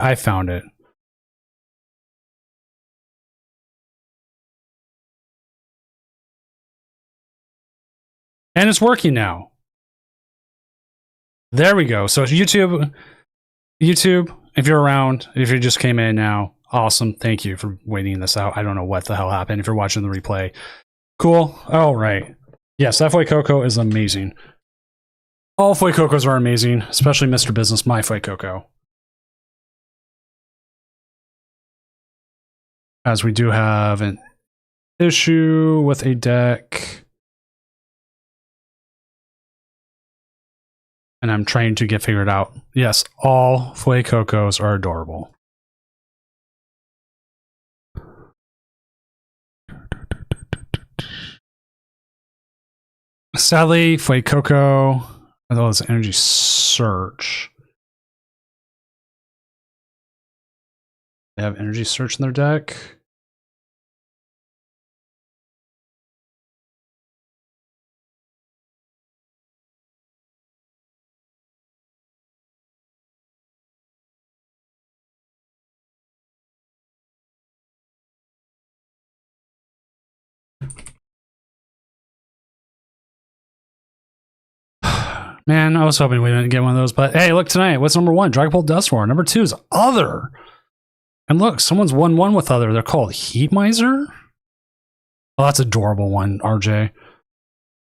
I found it. And it's working now. There we go. So YouTube, if you're around, if you just came in now, awesome. Thank you for waiting this out. I don't know what the hell happened. If you're watching the replay, cool. All right. Yes, that Fuecoco is amazing. All Fuecocos are amazing, especially Mr. Business, my Fuecoco. As we do have an issue with a deck. And I'm trying to get figured out. Yes, all Fuecocos are adorable. Sadly, Fuecoco, as well as Energy Search. They have Energy Search in their deck. Man, I was hoping we didn't get one of those, but hey, look tonight. What's number 1? Dragapult Dustform. Number 2 is Other. And look, someone's 1-1 with Other. They're called Heat Miser? Oh, that's an adorable one, RJ.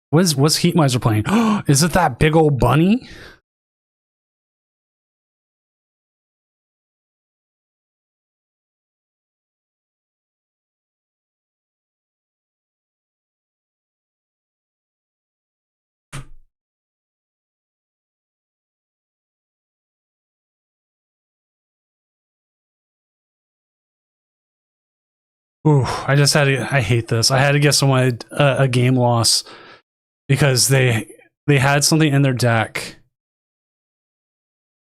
What's Heat Miser playing? Is it that big old bunny? Ooh, I just had to, I hate this. I had to get someone a game loss because they had something in their deck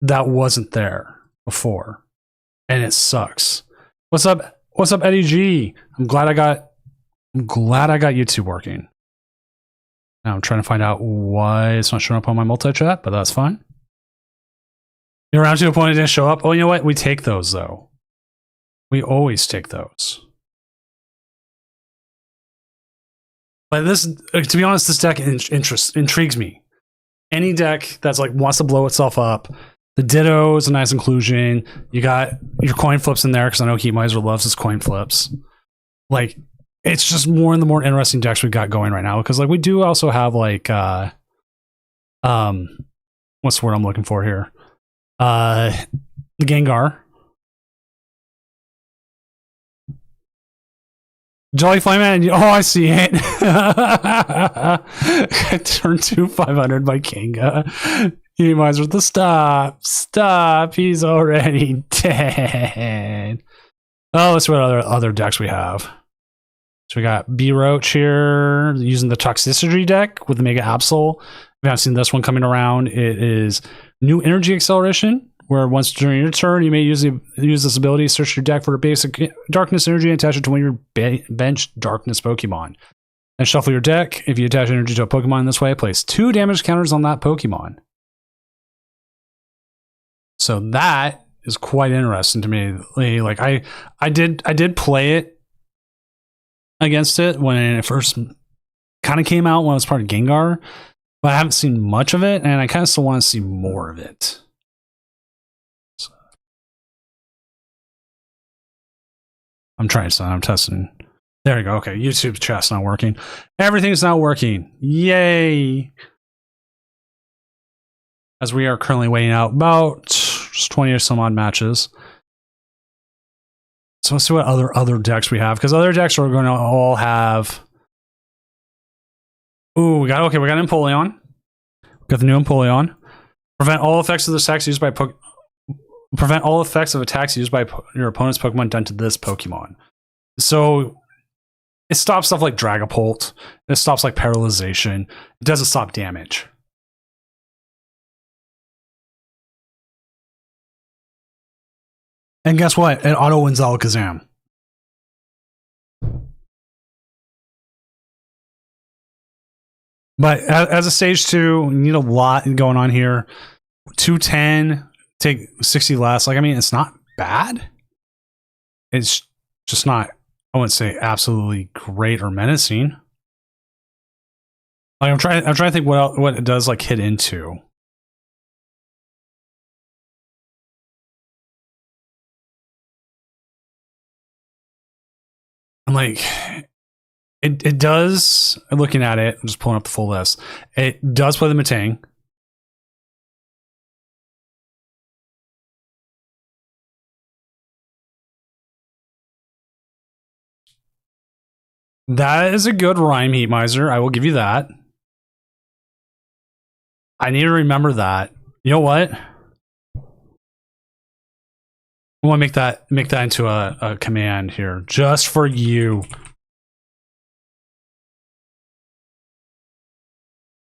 that wasn't there before. And it sucks. What's up? What's up, Eddie G? I'm glad I got YouTube working. Now I'm trying to find out why it's not showing up on my multi-chat, but that's fine. You're around to a point it didn't show up. Oh, you know what? We take those though. We always take those. But this, to be honest, this deck intrigues me. Any deck that's like wants to blow itself up. The Ditto is a nice inclusion. You got your coin flips in there because I know Heat Miser loves his coin flips. Like, it's just more and the more interesting decks we got going right now because like we do also have like what's the word I'm looking for here? The Gengar. Jolly Flyman, oh, I see it. Turn 2 500 by Kanga. He might the stop. He's already dead. Oh, let's see what other decks we have. So we got B-Roach here using the Toxicity deck with the Mega Absol. If you haven't seen this one coming around, it is new energy acceleration. Where once during your turn, you may use this ability to search your deck for a basic darkness energy and attach it to one of your bench darkness Pokemon. And shuffle your deck. If you attach energy to a Pokemon this way, place 2 damage counters on that Pokemon. So that is quite interesting to me. Like I did play it against it when it first kind of came out when it was part of Gengar, but I haven't seen much of it, and I kind of still want to see more of it. I'm trying something. I'm testing. There you go. Okay, YouTube chat's not working. Everything's not working. Yay! As we are currently waiting out about 20 or some odd matches. So let's see what other decks we have, because other decks are going to all have. Ooh, we got Empoleon. We got the new Empoleon. Prevent all effects of the attacks used by Prevent all effects of attacks used by your opponent's Pokemon done to this Pokemon. So it stops stuff like Dragapult. It stops like paralyzation. It doesn't stop damage. And guess what? It auto wins Alakazam. But as a stage 2, you need a lot going on here. 210. Take 60 less. Like, I mean, it's not bad. It's just not, I wouldn't say absolutely great or menacing. Like I'm trying to think what it does like hit into. I'm like, it does. Looking at it, I'm just pulling up the full list. It does play the Matang. That is a good rhyme, Heat Miser. I will give you that. I need to remember that. You know what? I want to make that into a command here, just for you.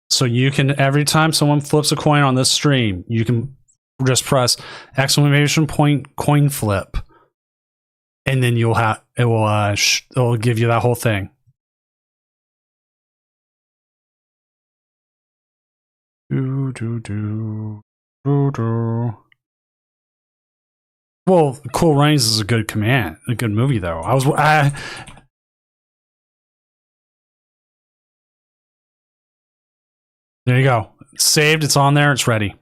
So you can, every time someone flips a coin on this stream, you can just press exclamation point coin flip, and then you'll have it will give you that whole thing. Well, Cool Runnings is a good command, a good movie though. There you go. It's saved. It's on there. It's ready.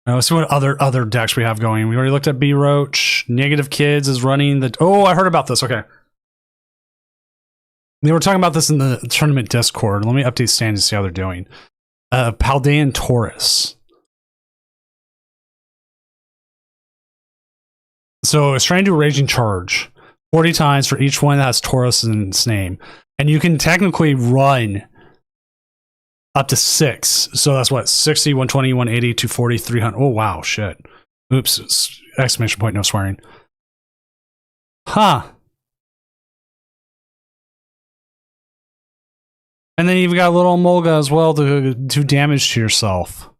Now let's see what other decks we have going. We already looked at B Roach. Negative Kids is running the. Oh, I heard about this. Okay. They were talking about this in the tournament Discord. Let me update standings to see how they're doing. Paldean Taurus. So it's trying to do Raging Charge 40 times for each one that has Taurus in its name. And you can technically run up to 6. So that's what? 60, 120, 180, 240, 300. Oh, wow. Shit. Oops. Exclamation point, no swearing. Huh. And then you've got little Mulga as well to do damage to yourself.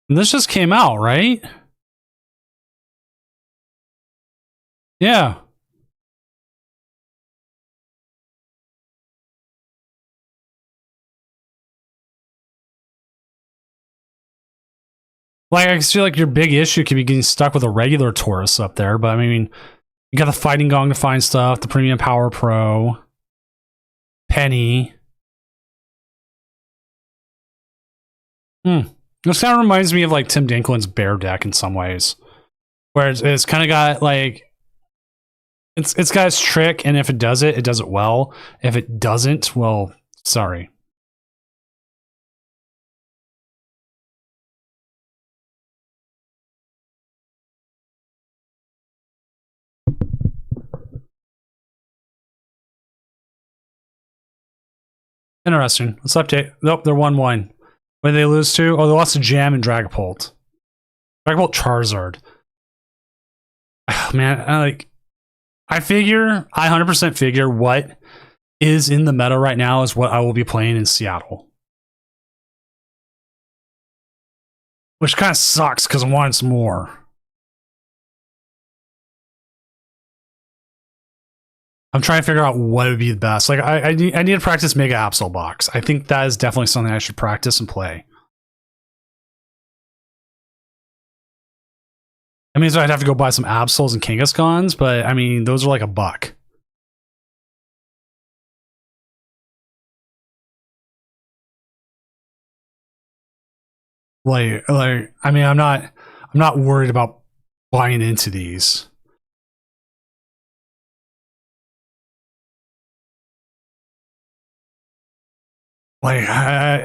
And this just came out, right? Yeah. Like, I feel like your big issue could be getting stuck with a regular Taurus up there, but I mean, you got the Fighting Gong to find stuff, the Premium Power Pro, Penny. This kind of reminds me of like Tim Dinklin's Bear deck in some ways, where it's kind of got like it's got its trick, and if it does it well. If it doesn't, well, sorry. Interesting. Let's update. Nope, they're 1-1. What did they lose to? Oh, they lost to Jam and Dragapult. Dragapult Charizard. Oh, man, I 100% figure what is in the meta right now is what I will be playing in Seattle. Which kind of sucks because I want some more. I'm trying to figure out what would be the best. Like, I need to practice Mega Absol Box. I think that is definitely something I should practice and play. I mean, so I'd have to go buy some Absols and Kangaskhan's, but I mean, those are like $1. Like, I mean, I'm not worried about buying into these. Like,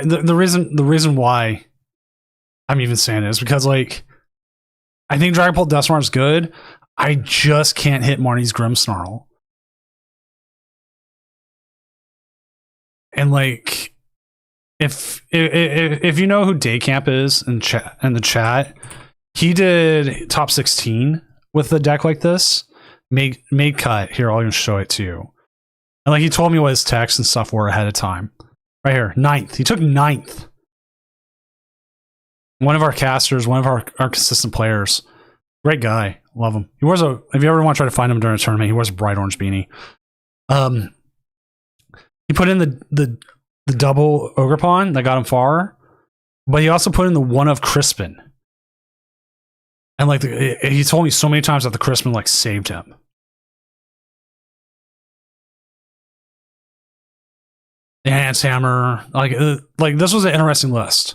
the reason why I'm even saying this is because, like, I think Dragapult Duskmar is good. I just can't hit Marnie's Grimmsnarl. And like, if you know who Daycamp is in the chat, he did top 16 with a deck like this. Made cut. Here, I'll even show it to you. And like, he told me what his texts and stuff were ahead of time. Right here, 9th. He took 9th. One of our casters, one of our consistent players. Great guy. Love him. He wears if you ever want to try to find him during a tournament, he wears a bright orange beanie. He put in the double Ogerpon that got him far. But he also put in the one of Crispin. And like he told me so many times that the Crispin like saved him. The Enhanced Hammer, like this was an interesting list.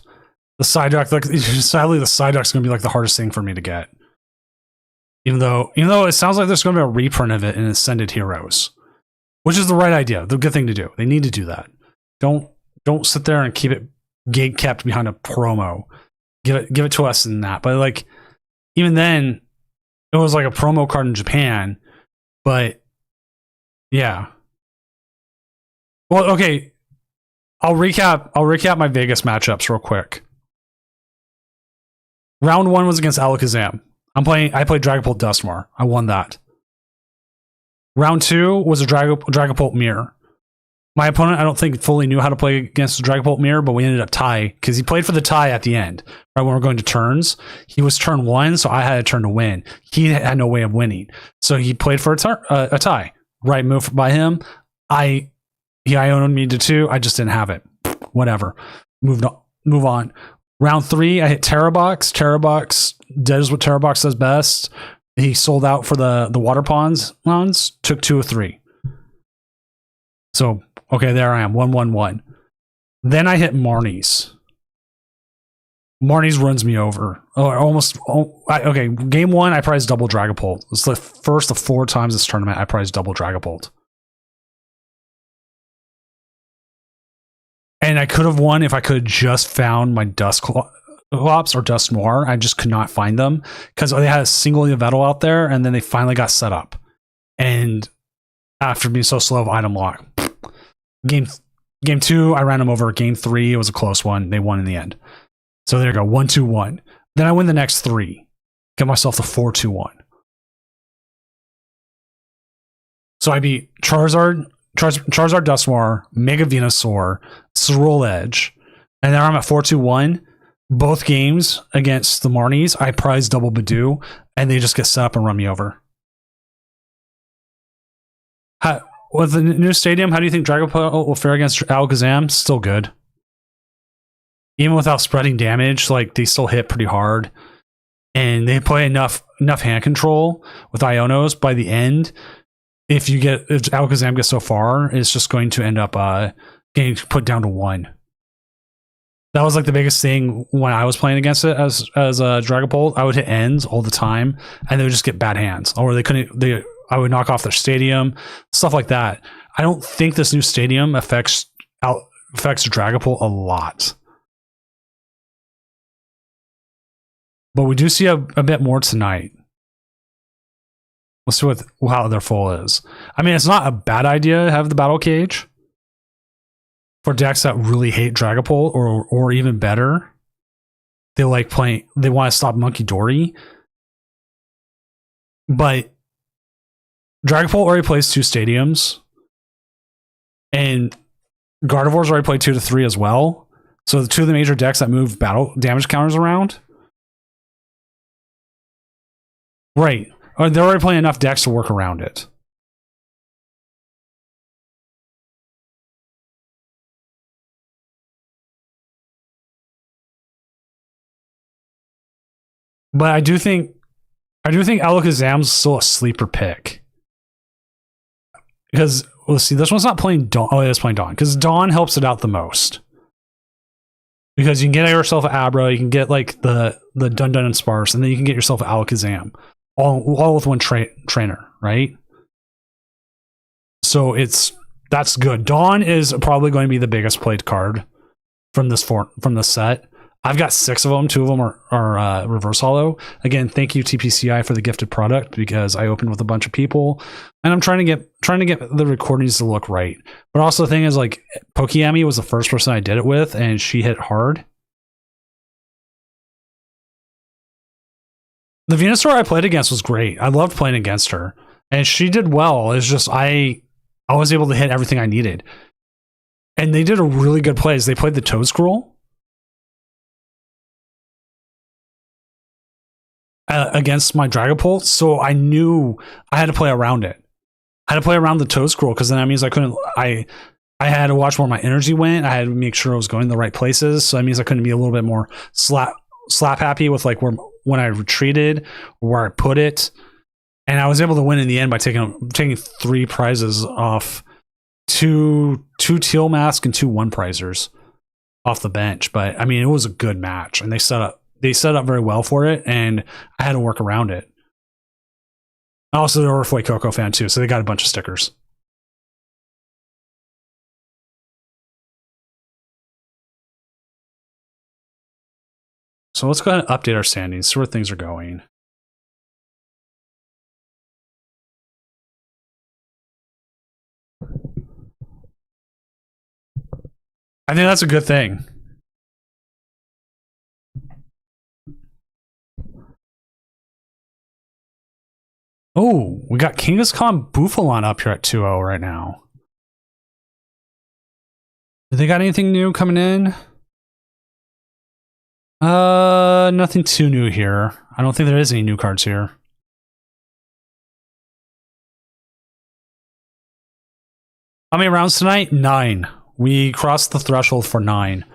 The side deck, like sadly, the side deck's gonna be like the hardest thing for me to get. Even though it sounds like there's gonna be a reprint of it in Ascended Heroes, which is the right idea, the good thing to do. They need to do that. Don't sit there and keep it gate kept behind a promo. Give it to us in that. But like even then, it was like a promo card in Japan. But yeah. Well, okay. I'll recap my Vegas matchups real quick. Round 1 was against Alakazam. I played Dragapult Duskmar. I won that. Round 2 was a Dragapult Mirror. My opponent, I don't think, fully knew how to play against the Dragapult Mirror, but we ended up tie because he played for the tie at the end. Right when we're going to turns, he was turn 1, so I had a turn to win. He had no way of winning, so he played for a tie. Right move by him. He owned me to 2. I just didn't have it. Whatever. Move on. Round 3, I hit Terrabox. Terrabox does what Terrabox does best. He sold out for the water ponds. Took 2 of 3. So, okay, there I am. 1-1-1. Then I hit Marnie's. Marnie's runs me over. Okay, game 1, I prized double Dragapult. It's the first of 4 times this tournament I prized double Dragapult. And I could have won if I could have just found my Dusclops or Dusknoir. I just could not find them because they had a single Yveltal out there, and then they finally got set up. And after being so slow of item lock, game 2, I ran them over. Game 3, it was a close one. They won in the end. So there you go, 1-2-1. Then I win the next 3, get myself to 4-2-1. So I beat Charizard Dusknoir, Mega Venusaur, Cerulean Edge, and now I'm at 4-2-1. Both games against the Marnies, I prize double Badoo, and they just get set up and run me over. With the new stadium, how do you think Dragapult will fare against Alakazam? Still good. Even without spreading damage, like they still hit pretty hard, and they play enough hand control with Ionos by the end. If Alakazam gets so far, it's just going to end up getting put down to 1. That was like the biggest thing when I was playing against it as Dragapult. I would hit ends all the time, and they would just get bad hands, or I would knock off their stadium, stuff like that. I don't think this new stadium affects Dragapult a lot, but we do see a bit more tonight. Let's see how their full is. I mean, it's not a bad idea to have the battle cage for decks that really hate Dragapult, or even better, they want to stop Monkey Dory. But Dragapult already plays 2 stadiums, and Gardevoir's already played 2 to 3 as well. So the 2 of the major decks that move battle damage counters around, right? Or they're already playing enough decks to work around it. But I do think Alakazam's still a sleeper pick. Because let's see, this one's not playing Dawn. Oh, it is playing Dawn. Because Dawn helps it out the most. Because you can get yourself an Abra, you can get like the Dun Dun and Sparse, and then you can get yourself an Alakazam. All with one trainer, right? So that's good. Dawn is probably going to be the biggest played card from this set. I've got 6 of them. 2 of them are reverse holo. Again, thank you TPCI for the gifted product, because I opened with a bunch of people, and I'm trying to get the recordings to look right. But also the thing is, like, Pokeyami was the first person I did it with, and she hit hard. The Venusaur I played against was great. I loved playing against her, and she did well. It's just I was able to hit everything I needed, and they did a really good plays. They played the Toad Scroll against my Dragapult, so I knew I had to play around it. I had to play around the Toad Scroll, because then that means I I had to watch where my energy went. I had to make sure I was going the right places. So that means I couldn't be a little bit more slap happy with like when I retreated or where I put it. And I was able to win in the end by taking 3 prizes off, two teal mask and 2 1 prizers off the bench. But I mean, it was a good match, and they set up very well for it, and I had to work around it. Also, they're a Foy Coco fan too, so they got a bunch of stickers. So let's go ahead and update our standings, see where things are going. I think that's a good thing. Oh, we got Kangaskhan Buffalon up here at 2-0 right now. Do they got anything new coming in? Nothing too new here. I don't think there is any new cards here. How many rounds tonight? 9. We crossed the threshold for 9.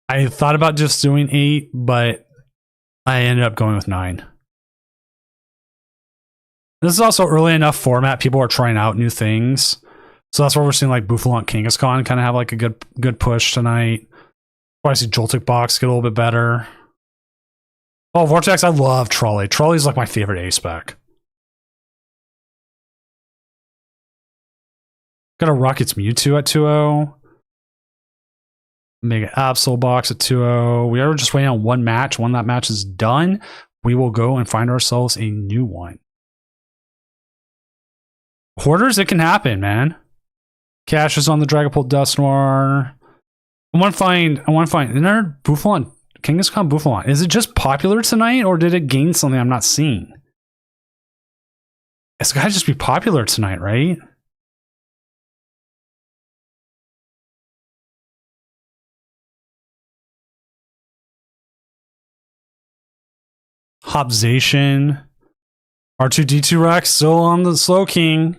I thought about just doing 8, but I ended up going with 9. This is also early enough format. People are trying out new things. So that's why we're seeing like Buffalon Kangaskhan kind of have like a good push tonight. I see Joltik Box get a little bit better. Oh, Vortex, I love Trolley. Trolley's like my favorite A-spec. Got a Rockets Mewtwo at 2-0. Mega Absol Box at 2-0. We are just waiting on one match. When that match is done, we will go and find ourselves a new one. Hoarders, it can happen, man. Cash is on the Dragapult Dusknoir. I want to find another Buffalon, Kangaskhan Buffalon. Is it just popular tonight, or did it gain something I'm not seeing? It's got to just be popular tonight, right? Hobzation. R2D2 Rex still on the Slow King.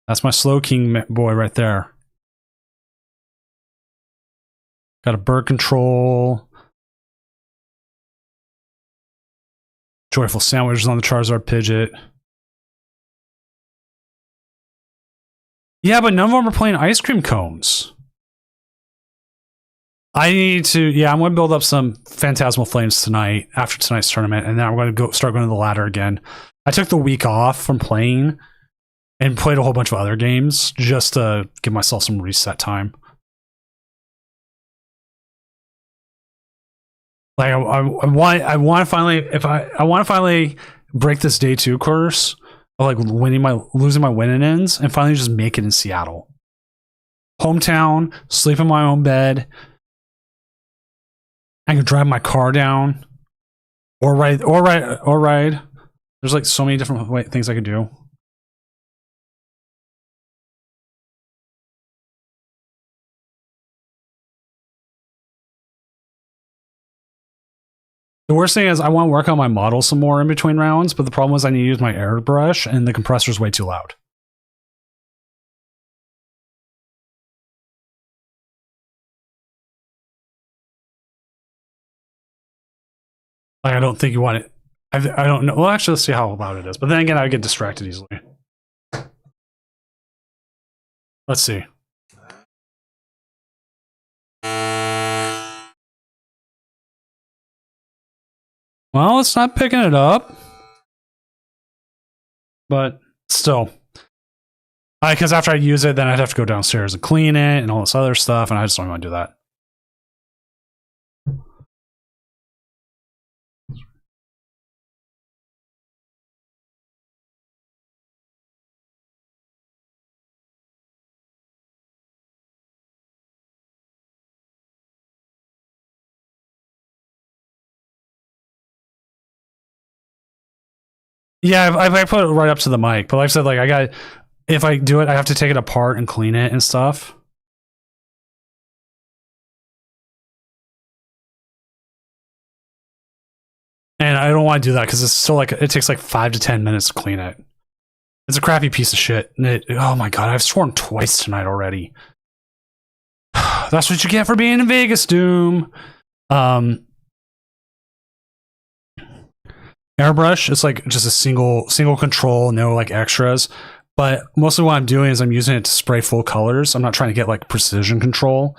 That's my Slow King boy right there. Got a Bird Control. Joyful Sandwiches on the Charizard Pidgeot. Yeah, but none of them are playing Ice Cream Cones. I need to, yeah, I'm going to build up some Phantasmal Flames tonight after tonight's tournament, and then I'm going to start going to the ladder again. I took the week off from playing and played a whole bunch of other games just to give myself some reset time. Like I want to finally break this day 2 curse of like losing my win-ins and finally just make it in Seattle. Hometown, sleep in my own bed. I can drive my car down or ride. There's like so many different things I could do. The worst thing is I want to work on my model some more in between rounds, but the problem is I need to use my airbrush and the compressor's way too loud. Like, I don't think you want it. I don't know. Well, actually, let's see how loud it is. But then again, I get distracted easily. Let's see. Well, it's not picking it up. But still. Because after I use it, then I'd have to go downstairs and clean it and all this other stuff, and I just don't want to do that. Yeah, I put it right up to the mic, but like I said, like if I do it, I have to take it apart and clean it and stuff. And I don't want to do that because it's still like it takes like 5 to 10 minutes to clean it. It's a crappy piece of shit. Oh my god, I've sworn twice tonight already. That's what you get for being in Vegas, Doom. Airbrush, it's like just a single control, no like extras. But mostly what I'm doing is I'm using it to spray full colors. I'm not trying to get like precision control.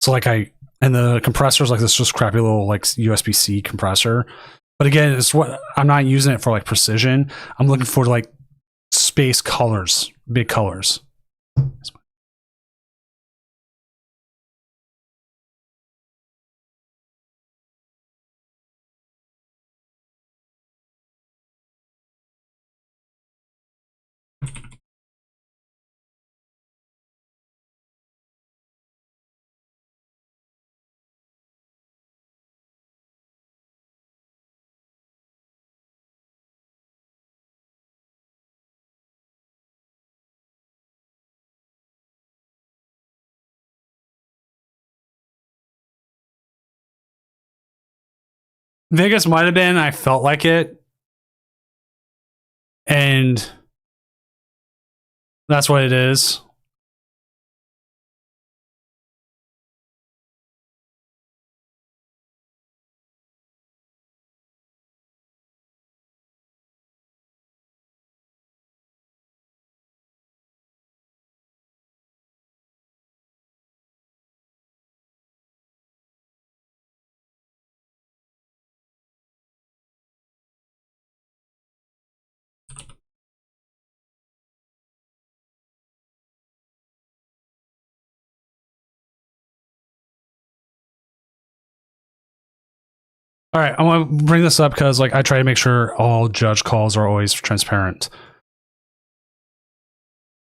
So like and the compressor's like this just crappy little like USB-C compressor. But again, it's what I'm not using it for like precision. I'm looking for like space colors, big colors. Vegas might have been, I felt like it. And that's what it is. All right, I want to bring this up because like I try to make sure all judge calls are always transparent.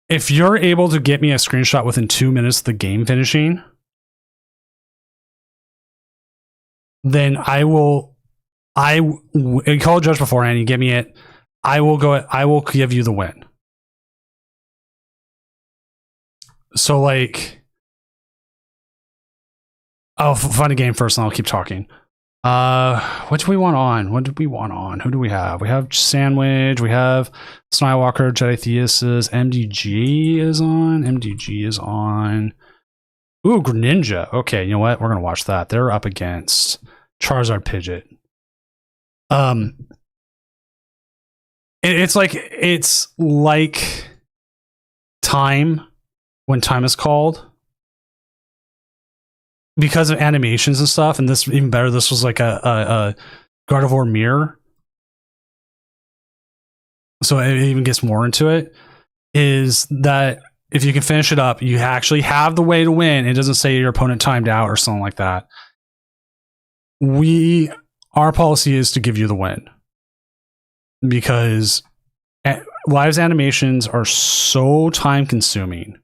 If you're able to get me a screenshot within 2 minutes of the game finishing, then call a judge beforehand. You give me it. I will give you the win. So like, I'll find a game first and I'll keep talking. What do we want on? What did we want on? Who do we have? We have Sandwich. We have Snywalker, Jedi Theus. MDG is on. MDG is on. Ooh, Greninja. Okay, you know what? We're gonna watch that. They're up against Charizard Pidgeot. It's like time when time is called. Because of animations and stuff, and this even better, this was like a Gardevoir mirror. So it even gets more into it. Is that if you can finish it up, you actually have the way to win. It doesn't say your opponent timed out or something like that. Our policy is to give you the win. Because Live's animations are so time consuming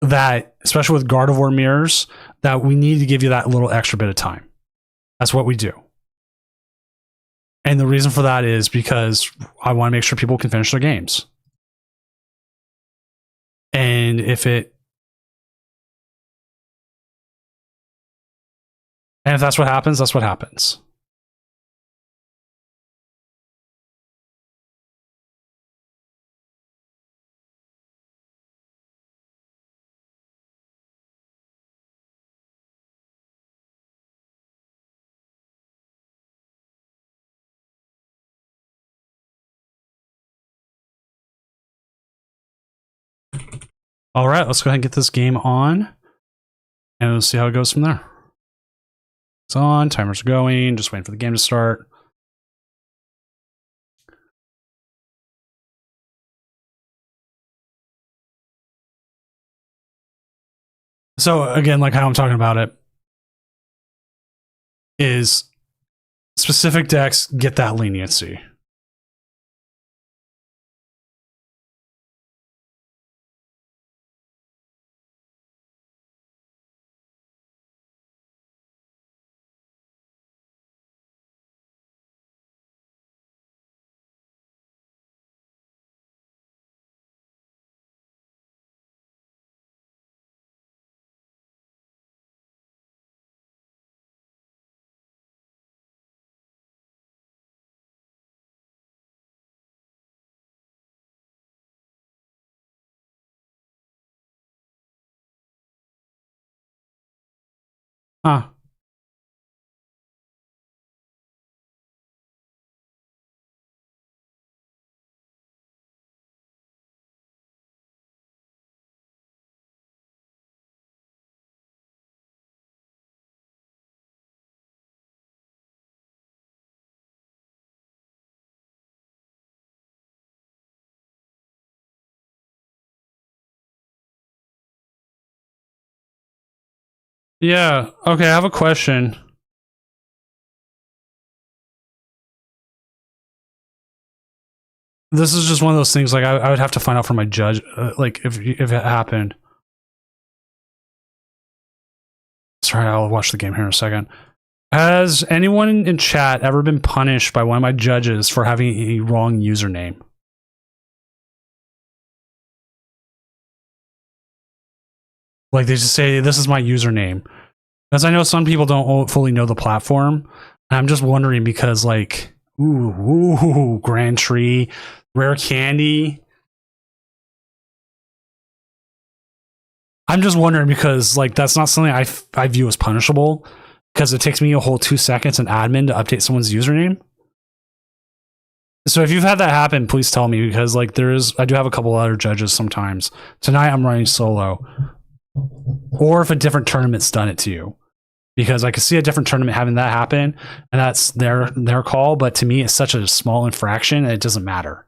that, especially with Gardevoir mirrors, that we need to give you that little extra bit of time. That's what we do. And the reason for that is because I want to make sure people can finish their games. And if that's what happens, that's what happens. All right, let's go ahead and get this game on. And we'll see how it goes from there. It's on, timer's going, just waiting for the game to start. So again, like how I'm talking about it, is specific decks get that leniency. Huh. Yeah. Okay, I have a question. This is just one of those things. Like I would have to find out from my judge, like if it happened. Sorry, I'll watch the game here in a second. Has anyone in chat ever been punished by one of my judges for having a wrong username? Like they just say, "This is my username," because I know some people don't fully know the platform. And I'm just wondering because, like, ooh, Grand Tree, Rare Candy. I'm just wondering because, like, that's not something I view as punishable because it takes me a whole 2 seconds in admin to update someone's username. So if you've had that happen, please tell me because, like, I do have a couple other judges sometimes. Tonight I'm running solo, or if a different tournament's done it to you, because I could see a different tournament having that happen, and that's their call. But to me, it's such a small infraction, and it doesn't matter.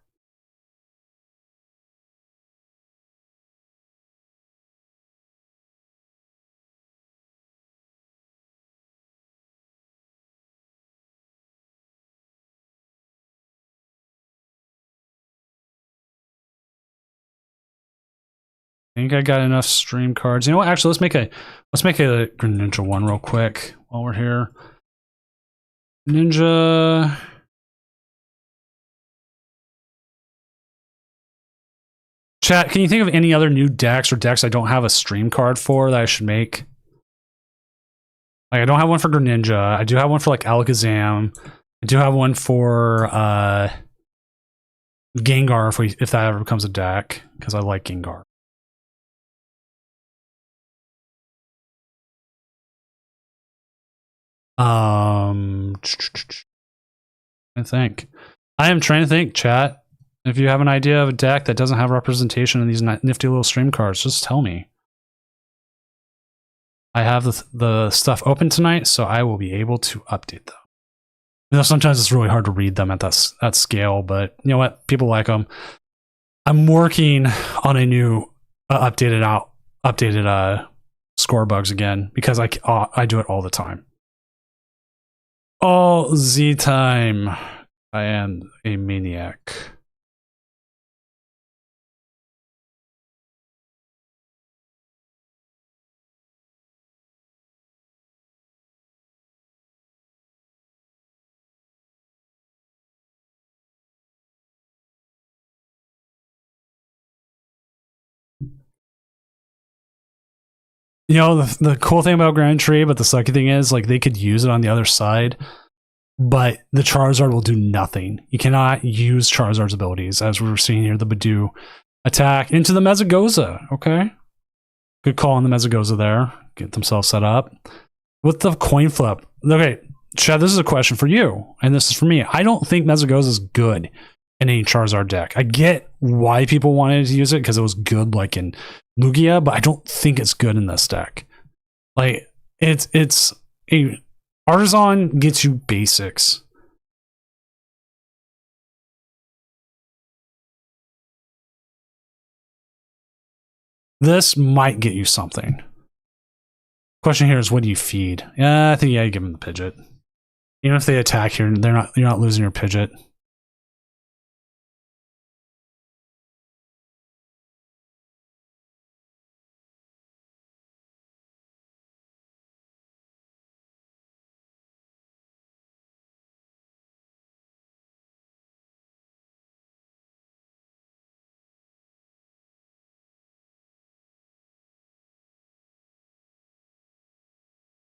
I think I got enough stream cards. You know what? Actually, let's make a Ninja one real quick while we're here. Ninja. Chat, can you think of any other new decks or decks I don't have a stream card for that I should make? Like, I don't have one for Greninja. I do have one for, like, Alakazam. I do have one for Gengar if that ever becomes a deck, because I like Gengar. I think. I am trying to think, chat. If you have an idea of a deck that doesn't have representation in these nifty little stream cards, just tell me. I have the stuff open tonight, so I will be able to update them. You know, sometimes it's really hard to read them at that scale, but you know what? People like them. I'm working on a new updated score bugs again because I do it all the time. All the time. I am a maniac. You know, the cool thing about Grand Tree, but the sucky thing is, like, they could use it on the other side, but the Charizard will do nothing. You cannot use Charizard's abilities, as we're seeing here, the Badoo attack into the Mezagoza. Okay. Good call on the Mezagoza there. Get themselves set up. With the coin flip. Okay, Chad, this is a question for you, and this is for me. I don't think Mezagoza is good in a Charizard deck. I get why people wanted to use it because it was good, like in Lugia, but I don't think it's good in this deck. Like it's a Artisan gets you basics. This might get you something. Question here is, what do you feed? Yeah, I think you give them the Pidgeot. Even if they attack here, you're not losing your Pidgeot.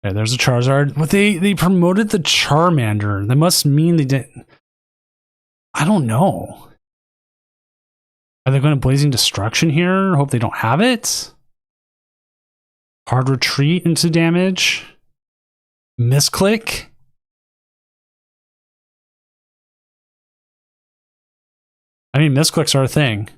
Okay, there's a Charizard. But they promoted the Charmander. That must mean they didn't. I don't know. Are they going to Blazing Destruction here? Hope they don't have it. Hard Retreat into damage. Misclick? I mean, misclicks are a thing.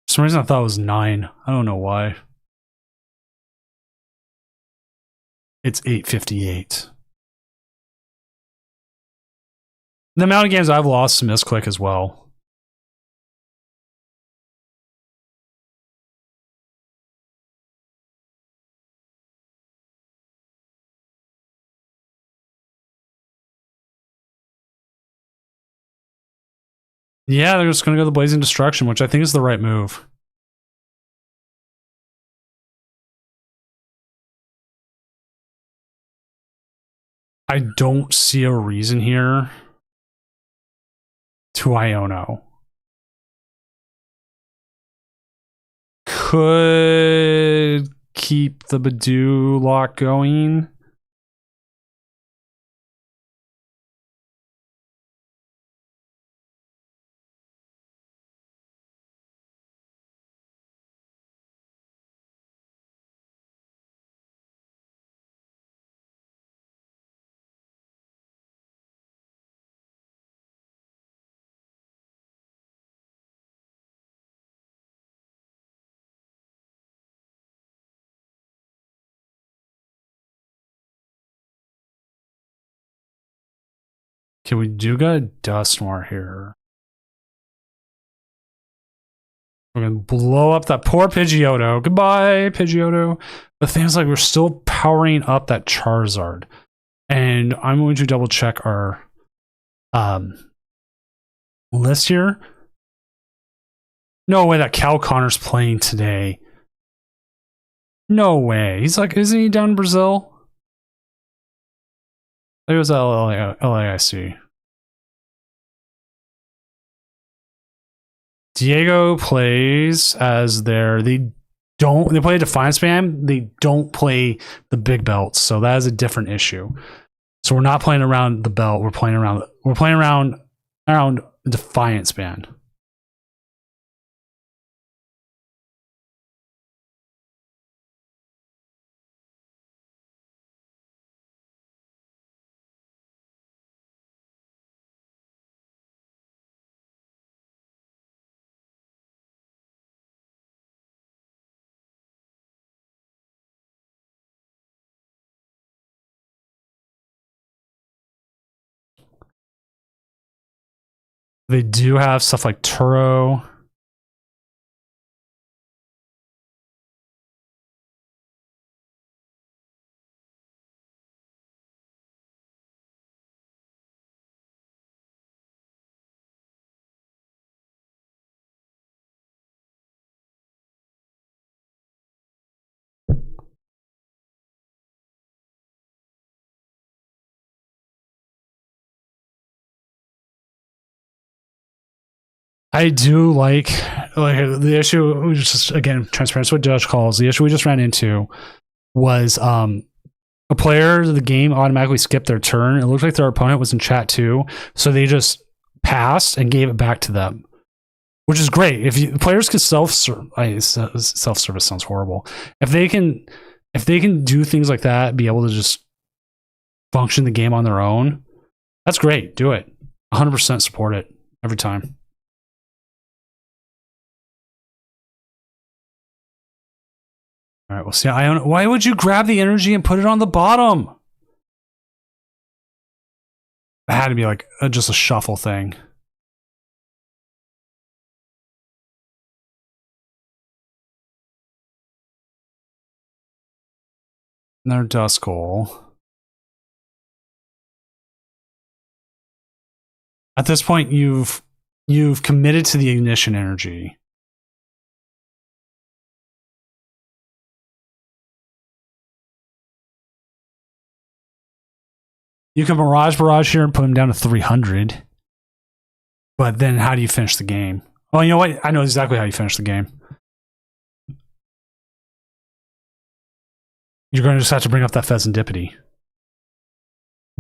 For some reason I thought it was 9. I don't know why. It's 8:58. The amount of games I've lost to misclick as well. Yeah, they're just going to go the Blazing Destruction, which I think is the right move. I don't see a reason here to Iono. Could keep the Badoo lock going. Okay, we do got a Dusknoir here. We're going to blow up that poor Pidgeotto. Goodbye, Pidgeotto. The thing is, like, we're still powering up that Charizard. And I'm going to double check our list here. No way that Cal Connor's playing today. No way. He's like, isn't he down in Brazil? It was LAIC. Diego plays as they play a Defiance Band. They don't play the big belts, so that is a different issue. So we're not playing around the belt. We're playing around Defiance Band. They do have stuff like Turo. I do like the issue, just again, transparency with Dutch calls. The issue we just ran into was a player of the game automatically skipped their turn. It looked like their opponent was in chat too, so they just passed and gave it back to them, which is great. If players can self-service sounds horrible. If they can do things like that, be able to just function the game on their own, that's great. Do it. 100% support it every time. All right, we'll see. Why would you grab the energy and put it on the bottom? It had to be like just a shuffle thing. Another Duskull. At this point, you've committed to the ignition energy. You can Barrage here and put him down to 300. But then how do you finish the game? Oh, you know what? I know exactly how you finish the game. You're going to just have to bring up that Pheasantipity.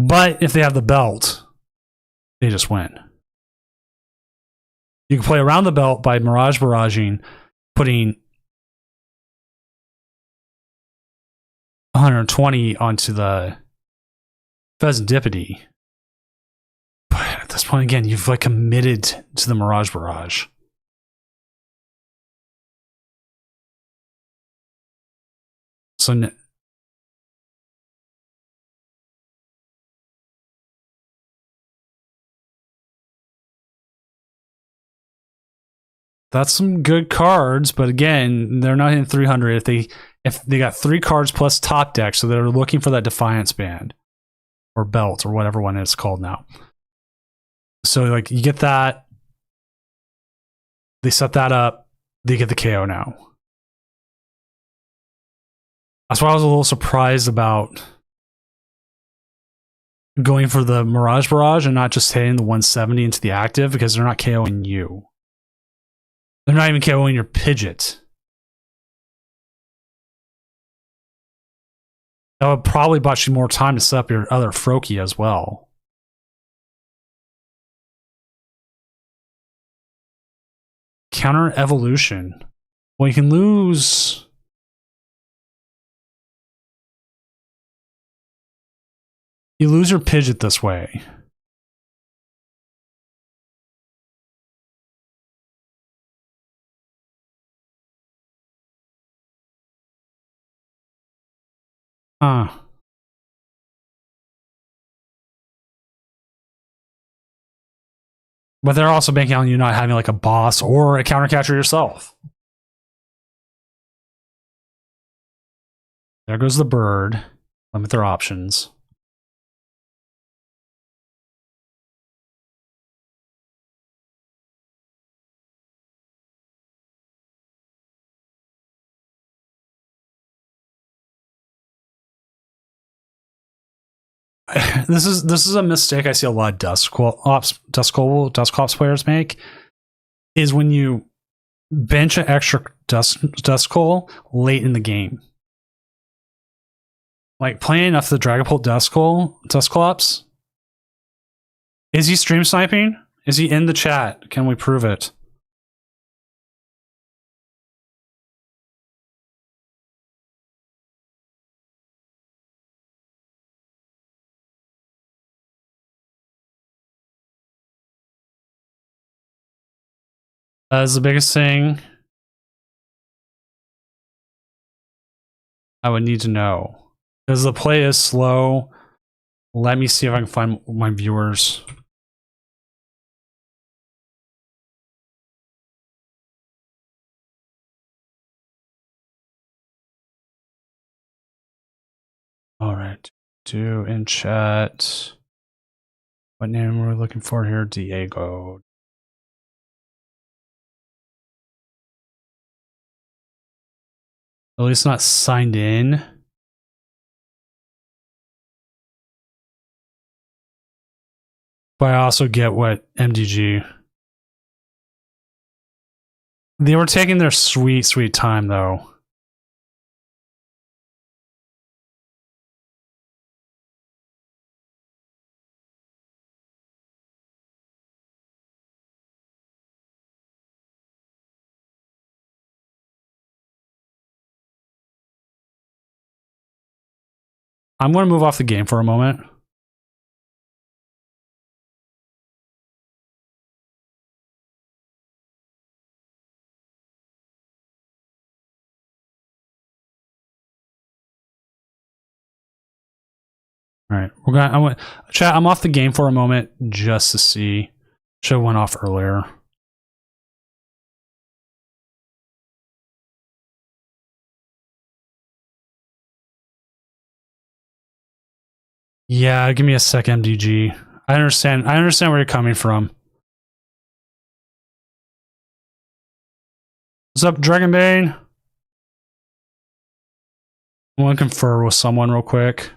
But if they have the belt, they just win. You can play around the belt by Mirage barraging, putting 120 onto the Pheasantipity. But at this point, again, you've like committed to the Mirage barrage. So that's some good cards, but again, they're not in 300 if they got 3 cards plus top deck, so they're looking for that Defiance band or belt or whatever one it's called now. So like you get that, they set that up, they get the KO now. That's why I was a little surprised about going for the Mirage Barrage and not just hitting the 170 into the active, because they're not KOing you. They're not even KOing your Pidgeot. That would probably bought you more time to set up your other Froakie as well. Counter Evolution. Well, you can lose... You lose your Pidgeot this way. Huh. But they're also banking on you not having like a boss or a counter catcher yourself. There goes the bird. Limit their options. This is a mistake I see a lot of Dusk Ops players make, is when you bench an extra Duskull late in the game. Like playing enough of the Dragapult Dusclops. Is he stream sniping? Is he in the chat? Can we prove it? That is the biggest thing I would need to know. Because the play is slow. Let me see if I can find my viewers. All right. Do in chat. What name are we looking for here? Diego. At least not signed in. But I also get what MDG. They were taking their sweet, sweet time, though. I'm going to move off the game for a moment. All right, chat. I'm off the game for a moment just to see. Should have went off earlier. Yeah, give me a sec, MDG. I understand where you're coming from. What's up, Dragonbane? I want to confer with someone real quick.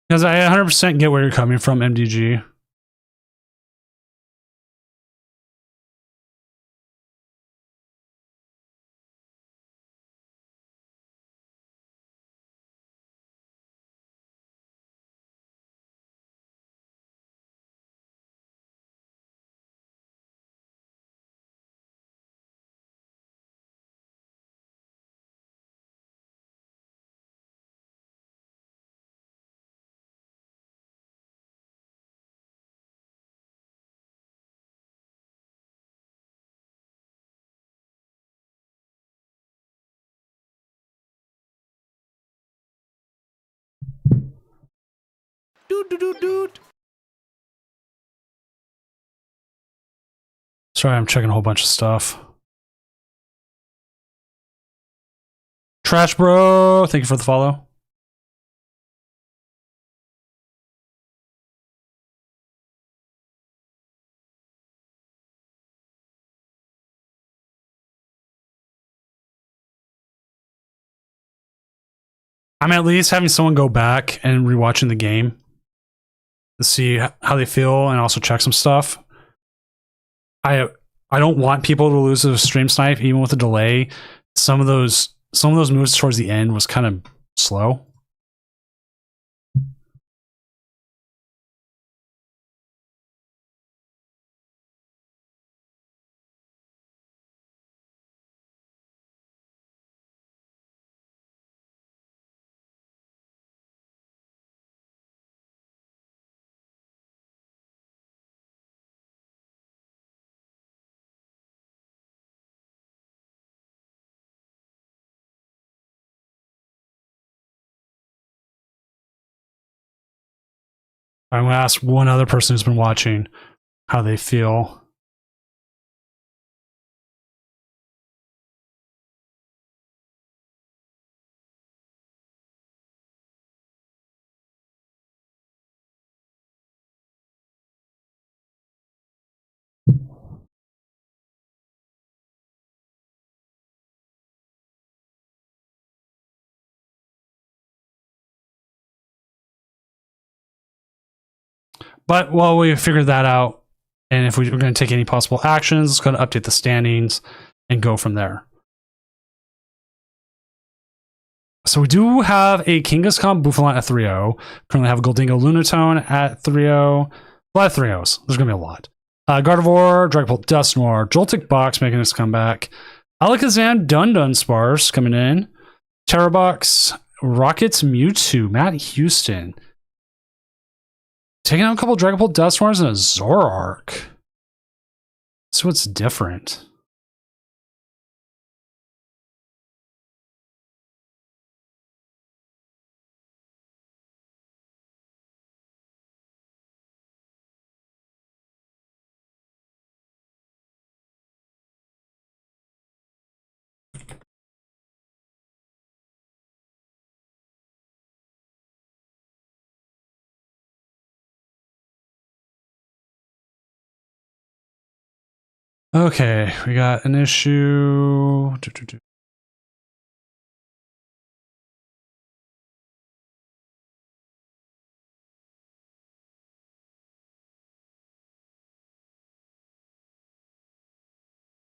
Because I 100% get where you're coming from, MDG. Sorry, I'm checking a whole bunch of stuff. Trash Bro, thank you for the follow. I'm at least having someone go back and rewatching the game to see how they feel and also check some stuff. I don't want people to lose a stream snipe even with a delay. Some of those moves towards the end was kind of slow. I'm going to ask one other person who's been watching how they feel. But while we figure that out, and if we're going to take any possible actions, it's going to update the standings and go from there. So we do have a Kangaskhan Buffalant at 3-0. Currently have a Goldingo Lunatone at 3-0. A lot of 3-0s. There's going to be a lot. Gardevoir, Dragapult Dusknoir, Joltik Box making its comeback. Alakazam Dundun Sparse coming in. Terrabox, Rockets Mewtwo, Matt Houston. Taking out a couple Dragapult Dusknoirs and a Zoroark. So what's different? Okay, we got an issue.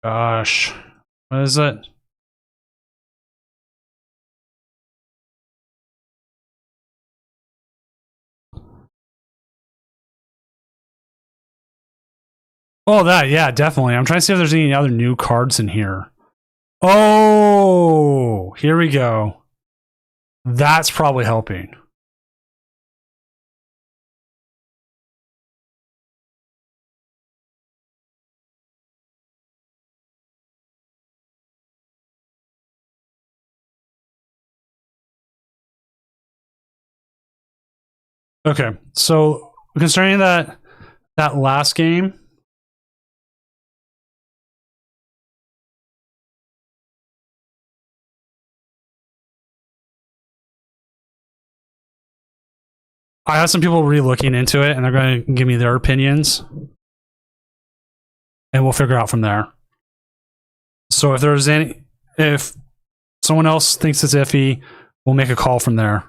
Gosh, what is it? Oh, that, yeah, definitely. I'm trying to see if there's any other new cards in here. Oh, here we go. That's probably helping. Okay, so concerning that last game, I have some people re-looking into it, and they're going to give me their opinions, and we'll figure out from there. So if someone else thinks it's iffy, we'll make a call from there.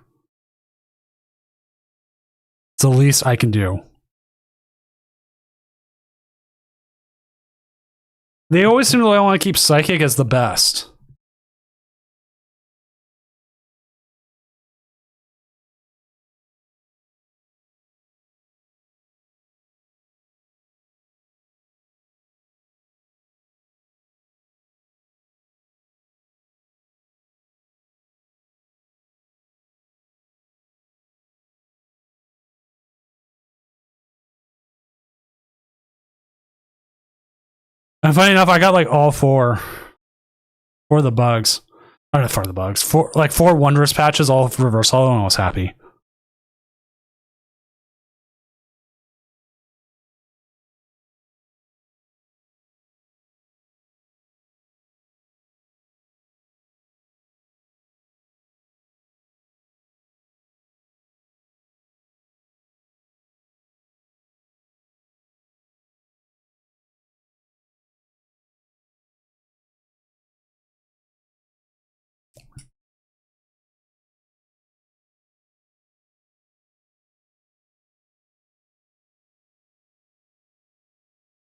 It's the least I can do. They always seem to want to keep Psychic as the best. And funny enough, I got like all four for the bugs. Not for the bugs. Four wondrous patches, all reverse hollow, and I was happy.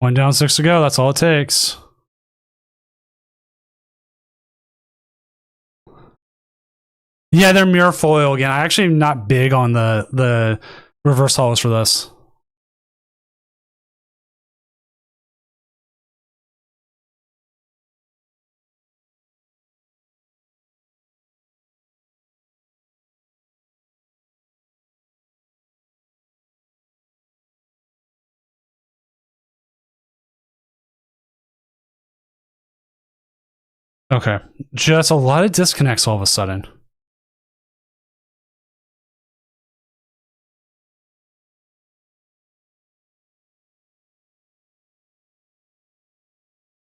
One down, 6 to go. That's all it takes. Yeah, they're mirror foil again. I actually am not big on the reverse hollows for this. Okay. Just a lot of disconnects all of a sudden.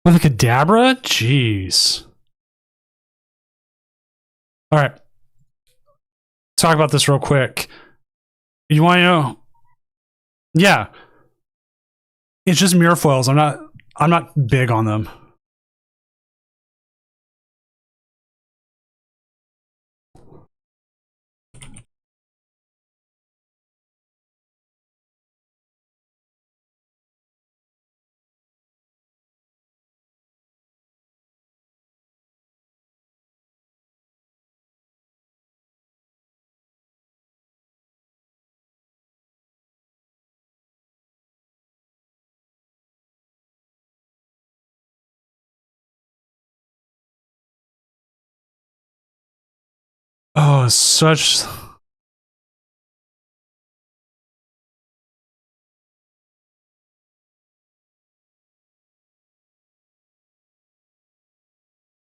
With a Kadabra? Jeez. All right. Talk about this real quick. You want to know? Yeah. It's just mirror foils. I'm not big on them. Oh, such.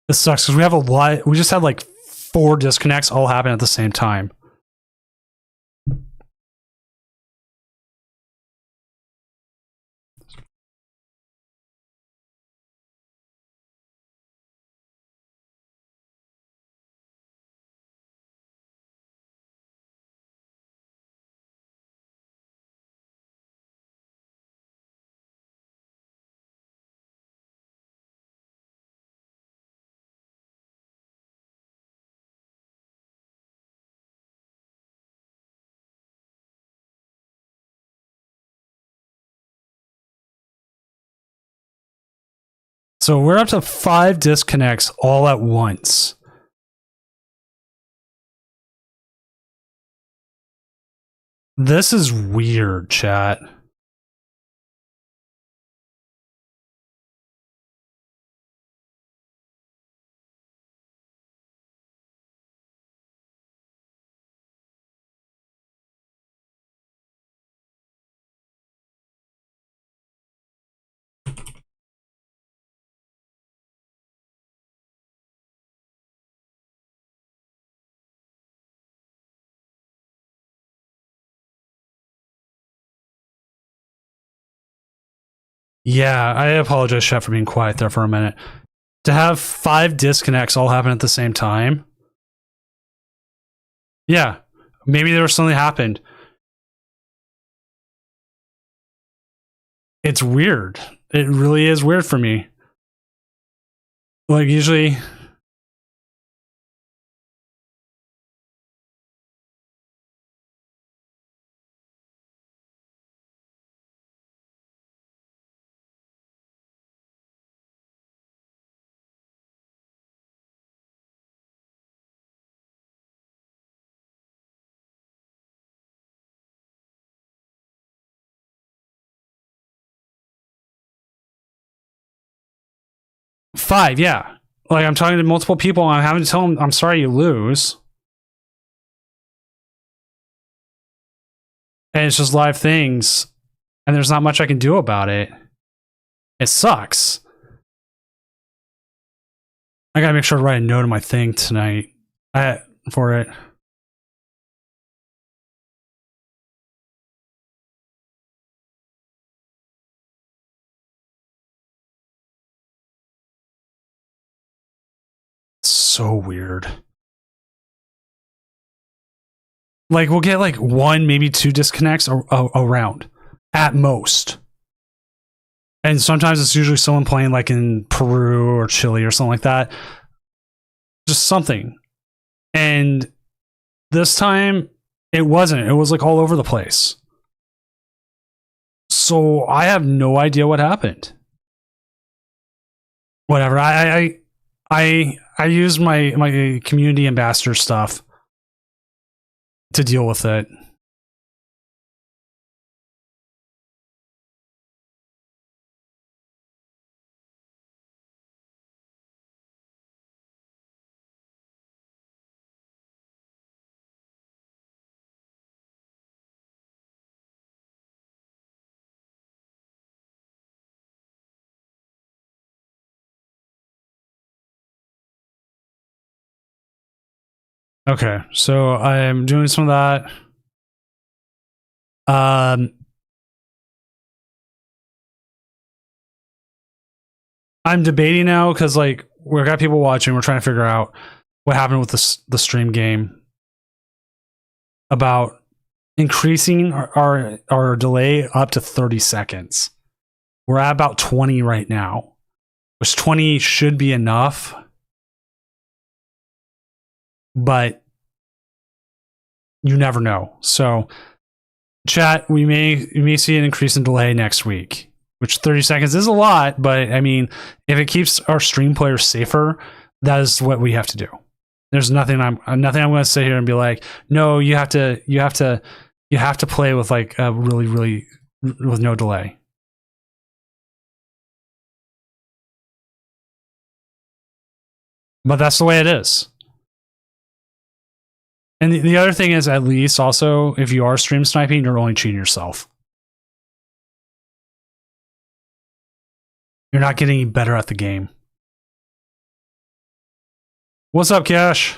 This sucks because we have a lot. We just had like 4 disconnects all happen at the same time. So we're up to 5 disconnects all at once. This is weird, chat. Yeah, I apologize, chat, for being quiet there for a minute. To have 5 disconnects all happen at the same time. Yeah, maybe there was something happened. It's weird. It really is weird for me. Like, usually. 5, yeah. Like, I'm talking to multiple people, and I'm having to tell them, I'm sorry you lose. And it's just live things, and there's not much I can do about it. It sucks. I gotta make sure to write a note on my thing tonight for it. It's so weird. Like, we'll get like 1, maybe 2 disconnects around at most. And sometimes it's usually someone playing like in Peru or Chile or something like that. Just something. And this time it wasn't. It was like all over the place. So I have no idea what happened. Whatever. I used my community ambassador stuff to deal with it. Okay, so I'm doing some of that. I'm debating now because like we've got people watching. We're trying to figure out what happened with the stream game about increasing our delay up to 30 seconds. We're at about 20 right now, which 20 should be enough. But you never know. So, chat, we may see an increase in delay next week, which 30 seconds is a lot. But I mean, if it keeps our stream players safer, that is what we have to do. There's nothing I'm going to sit here and be like, no, you have to play with like really with no delay. But that's the way it is. And the other thing is, at least also, if you are stream sniping, you're only cheating yourself. You're not getting any better at the game. What's up, Cash?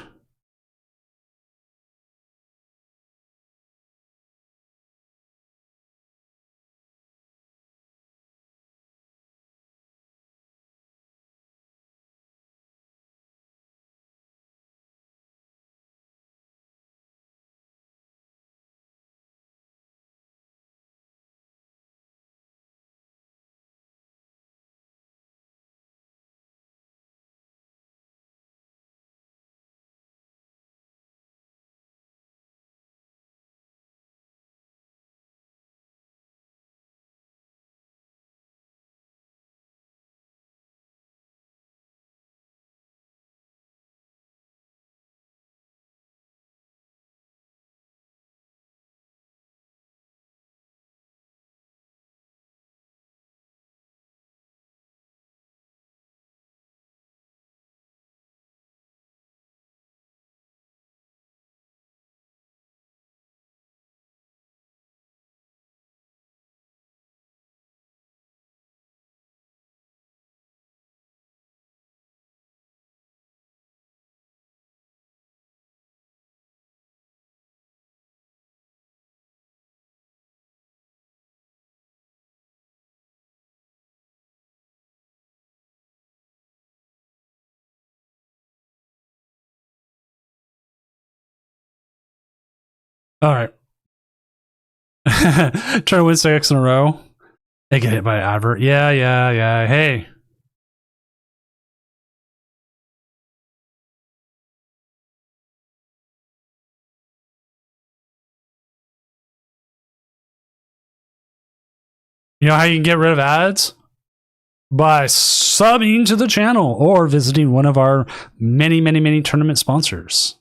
All right. Try to win 6 in a row. They get hit by an advert. Yeah. Hey. You know how you can get rid of ads? By subbing to the channel or visiting one of our many tournament sponsors.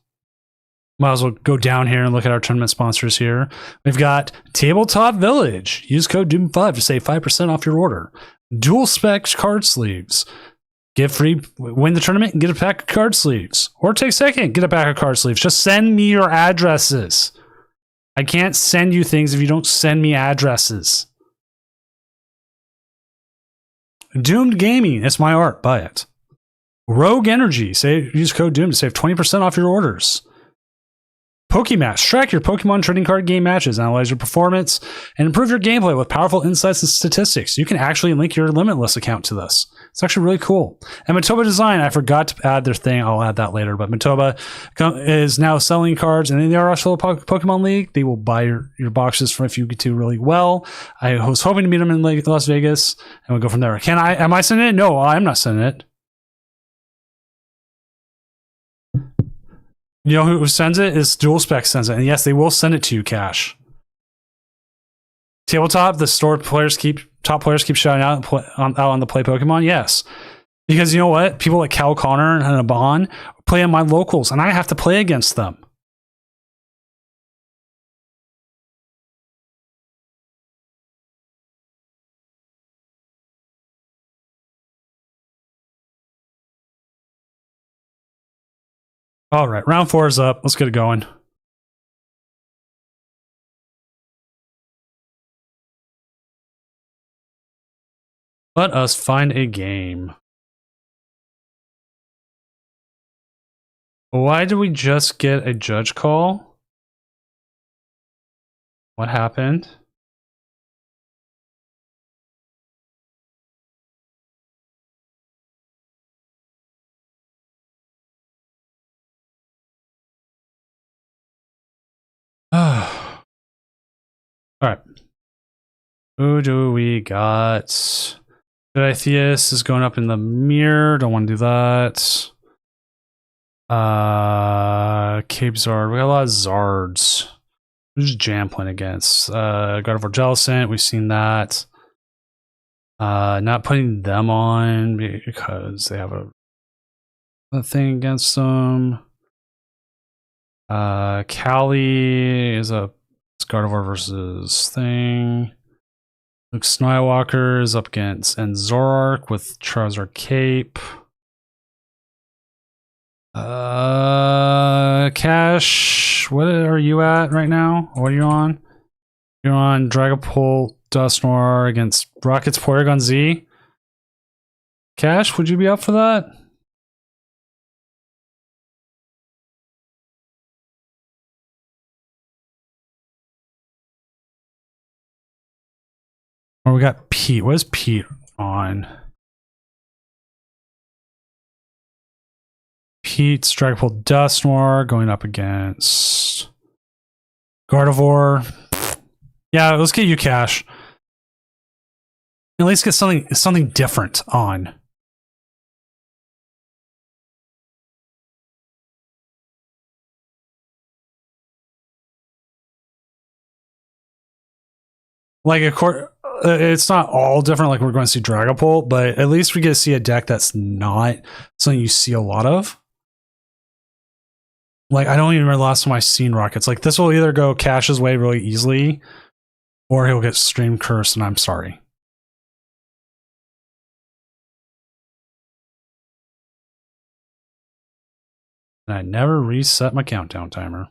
Might as well go down here and look at our tournament sponsors here. We've got Tabletop Village. Use code DOOM5 to save 5% off your order. Dual Spec card sleeves. Get free, win the tournament, and get a pack of card sleeves. Or take second, get a pack of card sleeves. Just send me your addresses. I can't send you things if you don't send me addresses. Doomed Gaming, it's my art, buy it. Rogue Energy, use code DOOM to save 20% off your orders. Pokematch, track your Pokemon trading card game matches, analyze your performance, and improve your gameplay with powerful insights and statistics. You can actually link your Limitless account to this. It's actually really cool. And Matoba Design, I forgot to add their thing. I'll add that later. But Matoba is now selling cards, and in the RSL Pokemon League, they will buy your boxes from if you do really well. I was hoping to meet them in Las Vegas, and we'll go from there. Am I sending it? No, I'm not sending it. You know who sends it? Is Dual Spec sends it. And yes, they will send it to you, Cash. Tabletop, the store top players keep shouting out on the Play Pokemon. Yes. Because you know what? People like Cal Connor and Aban play on my locals, and I have to play against them. All right, round 4 is up. Let's get it going. Let us find a game. Why did we just get a judge call? What happened? All right. Who do we got? Theus is going up in the mirror. Don't want to do that. Cape Zard. We got a lot of Zards. Who's Jam playing against? God of War Jellicent. We've seen that. Not putting them on because they have a thing against them. Callie is a God of War versus thing. Luke Skywalker is up against Zorark with Charizard Cape. Cash, what are you at right now? What are you on? You're on Dragapult Dusknoir against Rockets Porygon Z. Cash, would you be up for that? Or we got Pete. What is Pete on? Pete's Dragapult Dusknoir going up against Gardevoir. Yeah, let's get you, Cash. At least get something different on. Like it's not all different like we're going to see Dragapult, but at least we get to see a deck that's not something you see a lot of. Like, I don't even remember the last time I seen Rockets. Like, this will either go Cash's way really easily, or he'll get stream cursed, and I'm sorry. And I never reset my countdown timer.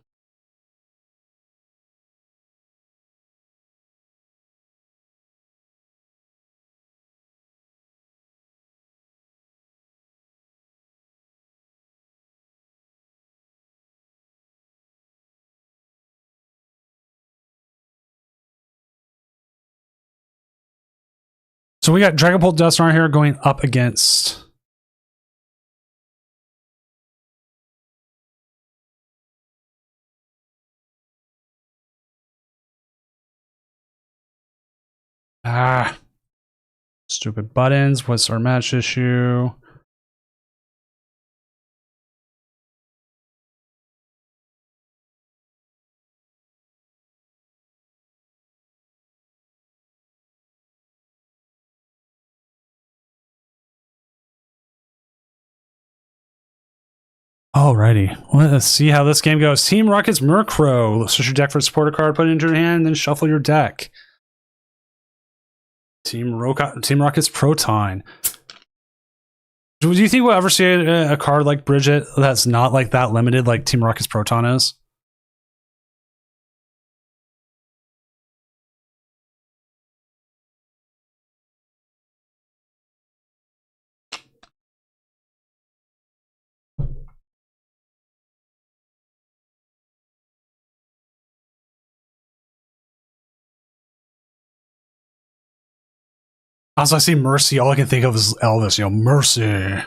So we got Dragapult Dusknoir here going up against stupid buttons. What's our match issue? Alrighty, let's see how this game goes. Team Rockets Murkrow. Search your deck for a supporter card, put it into your hand, and then shuffle your deck. Team Rockets Proton. Do you think we'll ever see a card like Bridget that's not like that limited, like Team Rocket's Proton is? As I see Mercy, all I can think of is Elvis. You know, Mercy.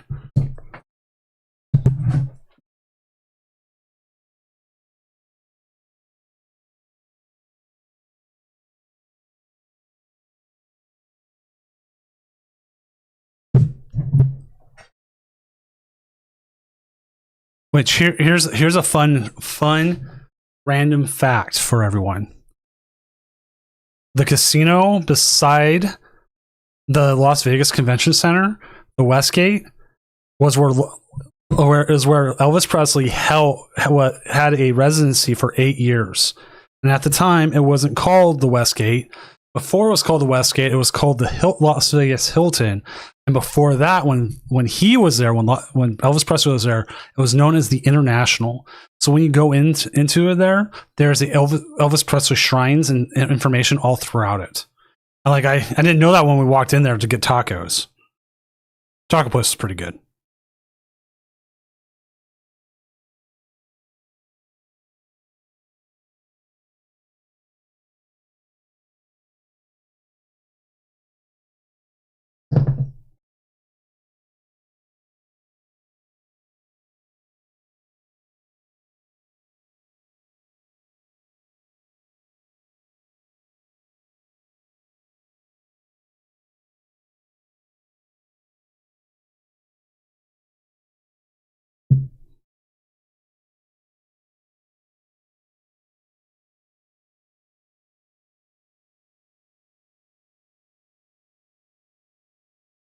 Which here's a fun random fact for everyone. The casino beside the Las Vegas Convention Center, the Westgate, was where Elvis Presley had a residency for 8 years. And at the time, it wasn't called the Westgate. Before it was called the Westgate, it was called the Las Vegas Hilton. And before that, when he was there, when Elvis Presley was there, it was known as the International. So when you go into it there's the Elvis Presley shrines and information all throughout it. And like I didn't know that when we walked in there to get tacos. Taco place is pretty good.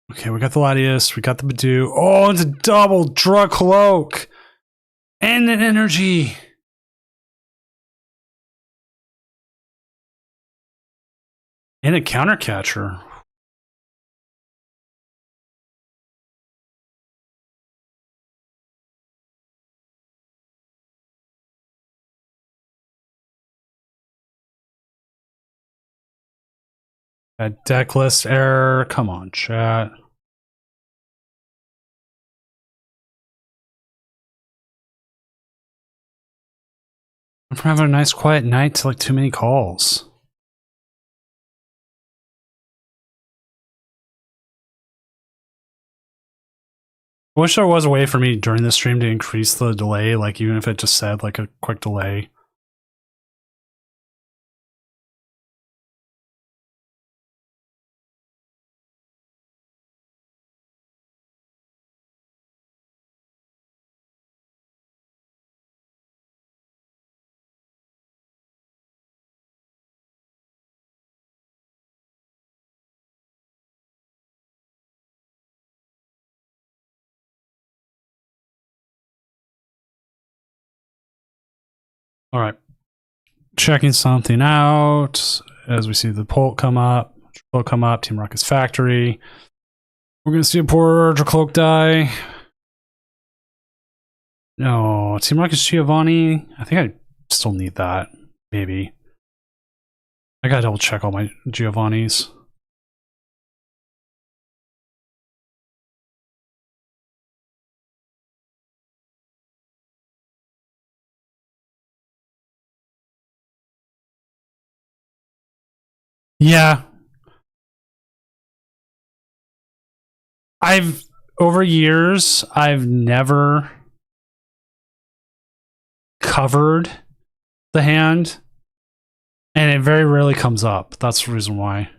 Okay, we got the Latias, we got the Badoo. Oh, it's a double drug cloak and an energy. And a counter catcher. A deck list error. Come on, chat. I'm having a nice quiet night to like too many calls. I wish there was a way for me during the stream to increase the delay, like even if it just said like a quick delay. All right. Checking something out as we see the poll come up. Team Rocket's Factory. We're going to see a poor Cloak die. No, Team Rocket's Giovanni. I think I still need that. Maybe. I gotta double check all my Giovannis. Yeah. Over years, I've never covered the hand, and it very rarely comes up. That's the reason why.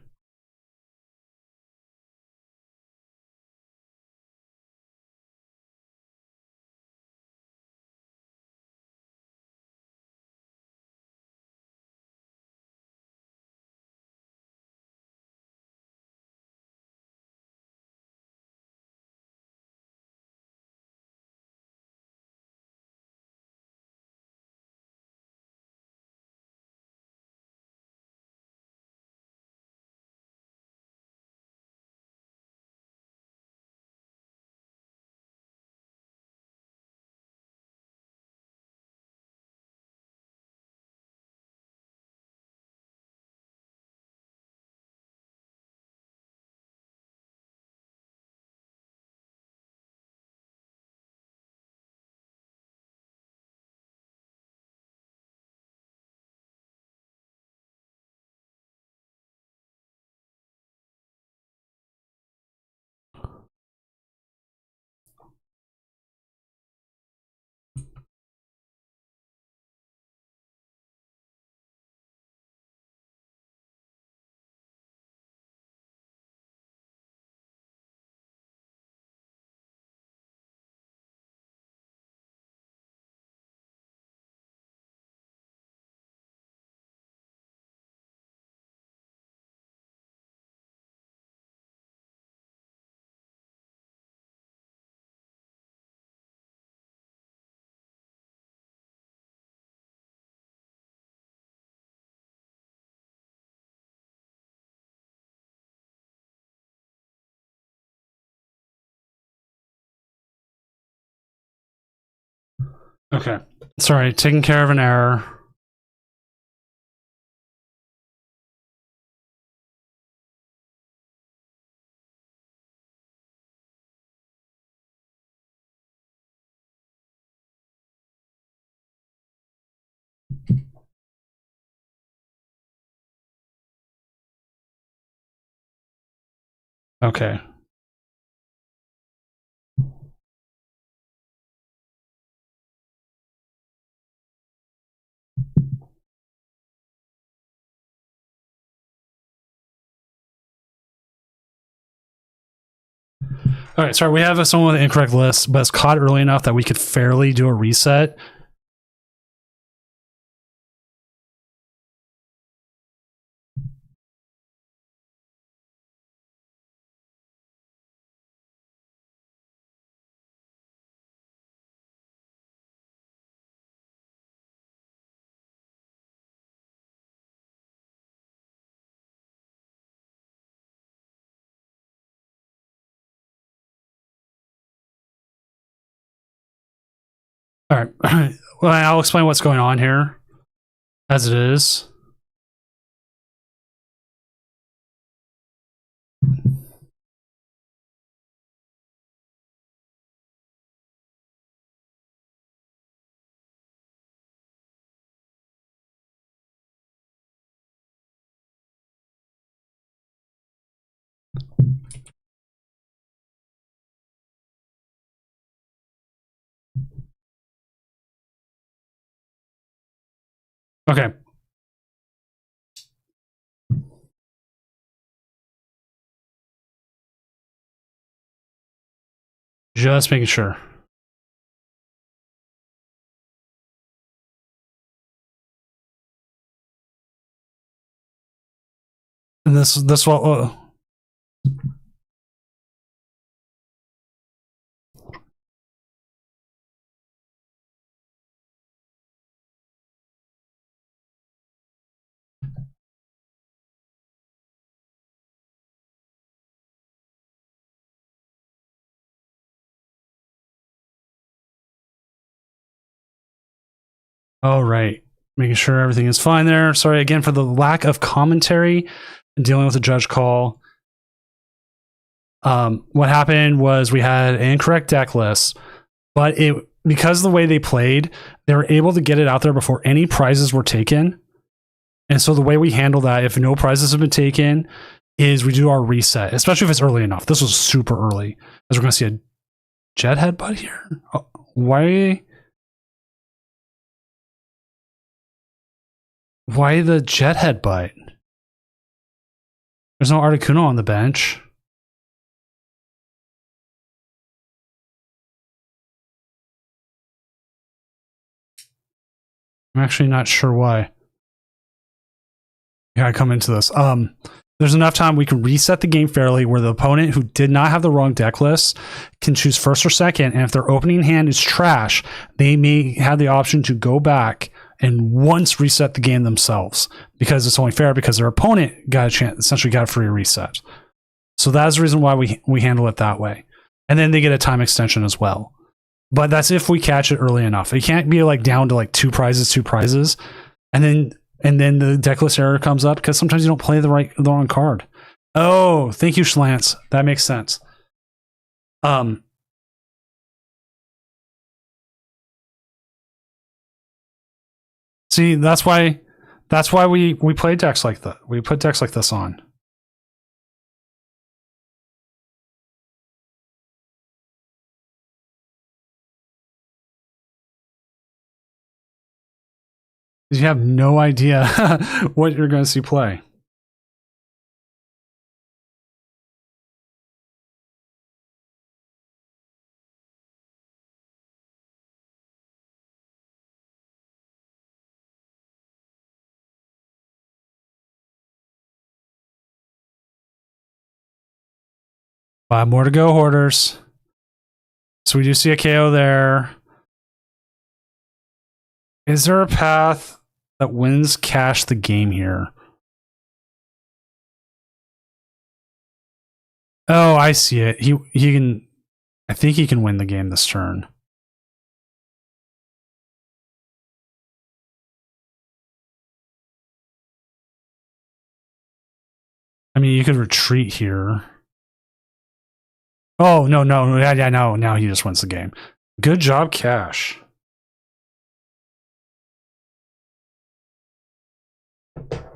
Okay. Sorry, taking care of an error. Okay. All right, sorry, we have someone with an incorrect list, but it's caught early enough that we could fairly do a reset. All right. Well, I'll explain what's going on here as it is. Okay. Just making sure. And this will. All right. Making sure everything is fine there. Sorry again for the lack of commentary and dealing with the judge call. What happened was we had an incorrect deck list, but because of the way they played, they were able to get it out there before any prizes were taken. And so the way we handle that, if no prizes have been taken, is we do our reset, especially if it's early enough. This was super early, as we're going to see a jet headbutt here. Oh, why the jet headbutt? There's no Articuno on the bench. I'm actually not sure why. Yeah, I come into this. There's enough time we can reset the game fairly where the opponent who did not have the wrong deck list can choose first or second. And if their opening hand is trash, they may have the option to go back and once reset the game themselves, because it's only fair because their opponent got a chance, essentially got a free reset. So that's the reason why we handle it that way. And then they get a time extension as well. But that's if we catch it early enough. It can't be like down to like two prizes. And then the deck list error comes up because sometimes you don't play the wrong card. Oh, thank you, Schlantz. That makes sense. See, that's why we play decks like that. We put decks like this on. You have no idea what you're going to see play. Five more to go, Hoarders. So we do see a KO there. Is there a path that wins cash the game here? Oh, I see it. He can. I think he can win the game this turn. I mean, you could retreat here. Oh, no. Yeah, no. Now he just wins the game. Good job, Cash.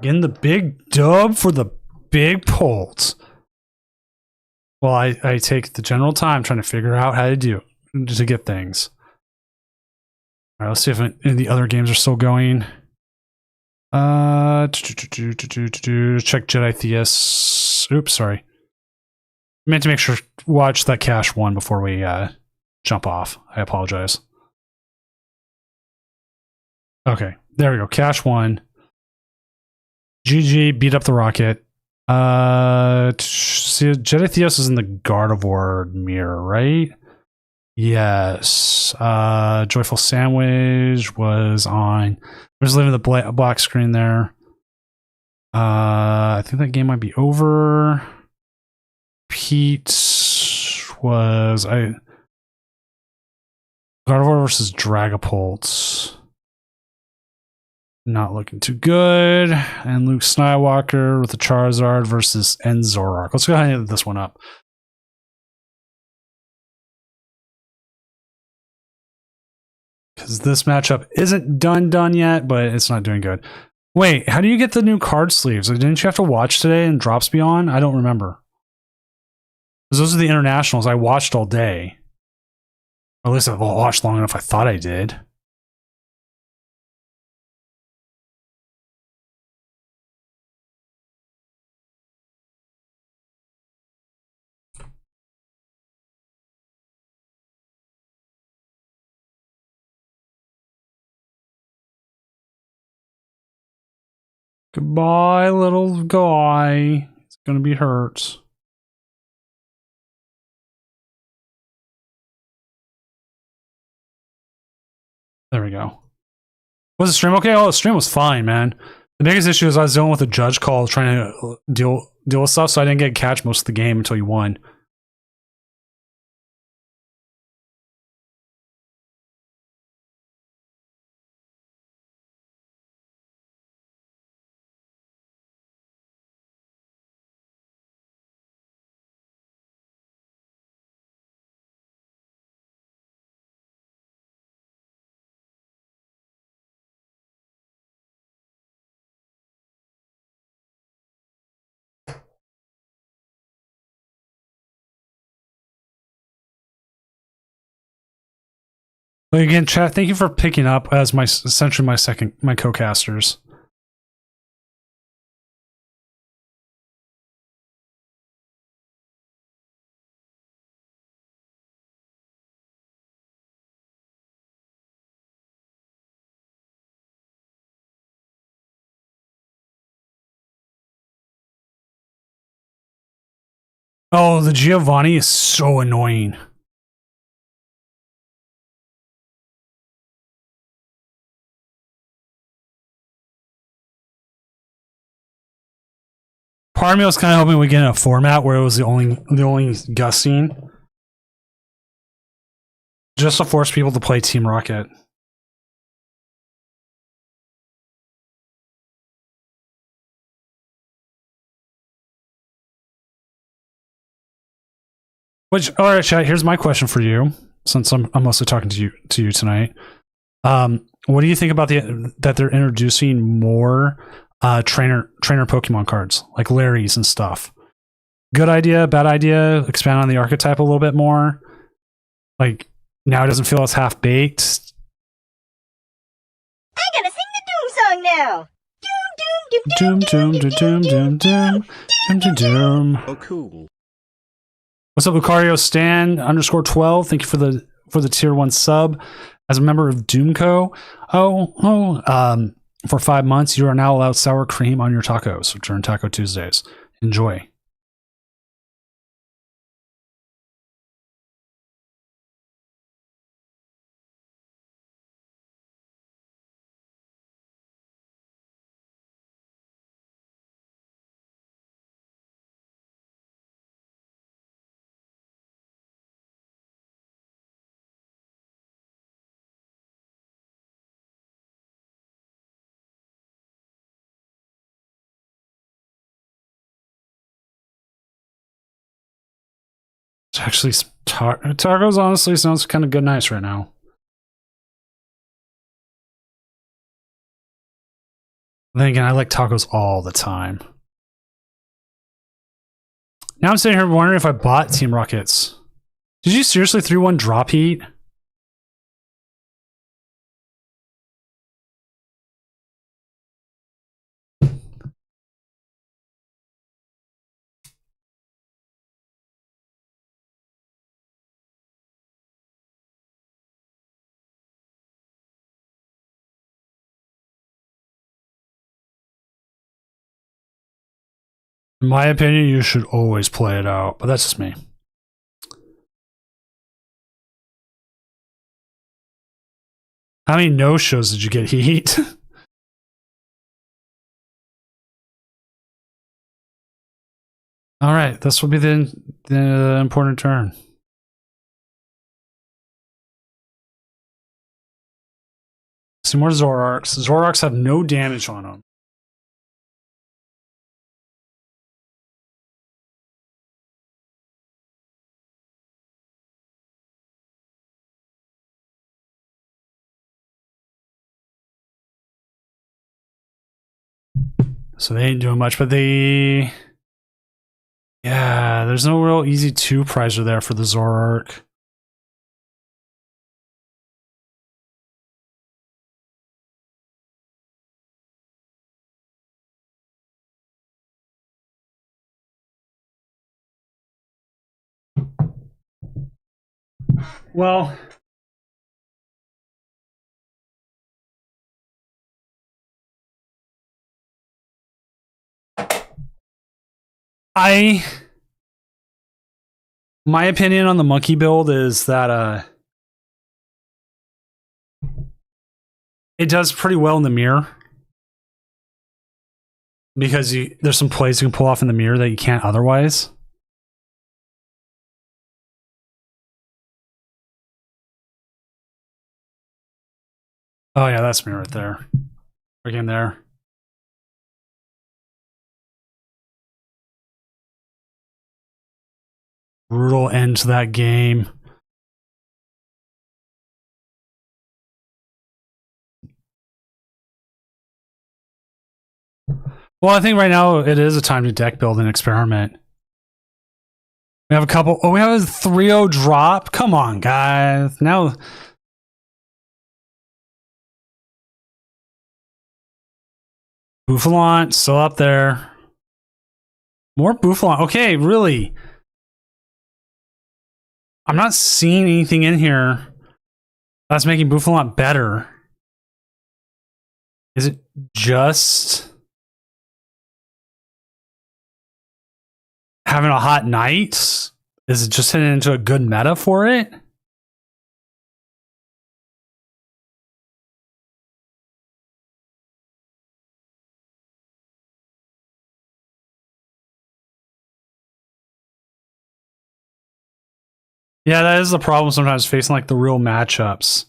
Getting the big dub for the big polls. Well, I take the general time trying to figure out how to get things. All right, let's see if any of the other games are still going. Check Jedi Theus. Oops, sorry. Meant to make sure watch that Cash one before we jump off. I apologize. Okay, there we go. Cash one. GG beat up the rocket. See, Jedi Theos is in the Gardevoir mirror, right? Yes. Joyful Sandwich was on. I was leaving the black screen there. I think that game might be over. Pete was Gardevoir versus Dragapult. Not looking too good. And Luke Skywalker with the Charizard versus Enzoroark. Let's go ahead and hit this one up. Because this matchup isn't done yet, but it's not doing good. Wait, how do you get the new card sleeves? Didn't you have to watch today and Drops be on? I don't remember. Because those are the internationals I watched all day. Or at least I've watched long enough I thought I did. Goodbye, little guy. It's gonna be hurt. There we go. Was the stream okay? Oh, the stream was fine, man. The biggest issue is I was dealing with a judge call trying to deal with stuff, so I didn't get catch most of the game until you won. But again, chat, thank you for picking up as essentially my co-casters. Oh, the Giovanni is so annoying. Part of me was kind of hoping we get in a format where it was the only Gus scene, just to force people to play Team Rocket. All right, chat. Here's my question for you, since I'm mostly talking to you tonight. What do you think about that they're introducing more trainer Pokemon cards like Larry's and stuff? Good idea, bad idea? Expand on the archetype a little bit more. Like now it doesn't feel as half baked. I'm gonna sing the Doom song now. Doom, doom, doom, doom, doom, doom, doom, doom, doom. Oh, cool. What's up, Lucario Stan _12? Thank you for the tier 1 sub. As a member of Doomco, for 5 months, you are now allowed sour cream on your tacos during Taco Tuesdays. Enjoy. It's actually tacos honestly sounds kind of good, nice right now. Then again, I like tacos all the time. Now I'm sitting here wondering if I bought Team Rockets. Did you seriously 3-1 drop heat? In my opinion, you should always play it out, but that's just me. How many no-shows did you get, Heat? All right, this will be the important turn. Some more Zoroarks. Zoroarks have no damage on them. So they ain't doing much, but they... Yeah, there's no real easy 2-prizer there for the Zoroark. Well... My opinion on the monkey build is that it does pretty well in the mirror. Because there's some plays you can pull off in the mirror that you can't otherwise. Oh yeah, that's me right there. Again there. Brutal end to that game. Well, I think right now it is a time to deck build and experiment. We have a couple. Oh, we have a 3-0 drop. Come on, guys. Now. Bouffalant still up there. More Bouffalant. Okay, really. I'm not seeing anything in here that's making Bouffalant better. Is it just having a hot night? Is it just hitting into a good meta for it? Yeah, that is the problem sometimes facing like the real matchups.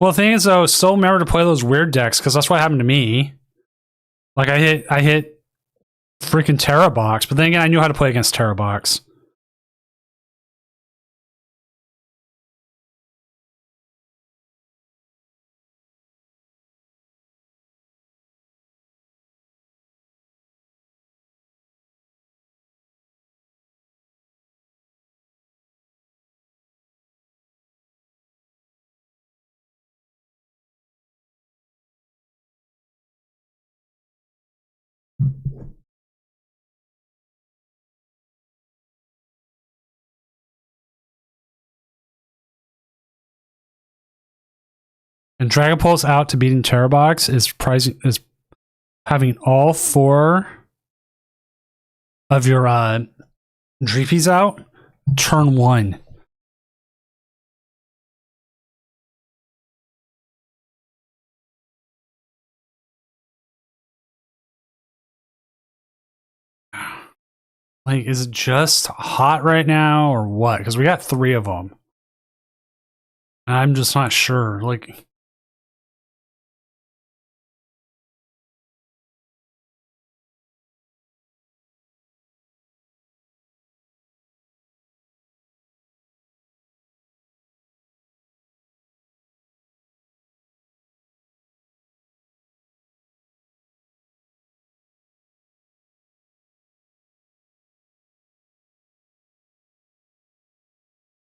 Well, the thing is, though, still remember to play those weird decks because that's what happened to me. Like I hit freaking Terra Box, but then again, I knew how to play against Terra Box. And Dragon Pulse out to beating Terra Box is having all 4 of your Dreepies out turn 1. Like, is it just hot right now or what? Because we got 3 of them. I'm just not sure. Like,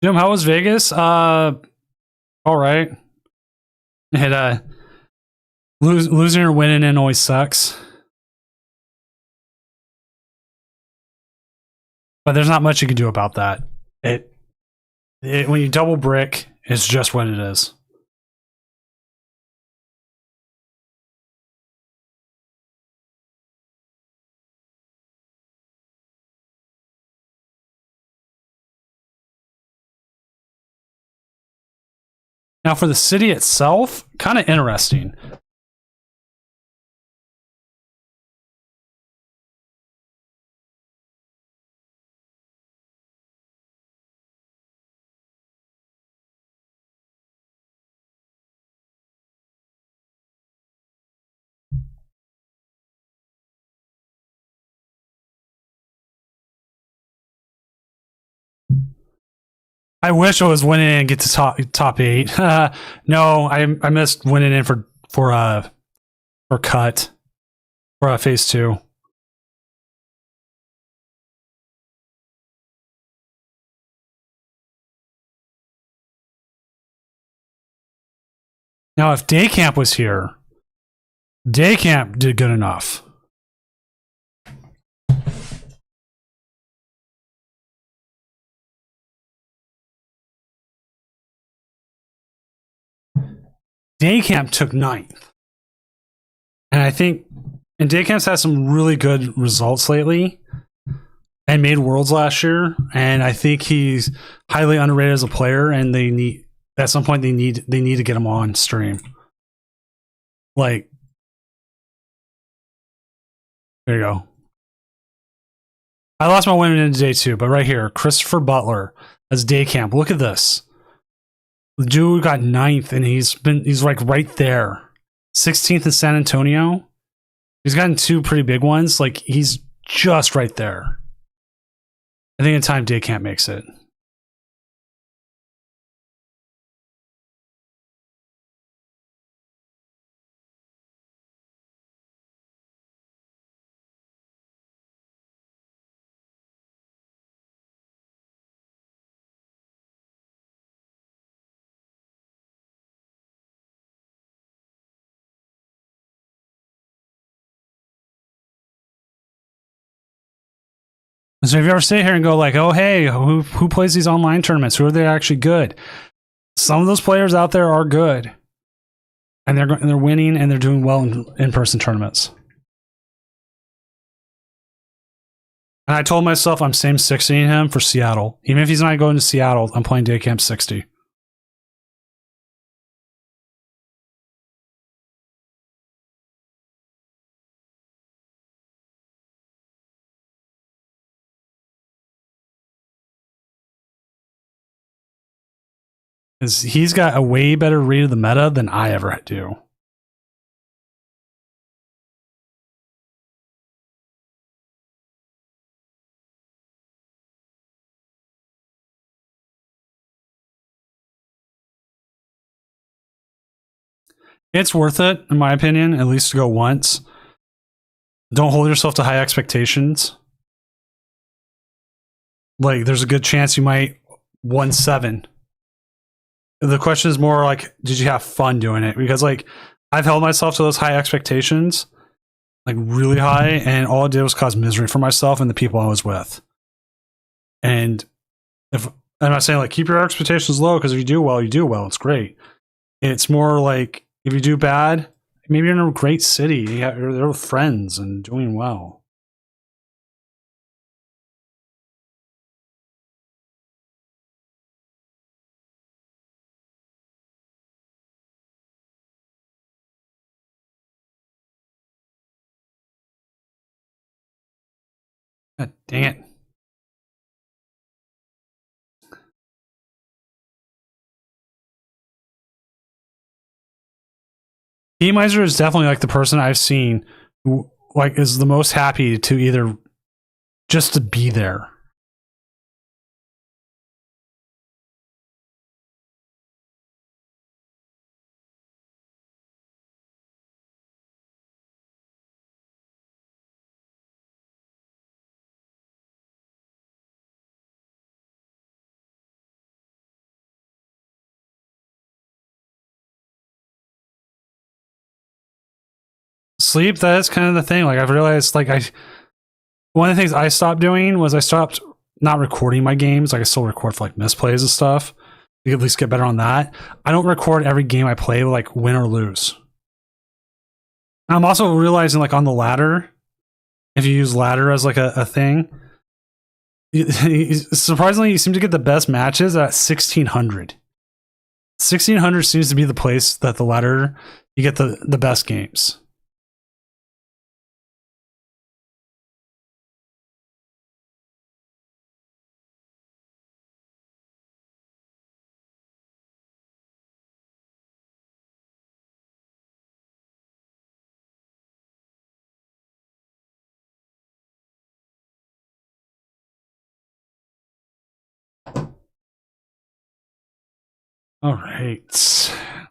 Jim, how was Vegas? All right. It losing or winning in always sucks. But there's not much you can do about that. When you double brick, it's just what it is. Now for the city itself, kind of interesting. I wish I was winning and get to top 8. No, I missed winning in for cut for phase 2. Now, if day camp was here, day camp did good enough. Day camp took 9th. And I think, and day camp's had some really good results lately and made worlds last year. And I think he's highly underrated as a player, and they need, at some point, they need to get him on stream. Like, there you go. I lost my win into day 2, but right here, Christopher Butler as day camp. Look at this. The dude got 9th, and he's like right there. 16th in San Antonio. He's gotten 2 pretty big ones. Like, he's just right there. I think in time day camp makes it. So if you ever sit here and go like, oh, hey, who plays these online tournaments? Who are they actually good? Some of those players out there are good. And they're winning and they're doing well in in-person tournaments. And I told myself I'm same 60ing him for Seattle. Even if he's not going to Seattle, I'm playing day camp 60. Because he's got a way better read of the meta than I ever do. It's worth it, in my opinion, at least to go once. Don't hold yourself to high expectations. Like, there's a good chance you might 1-7. The question is more like, did you have fun doing it? Because, like, I've held myself to those high expectations, like really high, and all it did was cause misery for myself and the people I was with. And if I'm not saying like keep your expectations low, because if you do well, you do well. It's great. It's more like if you do bad, maybe you're in a great city, you're there with friends and doing well. God dang it. Miser is definitely like the person I've seen who like is the most happy to either just to be there. Sleep, that's kind of the thing. Like I've realized like one of the things I stopped doing was I stopped not recording my games. Like I still record for like misplays and stuff. You at least get better on that. I don't record every game I play, like win or lose. I'm also realizing like on the ladder, if you use ladder as like a thing, surprisingly you seem to get the best matches at 1600. 1600 seems to be the place that the ladder you get the best games. All right.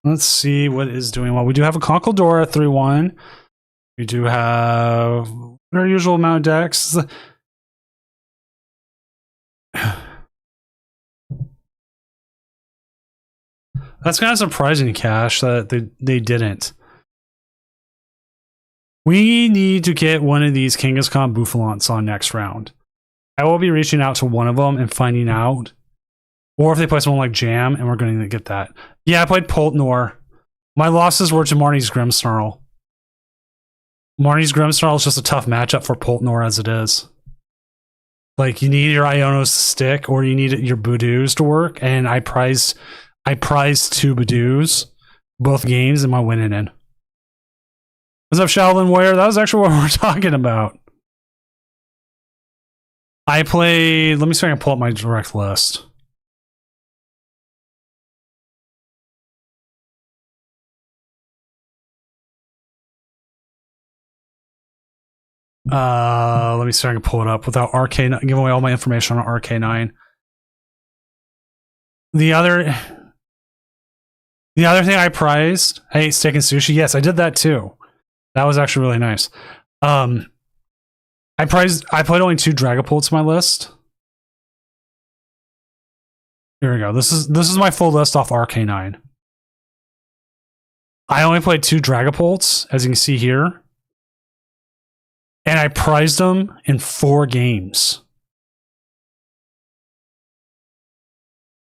Let's see what is doing well. We do have a Conkeldora 3-1. We do have our usual amount of decks. That's kind of surprising, Cash, that they didn't. We need to get one of these Kangaskhan Bouffalants on next round. I will be reaching out to one of them and finding out. Or if they play someone like Jam, and we're going to get that. Yeah, I played Poltnor. My losses were to Marnie's Grimmsnarl. Marnie's Grimmsnarl is just a tough matchup for Poltnor as it is. Like, you need your Ionos to stick, or you need your Boodoos to work, and I prized 2 Boodoos both games in my winning in. What's up, Shaolin Warrior? That was actually what we're talking about. I played... Let me see if I can pull up my direct list. Let me see if I can pull it up without RK9. Give away all my information on RK9. The other thing I prized, I ate steak and sushi. Yes, I did that too. That was actually really nice. I played only 2 Dragapults on my list. Here we go. This is my full list off RK9. I only played 2 Dragapults, as you can see here. And I prized them in 4 games.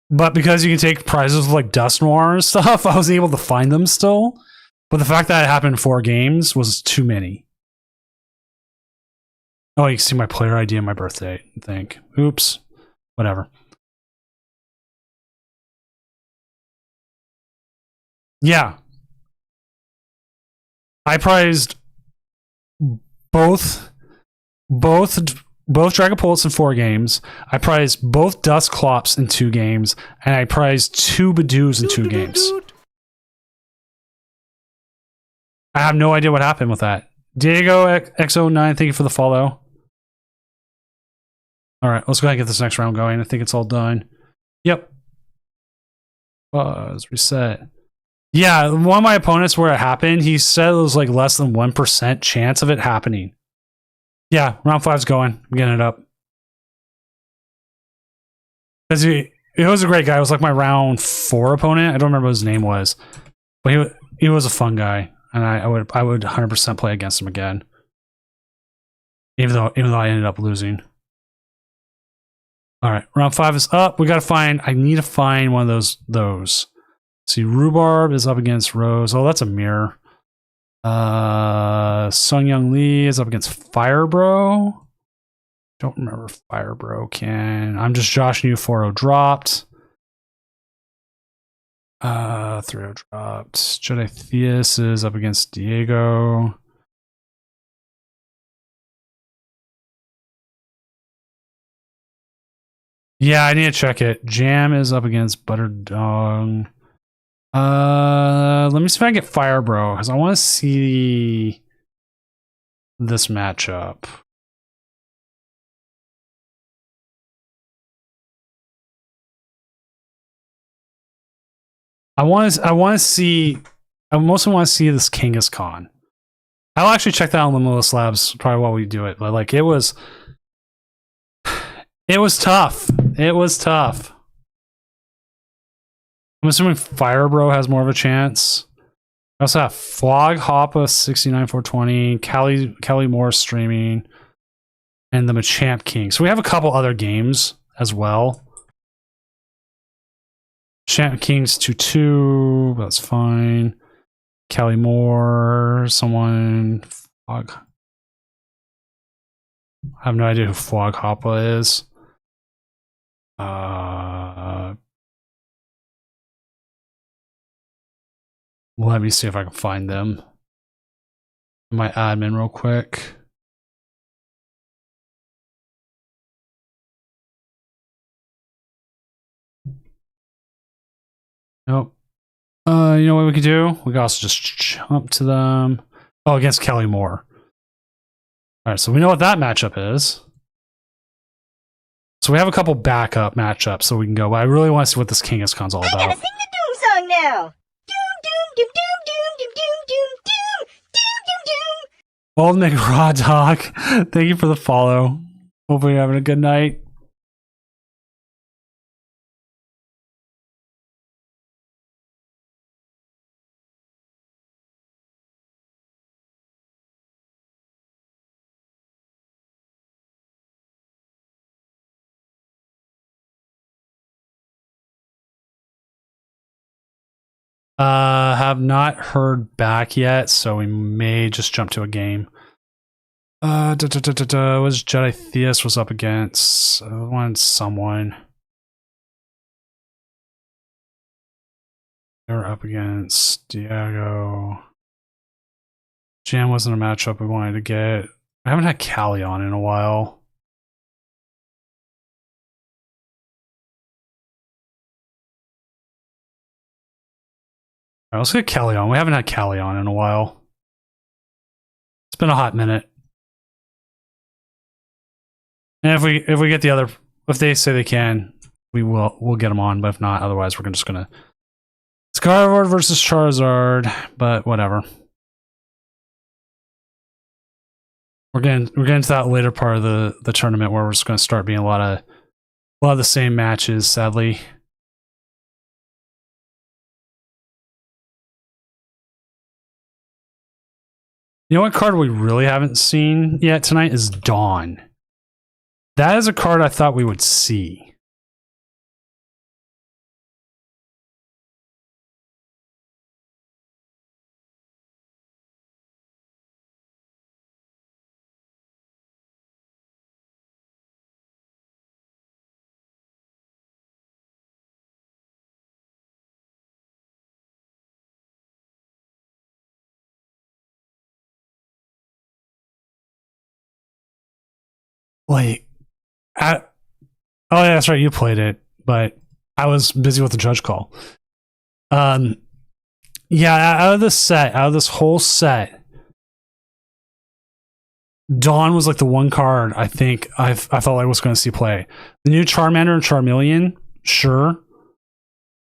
But because you can take prizes with like Dust Noir and stuff, I was able to find them still. But the fact that it happened in 4 games was too many. Oh, you can see my player ID and my birthday, I think. Oops. Whatever. Yeah. I prized both Dragapults in 4 games. I prized both Dusclops in 2 games, and I prized 2 Badoos in 2 games. I have no idea what happened with that. Diego X09, thank you for the follow. All right, let's go ahead and get this next round going. I think it's all done. Yep. Pause, reset. Yeah, one of my opponents where it happened, he said it was like less than 1% chance of it happening. Yeah, round 5's going. I'm getting it up. Because he was a great guy. It was like my round 4 opponent. I don't remember what his name was. But he was a fun guy. And I would 100% play against him again. Even though I ended up losing. Alright, round 5 is up. I need to find one of those. See, Rhubarb is up against Rose. Oh, that's a mirror. Sung Young Lee is up against Firebro. Don't remember if Firebro can. I'm just joshing you. 4-0 dropped. 3-0 dropped. Jedi Theus is up against Diego. Yeah, I need to check it. Jam is up against Butterdog. Let me see if I can get Fire Bro, because I want to see this matchup. I mostly want to see this Kangaskhan. I'll actually check that on Limitless Labs probably while we do it. But like it was tough. It was tough. I'm assuming Fire Bro has more of a chance. I also have Flog Hoppa 69420, Kelly Moore streaming, and the Machamp King. So we have a couple other games as well. Champ King's 2-2, that's fine. Kelly Moore, someone. Flog. I have no idea who Flog Hoppa is. Let me see if I can find them. My admin real quick. Nope. You know what we could do? We could also just jump to them. Oh, against Kelly Moore. All right, so we know what that matchup is. So we have a couple backup matchups so we can go. But I really want to see what this Kangaskhan's all I about. gotta sing the Doom song now. Doom, doom, doom, doom, doom, doom, doom, doom, doom, doom, doom. Old McRaw Dog, thank you for the follow. Hopefully you're having a good night. Have not heard back yet, so we may just jump to a game. Was Jedi Theus was up against someone. They were up against Diego. Jam wasn't a matchup we wanted to get. I haven't had Callie on in a while. All right, let's get Callie on. We haven't had Callie on in a while. It's been a hot minute. And if we get the other, if they say they can, we'll get them on. But if not, otherwise we're just gonna Scarlord versus Charizard. But whatever. We're getting to that later part of the tournament where we're just gonna start being a lot of the same matches. Sadly. You know what card we really haven't seen yet tonight is Dawn. That is a card I thought we would see. Like, oh yeah, that's right. You played it, but I was busy with the judge call. Yeah, out of this whole set, Dawn was like the one card I think I felt like I was going to see play. The new Charmander and Charmeleon, sure,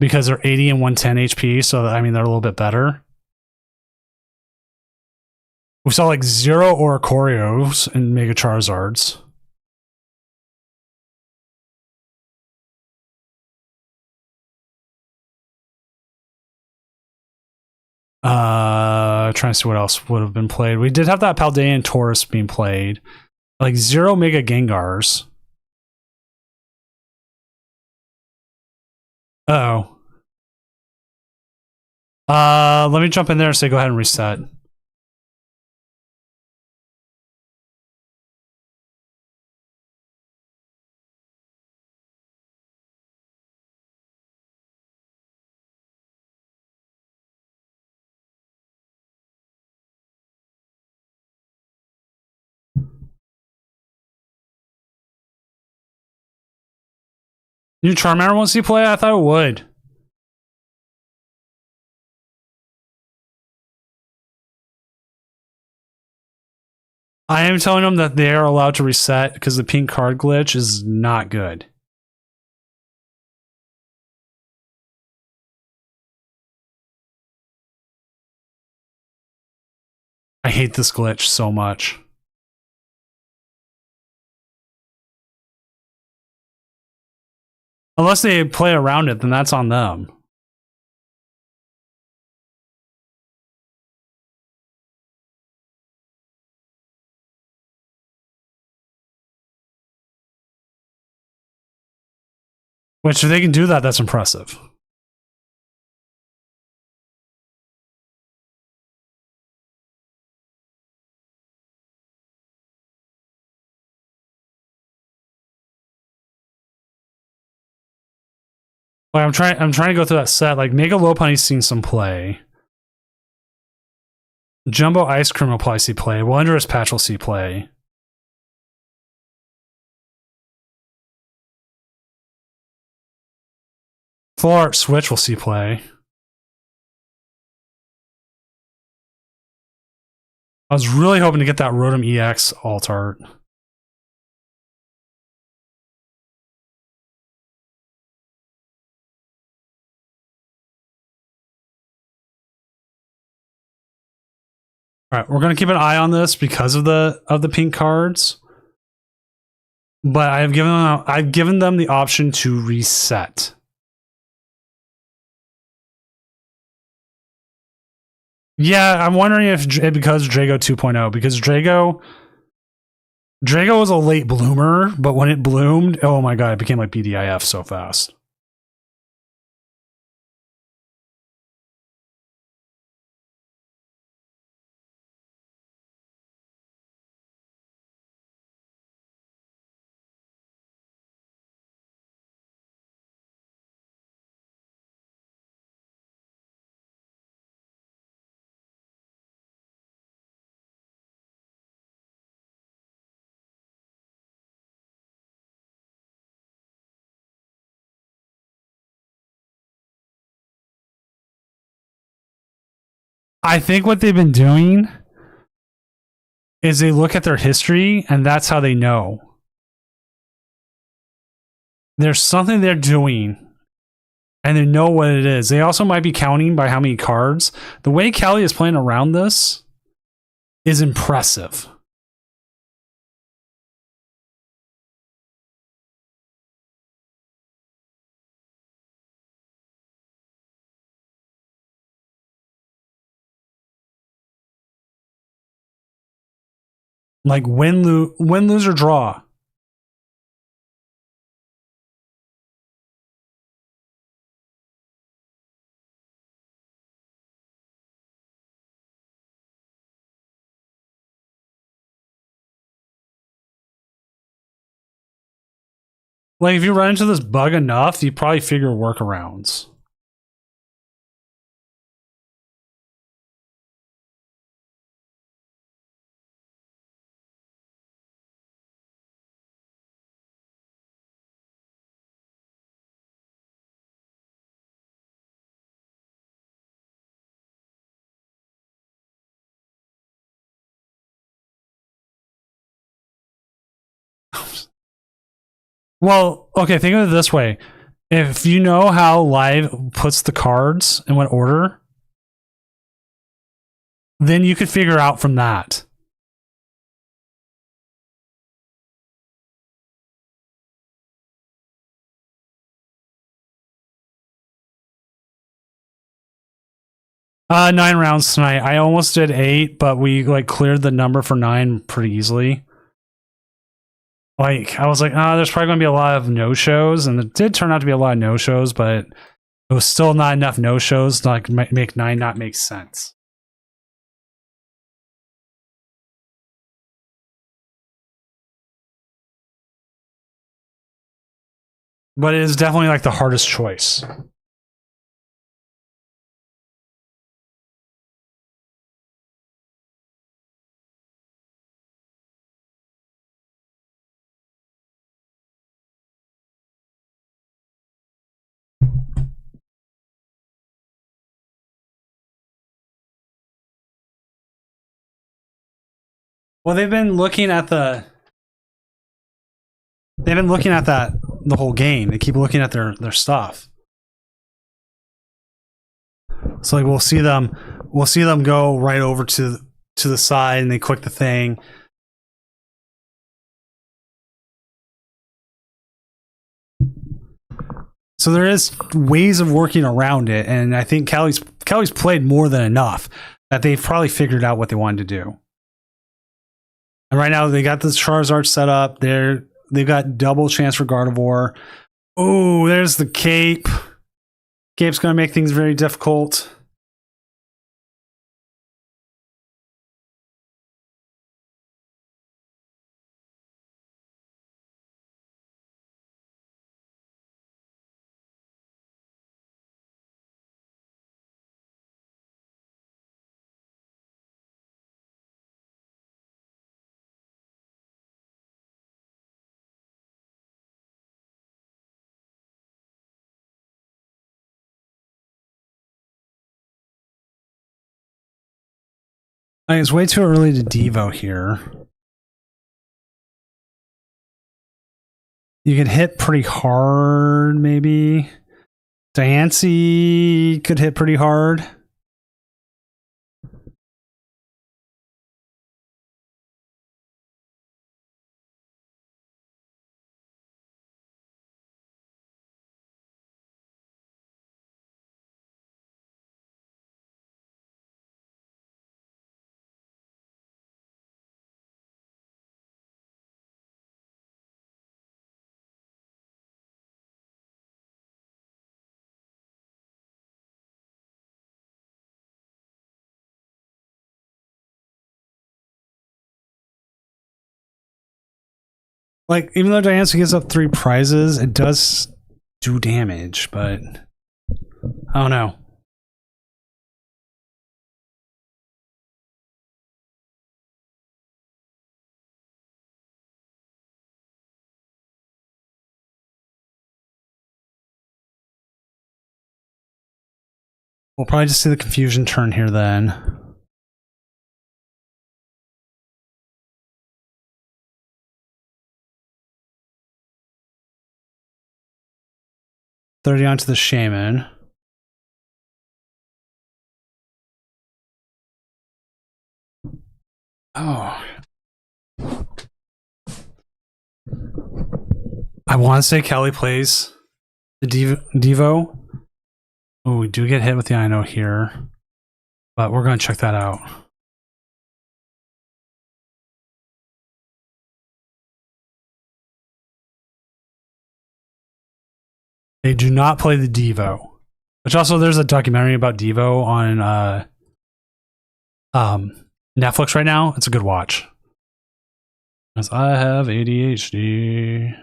because they're 80 and 110 HP, so I mean they're a little bit better. We saw like 0 Oricorios and Mega Charizards. Trying to see what else would have been played. We did have that Paldean Taurus being played. Like 0 Mega Gengars. Oh. Let me jump in there and say go ahead and reset. New Charmander wants to play? I thought it would. I am telling them that they are allowed to reset because the pink card glitch is not good. I hate this glitch so much. Unless they play around it, then that's on them. Which, if they can do that, that's impressive. Like I'm trying to go through that set. Like Mega Lopunny's seen some play. Jumbo Ice Cream will probably see play. Wondrous Patch will see play. Full Art Switch will see play. I was really hoping to get that Rotom EX alt art. All right, we're gonna keep an eye on this because of the pink cards. But I've given them the option to reset. Yeah, I'm wondering if because Drago 2.0, because Drago was a late bloomer, but when it bloomed, oh my god, it became like BDIF so fast. I think what they've been doing is they look at their history and that's how they know. There's something they're doing and they know what it is. They also might be counting by how many cards. The way Kelly is playing around this is impressive. Like win, lose, or draw. Like if you run into this bug enough, you probably figure workarounds. Well, okay, think of it this way. If you know how Live puts the cards in what order, then you could figure out from that. Nine rounds tonight. I almost did 8, but we like cleared the number for 9 pretty easily. Like I was like, there's probably gonna be a lot of no-shows, and it did turn out to be a lot of no-shows, but it was still not enough no-shows to like make 9 not make sense. But it is definitely like the hardest choice. Well, they've been looking at the. They've been looking at that the whole game. They keep looking at their stuff. So like we'll see them go right over to the side and they click the thing. So there is ways of working around it, and I think Callie's played more than enough that they've probably figured out what they wanted to do. And right now they got this Charizard set up. They've got double chance for Gardevoir. Oh, there's the cape. Cape's gonna make things very difficult. I think it's way too early to Devo here. You could hit pretty hard, maybe. Diancie could hit pretty hard. Like, even though Diancie gives up 3 prizes, it does do damage, but I don't know. We'll probably just see the confusion turn here then. $30 onto the Shaman. Oh. I want to say Kelly plays the Devo. Oh, we do get hit with the Ino here. But we're going to check that out. They do not play the Devo. Which also, there's a documentary about Devo on Netflix right now. It's a good watch. Because I have ADHD.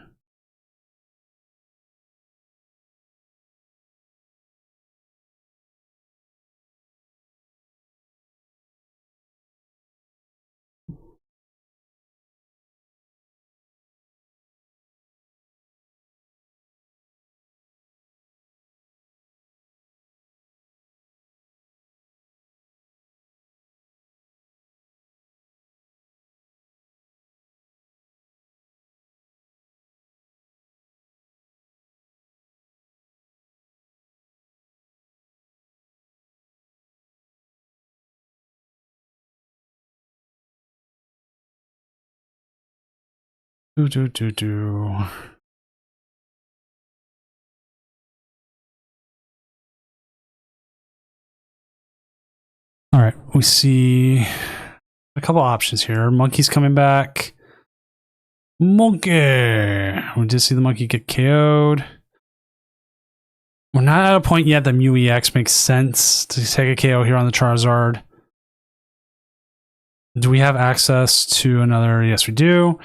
Do. All right, we see a couple options here. Monkey's coming back. Monkey. We did see the monkey get KO'd. We're not at a point yet that Mew EX makes sense to take a KO here on the Charizard. Do we have access to another? Yes, we do.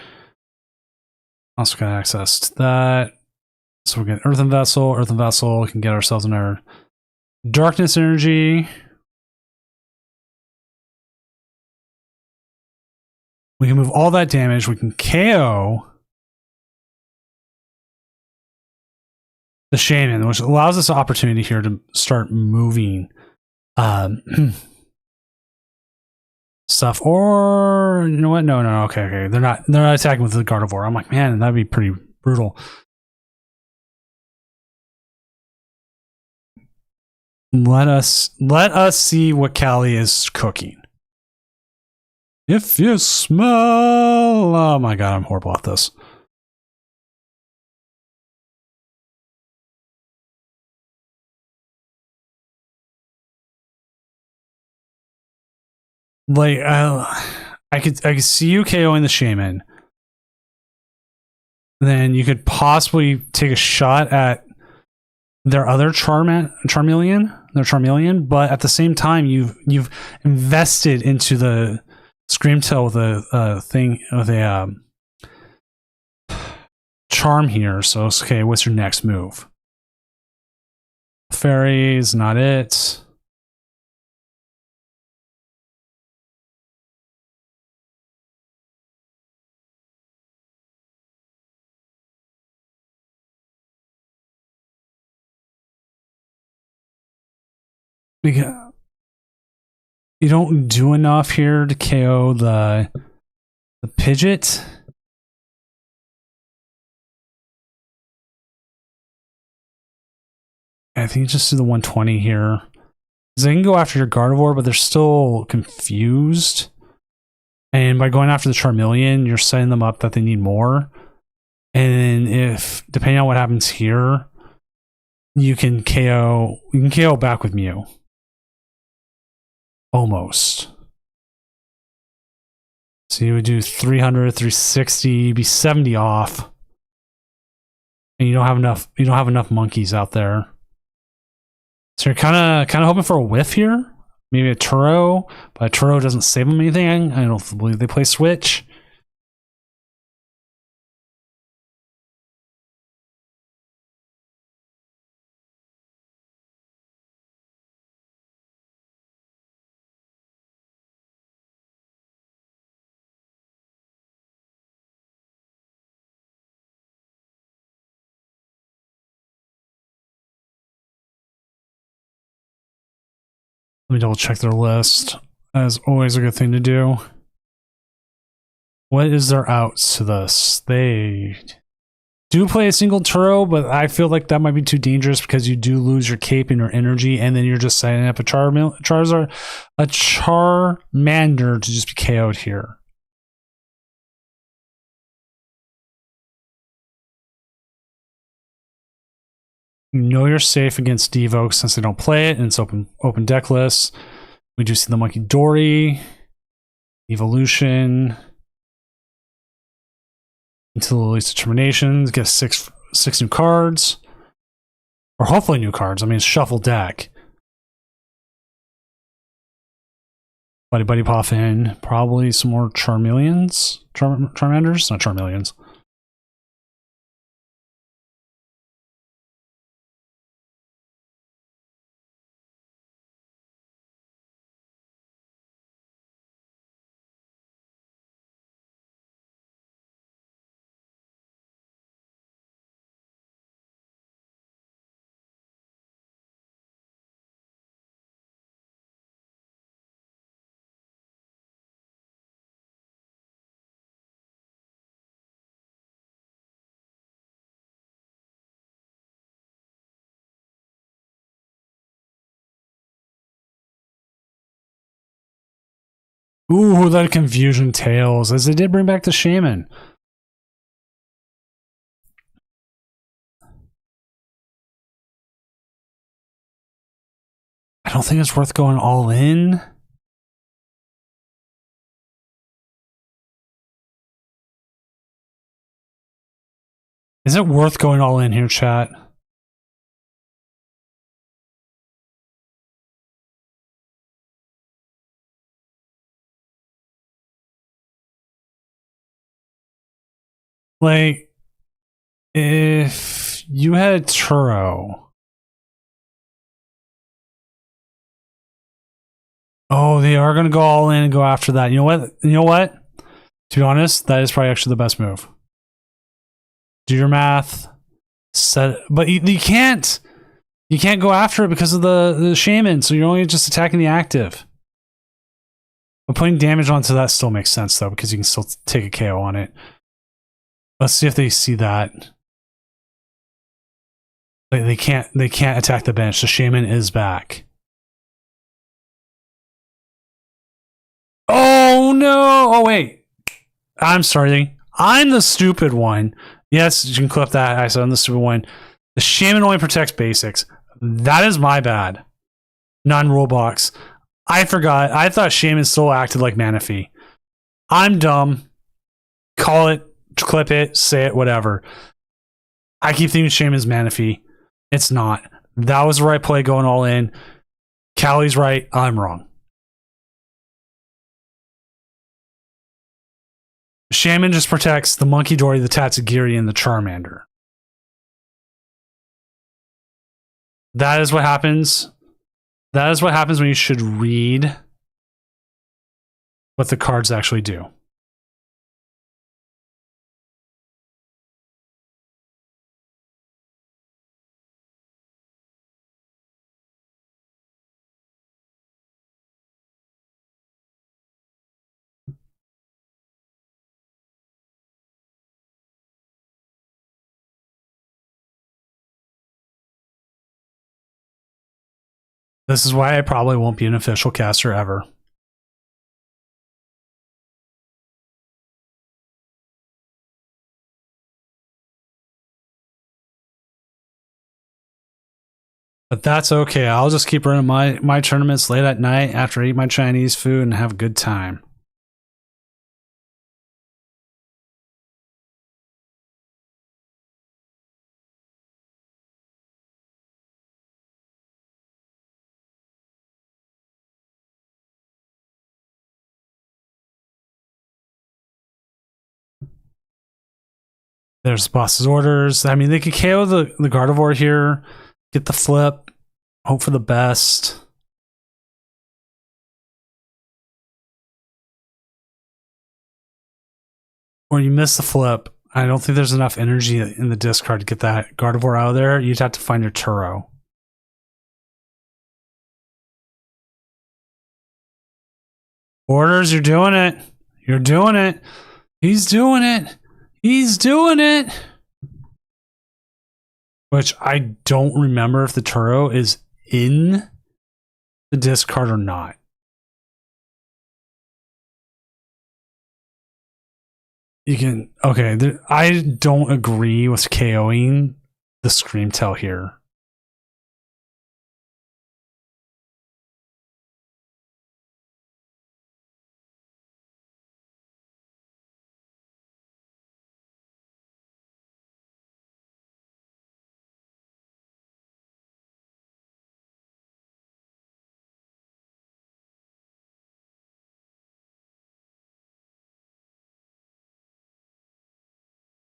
Also got access to that. So we get Earthen Vessel. Earthen Vessel. We can get ourselves another Darkness Energy. We can move all that damage. We can KO the Shaman, which allows us an opportunity here to start moving. stuff. Or you know what? No. Okay. They're not attacking with the Gardevoir. I'm like, man, that'd be pretty brutal. Let us see what Callie is cooking. If you smell, oh my god, I'm horrible at this. Like I could see you KOing the Shaman. Then you could possibly take a shot at their other Charmeleon, but at the same time you've invested into the Screamtail with a thing with a charm here. So it's okay. What's your next move? Fairy is not it. Because you don't do enough here to KO the Pidgeot. I think you just do the 120 here. Because they can go after your Gardevoir, but they're still confused. And by going after the Charmeleon, you're setting them up that they need more. And if, depending on what happens here, you can KO back with Mew. Almost. So you would do 300, 360, be 70 off. And you don't have enough monkeys out there. So you're kind of hoping for a whiff here. Maybe a Turo, but a Turo doesn't save them anything. I don't believe they play Switch. Let me double check their list. That's always a good thing to do. What is their outs to this? They do play a single Turo, but I feel like that might be too dangerous because you do lose your cape and your energy, and then you're just setting up a Charmander to just be KO'd here. You know you're safe against Devoke since they don't play it, and it's open deck list. We do see the Monkey Dory, Evolution, until the least determinations. Get six new cards, or hopefully new cards. I mean, it's shuffle deck. Buddy Puff in, probably some more Charmeleons, Charmanders, not Charmeleons. Ooh, that Confusion Tails, as they did bring back the Shaman. I don't think it's worth going all in. Is it worth going all in here, chat? Like, if you had a Turo. Oh, they are going to go all in and go after that. You know what? To be honest, that is probably actually the best move. Do your math. But you can't. You can't go after it because of the Shaman, so you're only just attacking the active. But putting damage onto that still makes sense though, because you can still take a KO on it. Let's see if they see that. They can't attack the bench. The shaman is back. Oh no! Oh wait. I'm sorry. I'm the stupid one. Yes, you can clip that. I said I'm the stupid one. The shaman only protects basics. That is my bad. Non-Roblox. I forgot. I thought shaman still acted like Manaphy. I'm dumb. Call it, clip it, say it, whatever. I keep thinking shaman's Manaphy. It's not. That was the right play going all in. Callie's right. I'm wrong. Shaman just protects the Monkey Dory, the Tatsugiri, and the Charmander. That is what happens. That is what happens when you should read what the cards actually do. This is why I probably won't be an official caster ever. But that's okay. I'll just keep running my tournaments late at night after I eat my Chinese food and have a good time. There's boss's orders. I mean, they could KO the Gardevoir here, get the flip, hope for the best. Or you miss the flip. I don't think there's enough energy in the discard to get that Gardevoir out of there. You'd have to find your Turo. Orders, you're doing it. You're doing it. He's doing it. He's doing it. Which I don't remember if the Turo is in the discard or not. You can, okay, I don't agree with KOing the Screamtail here.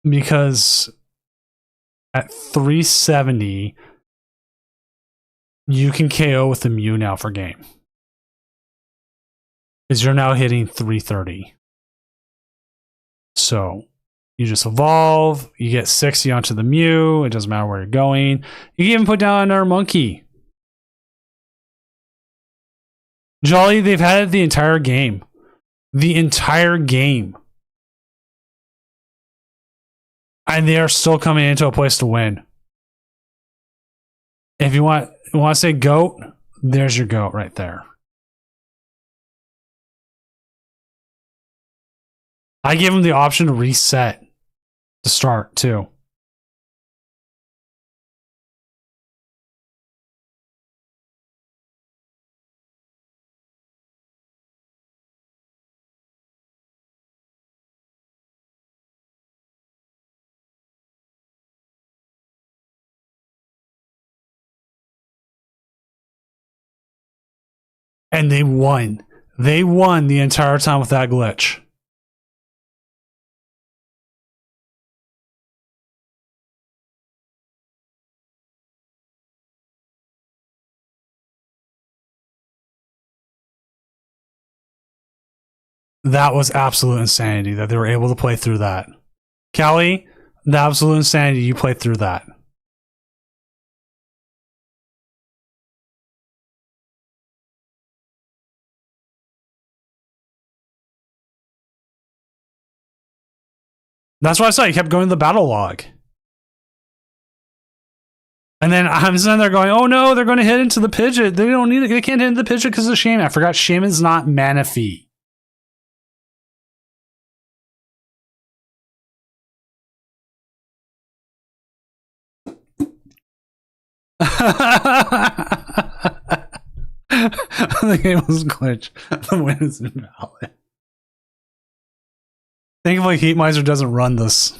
Because at 370, you can KO with the Mew now for game. Because you're now hitting 330. So you just evolve, you get 60 onto the Mew, it doesn't matter where you're going. You can even put down another monkey. Jolly, they've had it the entire game. The entire game. And they are still coming into a place to win. If you want to say GOAT, there's your GOAT right there. I give them the option to reset to start too. And they won. They won the entire time with that glitch. That was absolute insanity that they were able to play through that. Callie, the absolute insanity you played through that. That's what I saw. He kept going to the battle log. And then I'm sitting there going, oh no, they're going to hit into the Pidgeot. They don't need it. They can't hit into the Pidgeot because of Shaman. I forgot Shaman's not Manaphy. The game was glitched. The win is invalid. Thankfully, Heat Miser doesn't run this.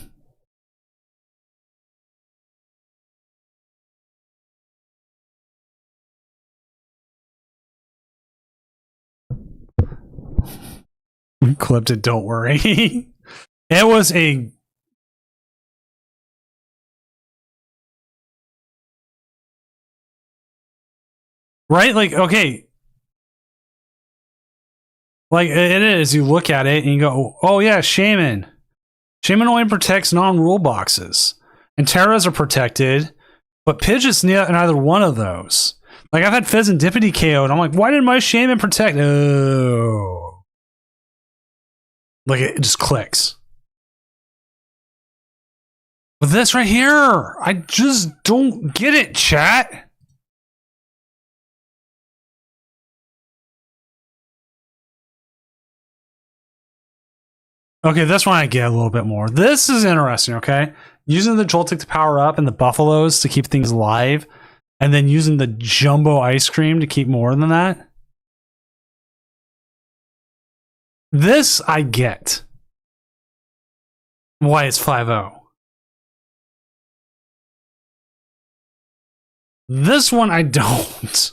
We clipped it, don't worry. It was a... Right? Like, okay. Like, it is. You look at it and you go, oh yeah, Shaman. Shaman only protects non-rule boxes. And Terras are protected, but Pidgeot's neither one of those. Like, I've had Fizz and Dippity KO'd. I'm like, why didn't my Shaman protect? Oh. Like, it just clicks. But this right here, I just don't get it, chat. Okay, this one I get a little bit more. This is interesting, okay? Using the Joltik to power up and the Buffaloes to keep things alive, and then using the Jumbo Ice Cream to keep more than that. This I get. Why it's 5-0. This one I don't.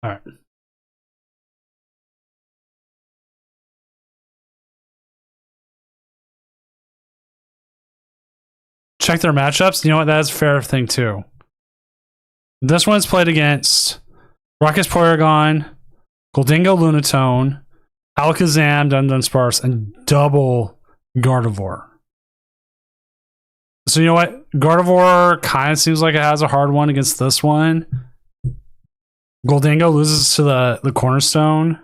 All right. Check their matchups. You know what? That's a fair thing too. This one's played against Ruckus Porygon, Goldingo Lunatone, Alakazam, Dunsparce, and double Gardevoir. So you know what? Gardevoir kind of seems like it has a hard one against this one. Goldingo loses to the Cornerstone.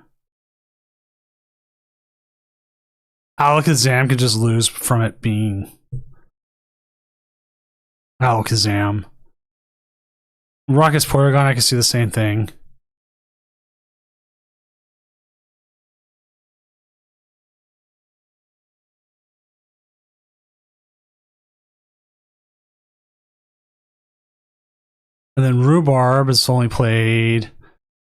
Alakazam could just lose from it being Alakazam. Ruckus Porygon, I can see the same thing. And then Rhubarb is only played.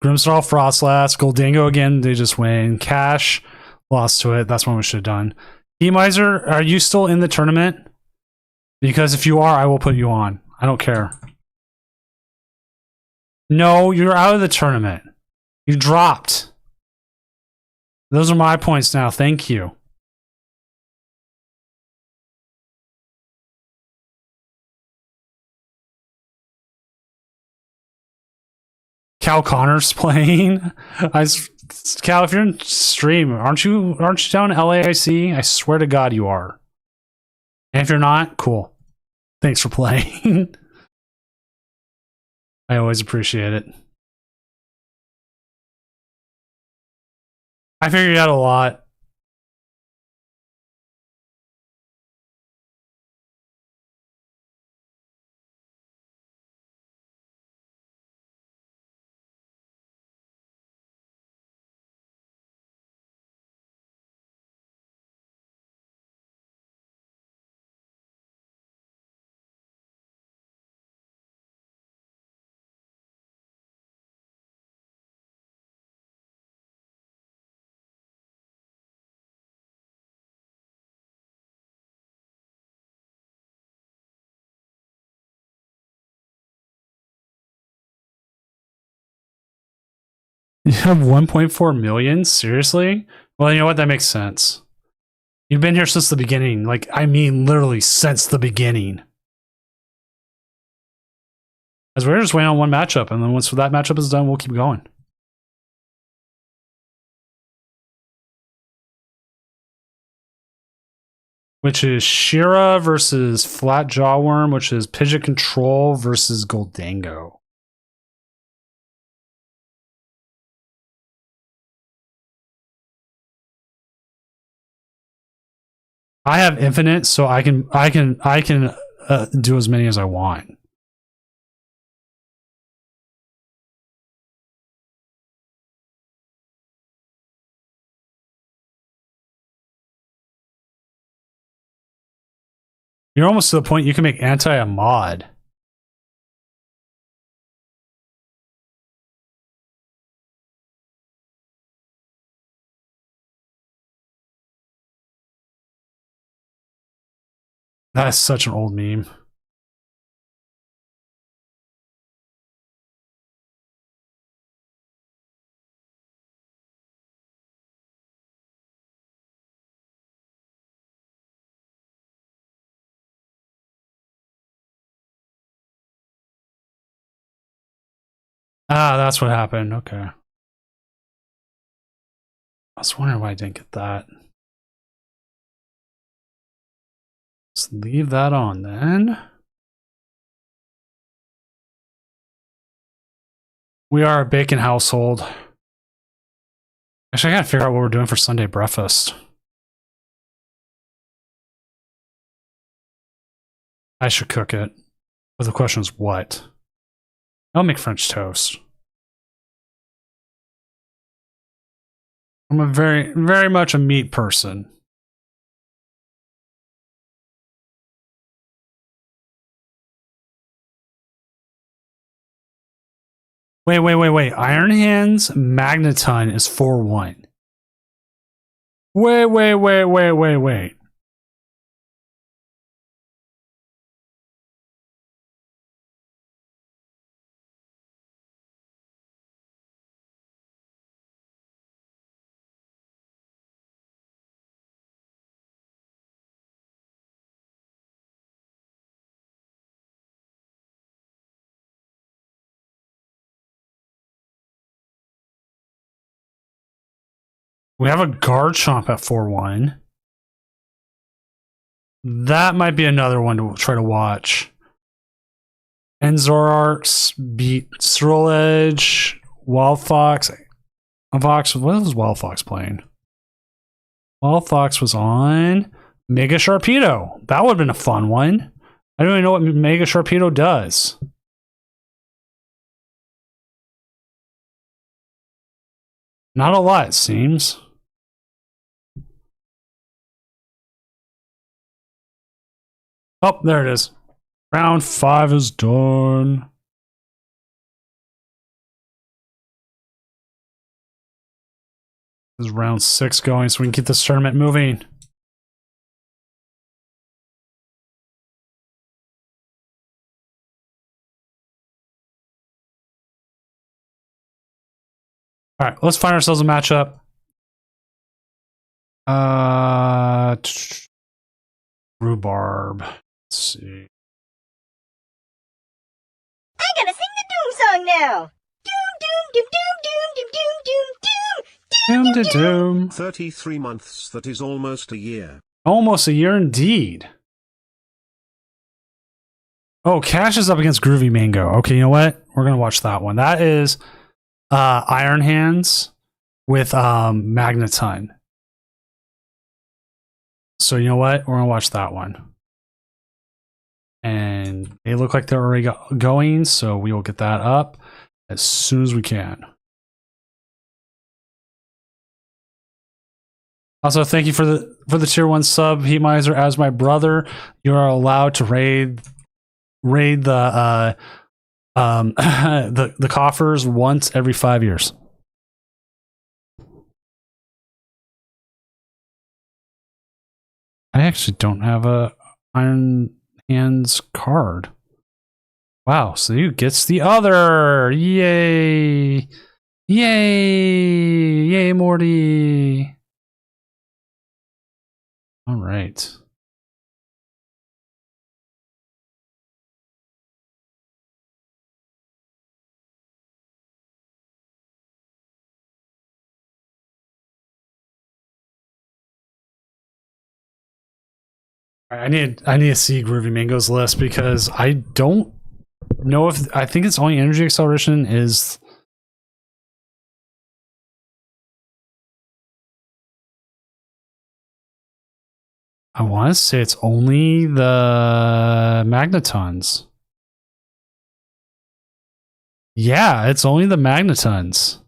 Grimmsnarl, Frostlass, Goldingo again, they just win. Cash lost to it. That's what we should have done. Miser, are you still in the tournament? Because if you are, I will put you on. I don't care. No, you're out of the tournament. You dropped. Those are my points now. Thank you. Cal Connor's playing. Cal, if you're in stream, aren't you down in LAIC? I swear to God you are. And if you're not, cool. Thanks for playing. I always appreciate it. I figured out a lot. You have 1.4 million? Seriously? Well, you know what? That makes sense. You've been here since the beginning. Like, I mean, literally since the beginning. As we're just waiting on one matchup, and then once that matchup is done, we'll keep going. Which is Shira versus Flat Jawworm, which is Pidget Control versus Goldango. I have infinite, so I can do as many as I want. You're almost to the point you can make anti a mod. That is such an old meme. Ah, that's what happened. Okay. I was wondering why I didn't get that. Let's leave that on then. We are a bacon household. Actually, I gotta figure out what we're doing for Sunday breakfast. I should cook it. But the question is what? I'll make French toast. I'm a very much a meat person. Wait. Iron Hands Magneton is 4-1. Wait. We have a Garchomp at 4-1. That might be another one to try to watch. And Zoroark's beat Swirledge, Wild Fox. What was Wild Fox playing? Wild Fox was on Mega Sharpedo. That would have been a fun one. I don't even know what Mega Sharpedo does. Not a lot, it seems. Oh, there it is. Round 5 is done. This is round 6 going, so we can keep this tournament moving. All right, let's find ourselves a matchup. Rhubarb. Let's see. I gotta sing the Doom song now. Doom, doom, doom, doom, doom, doom, doom, Doom. 33 months, that is almost a year. Almost a year indeed. Oh, Cash is up against Groovy Mango. Okay, you know what? We're gonna watch that one. That is Iron Hands with Magneton. So you know what? We're gonna watch that one. And they look like they're already going, so we will get that up as soon as we can. Also, thank you for the tier 1 sub, Heat Miser. As my brother, you are allowed to raid the the coffers once every 5 years. I actually don't have a Iron Hands card. Wow, so you gets the other. Yay. Yay! Yay, Morty! All right. I need to see Groovy Mango's list because I don't know if I think its only energy acceleration is I want to say it's only the magnetons. Yeah, it's only the magnetons.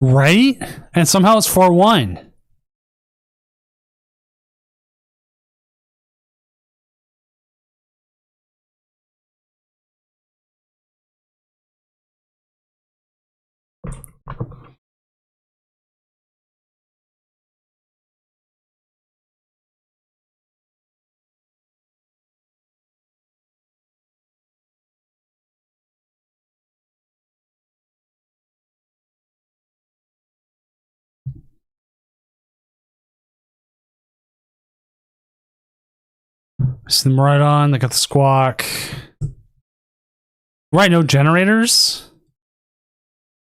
Right? And somehow it's 4-1. See them right on. They got the squawk. Right, no generators.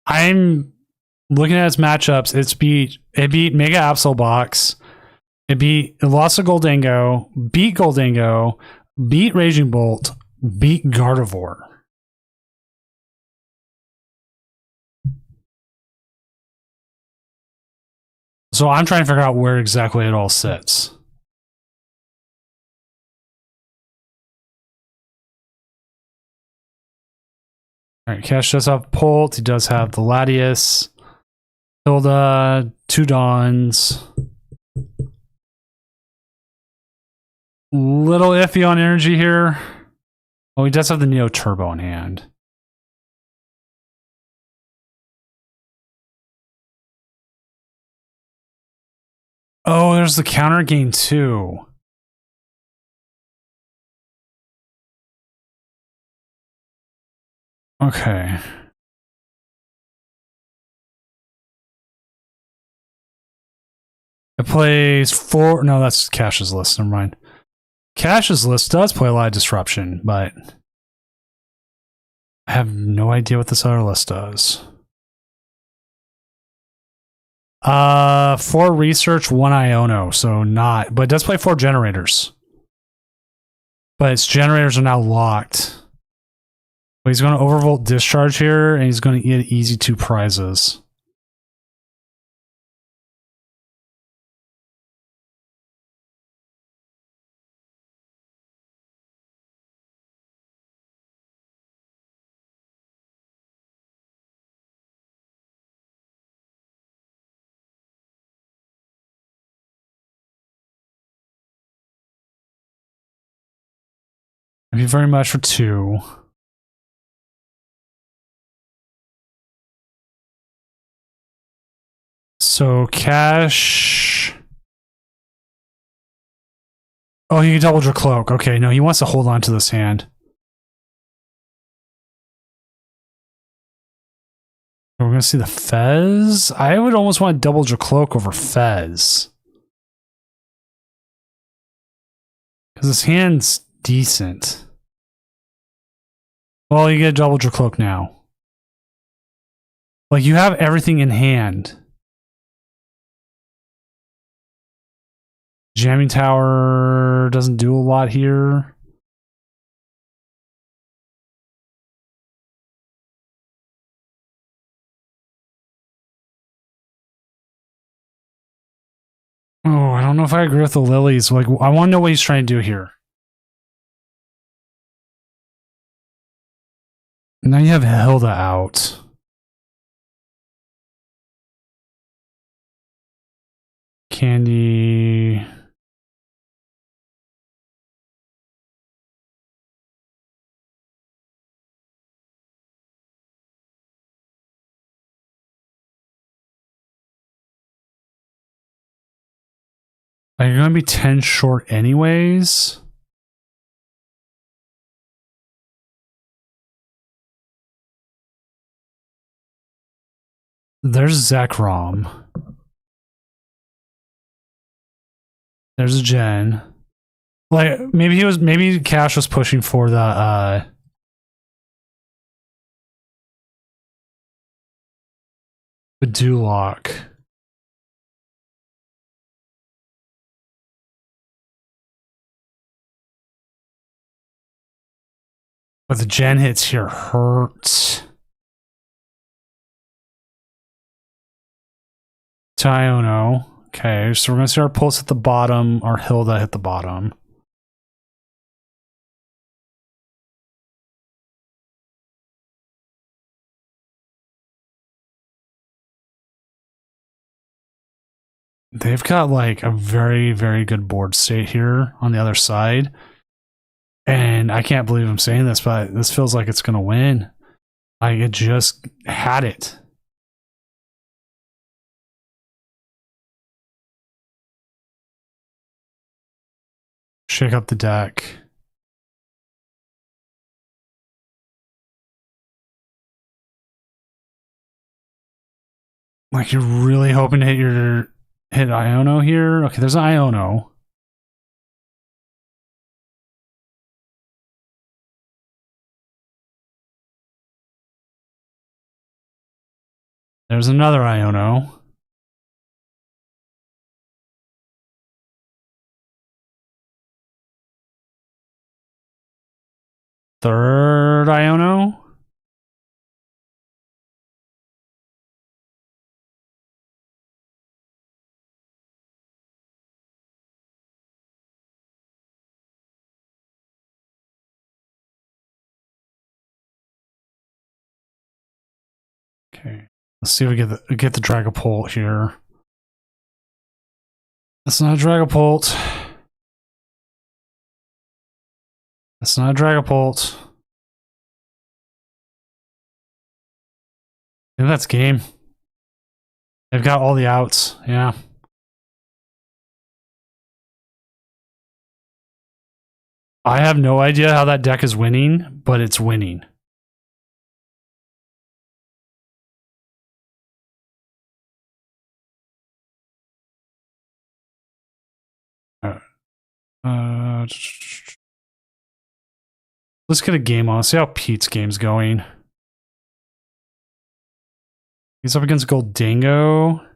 I'm looking at its matchups. It beat Mega Absol Box. It lost to Goldango, beat Goldango, beat Raging Bolt, beat Gardevoir. So I'm trying to figure out where exactly it all sits. All right, Cash does have Polt. He does have the Latias, Hilda, 2 Dawns. Little iffy on energy here. Oh, he does have the Neo Turbo in hand. Oh, there's the counter gain too. Okay. It plays 4. No, that's Cash's list. Never mind. Cash's list does play a lot of disruption, but I have no idea what this other list does. 4 research, 1 Iono, so not, but it does play 4 generators. But its generators are now locked. But he's going to overvolt discharge here, and he's going to get easy 2 prizes. Thank you very much for 2. So Cash. Oh, he can double your cloak. Okay, no, he wants to hold on to this hand. We're going to see the Fez. I would almost want to double your cloak over Fez. Because his hand's decent. Well, you get a double your cloak now. Like, you have everything in hand. Jamming Tower doesn't do a lot here. Oh, I don't know if I agree with the Lilies. Like, I want to know what he's trying to do here. Now you have Hilda out. Candy. Are you going to be 10 short anyways? There's Zach Rom. There's a Jen. Like maybe Cash was pushing for the Duloc. But the Jen hits here hurts. Tiono. Okay, so we're gonna see our pulse at the bottom, our Hilda hit the bottom. They've got like a very, very good board state here on the other side. And I can't believe I'm saying this, but this feels like it's going to win. It just had it. Shake up the deck. Like you're really hoping to hit Iono here? Okay, there's an Iono. There's another Iono. Third Iono. Okay. Let's see if we get the Dragapult here. That's not a Dragapult. That's not a Dragapult. Maybe that's game. They've got all the outs. Yeah. I have no idea how that deck is winning, but it's winning. Let's get a game on. See how Pete's game's going. He's up against Goldingo.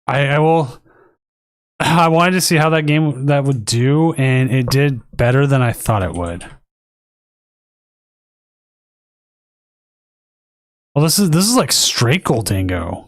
I will. I wanted to see how that game that would do, and it did better than I thought it would. Well, this is like straight Goldingo.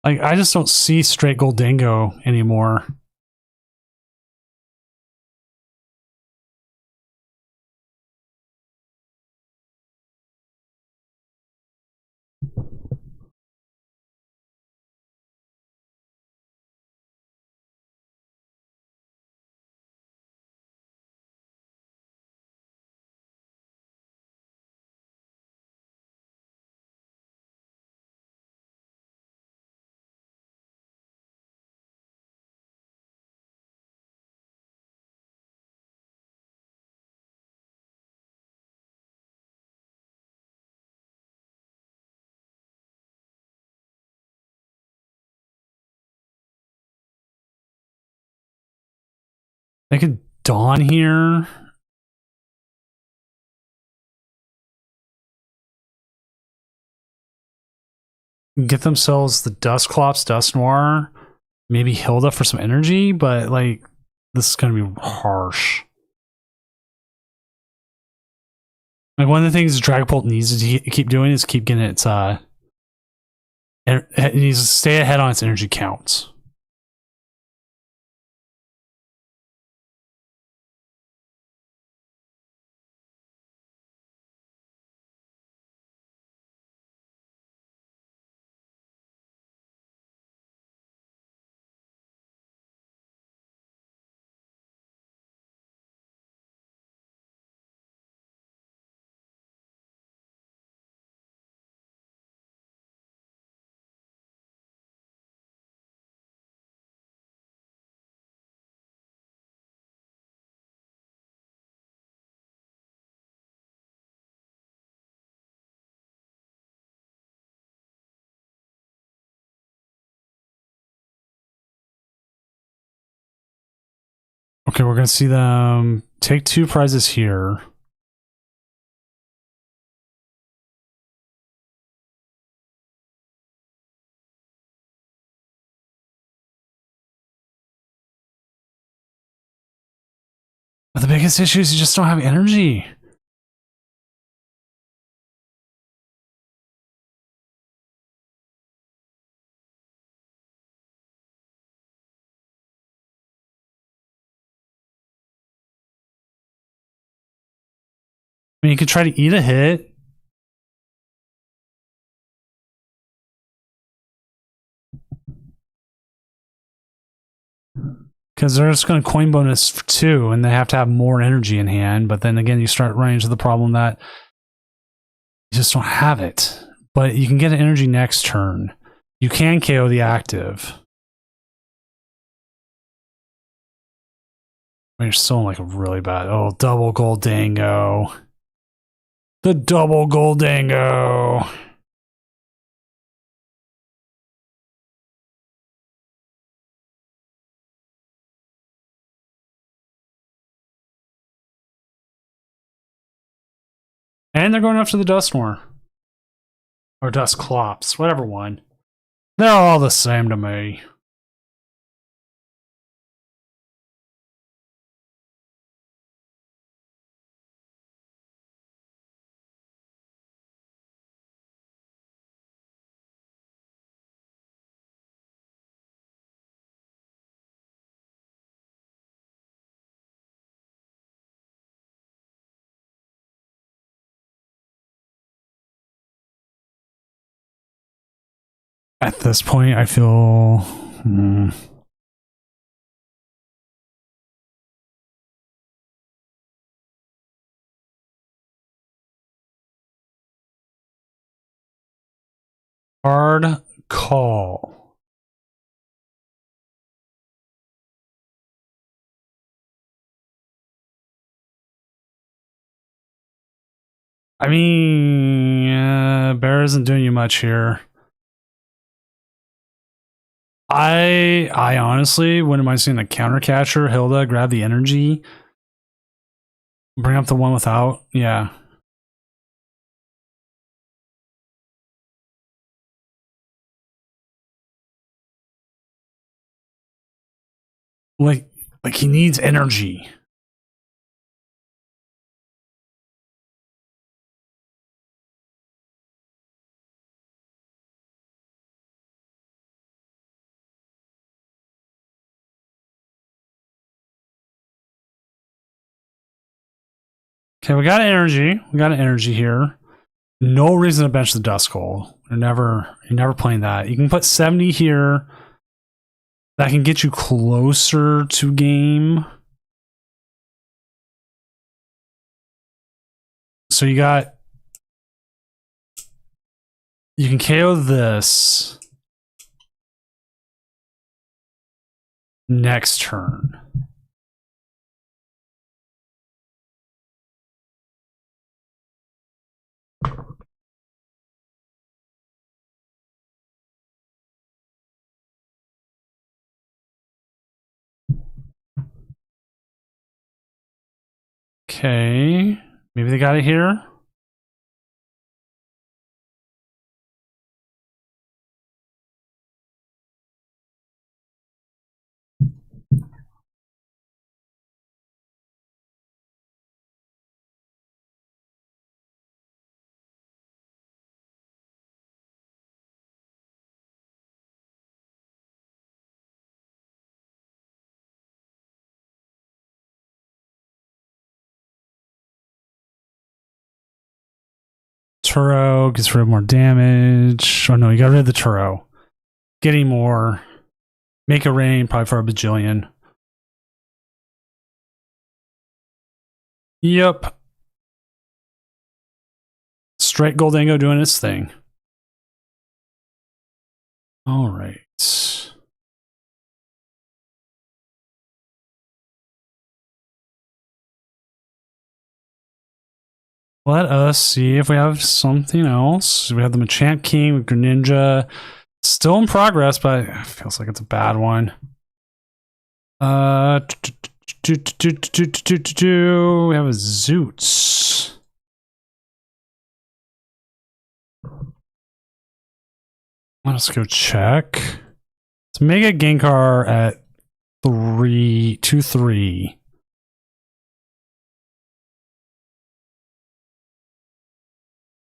Like I just don't see straight Goldingo anymore. They could Dawn here. Get themselves the Dustclops, Dust Noir, maybe Hilda for some energy, but like this is gonna be harsh. Like one of the things Dragapult needs to keep doing is keep getting its it needs to stay ahead on its energy counts. Okay, we're gonna see them take 2 prizes here. But the biggest issue is you just don't have energy. I mean, you could try to eat a hit. Because they're just going to coin bonus for 2, and they have to have more energy in hand. But then again, you start running into the problem that you just don't have it. But you can get an energy next turn. You can KO the active. I mean, you're still in like a really bad... Oh, double Goldango. The double Goldango. And they're going after the Dustmore. Or Dustclops, whatever one. They're all the same to me. At this point, I feel... Hard call. I mean, Bear isn't doing you much here. I honestly wouldn't mind seeing a counter catcher, Hilda, grab the energy. Bring up the one without. Yeah. Like he needs energy. Okay, we got energy. We got an energy here. No reason to bench the Duskull. You're never playing that. You can put 70 here. That can get you closer to game. So you can KO this next turn. Okay. Maybe they got it here. Turo gets rid of more damage. Oh no, you got rid of the Turo. Getting more. Make it rain, probably for a bajillion. Yep. Straight Goldango doing its thing. All right. Let us see if we have something else. We have the Machamp King with Greninja. Still in progress, but it feels like it's a bad one. We have a Zoots. Let's go check. It's Mega Gengar at 3-3.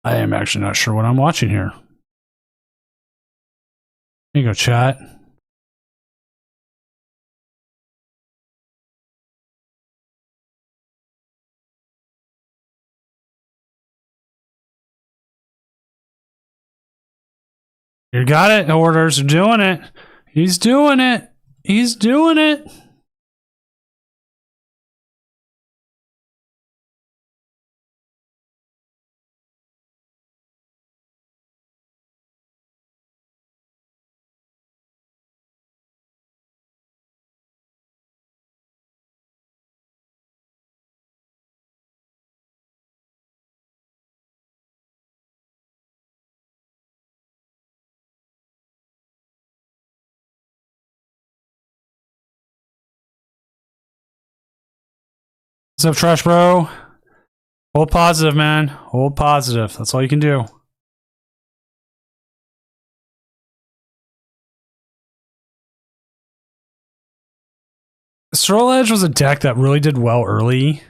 I am actually not sure what I'm watching here. Here you go, chat. You got it. Orders are doing it. He's doing it. He's doing it. What's up, Trash Bro? Hold positive, man. Hold positive. That's all you can do. Swirl Edge was a deck that really did well early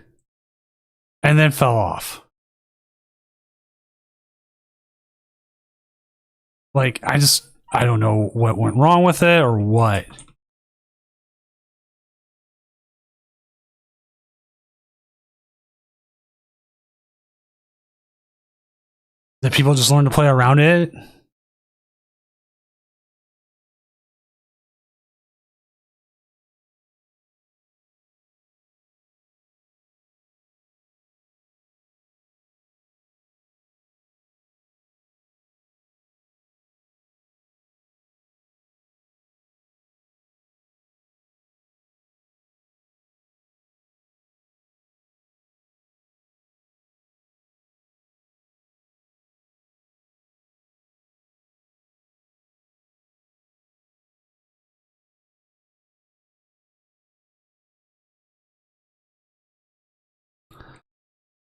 and then fell off. Like, I don't know what went wrong with it or what. Did people just learn to play around it?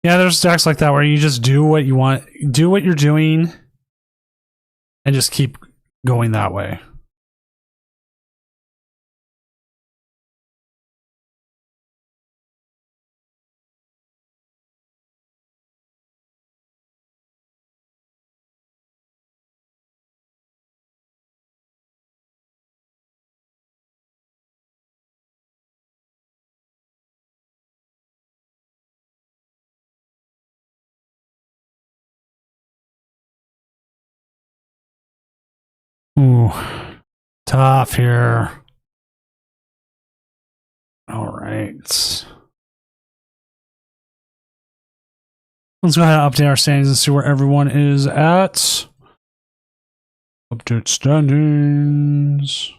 Yeah, there's decks like that where you just do what you want, do what you're doing, and just keep going that way. Ooh, tough here. All right. Let's go ahead and update our standings and see where everyone is at. Update standings.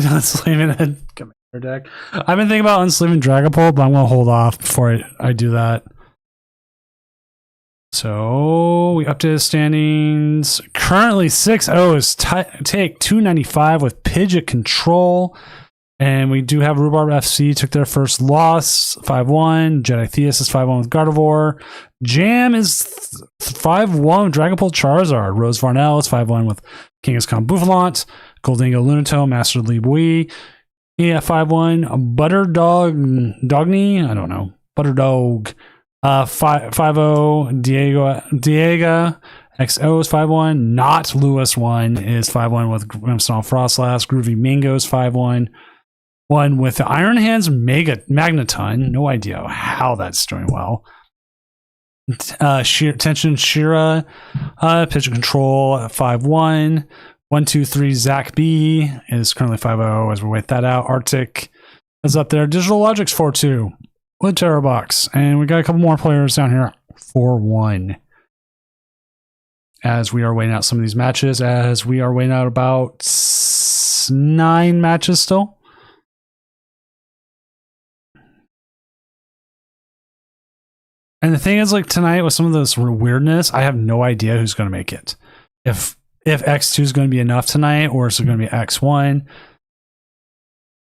unsleeving a commander deck. I've been thinking about unsleeving Dragapult, but I'm going to hold off before I do that. So we updated standings. Currently 6-0 is take 295 with Pidgeot control. And we do have Rhubarb FC took their first loss, 5-1. Jedi Theus is 5-1 with Gardevoir. Jam is 5-1 with Dragapult Charizard. Rose Varnell is 5-1 with Kangaskhan Boufflant. Goldingo Lunatone, Master Libui. Yeah, 5-1. Dogny, I don't know. Butterdog. 5-0. Diego XO is 5-1. Not Lewis 1 is 5-1 with Grimmsnarl Frostlass. Groovy Mango is 5-1. One with the Iron Hands Magneton. No idea how that's doing well. Tension Shira. Pitch Control 5-1. 1-2-3 Zach B is currently 5-0 as we wait that out. Arctic is up there. Digital Logic's 4-2 with Terrabox. And we got a couple more players down here. 4-1. As we are waiting out some of these matches. As we are waiting out about 9 matches still. And the thing is, like, tonight with some of this weirdness, I have no idea who's going to make it. If X2 is going to be enough tonight, or is it going to be X1?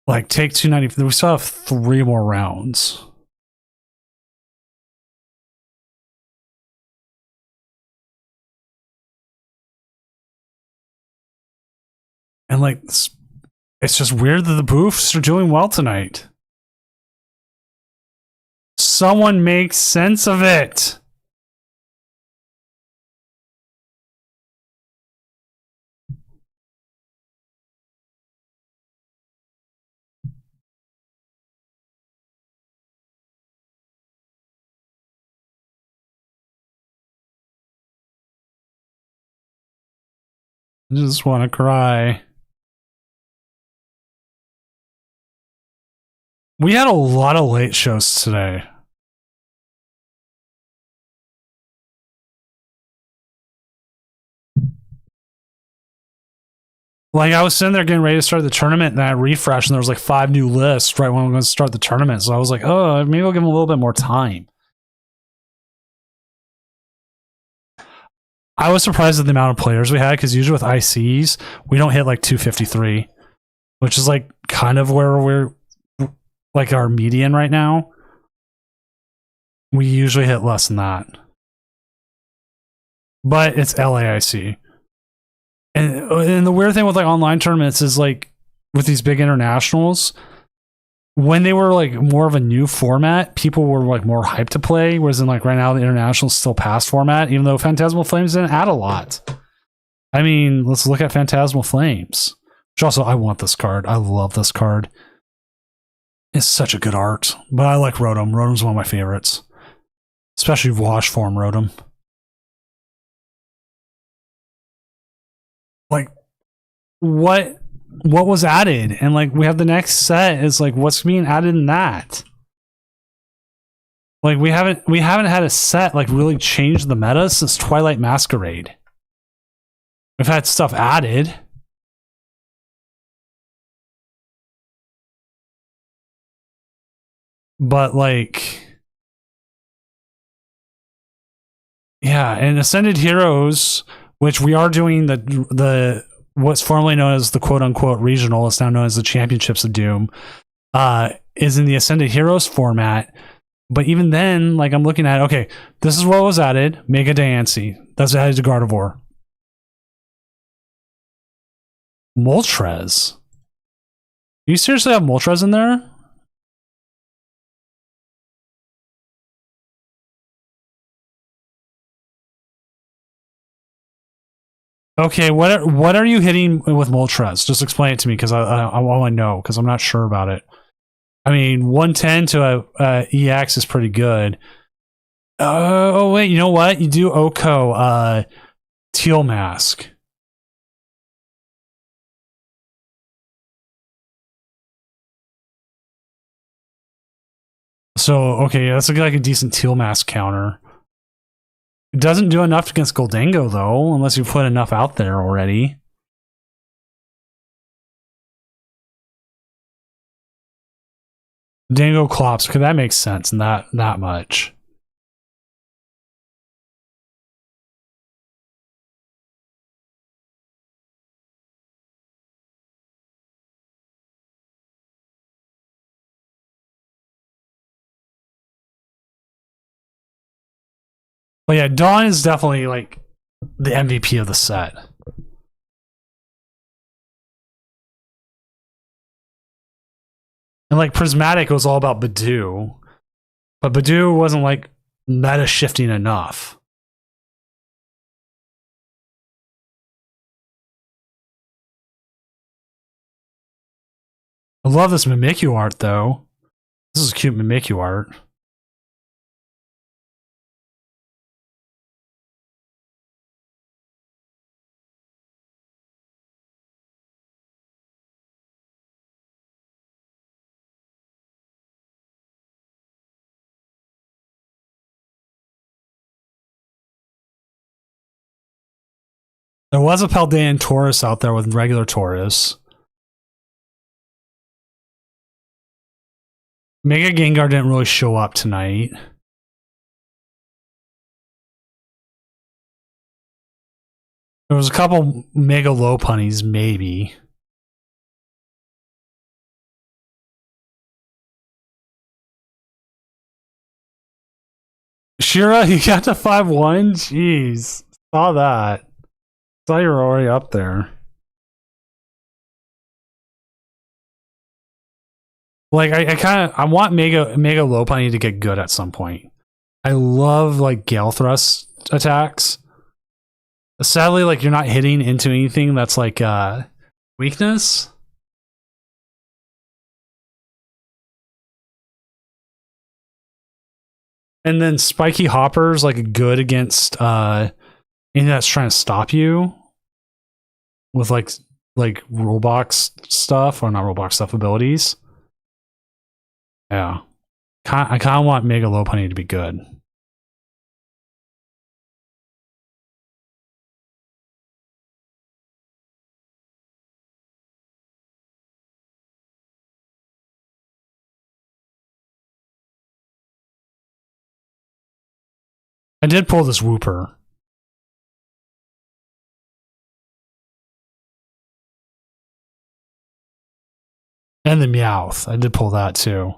Like, take 290. We still have 3 more rounds. And, like, it's just weird that the Boofs are doing well tonight. Someone make sense of it. I just want to cry. We had a lot of late shows today. Like, I was sitting there getting ready to start the tournament, and I refreshed, and there was like 5 new lists right when I'm going to start the tournament. So I was like, oh, maybe I'll give them a little bit more time. I was surprised at the amount of players we had, because usually with ICs, we don't hit like 253, which is like kind of where we're like our median right now. We usually hit less than that. But it's LAIC. And the weird thing with like online tournaments is like with these big internationals, when they were like more of a new format, people were like more hyped to play. Whereas in like right now, the international is still past format, even though Phantasmal Flames didn't add a lot. I mean, let's look at Phantasmal Flames. Which also, I want this card. I love this card. It's such a good art. But I like Rotom. Rotom's one of my favorites. Especially wash form Rotom. Like, what was added? And like, we have the next set is like, what's being added in that? Like, we haven't had a set like really change the meta since Twilight Masquerade. We've had stuff added. But like, yeah, and Ascended Heroes, which we are doing the what's formerly known as the quote-unquote regional, is now known as the Championships of Doom, is in the Ascended Heroes format. But even then, like, I'm looking at, okay, this is what was added. Mega Diancie. That's added to Gardevoir. Moltres. You seriously have Moltres in there? Okay, what are you hitting with Moltres? Just explain it to me, because I want to know, because I'm not sure about it. I mean, 110 to a EX is pretty good. Oh wait, you know what? You do Oko Teal Mask. So okay, that's like a decent Teal Mask counter. It doesn't do enough against Goldango, though, unless you put enough out there already. Dango Clops. Okay, that makes sense. And that much. But yeah, Dawn is definitely like the MVP of the set. And like Prismatic was all about Badoo. But Badoo wasn't like meta shifting enough. I love this Mimikyu art though. This is cute Mimikyu art. There was a Paldean Taurus out there with regular Taurus. Mega Gengar didn't really show up tonight. There was a couple Mega Lopunnies, maybe. Shira, you got to 5-1? Jeez. Saw that. Saw you were already up there. Like I want Mega Lopunny to get good at some point. I love like Gale Thrust attacks. Sadly, like you're not hitting into anything that's like weakness. And then Spiky Hopper's like good against anything that's trying to stop you with like Roblox stuff, or not Roblox stuff, abilities. Yeah. I kind of want Mega Lopunny to be good. I did pull this Wooper. And the Meowth. I did pull that too.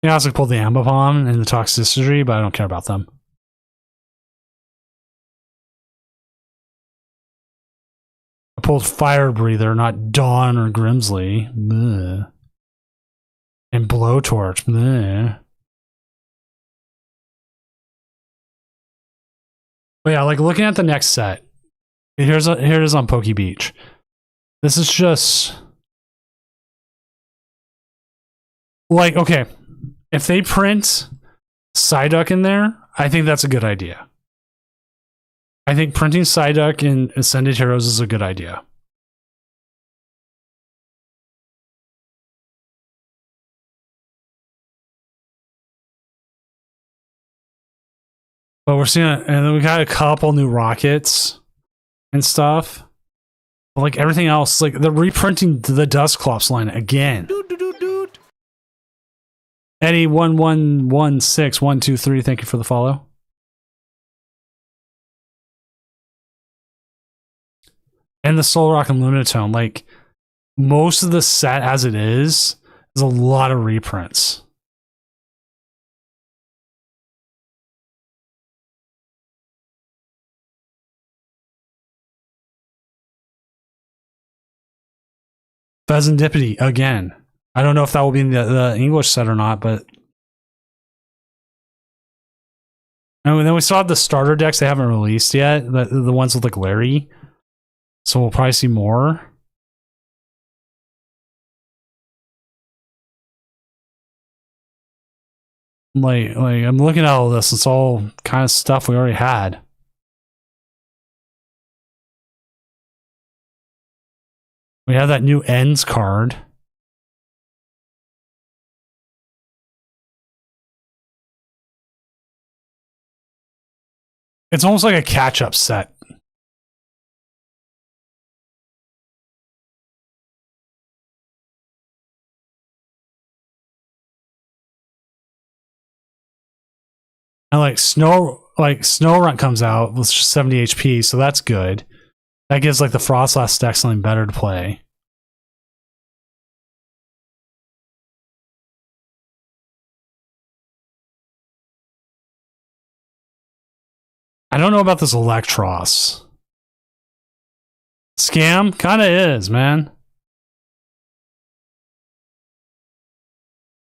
I also pulled the Ambipom and the Toxicity, but I don't care about them. I pulled Fire Breather, not Dawn or Grimsley. Bleh. And Blowtorch. Bleh. But yeah, like looking at the next set. Here it is on Poke Beach. This is just like, okay, if they print Psyduck in there, I think that's a good idea. I think printing Psyduck in Ascended Heroes is a good idea. But we're seeing it, and then we got a couple new rockets and stuff. But like everything else, like they're reprinting the Dusclops line again. Eddie 1116123, thank you for the follow. And the Soul Rock and Lunatone, like most of the set as it is a lot of reprints. Pheasantipity again. I don't know if that will be in the English set or not, but and then we still have the starter decks they haven't released yet, the ones with like Larry. So we'll probably see more. Like I'm looking at all this, it's all kind of stuff we already had. We have that new Ends card. It's almost like a catch-up set. And like Snow Run comes out with just 70 HP, so that's good. That gives like the Frostlast stack something better to play. I don't know about this Electros. Scam? Kinda is, man.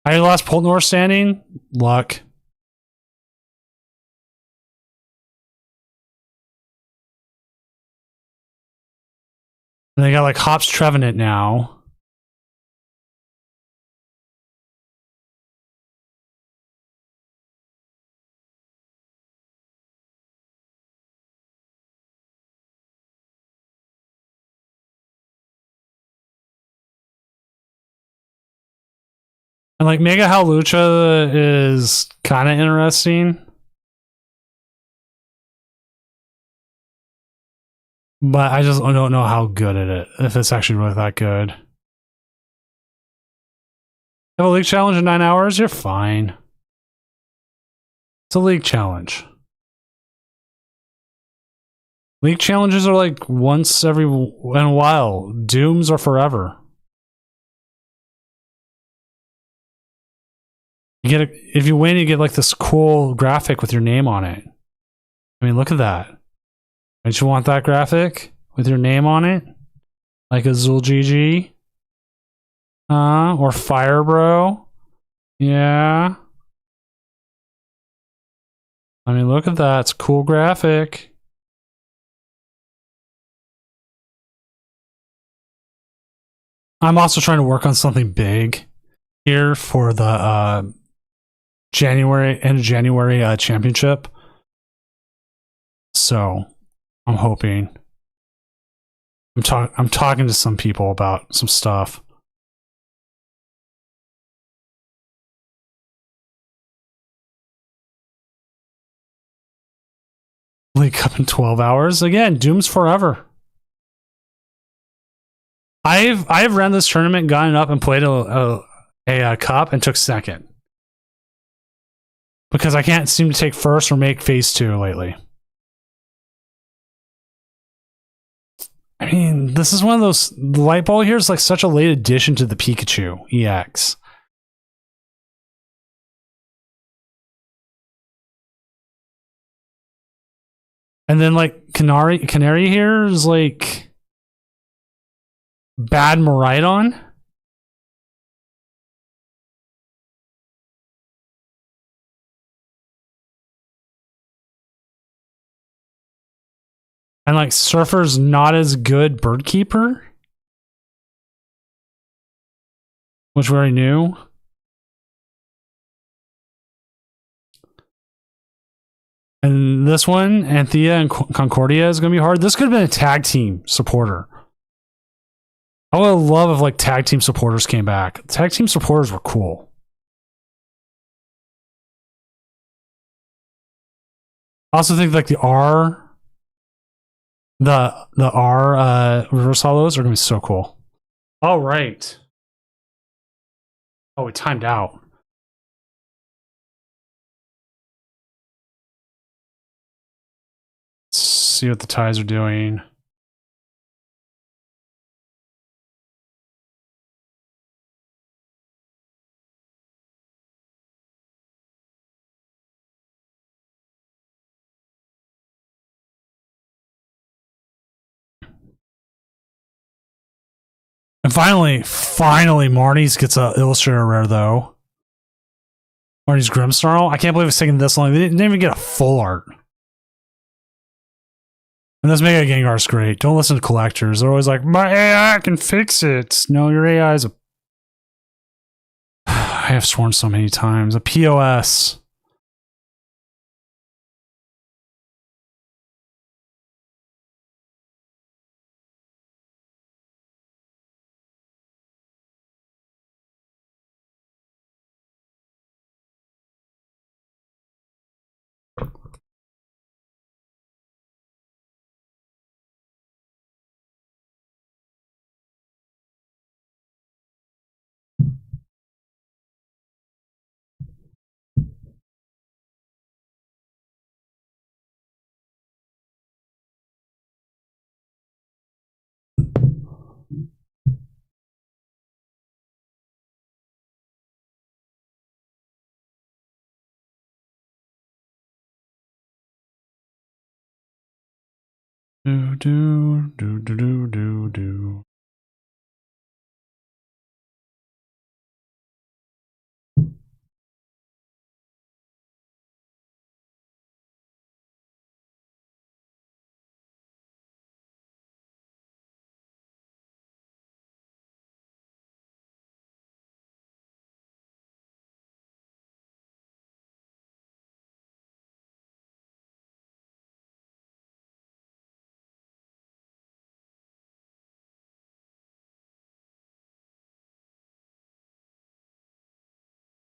I lost Poltnor standing? Luck. And they got like Hops Trevenant now. And like Mega Howlucha is kind of interesting. But I just don't know how good it is, if it's actually really that good. Have a league challenge in 9 hours? You're fine. It's a league challenge. League challenges are like once every in a while. Dooms are forever. You get if you win, you get like this cool graphic with your name on it. I mean, look at that. Don't you want that graphic with your name on it? Like Azul GG? Or Fire Bro? Yeah. I mean, look at that. It's a cool graphic. I'm also trying to work on something big here for the end of January championship. So I'm hoping. I'm talking to some people about some stuff. League Cup in 12 hours. Again, Doom's forever. I've ran this tournament, gotten up and played a cup and took second. Because I can't seem to take first or make phase 2 lately. I mean, this is one of those. The light ball here is like such a late addition to the Pikachu EX. And then like Canary here is like bad Maridon. And like Surfer's not as good Birdkeeper, which we already knew. And this one, Anthea and Concordia, is going to be hard. This could have been a tag team supporter. I would love if like tag team supporters came back. Tag team supporters were cool. I also think like the R reverse hollows are going to be so cool. All right. Oh, we timed out. Let's see what the ties are doing. And finally, Marnie's gets a Illustrator rare though. Marnie's Grimmsnarl. I can't believe it's taking this long. They didn't even get a full art. And this Mega Gengar's great. Don't listen to collectors. They're always like, my AI can fix it. No, your AI is a... I have sworn so many times. A POS. Do do do do do do do.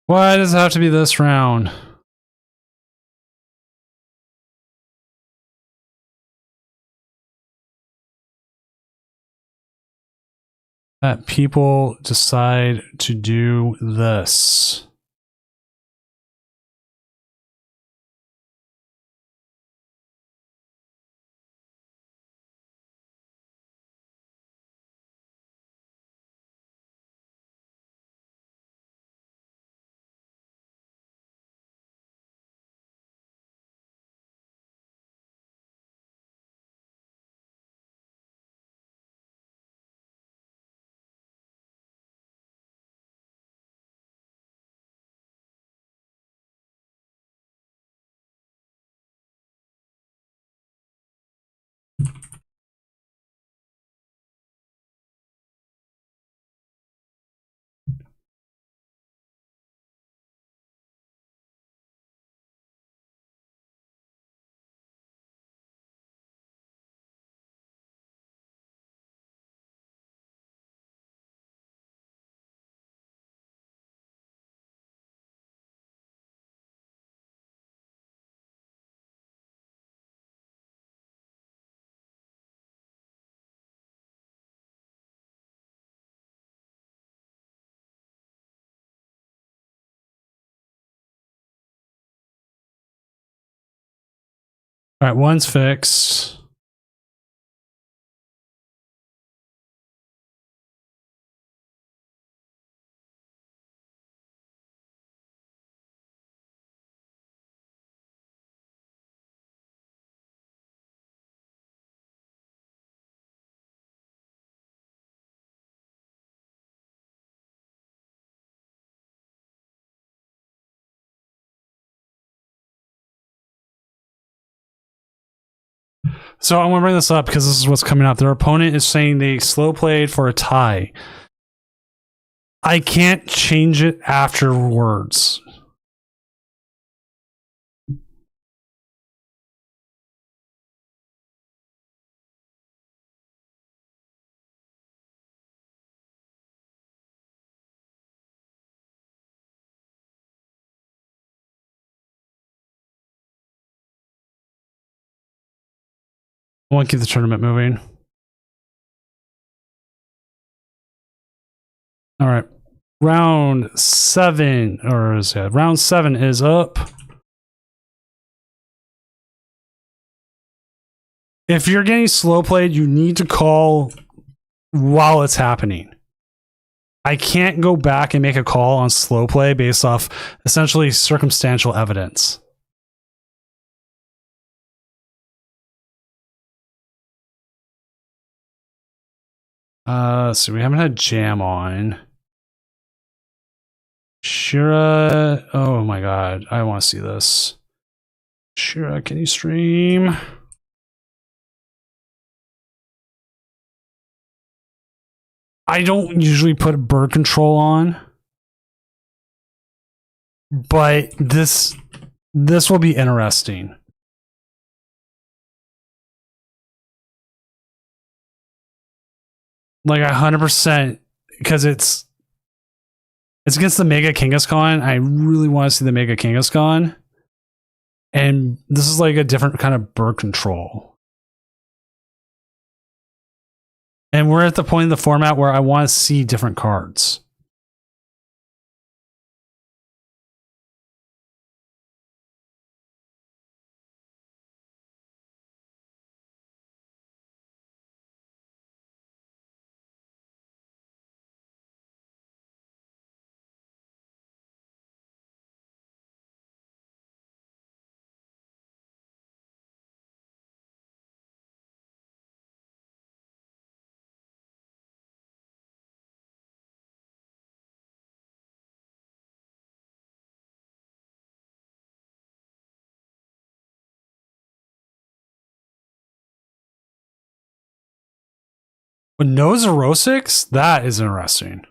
Why does it have to be this round? That people decide to do this. All right, one's fixed. So I want to bring this up because this is what's coming up. Their opponent is saying they slow played for a tie. I can't change it afterwards. I want to keep the tournament moving. All right. Round 7, or is it? Round 7 is up. If you're getting slow played, you need to call while it's happening. I can't go back and make a call on slow play based off essentially circumstantial evidence. So we haven't had Jam on. Shira, oh my god, I want to see this. Shira, can you stream? I don't usually put bird control on, but this will be interesting. Like 100%, because it's against the Mega Kangaskhan. I really want to see the Mega Kangaskhan. And this is like a different kind of bird control. And we're at the point in the format where I want to see different cards. But no 06? That is interesting.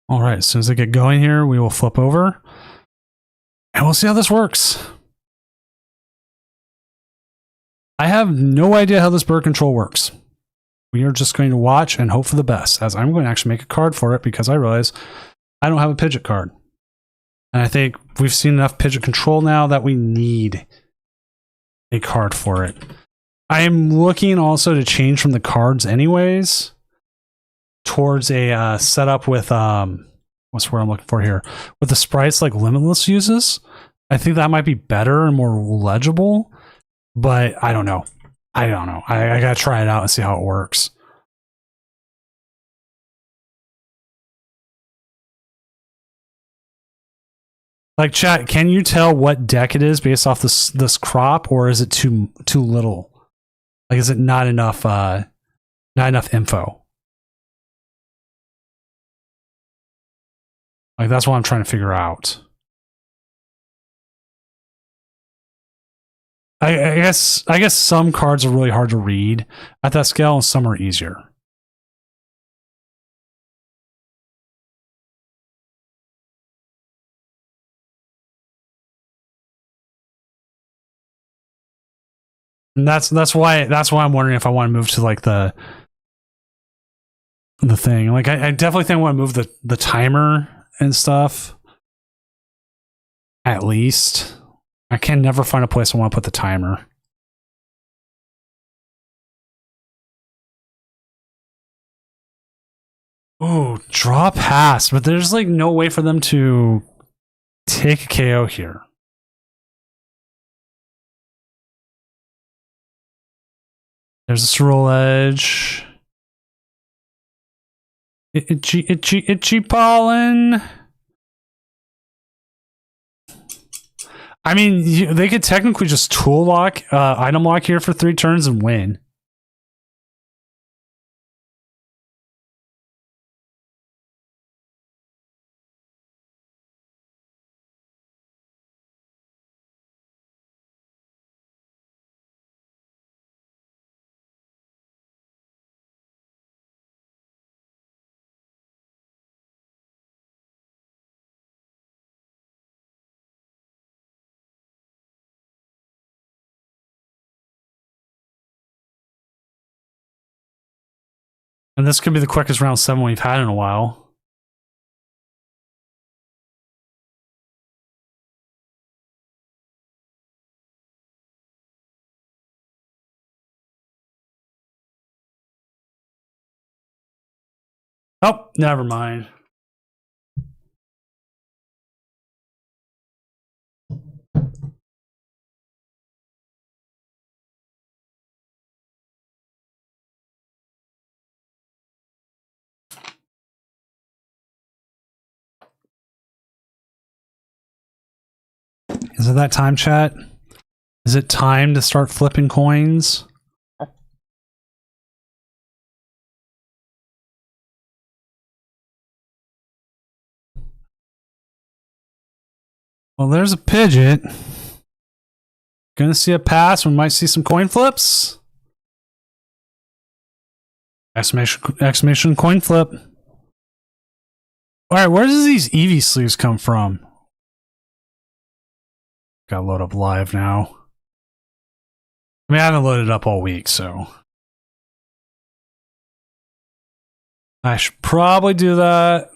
All right, as soon as I get going here, we will flip over and we'll see how this works. I have no idea how this bird control works. We are just going to watch and hope for the best, as I'm going to actually make a card for it because I realize I don't have a Pidgeot card. And I think we've seen enough Pidgeot control now that we need a card for it. I am looking also to change from the cards anyways towards a setup with what's the word I'm looking for here, with the sprites like Limitless uses. I think that might be better and more legible, but I don't know. I gotta try it out and see how it works. Like, chat, can you tell what deck it is based off this crop, or is it too little? Like, is it not enough info? Like, that's what I'm trying to figure out. I guess some cards are really hard to read at that scale, and some are easier. And that's why I'm wondering if I want to move to like the thing. Like, I definitely think I want to move the timer and stuff. At least. I can never find a place I want to put the timer. Ooh, draw past, but there's like no way for them to take a KO here. There's a Swirl Edge. Itchy pollen. I mean, they could technically just tool lock, item lock here for 3 turns and win. And this could be the quickest round 7 we've had in a while. Oh, never mind. Is it that time, chat? Is it time to start flipping coins? Well, there's a Pidgeot. Gonna see a pass. We might see some coin flips. Exclamation coin flip. All right, where does these Eevee sleeves come from? Got to load up live now. I mean, I haven't loaded up all week, so I should probably do that.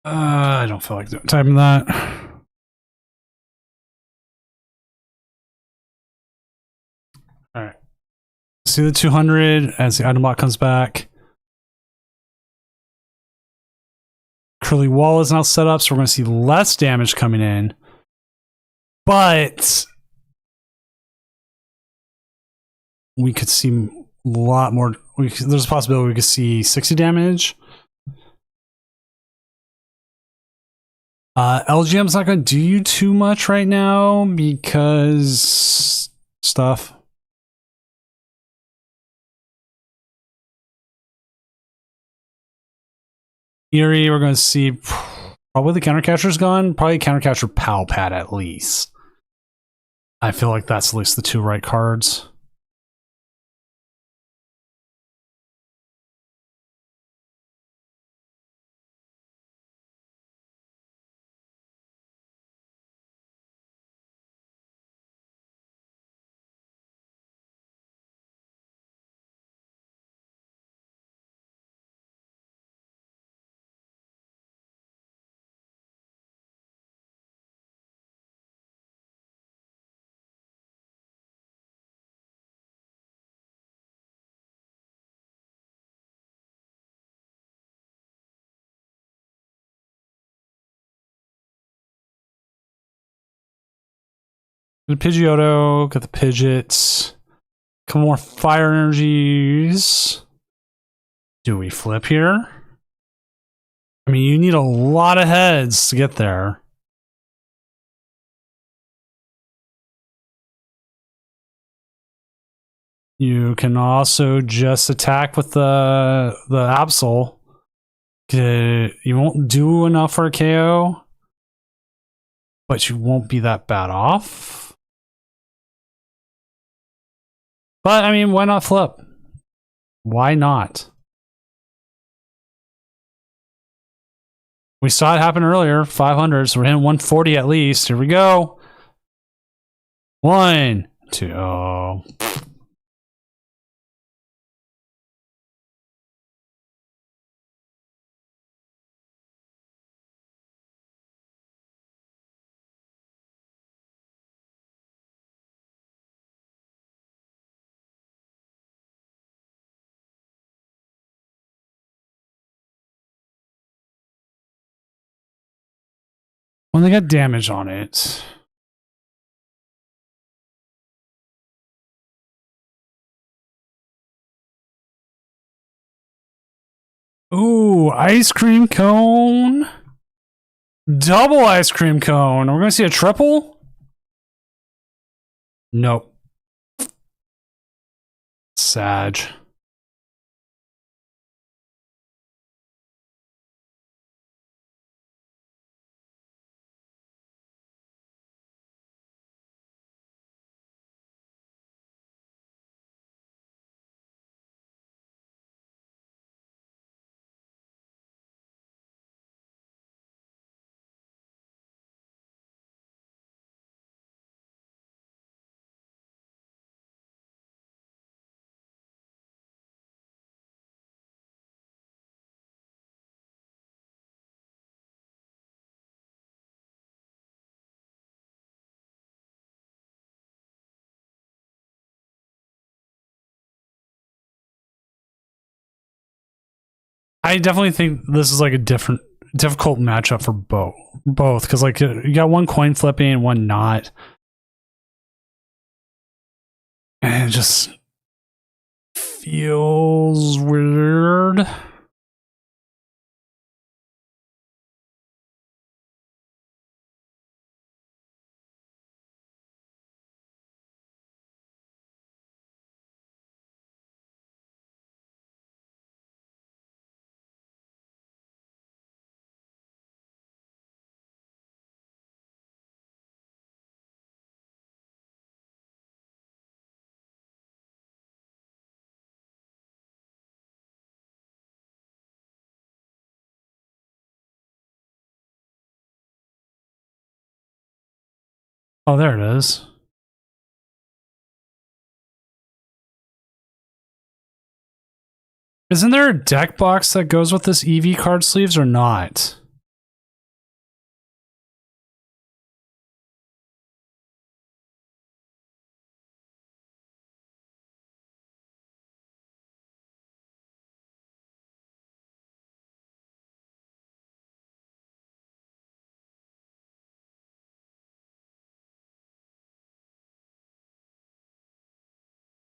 I don't feel like typing that. All right. See the 200 as the item block comes back. Curly wall is now set up, so we're going to see less damage coming in. But we could see a lot more. There's a possibility we could see 60 damage. LGM's not going to do you too much right now because stuff. Eerie, we're going to see probably the countercatcher's gone. Probably countercatcher Pal Pad at least. I feel like that's at least the two right cards. The Pidgeotto, got the Pidgeots. Couple more fire energies. Do we flip here? I mean, you need a lot of heads to get there. You can also just attack with the Absol. You won't do enough for a KO, but you won't be that bad off. But, I mean, why not flip? Why not? We saw it happen earlier, 500, so we're hitting 140 at least. Here we go. 1, 2, oh. When they got damage on it. Ooh, ice cream cone. Double ice cream cone. Are we going to see a triple? Nope. Sag. I definitely think this is like a difficult matchup for both, because like you got one coin flipping and one not, and it just feels weird. Oh, there it is. Isn't there a deck box that goes with this EV card sleeves or not?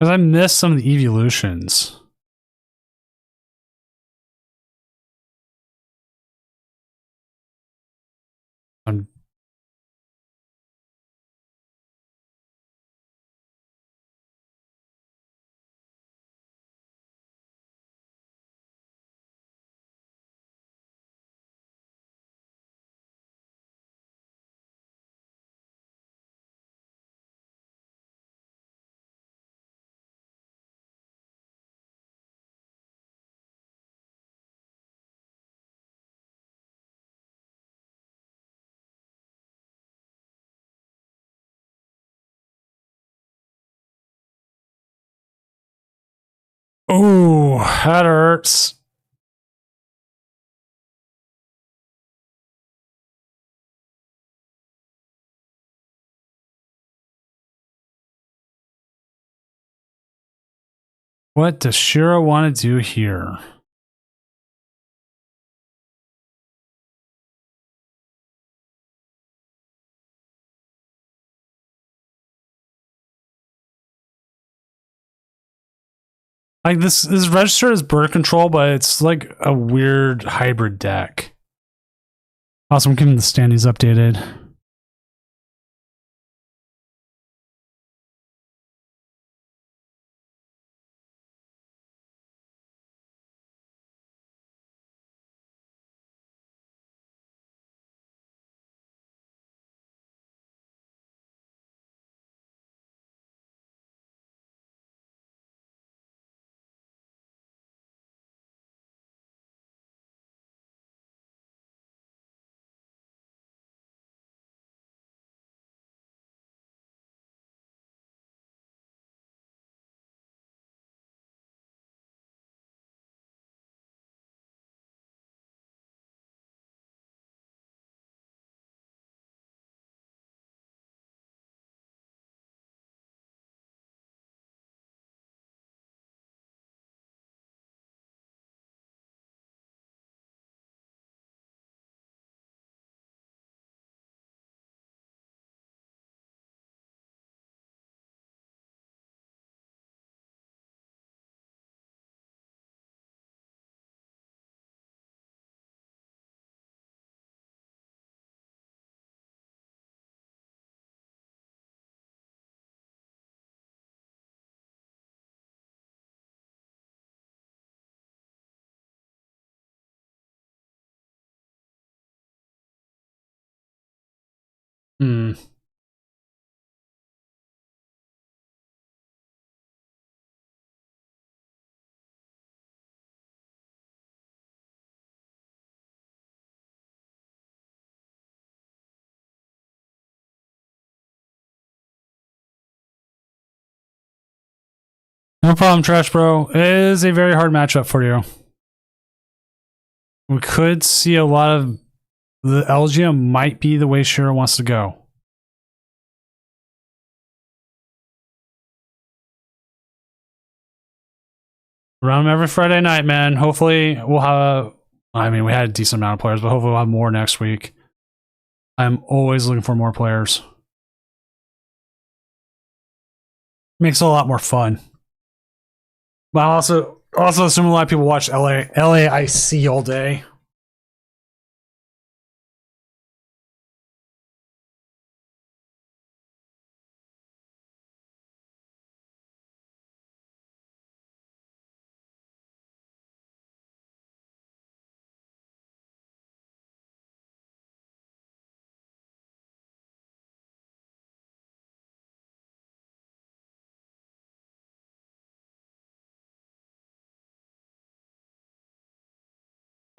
Because I missed some of the evolutions. I'm Oh, that hurts. What does Shira want to do here? Like this is registered as bird control, but it's like a weird hybrid deck. Also, I'm keeping the standings updated. Hmm. No problem, Trash Bro. It is a very hard matchup for you. We could see a lot of the LGM might be the way Shira wants to go. Run them every Friday night, man. Hopefully we'll have I mean, we had a decent amount of players, but hopefully we'll have more next week. I'm always looking for more players. Makes it a lot more fun. But I also assume a lot of people watch LAIC all day.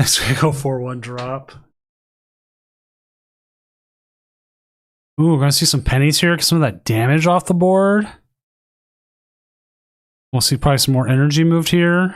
Next week, go 4-1 drop. Ooh, we're gonna see some pennies here. Get some of that damage off the board. We'll see probably some more energy moved here.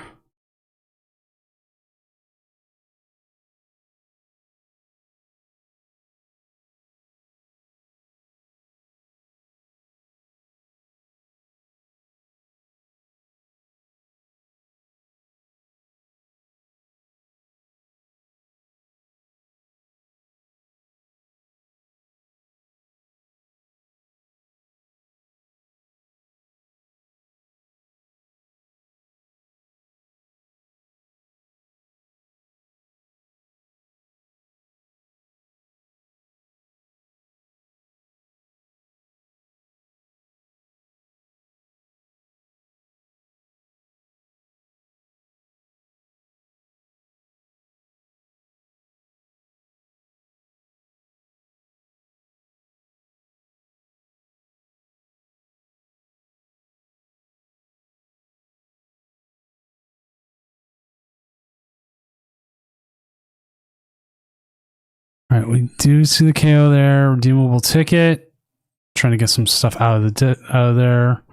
right, we do see the KO there. Redeemable ticket. Trying to get some stuff out of out of there.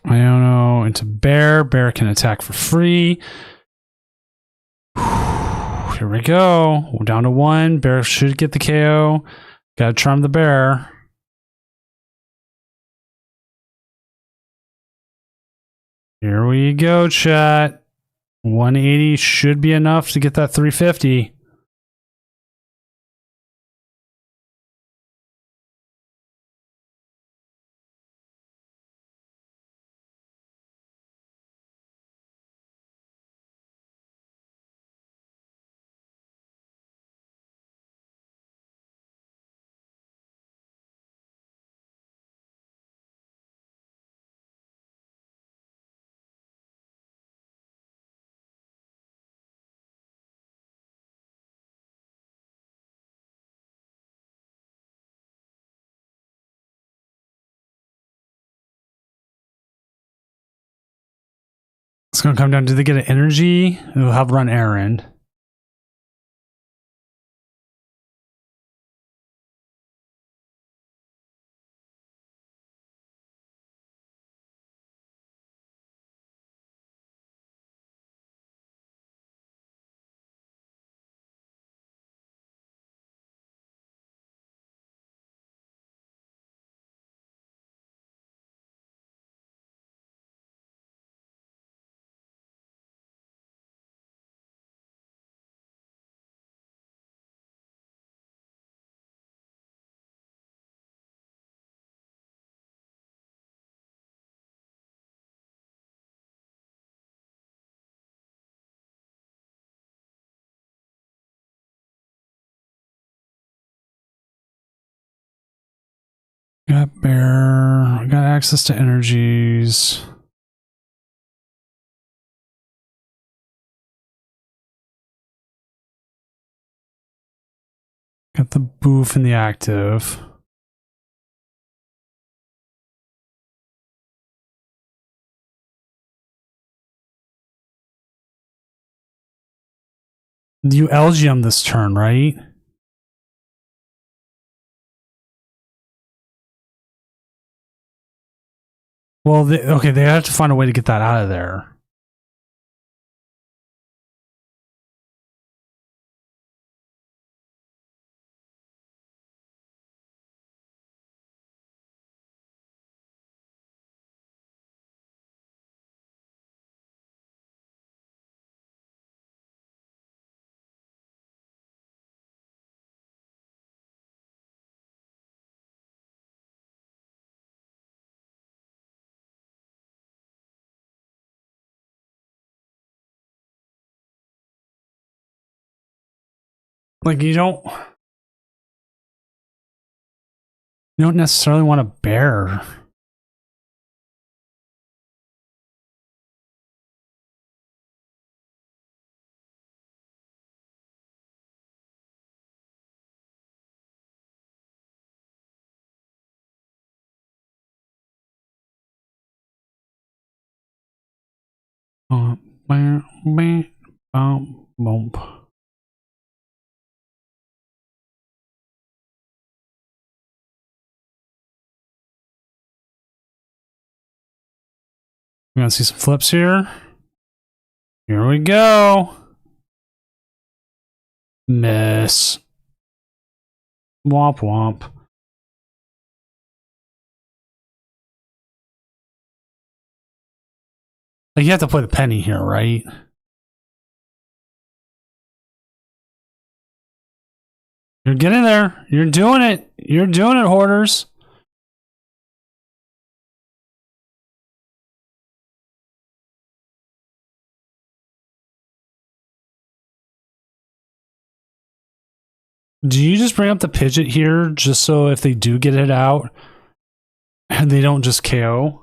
I don't know. Into bear. Bear can attack for free. Here we go. We're down to 1. Bear should get the KO. Gotta charm the bear. Here we go, chat. 180 should be enough to get that 350. It's going to come down to they get an energy. We'll have run errand. Got bear. Got access to energies. Got the boof in the active. You LGM this turn, right? Well, okay, they have to find a way to get that out of there. Like you don't necessarily want a bear. Bump, bump. We're gonna see some flips here. Here we go. Miss. Womp womp. Like you have to play the penny here, right? You're getting there. You're doing it. You're doing it, hoarders. Do you just bring up the Pidget here just so if they do get it out and they don't just KO?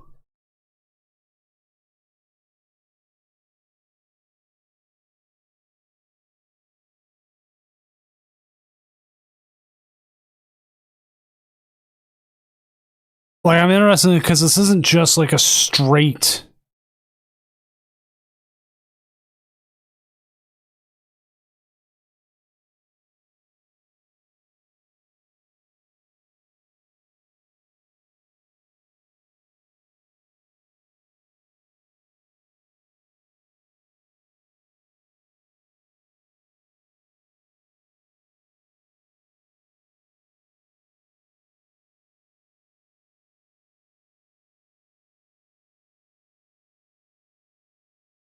Like, I'm interested because this isn't just like a straight.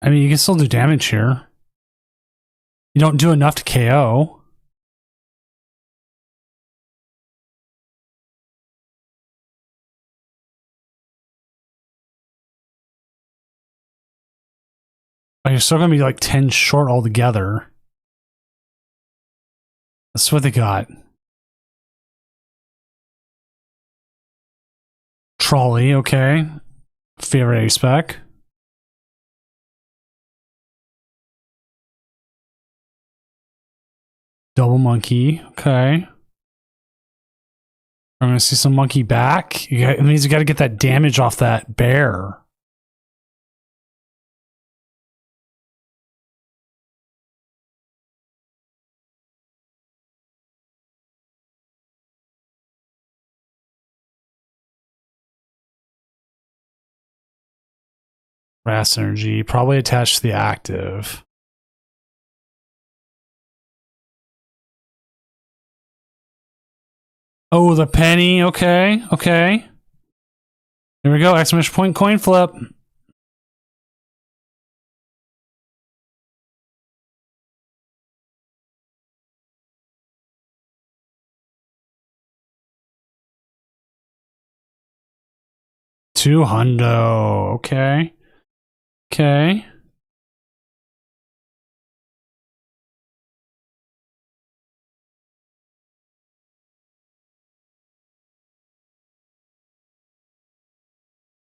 I mean, you can still do damage here. You don't do enough to KO. But you're still going to be like 10 short altogether. That's what they got. Trolley, okay. Favorite A-spec. Double monkey, okay. I'm going to see some monkey back. It means you got to get that damage off that bear. Brass energy, probably attached to the active. Oh, the penny. Okay, okay. Here we go. Exclamation point coin flip. $200. Okay. Okay.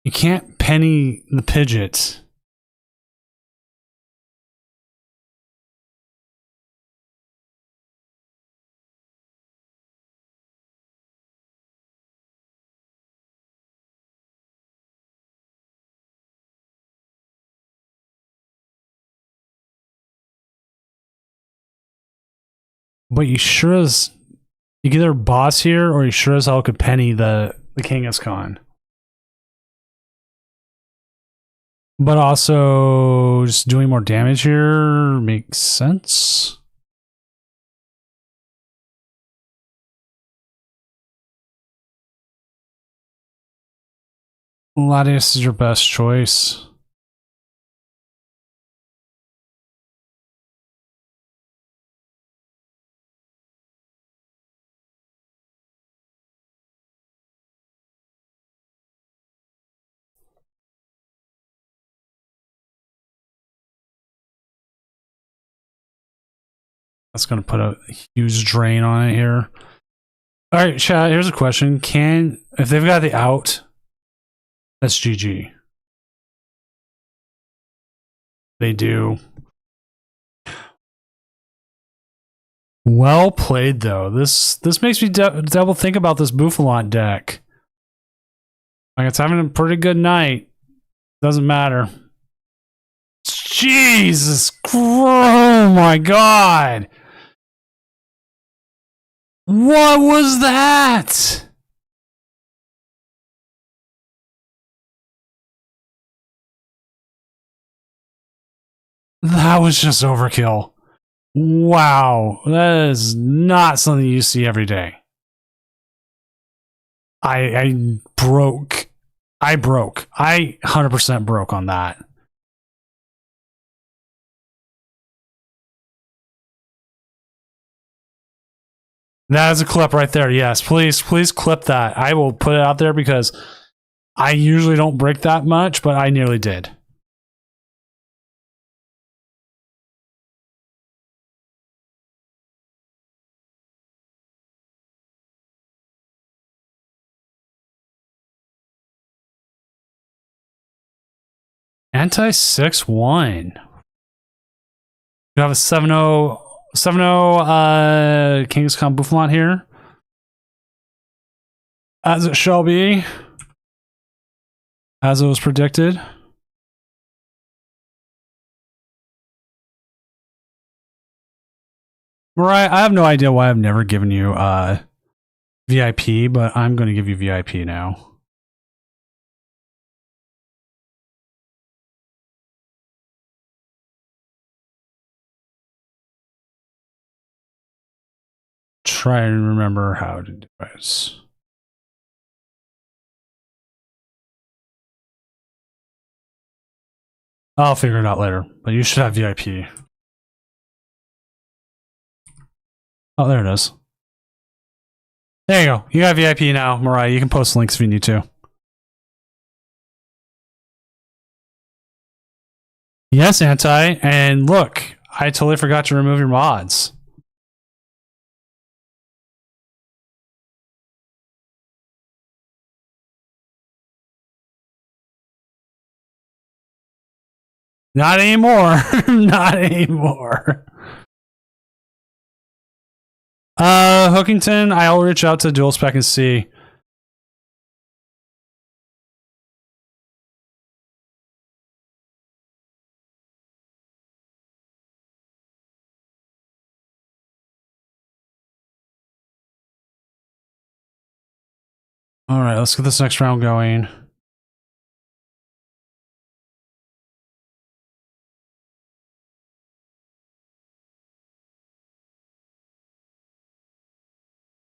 You can't penny the Pidgeot. But you sure as you get their boss here, or you sure as hell could penny the Kangaskhan. But also, just doing more damage here makes sense. Latias is your best choice. That's going to put a huge drain on it here. All right, chat, here's a question. If they've got the out, that's GG. They do. Well played, though. This makes me double think about this Bouffalant deck. Like, it's having a pretty good night. Doesn't matter. Jesus Christ. Oh my God. What was that? That was just overkill. Wow. That is not something you see every day. I broke. I 100% broke on that. That is a clip right there. Yes, please clip that. I will put it out there because I usually don't break that much, but I nearly did. Anti 6-1. You have a 7-0 Kangaskhan Bouffalant here. As it shall be. as it was predicted. Mariah, I have no idea why I've never given you VIP, but I'm going to give you VIP now. Try and remember how to do it. I'll figure it out later, but you should have VIP. Oh, there it is. There you go. You got VIP now, Mariah. You can post links if you need to. Yes, Anti. And look, I totally forgot to remove your mods. Not anymore. Not anymore. Hookington, I'll reach out to Dual Spec and see. All right, let's get this next round going.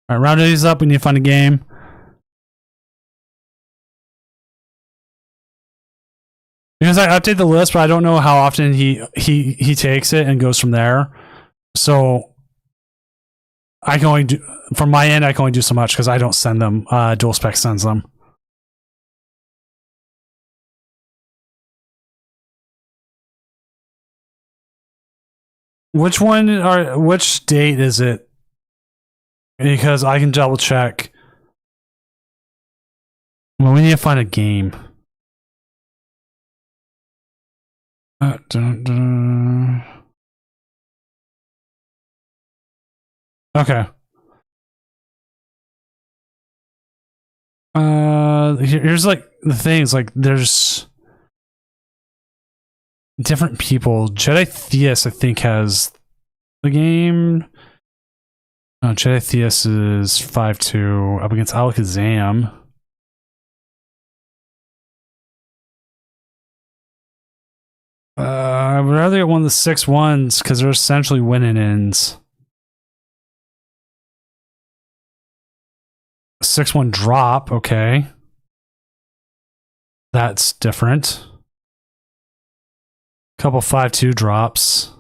All right, round these up. We need to find a game. Because I update the list, but I don't know how often he takes it and goes from there. So I can only do, from my end, I can only do so much because I don't send them. Dual Spec sends them. Which date is it? Because I can double check. Well, we need to find a game. Okay. Here's like the things, like there's different people. Jedi Theus, I think, has the game. No, Jedi Theus is 5-2 up against Alakazam. I would rather get one of the 6-1s because they're essentially winning ins. 6-1 drop, okay. That's different. Couple 5-2 drops.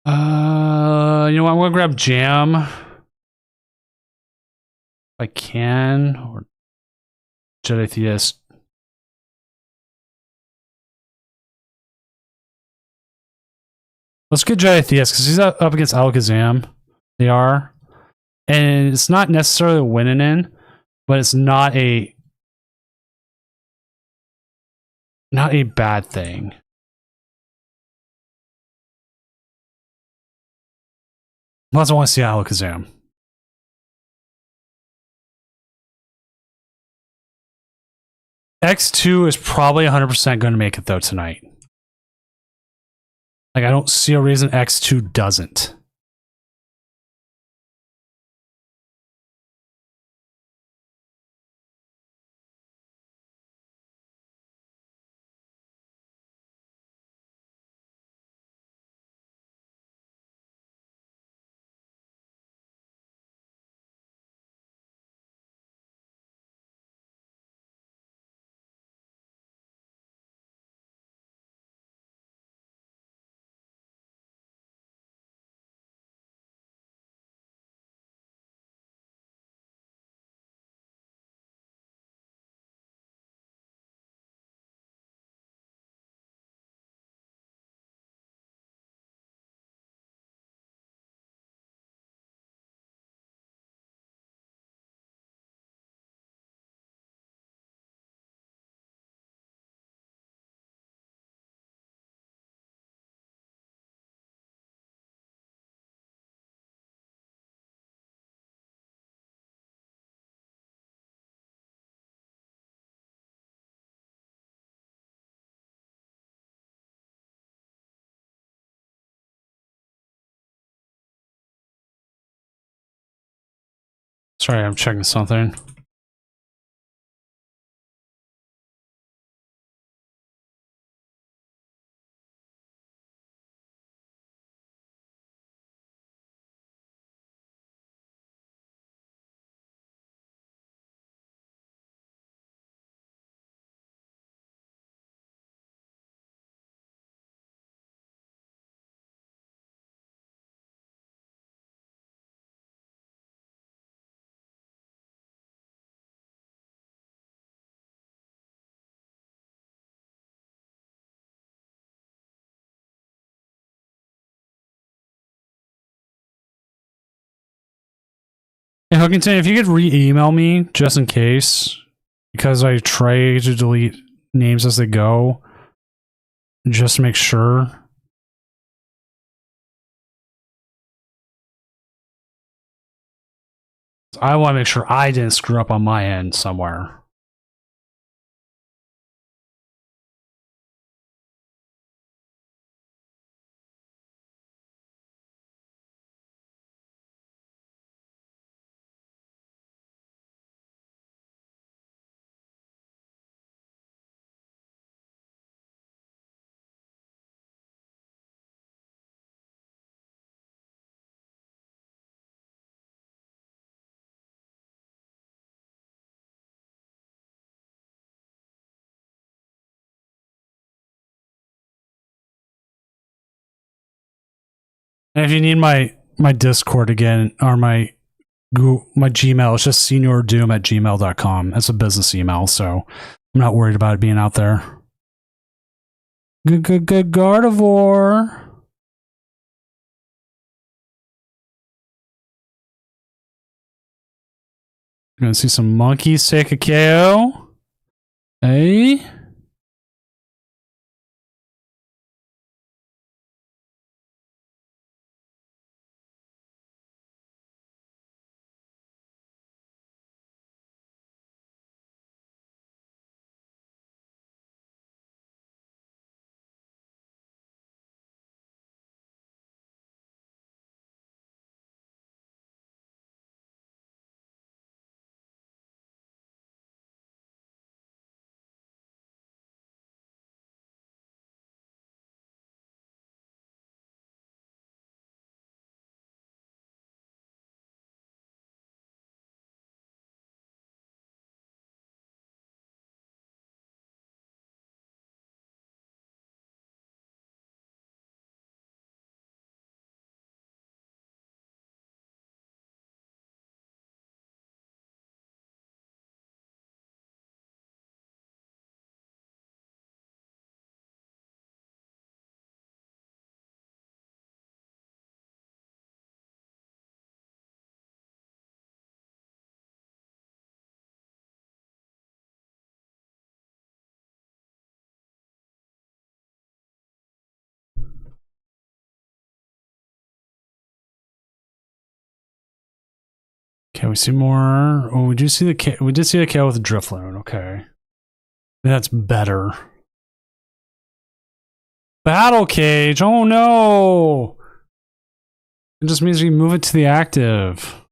You know what? I'm gonna grab Jam. If I can. Or Jedi Theus. Let's get Jedi Theus because he's up against Alakazam. They are. And it's not necessarily a winning in, but it's not a bad thing. Unless I want to see Alakazam. X2 is probably 100% going to make it though tonight. Like, I don't see a reason X2 doesn't. Sorry, I'm checking something. Hey, Hookington, if you could re-email me just in case, because I try to delete names as they go, just to make sure. I want to make sure I didn't screw up on my end somewhere. And if you need my Discord again, or my Gmail, it's just seniordoom@gmail.com. That's a business email, so I'm not worried about it being out there. Good Gardevoir. Gonna see some monkeys take a KO. Hey. Okay, we see more. Oh, we do see the we did see the KO with the Drifloon. Okay, that's better. Battle Cage. Oh no! It just means we move it to the active.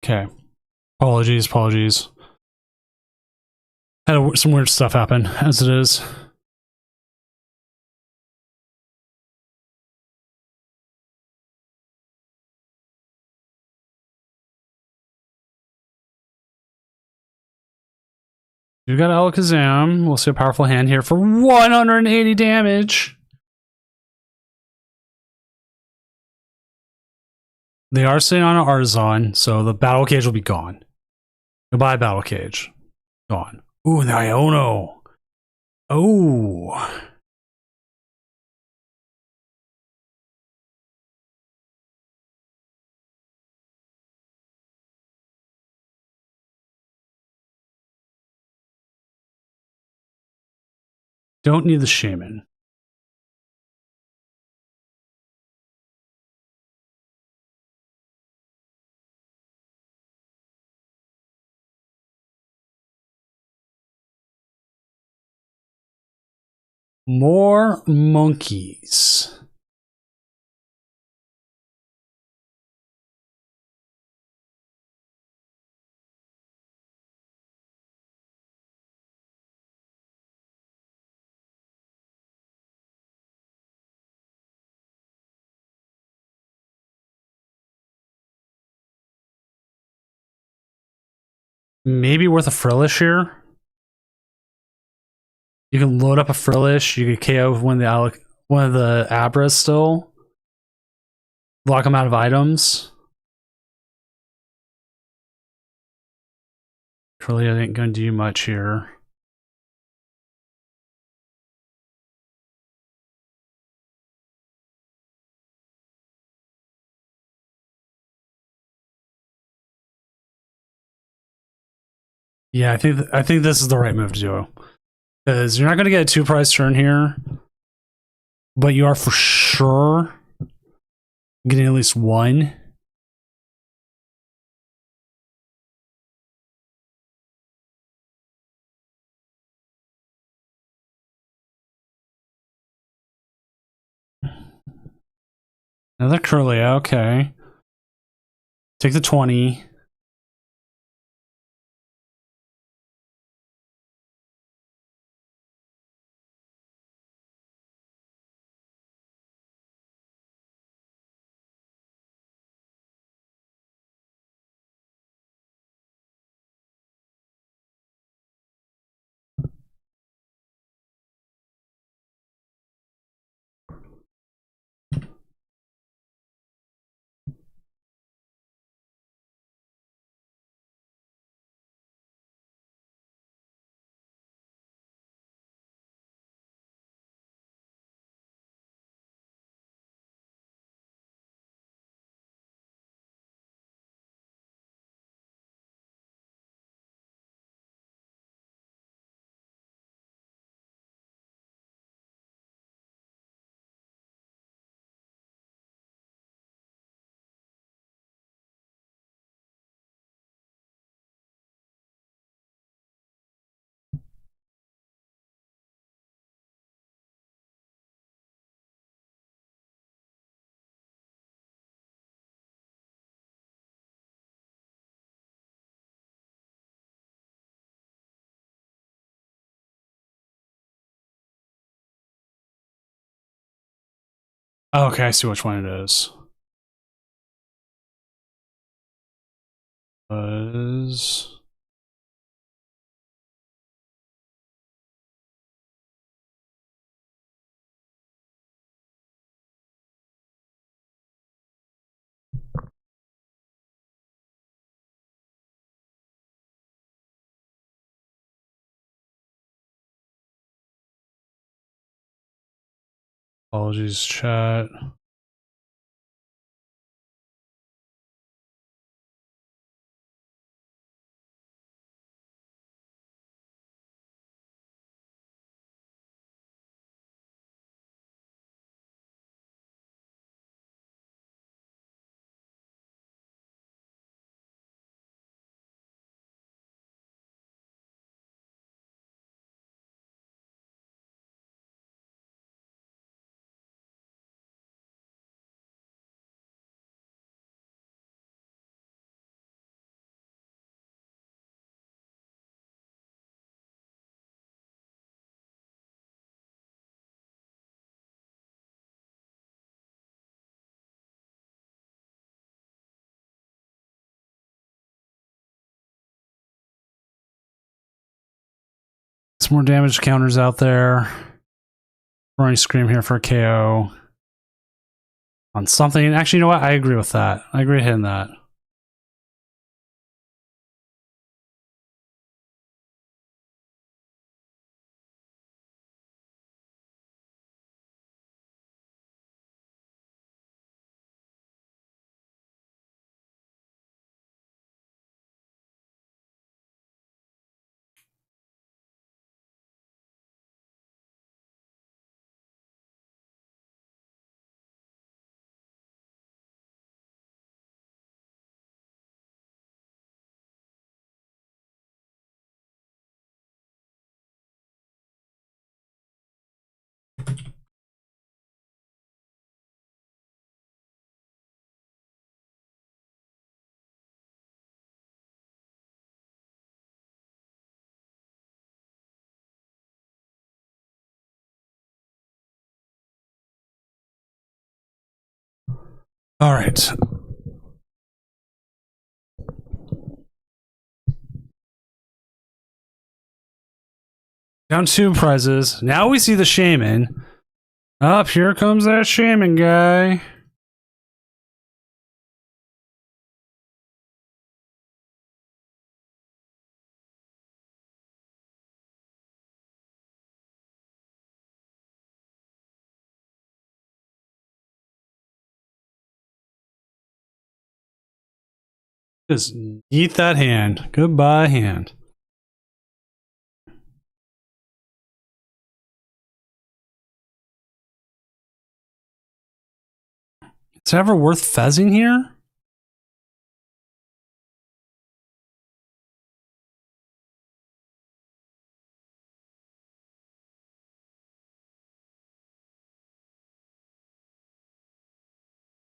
Okay. Apologies. Had some weird stuff happen, as it is. We've got Alakazam. We'll see a powerful hand here for 180 damage. They are sitting on an Arzon, so the Battle Cage will be gone. Goodbye, Battle Cage. Gone. Ooh, the Iono. Oh. Don't need the shaman. More monkeys. Maybe worth a Frillish here. You can load up a Frillish. You can KO one of the Abras still. Lock them out of items. Really, I ain't gonna do much here. Yeah, I think this is the right move to do. Because you're not gonna get a 2-prize turn here. But you are for sure getting at least one. Another Curlia, okay. Take the 20. Okay, I see which one it is. Was apologies, chat. Some more damage counters out there. Running Scream here for a KO. On something. Actually, you know what? I agree with that. I agree hitting that. All right. Down 2 prizes. Now we see the shaman. Up here comes that shaman guy. Just eat that hand. Goodbye, hand. Is it ever worth fezzing here?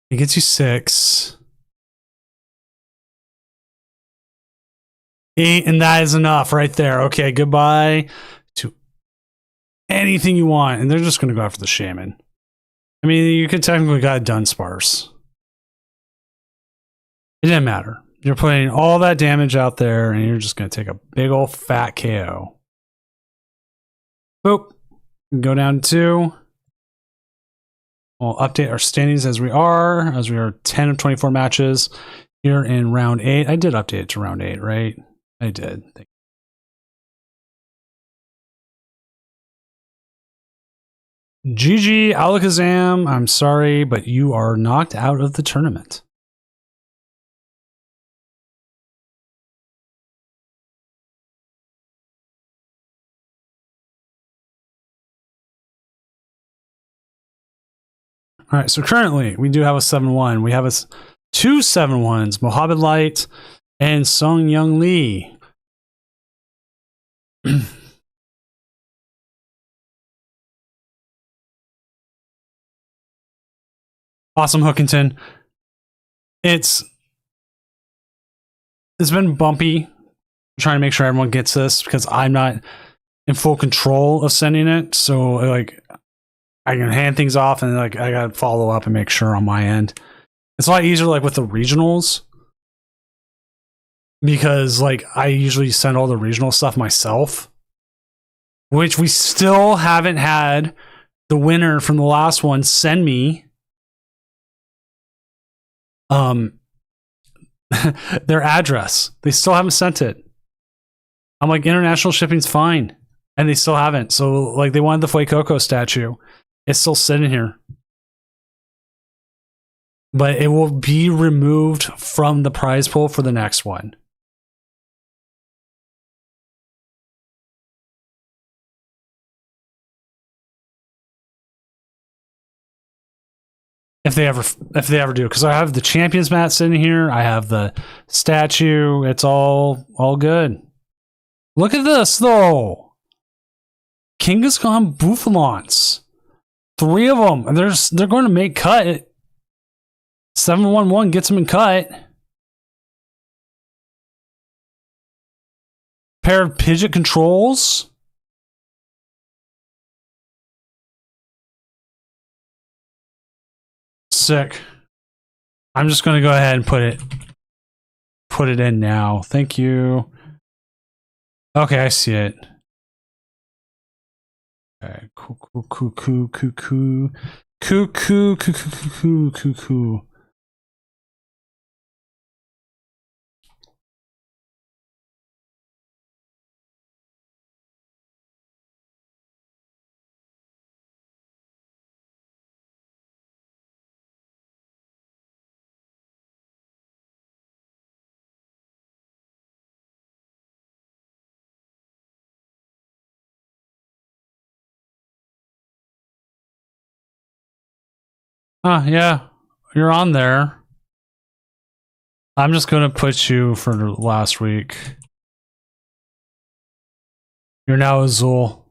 It gets you 6. 8, and that is enough right there. Okay, goodbye to anything you want. And they're just going to go after the shaman. I mean, you could technically got done sparse. It didn't matter. You're putting all that damage out there, and you're just going to take a big old fat KO. Boop. Go down to 2. We'll update our standings as we are 10 of 24 matches here in round 8. I did update it to round 8, right? I did. GG, Alakazam, I'm sorry, but you are knocked out of the tournament. All right, so currently we do have a 7-1. We have 2 7-1s, Mohabbat Light and Sung Young Lee. Awesome, Hookington. It's been bumpy trying to make sure everyone gets this because I'm not in full control of sending it. So like I can hand things off and like I gotta follow up and make sure on my end. It's a lot easier like with the regionals because like I usually send all the regional stuff myself, which we still haven't had the winner from the last one send me their address. They still haven't sent it. I'm like, international shipping's fine, and they still haven't. So like they wanted the Fuecoco statue. It's still sitting here. But it will be removed from the prize pool for the next one. If they ever do, because I have the champions mat sitting here, I have the statue. It's all good. Look at this though, Kangaskhan Bouffalants, 3 of them, and they're going to make cut. 711 gets them in cut. Pair of Pidgeot controls. Sick. I'm just going to go ahead and put it in now. Thank you. Okay, I see it. Okay, cool. Yeah, you're on there. I'm just gonna put you for last week. You're now Azul.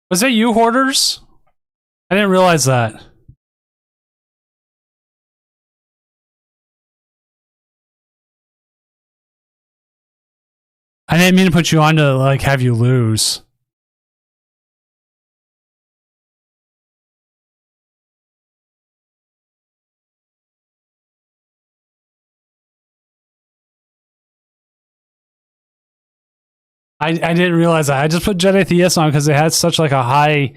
Was that you, Hoarders? I didn't realize that. I didn't mean to put you on to like have you lose. I didn't realize that. I just put Jedi Theist on because they had such like a high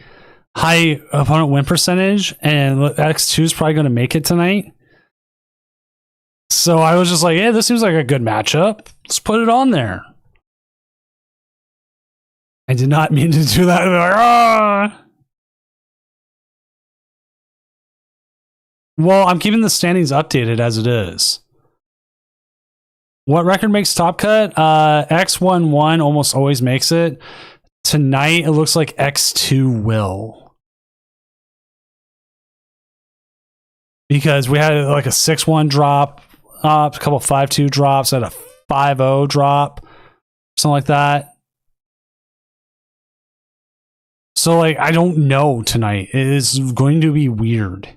opponent win percentage, and X2 is probably going to make it tonight. So I was just like, yeah, this seems like a good matchup. Let's put it on there. I did not mean to do that. Like, ah! Well, I'm keeping the standings updated as it is. What record makes top cut? X11 almost always makes it. Tonight, it looks like X2 will. Because we had like a 6-1 drop up, a couple 5-2 drops, had a 5-0 drop, something like that. So, like, I don't know tonight. It is going to be weird.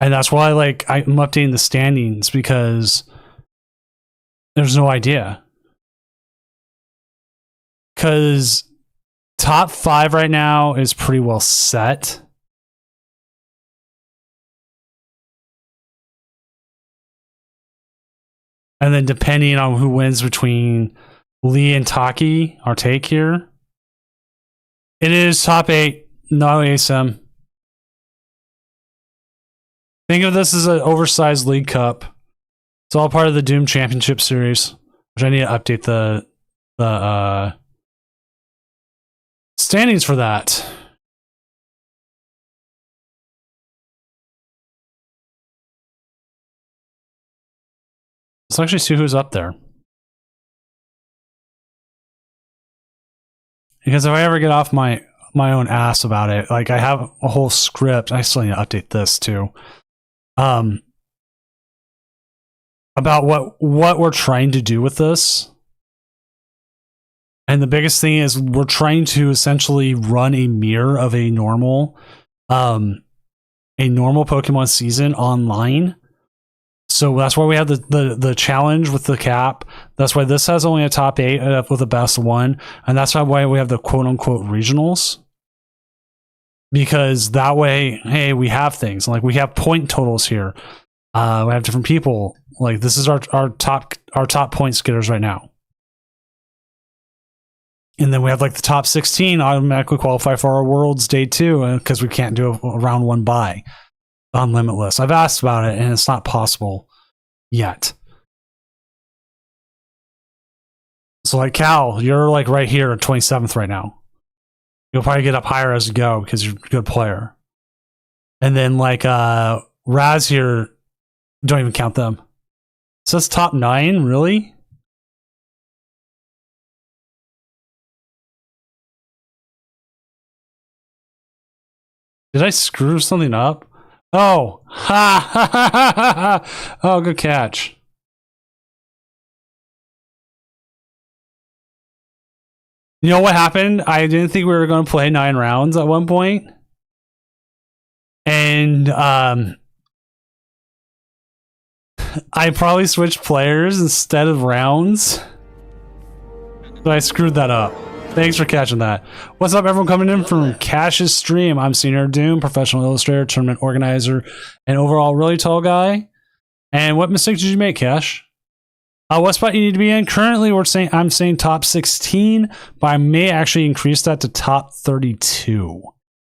And that's why, like, I'm updating the standings because there's no idea. Because top 5 right now is pretty well set. And then depending on who wins between Lee and Taki, our take here, it is top 8, no ASM. Think of this as an oversized League Cup. It's all part of the Doom Championship Series, which I need to update the standings for that. Let's actually see who's up there. Because if I ever get off my own ass about it, like I have a whole script. I still need to update this too. About what we're trying to do with this. And the biggest thing is we're trying to essentially run a mirror of a normal Pokemon season online. So that's why we have the challenge with the cap. That's why this has only a top 8 with a best 1. And that's why we have the quote unquote regionals. Because that way, hey, we have things. Like we have point totals here. We have different people. Like this is our top points getters right now. And then we have like the top 16 automatically qualify for our Worlds Day 2 because we can't do a round 1 bye on Limitless. I've asked about it and it's not possible yet. So like Cal, you're like right here at 27th right now. You'll probably get up higher as you go because you're a good player. And then like Raz here, don't even count them. So that's top 9, really? Did I screw something up? Oh, ha, ha, ha, ha, ha. Oh, good catch. You know what happened? I didn't think we were going to play 9 rounds at one point. And I probably switched players instead of rounds. So I screwed that up. Thanks for catching that. What's up, everyone coming in from Cash's stream? I'm Senior Doom, professional illustrator, tournament organizer, and overall really tall guy. And what mistake did you make, Cash? What spot you need to be in? Currently, I'm saying top 16, but I may actually increase that to top 32,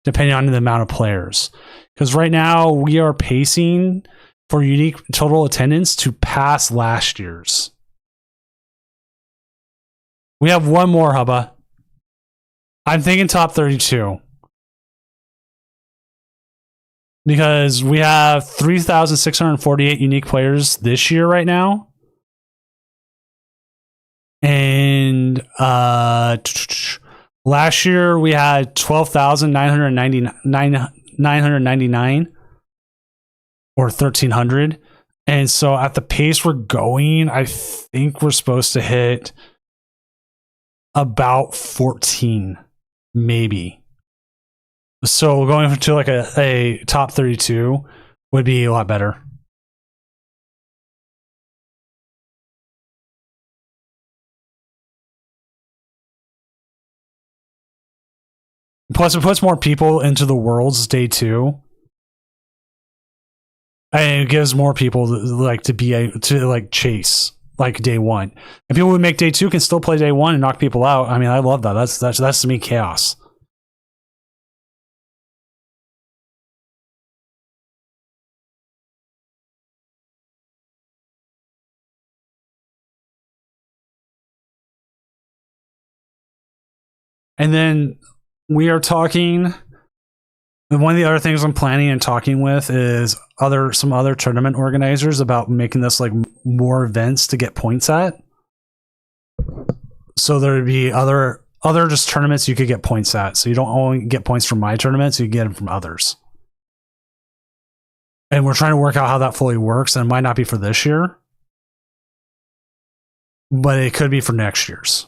depending on the amount of players. Because right now, we are pacing for unique total attendance to pass last year's. We have one more, Hubba. I'm thinking top 32. Because we have 3,648 unique players this year right now. And last year we had 12,999 or 1,300. And so at the pace we're going, I think we're supposed to hit about 14 maybe. So going to like a top 32 would be a lot better. Plus, it puts more people into the worlds day 2. And it gives more people to chase like day 1. And people who make day 2 can still play day 1 and knock people out. I mean, I love that. That's to me chaos. And then we are talking. And one of the other things I'm planning and talking with is some other tournament organizers about making this like more events to get points at. So there would be other just tournaments you could get points at. So you don't only get points from my tournaments, you get them from others. And we're trying to work out how that fully works. And it might not be for this year, but it could be for next year's.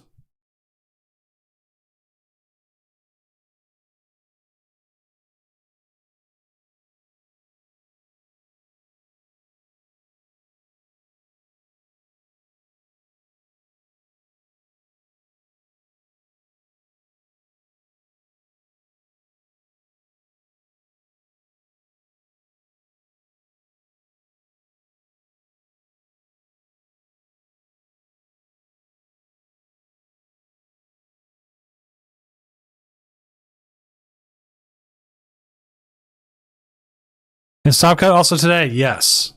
Is Top Cut also today? Yes.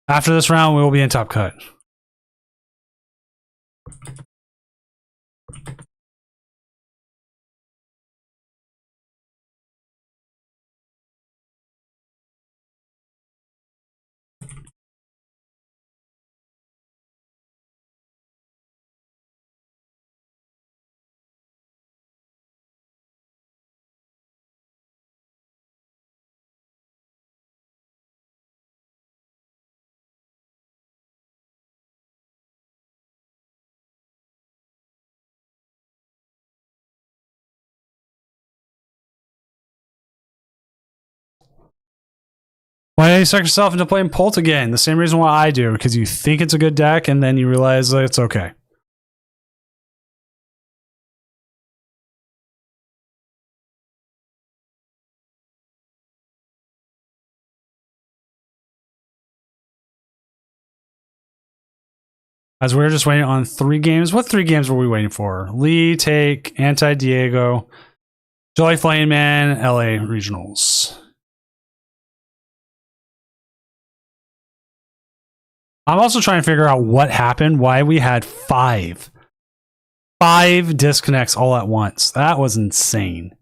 After this round, we will be in Top Cut. Why do you suck yourself into playing Pult again? The same reason why I do, because you think it's a good deck and then you realize that it's okay. As we were just waiting on 3 games. What 3 games were we waiting for? Lee, Take, Anti-Diego, Jolly Flame Man, LA Regionals. I'm also trying to figure out what happened, why we had 5 disconnects all at once. That was insane.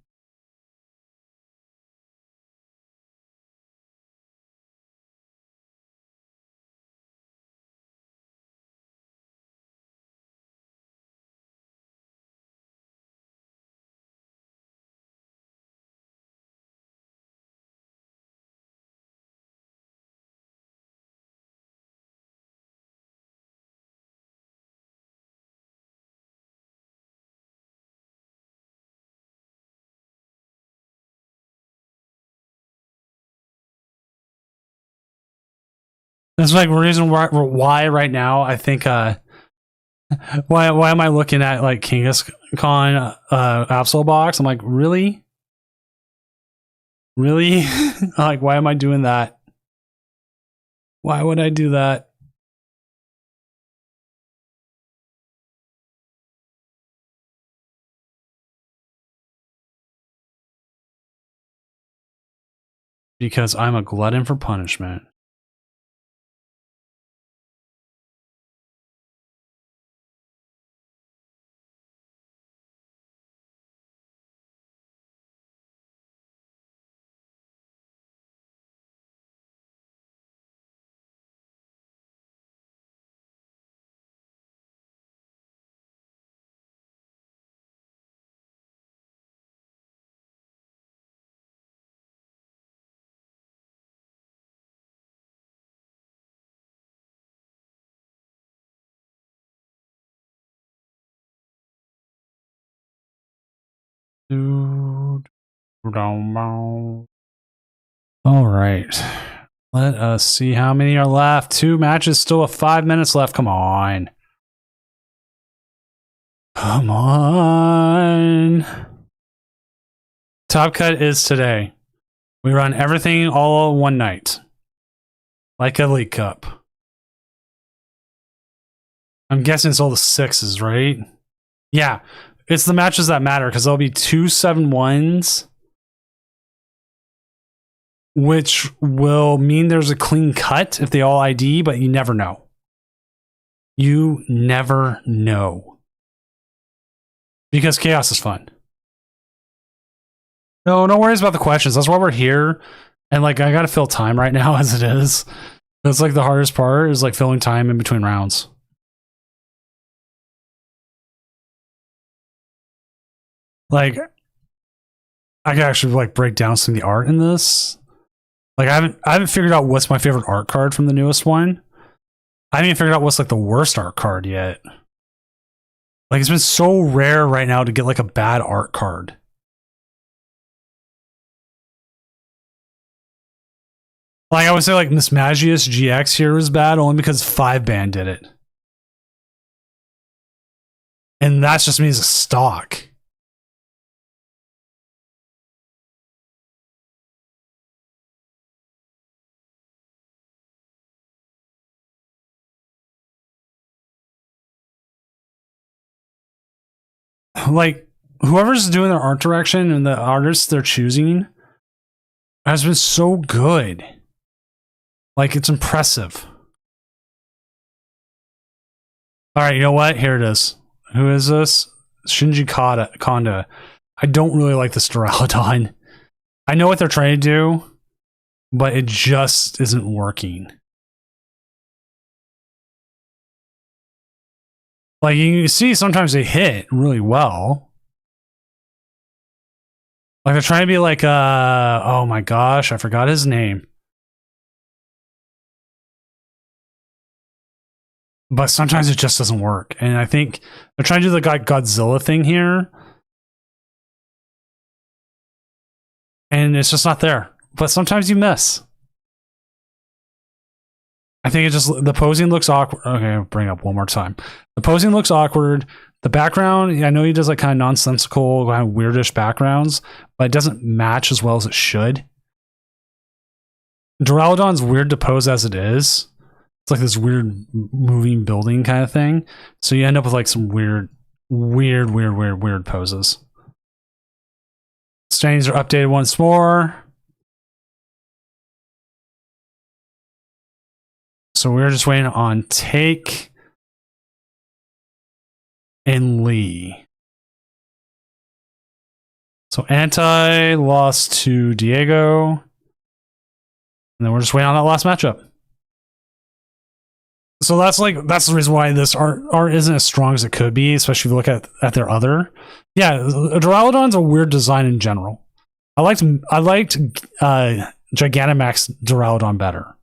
That's like the reason why right now I think why am I looking at like Kangaskhan Absol box? I'm like, really? Like, why am I doing that? Why would I do that? Because I'm a glutton for punishment. All right. Let us see how many are left. 2 matches, still 5 minutes left. Come on. Come on. Top Cut is today. We run everything all one night. Like a League Cup. I'm guessing it's all the 6s, right? Yeah. It's the matches that matter because there'll be 2 7-1s. Which will mean there's a clean cut if they all ID, but you never know. You never know. Because chaos is fun. No worries about the questions. That's why we're here. And like, I gotta fill time right now as it is. That's like the hardest part is like filling time in between rounds. Like, I could actually like break down some of the art in this. Like I haven't figured out what's my favorite art card from the newest one. I haven't even figured out what's like the worst art card yet. Like it's been so rare right now to get like a bad art card. Like I would say like Miss Magius GX here was bad only because 5-ban did it. And that just means a stock. Like whoever's doing their art direction and the artists they're choosing has been so good. Like it's impressive. All right, you know what? Here it is. Who is this? Shinji Konda. I don't really like this Duraludon. I know what they're trying to do, but it just isn't working. Like you see, sometimes they hit really well. Like they're trying to be like, oh my gosh, I forgot his name. But sometimes it just doesn't work. And I think they're trying to do the Godzilla thing here. And it's just not there. But sometimes you miss. I think it just, the posing looks awkward. Okay, I'll bring it up one more time. The posing looks awkward. The background, I know he does like kind of nonsensical, kind of weirdish backgrounds, but it doesn't match as well as it should. Duraludon's weird to pose as it is. It's like this weird moving building kind of thing. So you end up with like some weird poses. Standings are updated once more. So we're just waiting on Take and Lee. So Anti lost to Diego. And then we're just waiting on that last matchup. So that's the reason why this art isn't as strong as it could be, especially if you look at their other. Yeah, Duraludon's a weird design in general. I liked Gigantamax Duraludon better.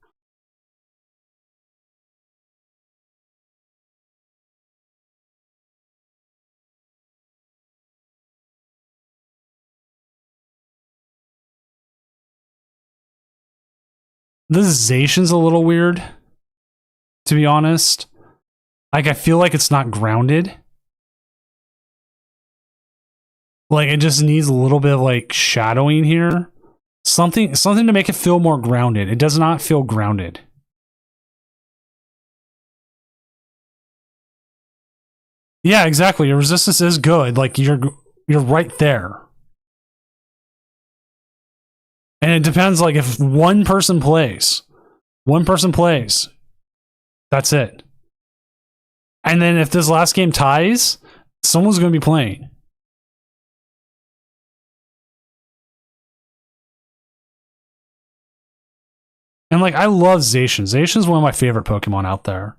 The Zacian's a little weird, to be honest. Like, I feel like it's not grounded. Like, it just needs a little bit of, like, shadowing here. Something to make it feel more grounded. It does not feel grounded. Yeah, exactly. Your resistance is good. Like, you're right there. And it depends, like, if one person plays, that's it. And then if this last game ties, someone's going to be playing. And, like, I love Zacian. Zacian's one of my favorite Pokemon out there.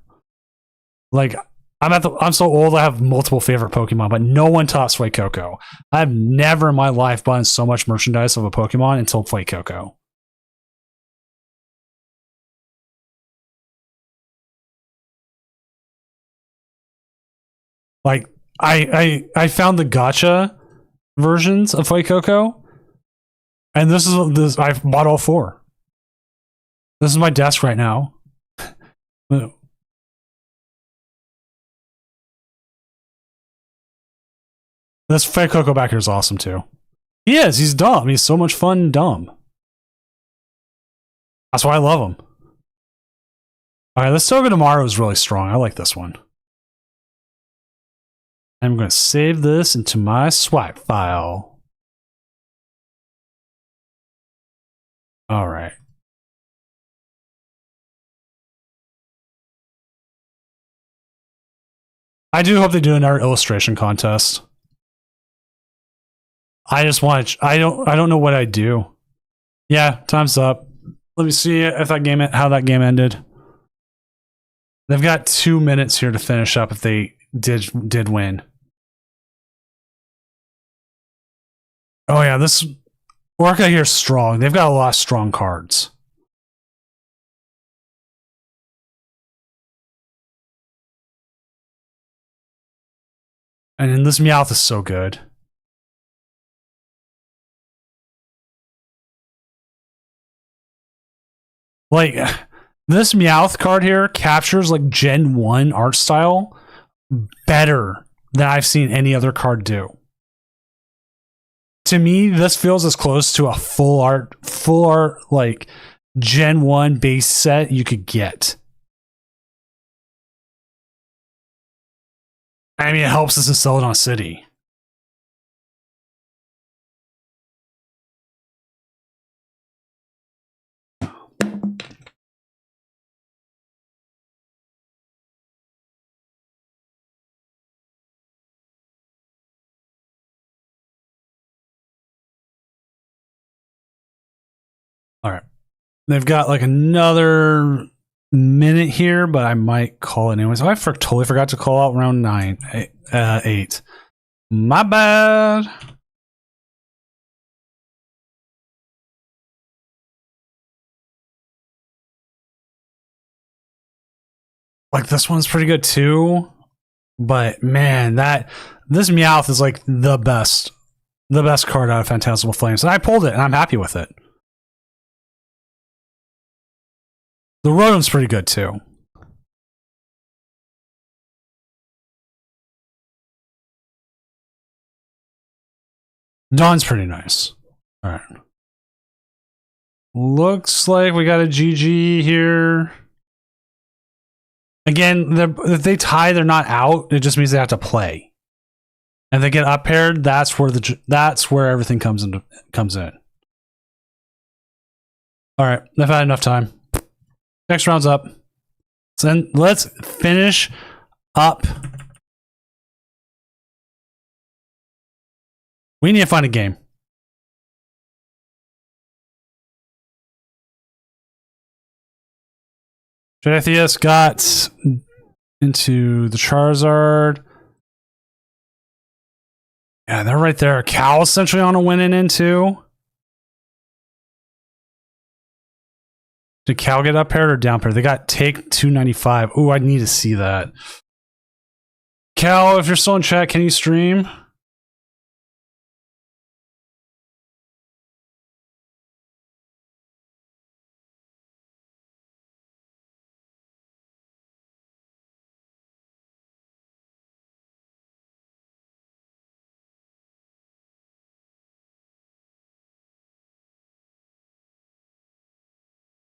Like, I'm so old, I have multiple favorite Pokemon, but no one tops Fuecoco. I've never in my life bought so much merchandise of a Pokemon until Fuecoco. Like, I found the gacha versions of Fuecoco, And this. I've bought all 4. This is my desk right now. This fake Coco back here is awesome too. He is. He's dumb. He's so much fun dumb. That's why I love him. All right, this Toga Tomorrow is really strong. I like this one. I'm going to save this into my swipe file. All right. I do hope they do another illustration contest. I just want to, I don't know what I'd do. Yeah, time's up. Let me see if that game, how that game ended. They've got 2 minutes here to finish up if they did win. Oh yeah, this Orca here is strong. They've got a lot of strong cards. And then this Meowth is so good. Like, this Meowth card here captures like Gen 1 art style better than I've seen any other card do. To me, this feels as close to a full art like Gen 1 base set you could get. I mean, it helps us in Celadon City. All right. They've got like another minute here, but I might call it anyways. Oh, totally forgot to call out round 8. My bad. Like, this one's pretty good too. But man, this Meowth is like the best card out of Phantasmal Flames. And I pulled it and I'm happy with it. The Rotom's pretty good too. Dawn's pretty nice. All right. Looks like we got a GG here. Again, if they tie, they're not out. It just means they have to play. And if they get up paired, that's where everything comes in. All right, I've had enough time. Next round's up. So then let's finish up. We need to find a game. Jadatheus got into the Charizard. Yeah, they're right there. Cal essentially on a winning into. Did Cal get up paired or down paired? They got take 295. Ooh, I need to see that. Cal, if you're still in chat, can you stream?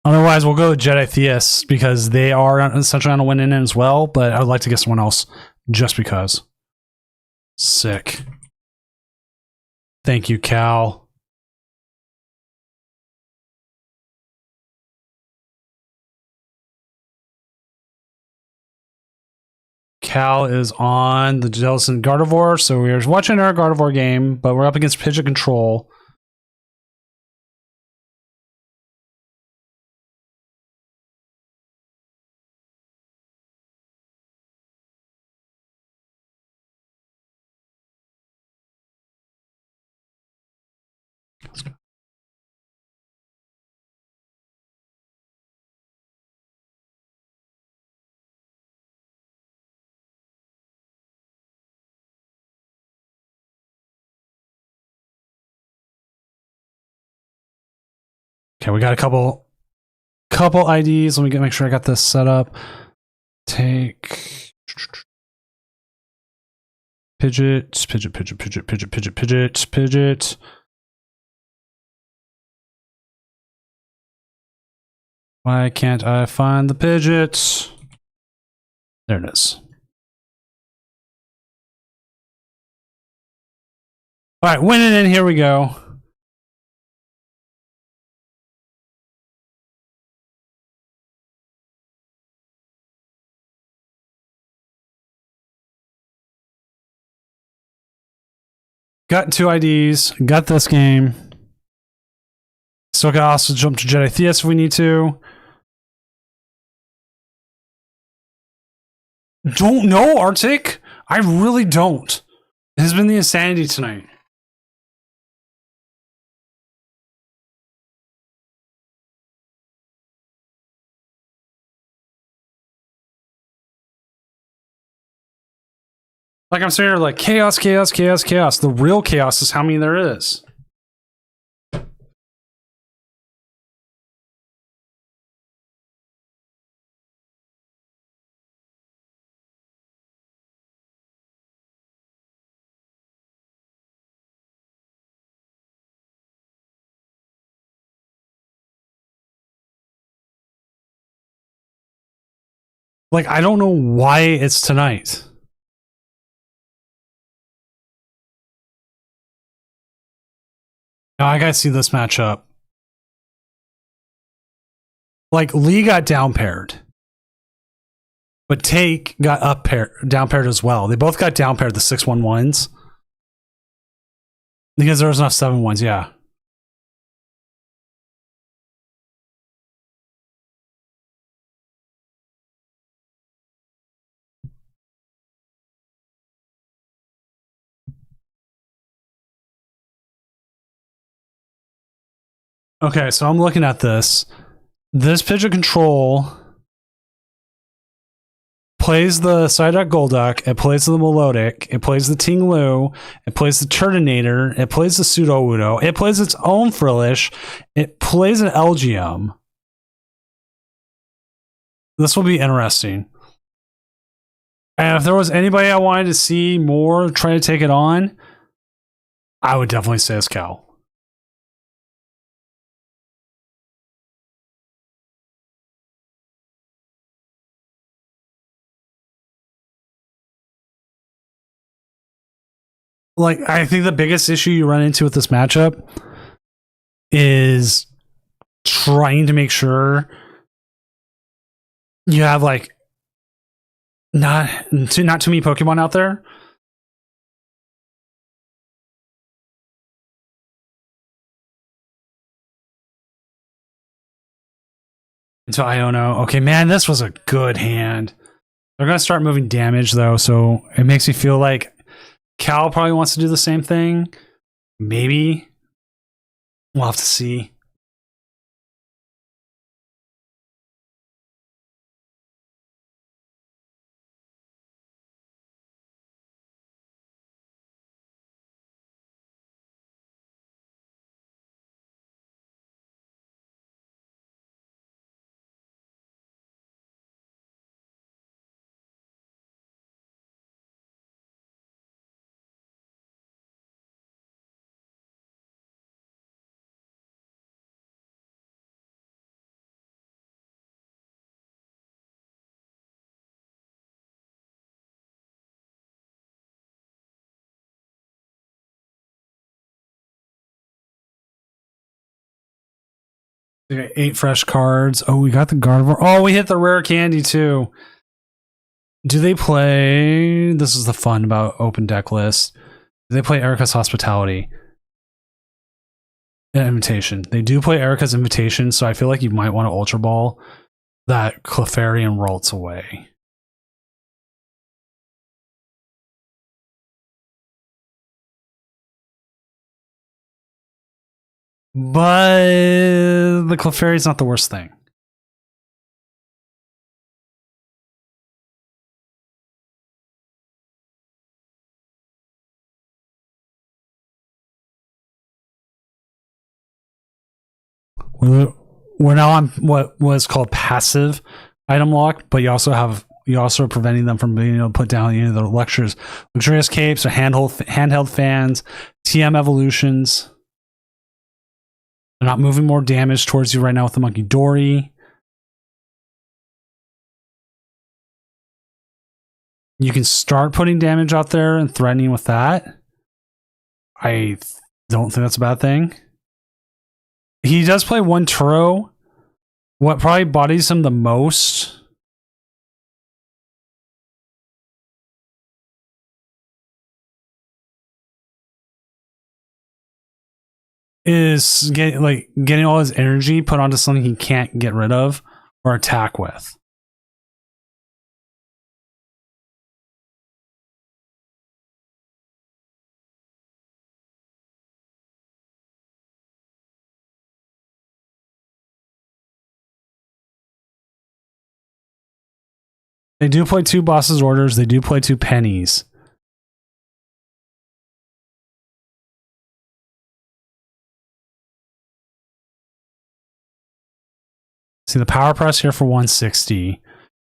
Otherwise, we'll go with Jedi Theus because they are essentially on a win in as well, but I would like to get someone else just because. Sick. Thank you, Cal. Cal is on the Jellicent Gardevoir, so we're watching our Gardevoir game, but we're up against Pidgeot Control. Let's go. Okay, we got a couple IDs. Let me make sure I got this set up. Take Pidget. Why can't I find the Pidget? There it is. All right, winning in. Here we go. Got 2 IDs. Got this game. Still got also jump to Jedi Theus if we need to. Don't know, Arctic. I really don't. It has been the insanity tonight. Like I'm sitting here like chaos. The real chaos is how many there is. Like, I don't know why it's tonight. Now I gotta see this matchup. Like, Lee got down paired. But Take got up paired, down paired as well. They both got down paired, the 6-1-1s. Because there was enough 7-1s, yeah. Okay, so I'm looking at this. This Pidgeot control plays the Psyduck Golduck, it plays the Melodic, it plays the Ting-Lu, it plays the Turdinator, it plays the Sudowoodo, it plays its own Frillish, it plays an Elgium. This will be interesting. And if there was anybody I wanted to see more try to take it on, I would definitely say it's Cal. Like, I think the biggest issue you run into with this matchup is trying to make sure you have like not too many Pokemon out there. Into Iono. Okay, man, this was a good hand. They're gonna start moving damage though, so it makes me feel like Cal probably wants to do the same thing. Maybe. We'll have to see. We got 8 fresh cards. Oh, we got the Gardevoir. Oh, we hit the rare candy too. Do they play? This is the fun about open deck list. Do they play Erica's Hospitality? An Invitation. They do play Erica's Invitation, so I feel like you might want to Ultra Ball that Clefairy and Ralts away. But the Clefairy is not the worst thing. we're now on what was called passive item lock, but you also are preventing them from being able to put down the luxurious capes or handheld fans, TM evolutions. They're not moving more damage towards you right now with the Monkey Dory. You can start putting damage out there and threatening with that. I don't think that's a bad thing. He does play one Turo. What probably bodies him the most is getting all his energy put onto something he can't get rid of or attack with. They do play 2 bosses orders. They do play 2 pennies. See the power press here for 160.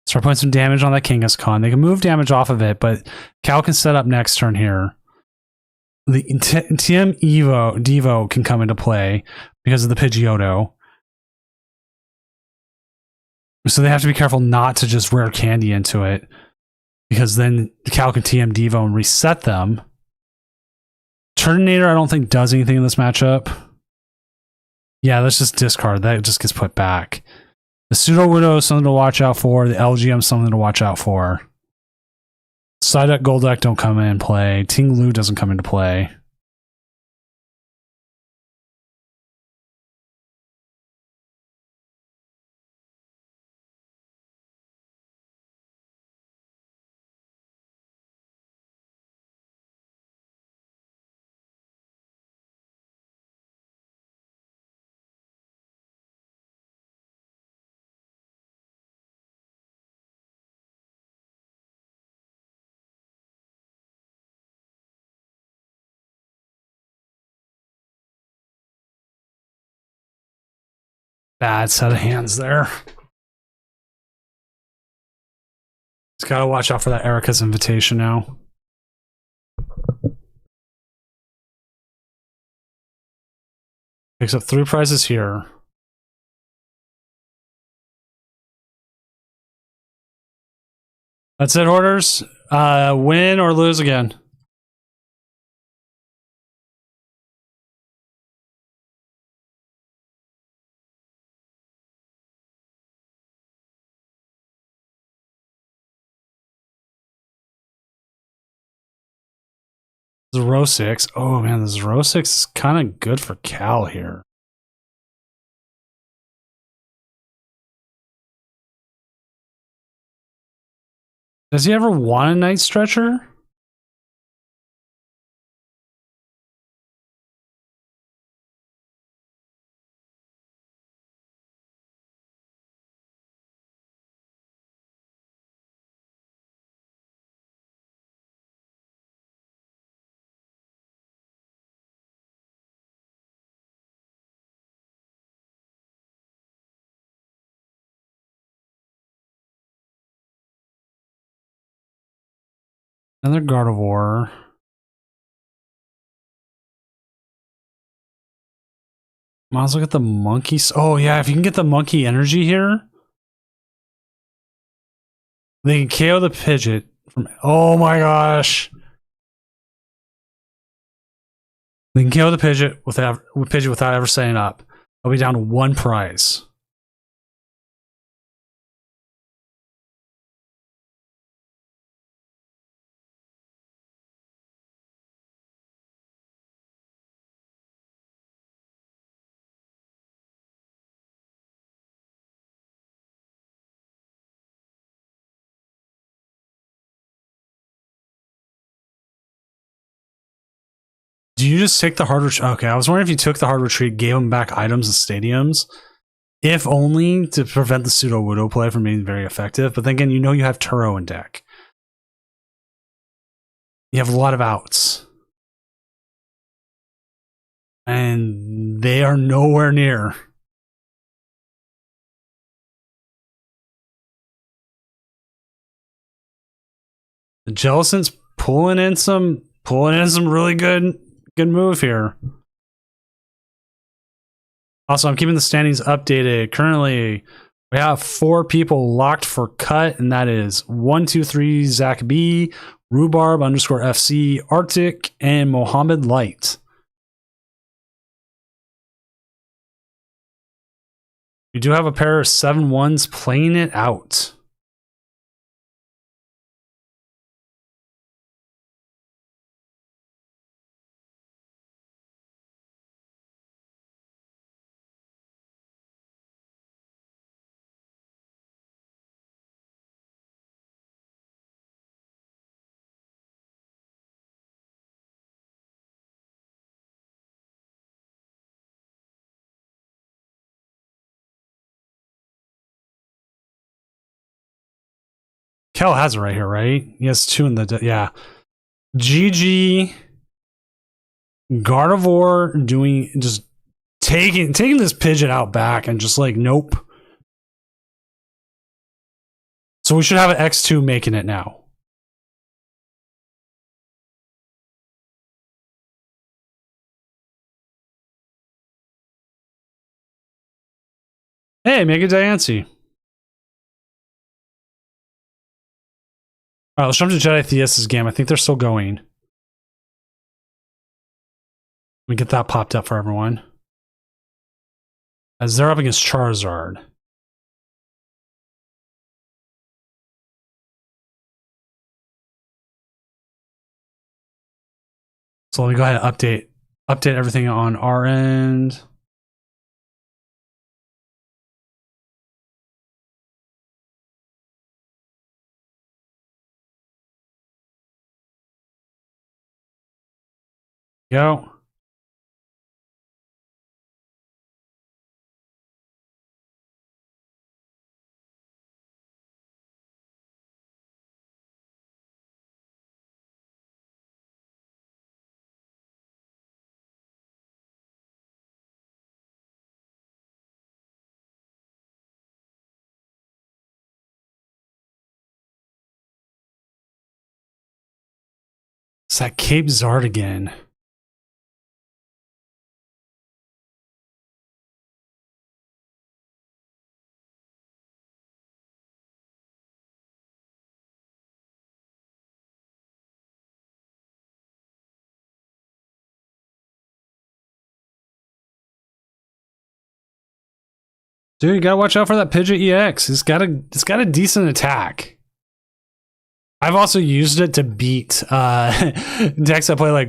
Start putting some damage on that Kangaskhan. They can move damage off of it, but Cal can set up next turn here. The TM Devo can come into play because of the Pidgeotto. So they have to be careful not to just rare candy into it, because then Cal can TM Devo and reset them. Turtonator, I don't think does anything in this matchup. Yeah, let's just discard. That just gets put back. The Sudowoodo is something to watch out for. The LGM is something to watch out for. Psyduck, Golduck don't come in play. Ting Lu doesn't come into play. Bad set of hands there. Just gotta watch out for that Erica's invitation now. Picks up 3 prizes here. That's it, orders. Win or lose again. Zero 6. Oh man, the Zero 6 is kind of good for Cal here. Does he ever want a Night Stretcher? Another Gardevoir. Might as well get the monkeys. Oh yeah, if you can get the monkey energy here, they can KO the Pidgeot from. Oh my gosh! They can KO the Pidgeot without ever setting up. I'll be down to 1 prize. Do you just take the hard retreat? Okay, I was wondering if you took the hard retreat, gave them back items and stadiums, if only to prevent the Sudowoodo play from being very effective. But then again, you know you have Turo in deck. You have a lot of outs. And they are nowhere near The Jellicent's pulling in some really good move here. Also, I'm keeping the standings updated. Currently, we have 4 people locked for cut, and that is 123 Zach B, Rhubarb _FC, Arctic, and Mohammed Light. We do have a pair of 7-1s playing it out. Kel has it right here, right? He has 2 in the... yeah. GG. Gardevoir doing... just taking this pigeon out back and just like, nope. So we should have an X2 making it now. Hey, Mega Diancie. Alright, let's jump to Jedi Theus' game. I think they're still going. We get that popped up for everyone. As they're up against Charizard. So let me go ahead and update everything on our end. Go. It's that Cape Zard again. Dude, you gotta watch out for that Pidgeot EX. It's got a decent attack. I've also used it to beat decks that play like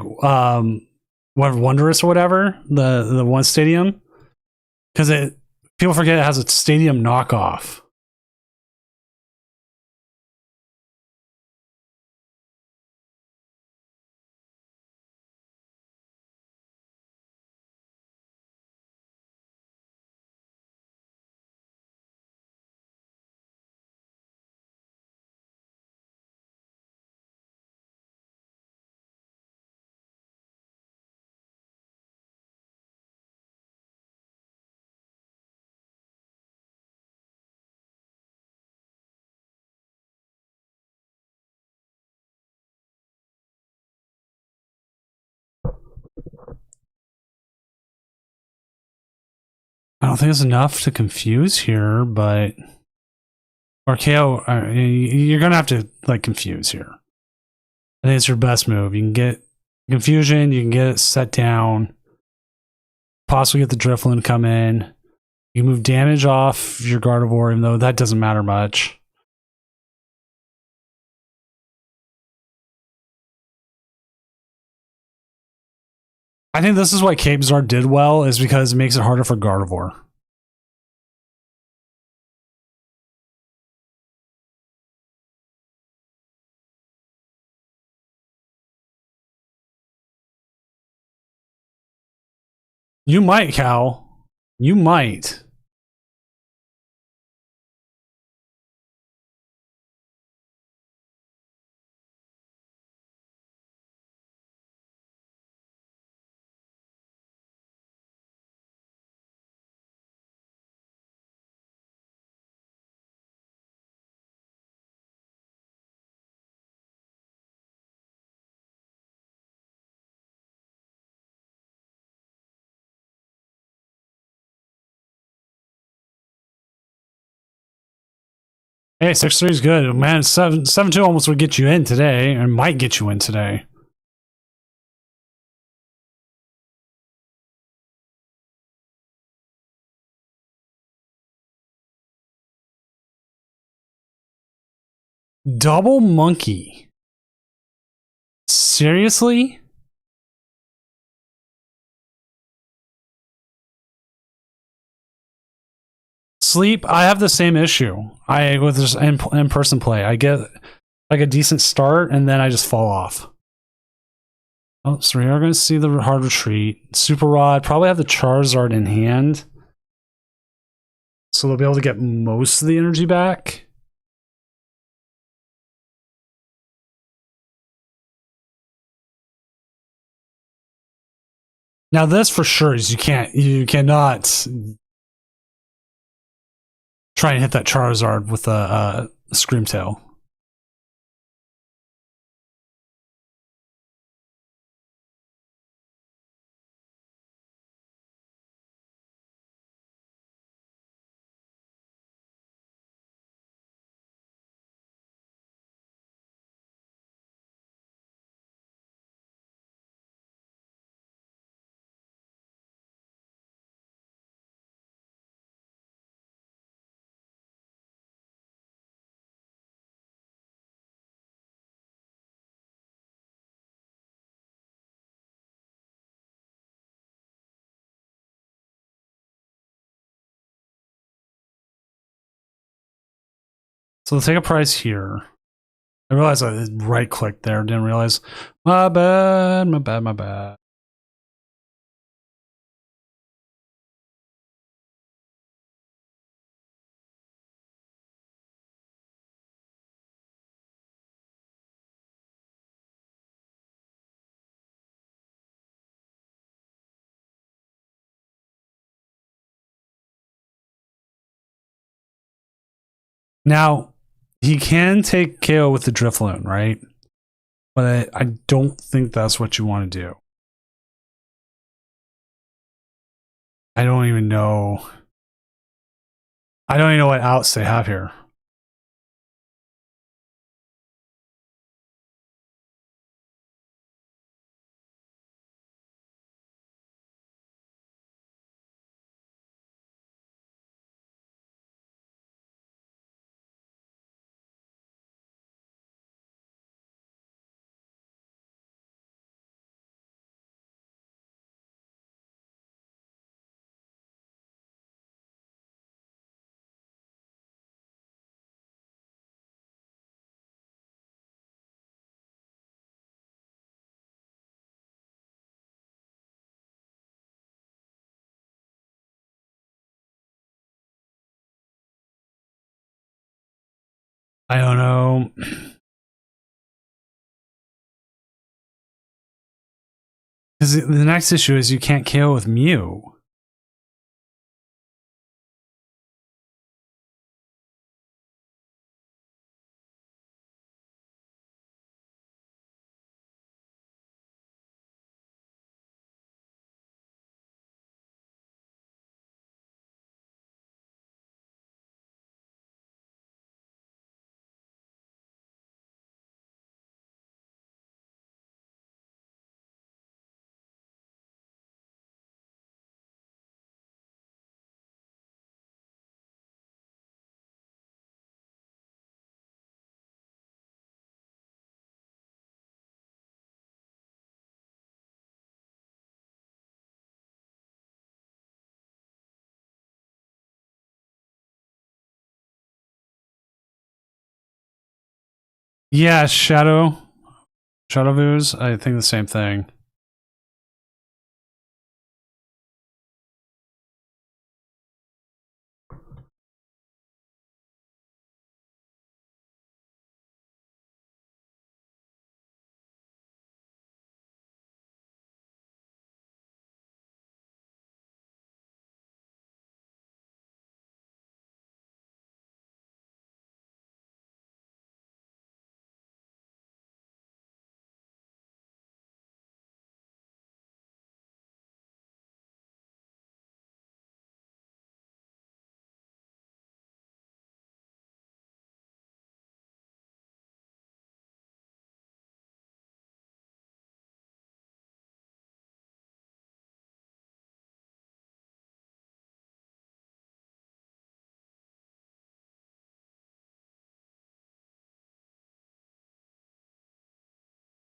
Wondrous or whatever, the one stadium. Because people forget it has a stadium knockoff. I don't think it's enough to confuse here, but RKO, you're gonna have to like confuse here. I think it's your best move. You can get confusion, you can get it set down, possibly get the Drifloon come in. You move damage off your Gardevoir, even though that doesn't matter much. I think this is why Cape Zard did well, is because it makes it harder for Gardevoir. You might, Cal. You might. Hey, 6-3 is good. Man, 7-2 almost would get you in today, and might get you in today. Double monkey. Seriously? Sleep, I have the same issue. With this in-person play, I get like a decent start and then I just fall off. Oh, so we are going to see the hard retreat. Super Rod, probably have the Charizard in hand. So they'll be able to get most of the energy back. Now this for sure is you cannot try and hit that Charizard with a Screamtail. So let's take a price here. I realized I right clicked there, didn't realize. My bad, my bad, my bad. Now, he can take KO with the Drifloon, right? But I don't think that's what you want to do. I don't even know. I don't even know what outs they have here. I don't know. Because the next issue is you can't KO with Mew. Yeah, Shadow Vooz, I think the same thing.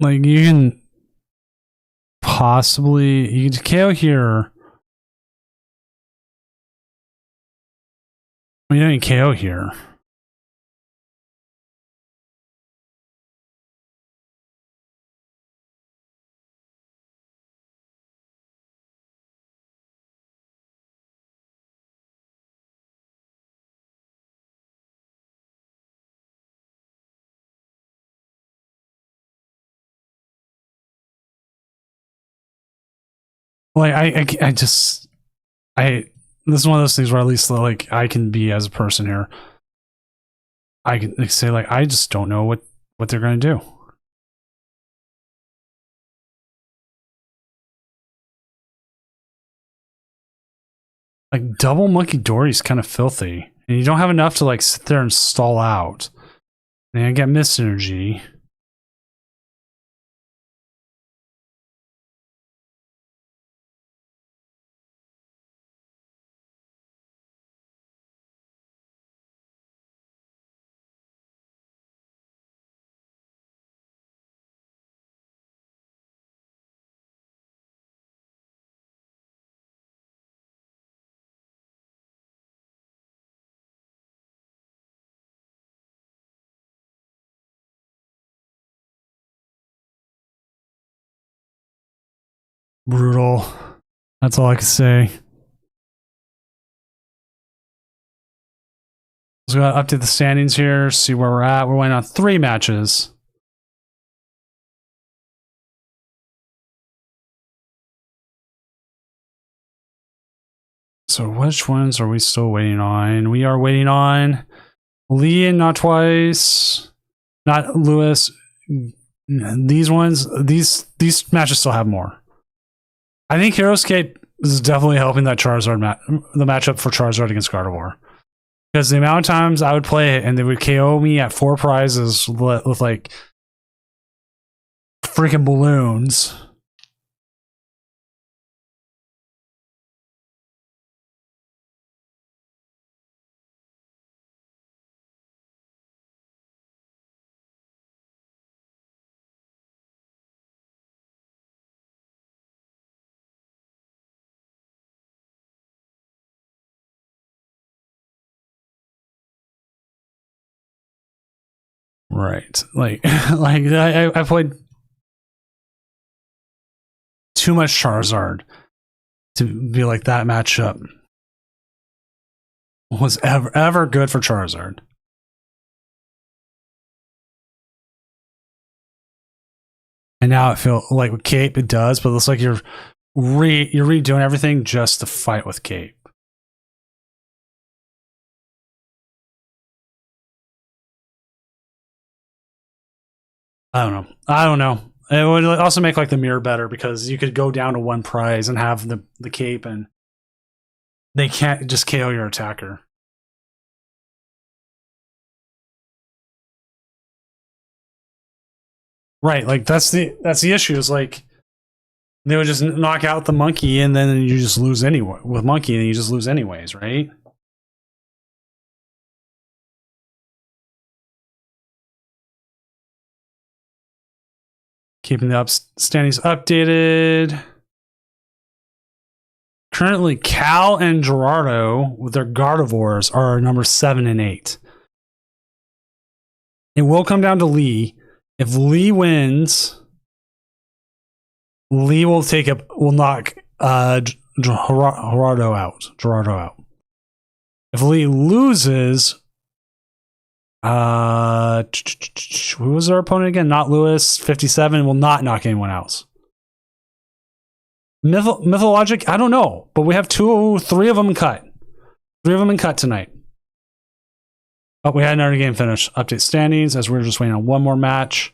Like, you can possibly... You can KO here. You don't even KO here. Like, this is one of those things where at least like I can be as a person here. I can say like I just don't know what they're gonna do. Like double Monkey Dory is kind of filthy, and you don't have enough to like sit there and stall out. And I get Mist Energy. Brutal. That's all I can say. So we gotta update the standings here, see where we're at. We're waiting on 3 matches. So which ones are we still waiting on? We are waiting on Lee and Nov21st, not Lewis. These ones, these matches still have more. I think Heroescape is definitely helping that Charizard the matchup for Charizard against Gardevoir. Because the amount of times I would play it and they would KO me at 4 prizes with like freaking balloons. Right. Like I played too much Charizard to be like that matchup was ever good for Charizard. And now it feels like with Cape it does, but it looks like you're redoing everything just to fight with Cape. I don't know. It would also make like the mirror better because you could go down to 1 prize and have the Cape and they can't just KO your attacker. Right, like that's the issue is like they would just knock out the monkey and then you just lose anyway. With monkey and you just lose anyways, right? Keeping the standings updated. Currently, Cal and Gerardo with their Gardevoirs are number 7 and 8. It will come down to Lee. If Lee wins, Lee will knock Gerardo out. If Lee loses, who was our opponent again? Not Lewis. 57 will not knock anyone else. Mythologic, I don't know, but we have 3 of them cut. 3 of them in cut tonight. Oh, we had another game finish. Update standings as we're just waiting on 1 more match.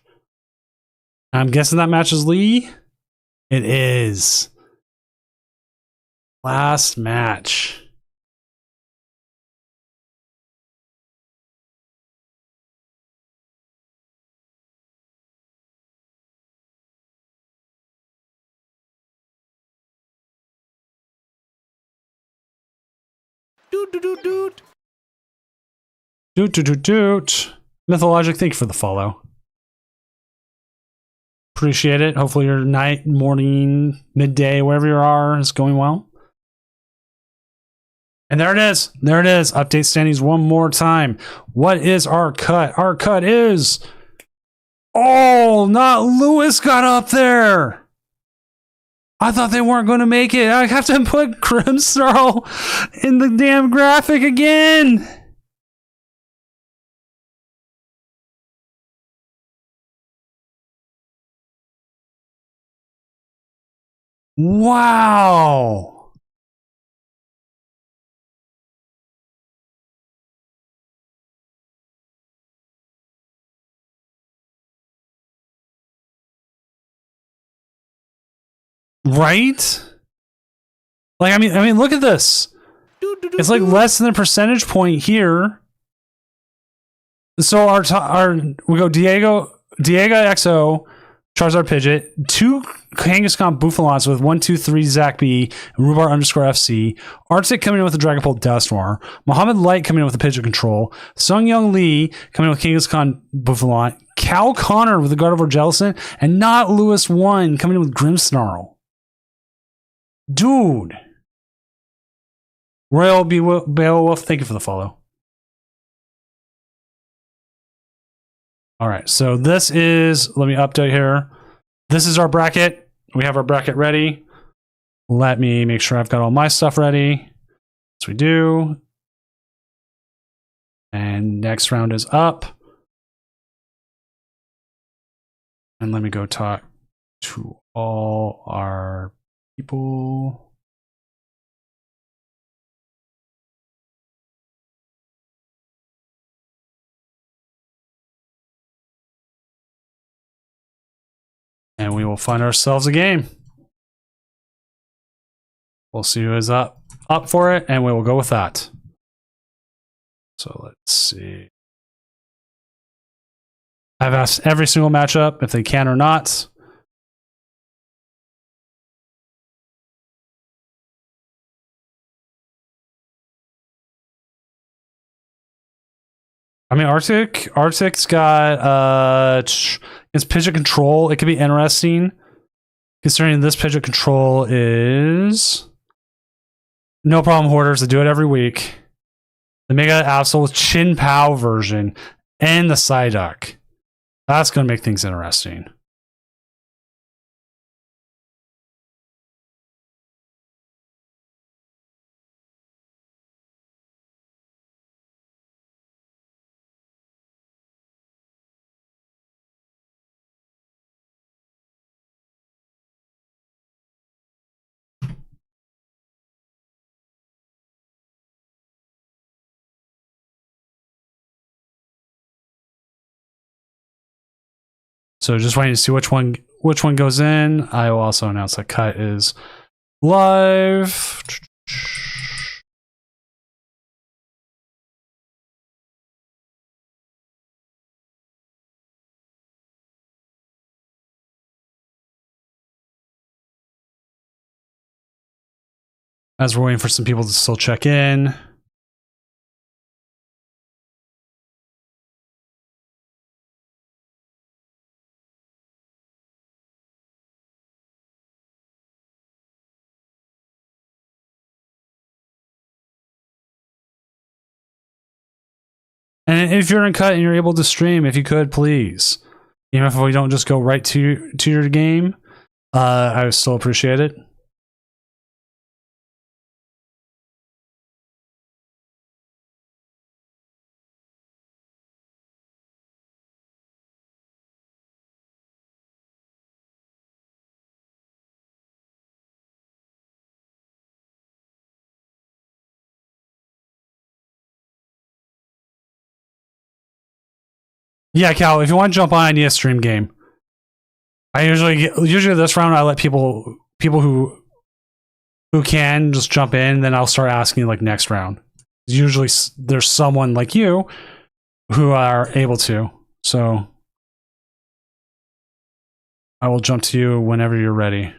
I'm guessing that match is Lee. It is. Last match. Doot. Mythologic, thank you for the follow. Appreciate it. Hopefully your night, morning, midday, wherever you are, is going well. And there it is. There it is. Update standings one more time. What is our cut? Our cut is... Oh, not Lewis got up there. I thought they weren't going to make it. I have to put Grimsnarl in the damn graphic again. Wow. Right? Like, I mean, look at this. It's like less than a percentage point here. So our we go Diego XO, Charizard Pidgeot, 2 Kangaskhan Bouffalants with 1, 2, 3 Zach B, and Rhubarb _FC, Arctic coming in with the Dragapult Dusknoir, Muhammad Light coming in with the Pidgeot Control, Sung Young Lee coming in with Kangaskhan Bouffalant, Cal Connor with the Gardevoir Jellicent, and not Lewis 1 coming in with Grimmsnarl. Dude. Royal Beowulf, thank you for the follow. All right, so this is, let me update here. This is our bracket. We have our bracket ready. Let me make sure I've got all my stuff ready. Yes, we do. And next round is up. And let me go talk to all our people. And we will find ourselves a game. We'll see who is up for it, and we will go with that. So let's see. I've asked every single matchup if they can or not. I mean, Arctic's got it's Pidgeot Control. It could be interesting, considering this Pidgeot Control is no problem hoarders that do it every week. The Mega Absol Chin Pow version and the Psyduck. That's going to make things interesting. So just waiting to see which one goes in. I will also announce that cut is live. As we're waiting for some people to still check in. And if you're in cut and you're able to stream, if you could, please. Even if we don't just go right to your game, I would still appreciate it. Yeah, Cal, if you want to jump on, I need a stream game. I usually this round I let people who can just jump in, then I'll start asking like next round. Usually there's someone like you who are able to. So I will jump to you whenever you're ready.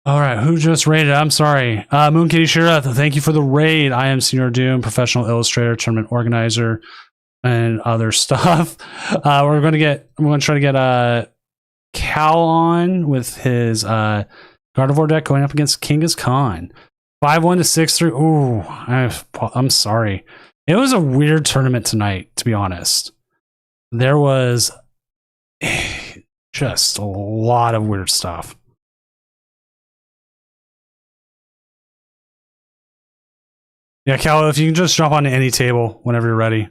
All right, who just raided? I'm sorry. Moon Kitty Shira, thank you for the raid. I am Senior Doom, professional illustrator, tournament organizer, and other stuff. I'm going to try to get Cal on with his Gardevoir deck going up against Kinga's Khan. 5-1 to 6-3. Ooh, I'm sorry. It was a weird tournament tonight, to be honest. There was just a lot of weird stuff. Yeah, Cal, if you can just jump onto any table whenever you're ready.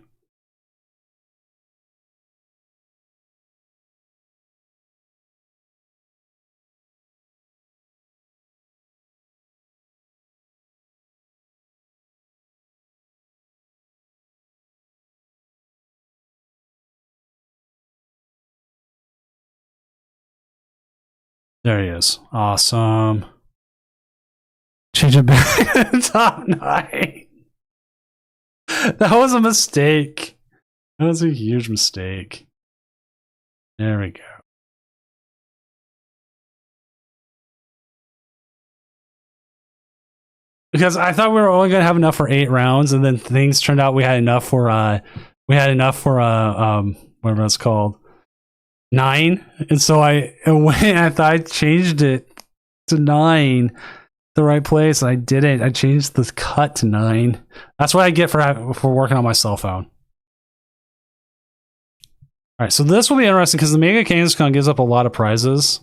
There he is. Awesome. Change it back to top 9. That was a mistake. That was a huge mistake. There we go. Because I thought we were only going to have enough for 8 rounds, and then things turned out we had enough for whatever it's called, 9. And so I thought I changed it to 9, the right place. And I didn't. I changed the cut to 9. That's what I get for working on my cell phone. All right, so this will be interesting because the Mega Kangaskhan gives up a lot of prizes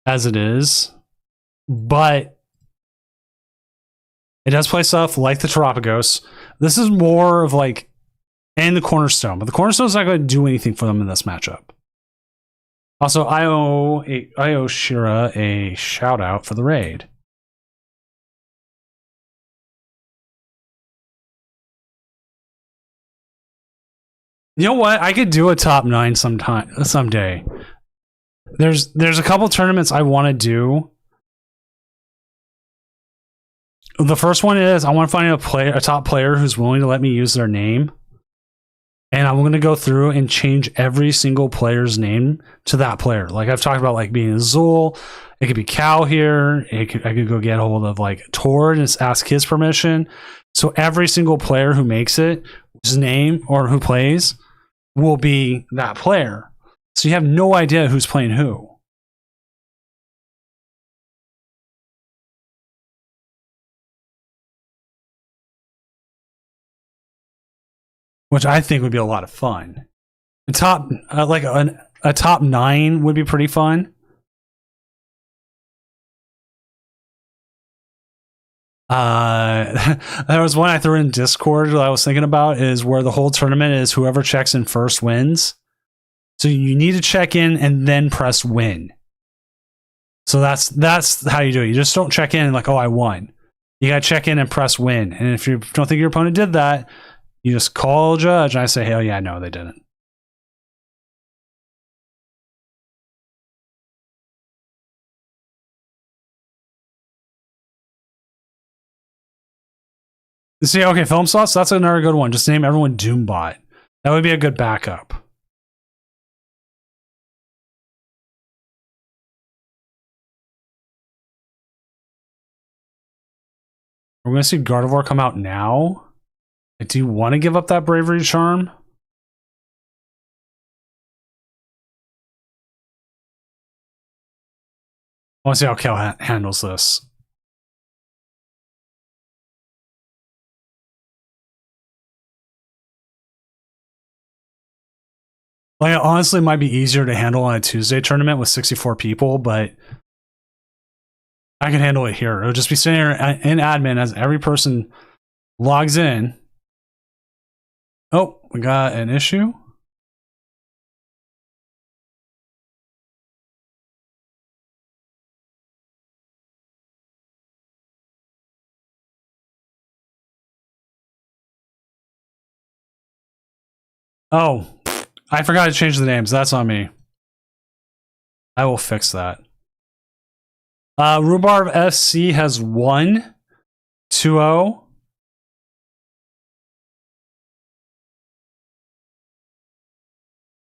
as it is, but it does play stuff like the Terapagos. This is more of like, and the Cornerstone, but the Cornerstone's not going to do anything for them in this matchup. Also, I owe Shira a shout out for the raid. You know what? I could do a top 9 someday. There's a couple tournaments I want to do. The first one is I want to find a top player who's willing to let me use their name. And I'm going to go through and change every single player's name to that player. Like I've talked about, like being Azul. It could be Cal here. I could go get a hold of like Tord and ask his permission. So every single player who makes it, his name or who plays, will be that player. So you have no idea who's playing who. Which I think would be a lot of fun. A top a top 9 would be pretty fun. There was one I threw in Discord that I was thinking about, is where the whole tournament is whoever checks in first wins. So you need to check in and then press win. So that's how you do it. You just don't check in and like, oh, I won. You gotta check in and press win. And if you don't think your opponent did that, you just call a judge and I say, hell yeah, no, they didn't. See, okay, film slots, that's another good one. Just name everyone Doombot. That would be a good backup. We're going to see Gardevoir come out now. Do you want to give up that Bravery Charm? I want to see how Cal handles this. Like, it honestly might be easier to handle on a Tuesday tournament with 64 people, but I can handle it here. It'll just be sitting here in admin as every person logs in. Oh, we got an issue. Oh, I forgot to change the names. That's on me. I will fix that. Rhubarb FC has won 2-0.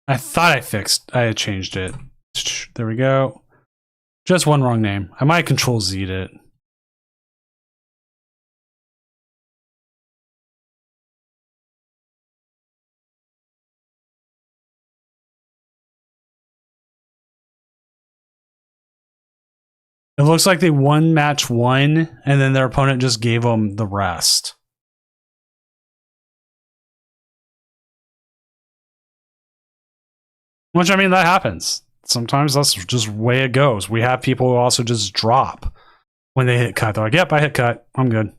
I thought I had changed it. There we go. Just one wrong name. I might control Z'd it. It looks like they won match 1, and then their opponent just gave them the rest. Which, I mean, that happens. Sometimes that's just the way it goes. We have people who also just drop when they hit cut. They're like, yep, I hit cut. I'm good.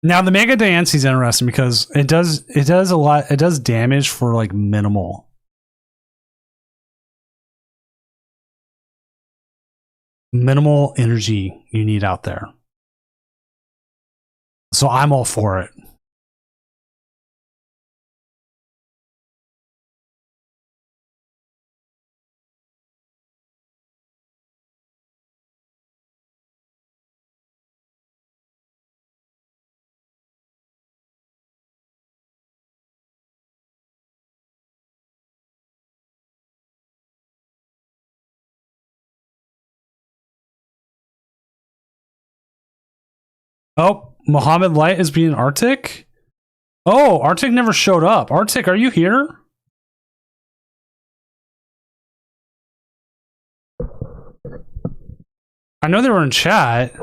Now the Mega Dance is interesting because it does a lot. It does damage for like minimal energy you need out there. So I'm all for it. Oh, Muhammad Light is being Arctic? Oh, Arctic never showed up. Arctic, are you here? I know they were in chat.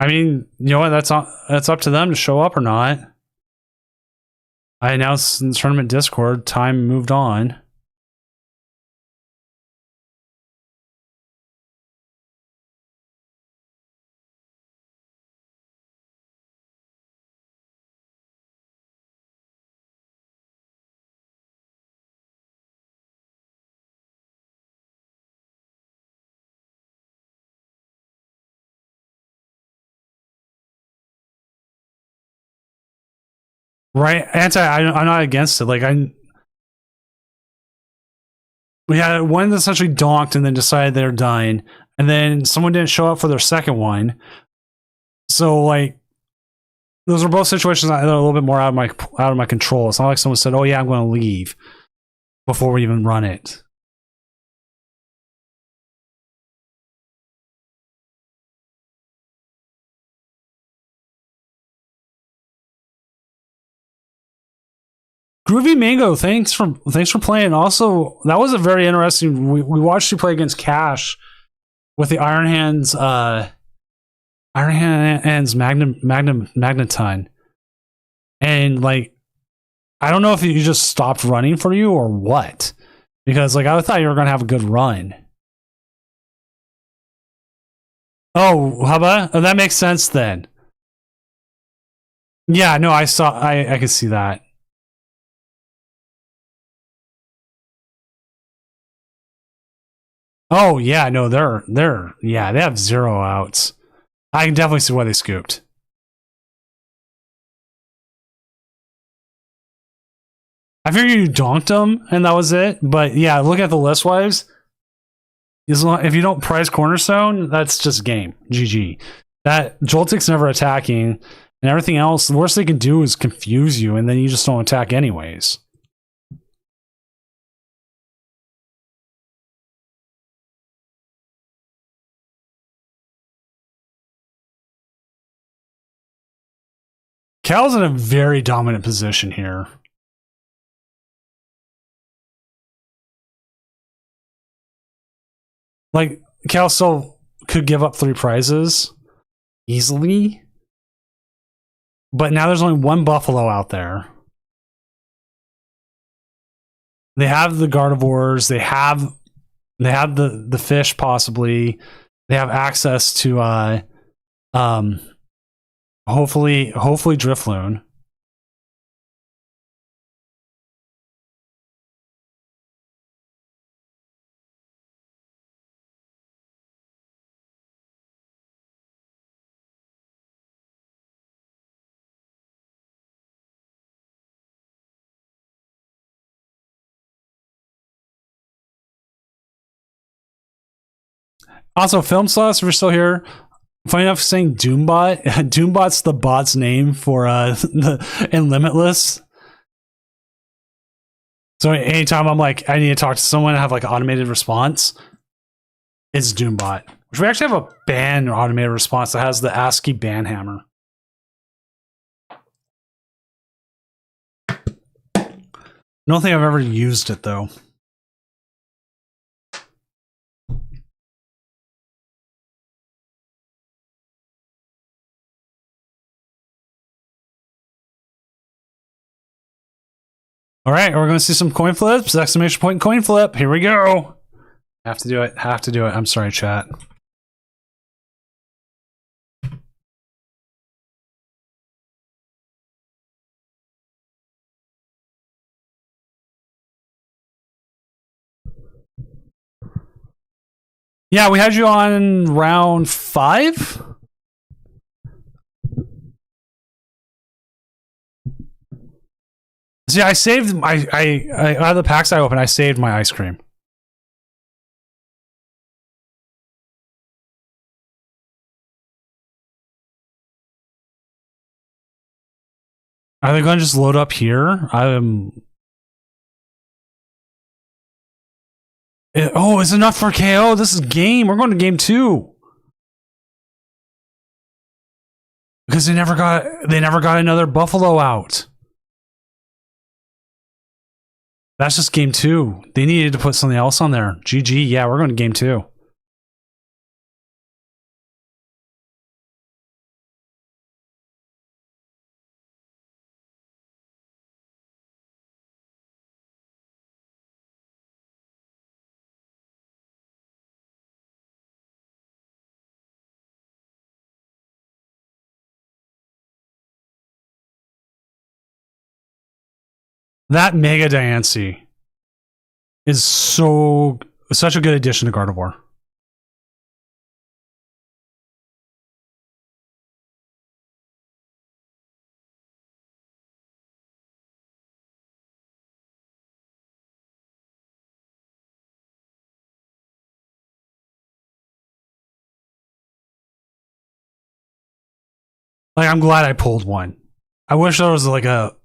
I mean, you know what? That's up to them to show up or not. I announced in the tournament Discord, time moved on. Right? I'm not against it. Like, we had one that essentially donked and then decided they're dying. And then someone didn't show up for their second one. So, like, those are both situations that are a little bit more out of my control. It's not like someone said, oh yeah, I'm going to leave before we even run it. Groovy Mango, thanks for playing. Also, that was a very interesting. We watched you play against Cash with the Iron Hands Magnetine, and like, I don't know if you just stopped running for you or what, because like I thought you were gonna have a good run. Oh, how about that makes sense then? Yeah, no, I could see that. Oh yeah, no, they have 0 outs. I can definitely see why they scooped. I figured you donked them and that was it. But yeah, look at the list wise. If you don't prize Cornerstone, that's just game. GG. That Joltik's never attacking, and everything else, the worst they can do is confuse you, and then you just don't attack anyways. Cal's in a very dominant position here. Like, Cal still could give up 3 prizes easily, but now there's only one Buffalo out there. They have the Gardevoirs, they have the fish possibly. They have access to hopefully Drifloon. Also, Film Sauce, if you're still here. Funny enough, saying Doombot. Doombot's the bot's name for in Limitless. So anytime I'm like, I need to talk to someone and have like an automated response, it's Doombot. Which we actually have a ban automated response that has the ASCII ban hammer. I don't think I've ever used it though. All right, we're going to see some coin flips. Exclamation point coin flip. Here we go. Have to do it. Have to do it. I'm sorry, chat. Yeah, we had you on round 5. See, I saved I out of the packs I opened, I saved my ice cream. Are they going to just load up here? Oh, it's enough for KO. This is game. We're going to game 2. Because they never got another Buffalo out. That's just game 2. They needed to put something else on there. GG. Yeah, we're going to game 2. That Mega Diancie is such a good addition to Gardevoir. Like, I'm glad I pulled one. I wish there was like a...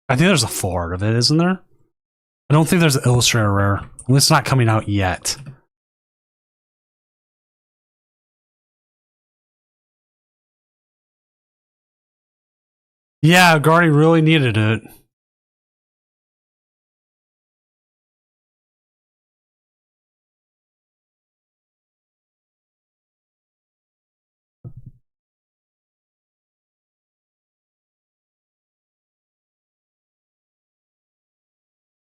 I think there's a forward of it, isn't there? I don't think there's an Illustrator Rare. It's not coming out yet. Yeah, Guardy really needed it.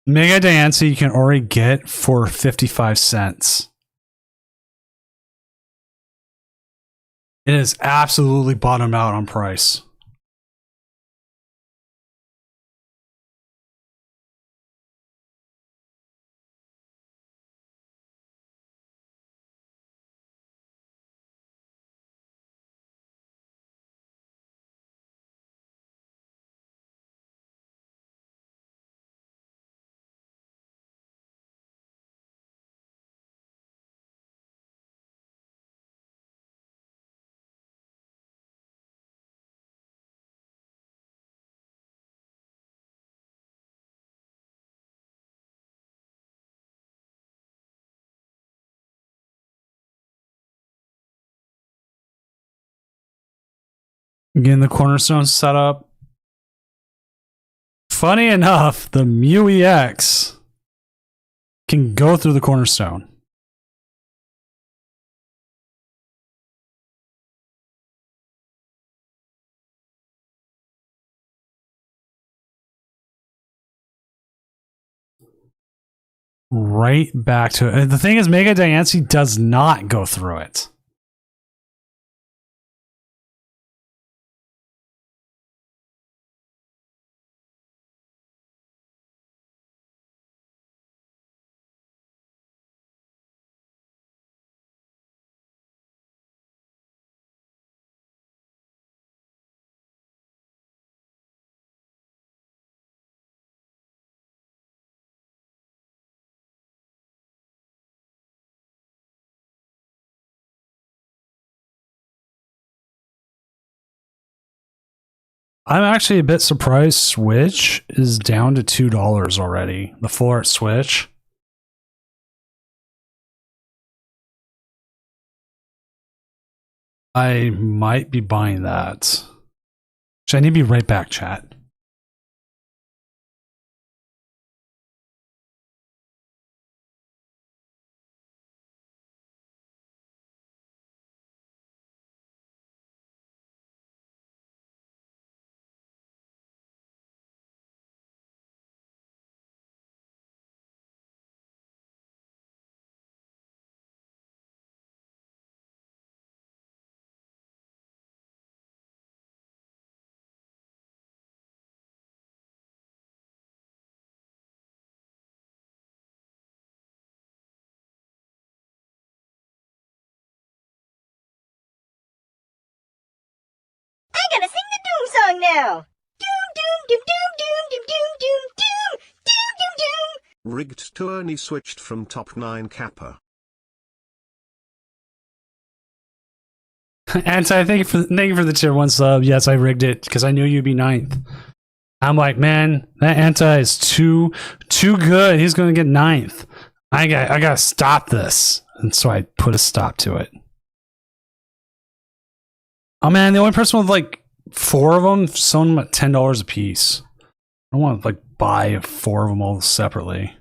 Mega Diancie you can already get for 55 cents. It is absolutely bottomed out on price. Again, the cornerstone setup. Funny enough, the Mew EX can go through the cornerstone. Right back to it. And the thing is, Mega Diancie does not go through it. I'm actually a bit surprised Switch is down to $2 already. The full art Switch. I might be buying that. So I need to be right back, chat. I gotta sing the Doom song now. Doom, doom, doom, doom, doom, doom, doom, doom, doom, doom, doom, doom. Rigged to Ernie switched from top 9 Kappa. Anti, thank you for the tier 1 sub. Yes, I rigged it because I knew you'd be 9th. I'm like, man, that Anti is too good. He's gonna get 9th. I gotta stop this. And so I put a stop to it. Oh man, the only person with like 4 of them selling them at $10 a piece. I don't want to like buy 4 of them all separately.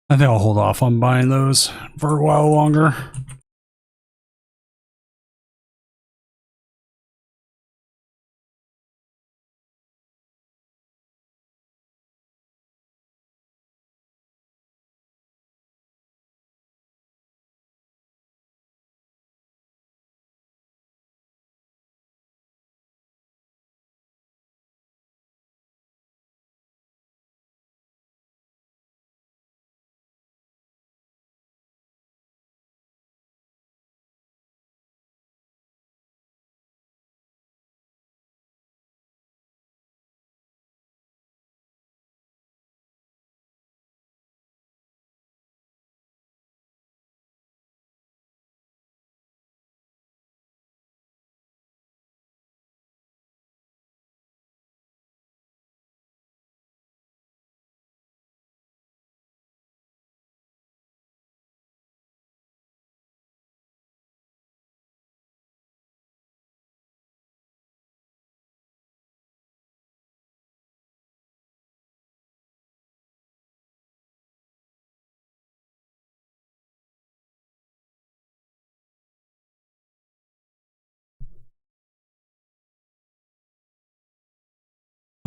I think I'll hold off on buying those for a while longer.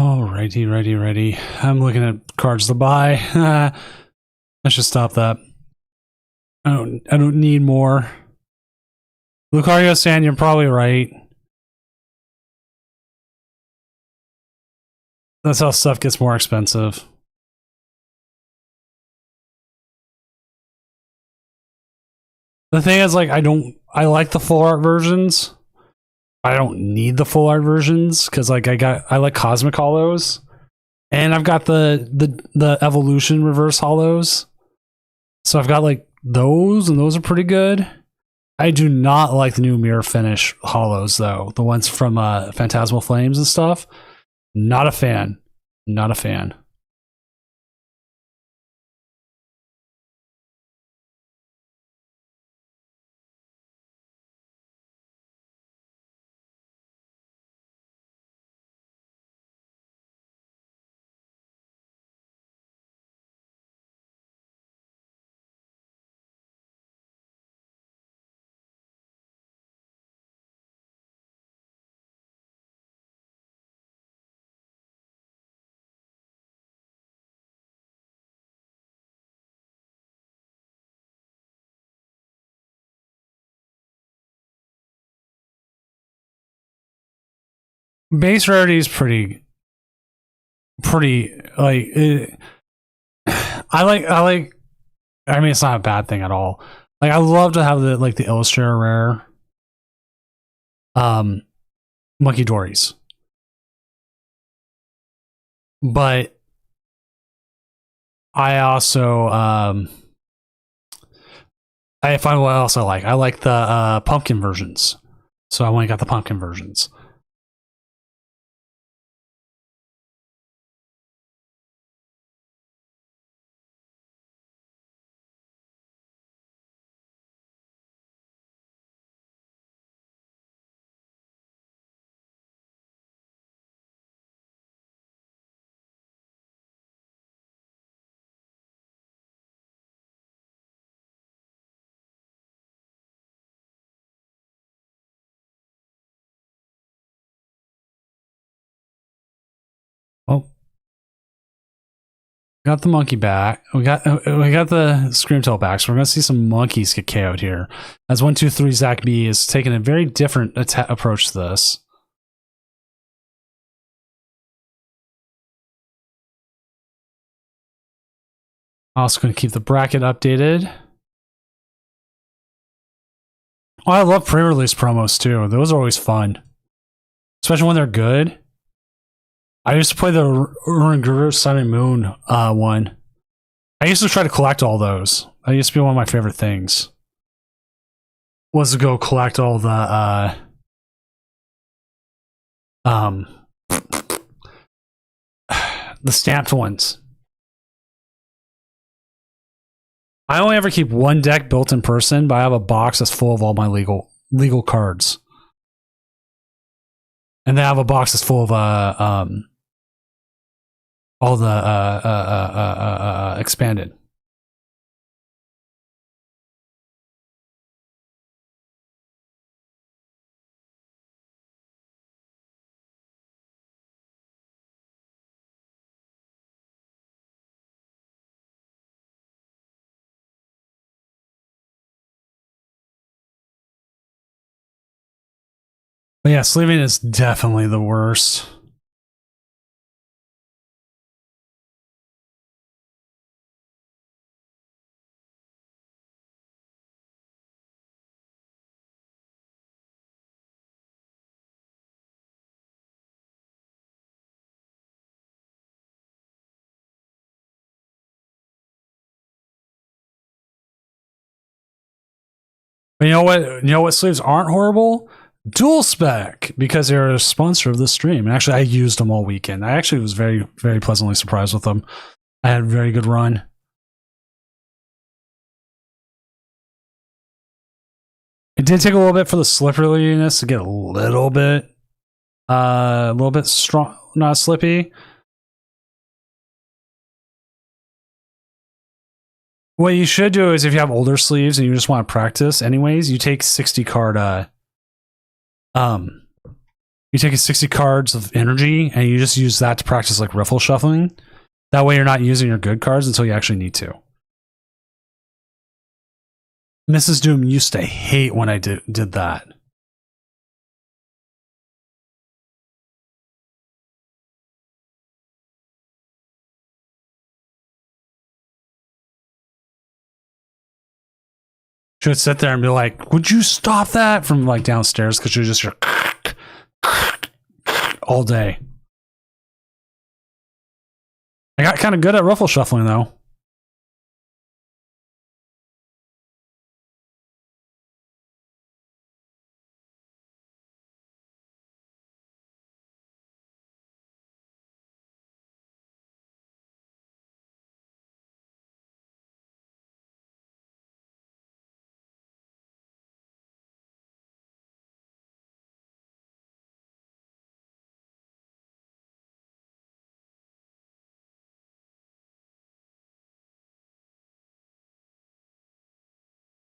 Alrighty, ready. I'm looking at cards to buy. I should stop that. I don't need more. Lucario San, you're probably right. That's how stuff gets more expensive. The thing is, like, I like the full art versions. I don't need the full art versions because, like, I like Cosmic Hollows, and I've got the Evolution Reverse Hollows. So I've got like those, and those are pretty good. I do not like the new Mirror Finish Hollows though. The ones from Phantasmal Flames and stuff. Not a fan. Not a fan. base rarity is pretty like I mean, it's not a bad thing at all. Like, I love to have the Illustrator rare Monkey Dories. But I also I find what else I like. I like the pumpkin versions. So I went and got the pumpkin versions. Oh, got the monkey back. We got the Screamtail back. So we're gonna see some monkeys get KO'd here. As 123 Zach B is taking a very different approach to this. Also going to keep the bracket updated. Oh, I love pre-release promos too. Those are always fun, especially when they're good. I used to play the Uranguru Sun and Moon one. I used to try to collect all those. That used to be one of my favorite things. Was to go collect all the stamped ones. I only ever keep one deck built in person, but I have a box that's full of all my legal cards. And then I have a box that's full of all the expanded. But yeah, sleeving is definitely the worst. But you know what? You know what sleeves aren't horrible? Dual Spec, because they're a sponsor of the stream. And actually, I used them all weekend. I actually was very, very pleasantly surprised with them. I had a very good run. It did take a little bit for the slipperiness to get a little bit strong, not slippy. What you should do is, if you have older sleeves and you just want to practice anyways, you take 60 card you take 60 cards of energy and you just use that to practice like riffle shuffling. That way you're not using your good cards until you actually need to. Mrs. Doom used to hate when I did that. She would sit there and be like, would you stop that, from like downstairs, because she was just hear all day. I got kind of good at ruffle shuffling though.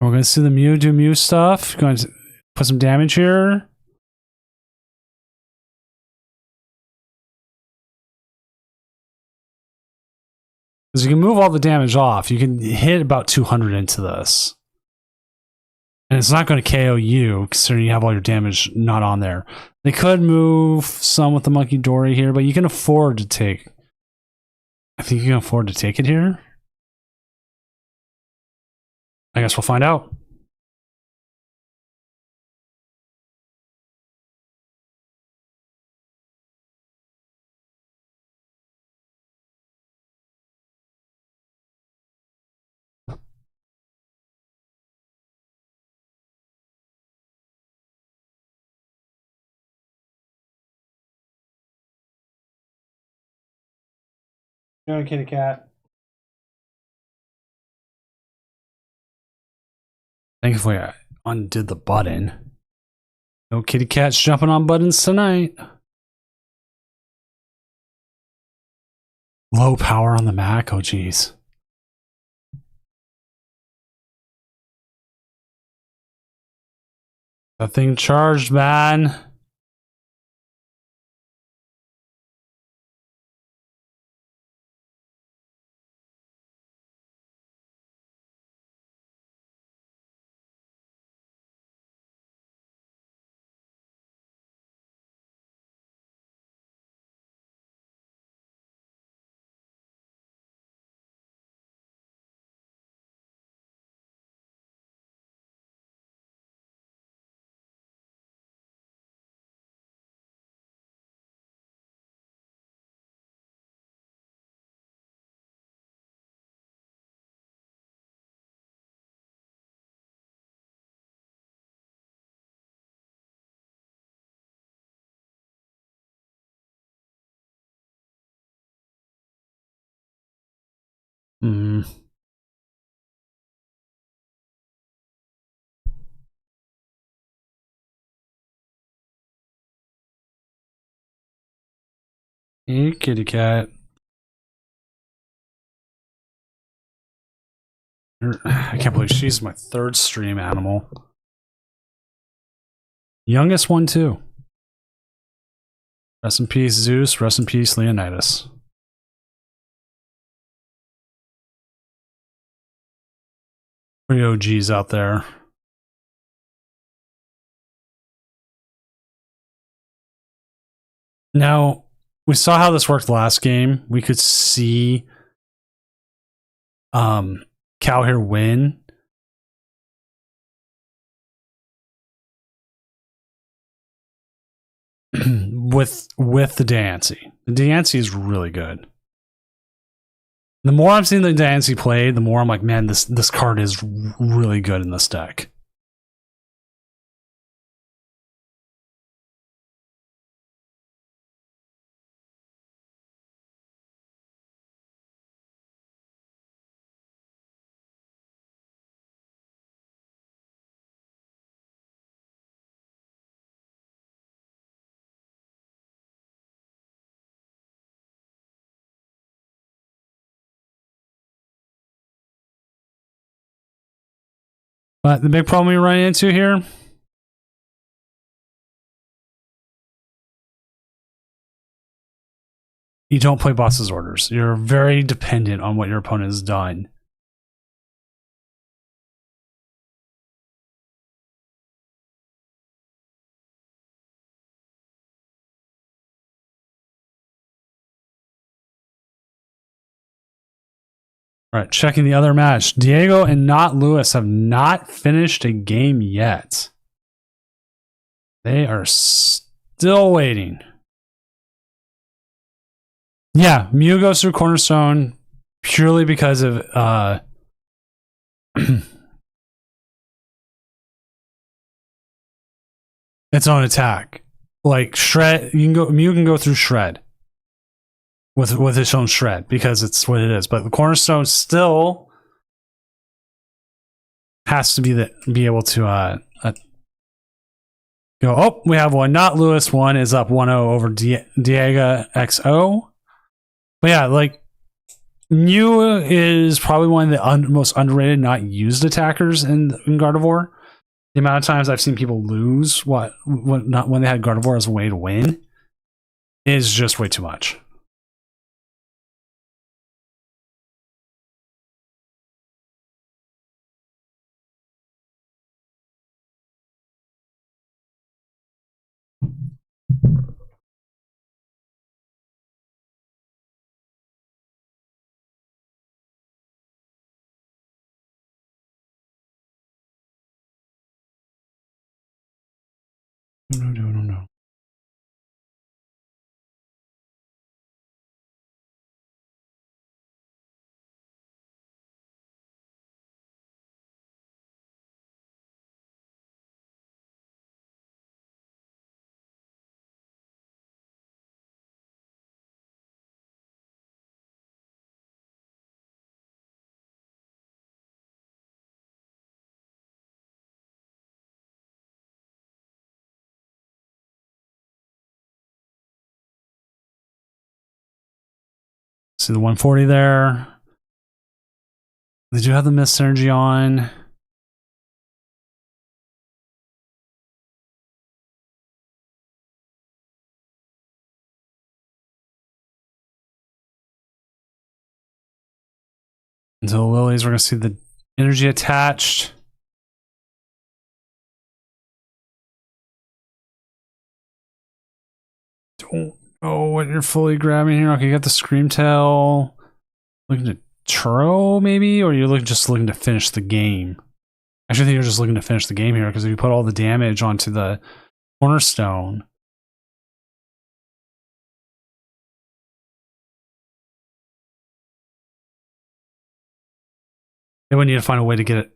We're going to see the Mew do Mew stuff. Going to put some damage here. Because you can move all the damage off. You can hit about 200 into this. And it's not going to KO you, considering you have all your damage not on there. They could move some with the Monkey Dory here, but you can afford to take... I think you can afford to take it here. I guess we'll find out. Go on, kitty cat. Thankfully, I undid the button. No kitty cats jumping on buttons tonight. Low power on the Mac. Oh, geez. That thing charged, man. Hmm. Hey, kitty cat. I can't believe she's my third stream animal. Youngest one, too. Rest in peace, Zeus. Rest in peace, Leonidas. Pretty OGs out there. Now, we saw how this worked last game. We could see Cal here win. with the Dancy. The Dancy is really good. The more I've seen the Dancy play, the more I'm like, man, this card is really good in this deck. But the big problem we run into here, you don't play boss's orders. You're very dependent on what your opponent has done. All right, checking the other match. Diego and not Lewis have not finished a game yet. They are still waiting. Yeah, Mew goes through Cornerstone purely because of its own attack. Like Shred, Mew can go through Shred with its own Shred because it's what it is. But the Cornerstone still has to be able to go. Oh, we have one. Not Lewis. One is up 1-0 over Diego XO. But yeah, like Mew is probably one of the most underrated, not used attackers in Gardevoir. The amount of times I've seen people lose when they had Gardevoir as a way to win is just way too much. No. See the 140 there. They do have the mist energy on. Until the lilies, we're going to see the energy attached. Don't know what you're fully grabbing here. Okay, you got the Scream Tail. Looking to Turo, maybe? Or you're just looking to finish the game? Actually, I think you're just looking to finish the game here, because if you put all the damage onto the Cornerstone, they would need to find a way to get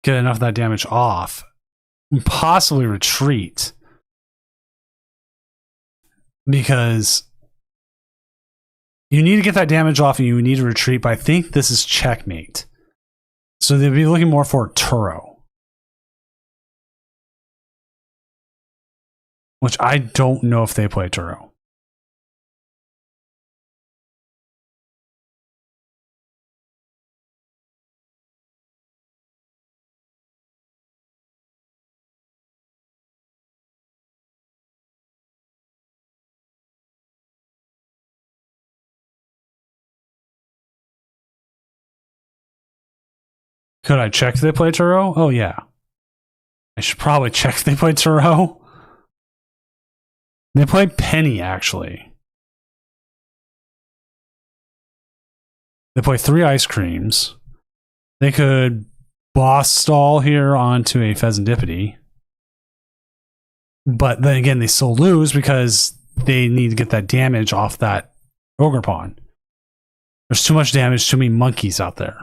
enough of that damage off. And possibly retreat. Because you need to get that damage off and you need to retreat, but I think this is checkmate. So they'd be looking more for Turo. Which I don't know if they play Turo. Could I check if they play Turo? Oh, yeah. I should probably check if they play Turo. They play Penny, actually. They play 3 ice creams. They could boss stall here onto a Pheasantipity. But then again, they still lose because they need to get that damage off that Ogre Pawn. There's too much damage, too many monkeys out there.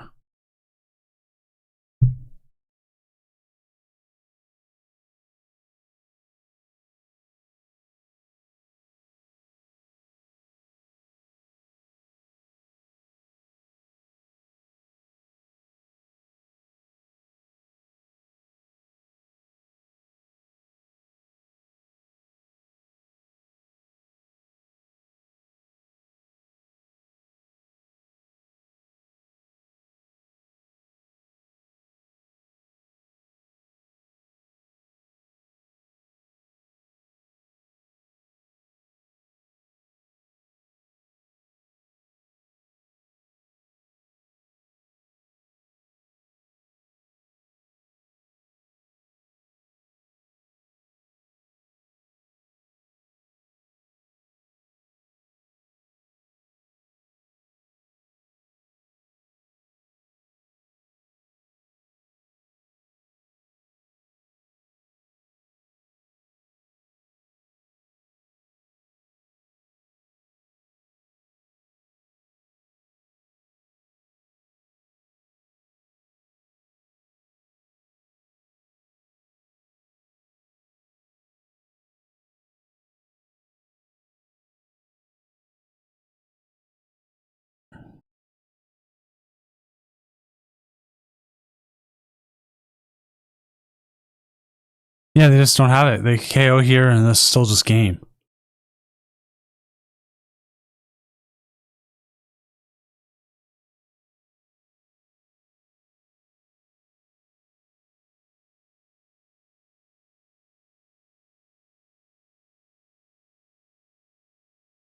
Yeah, they just don't have it. They KO here, and this is still just game.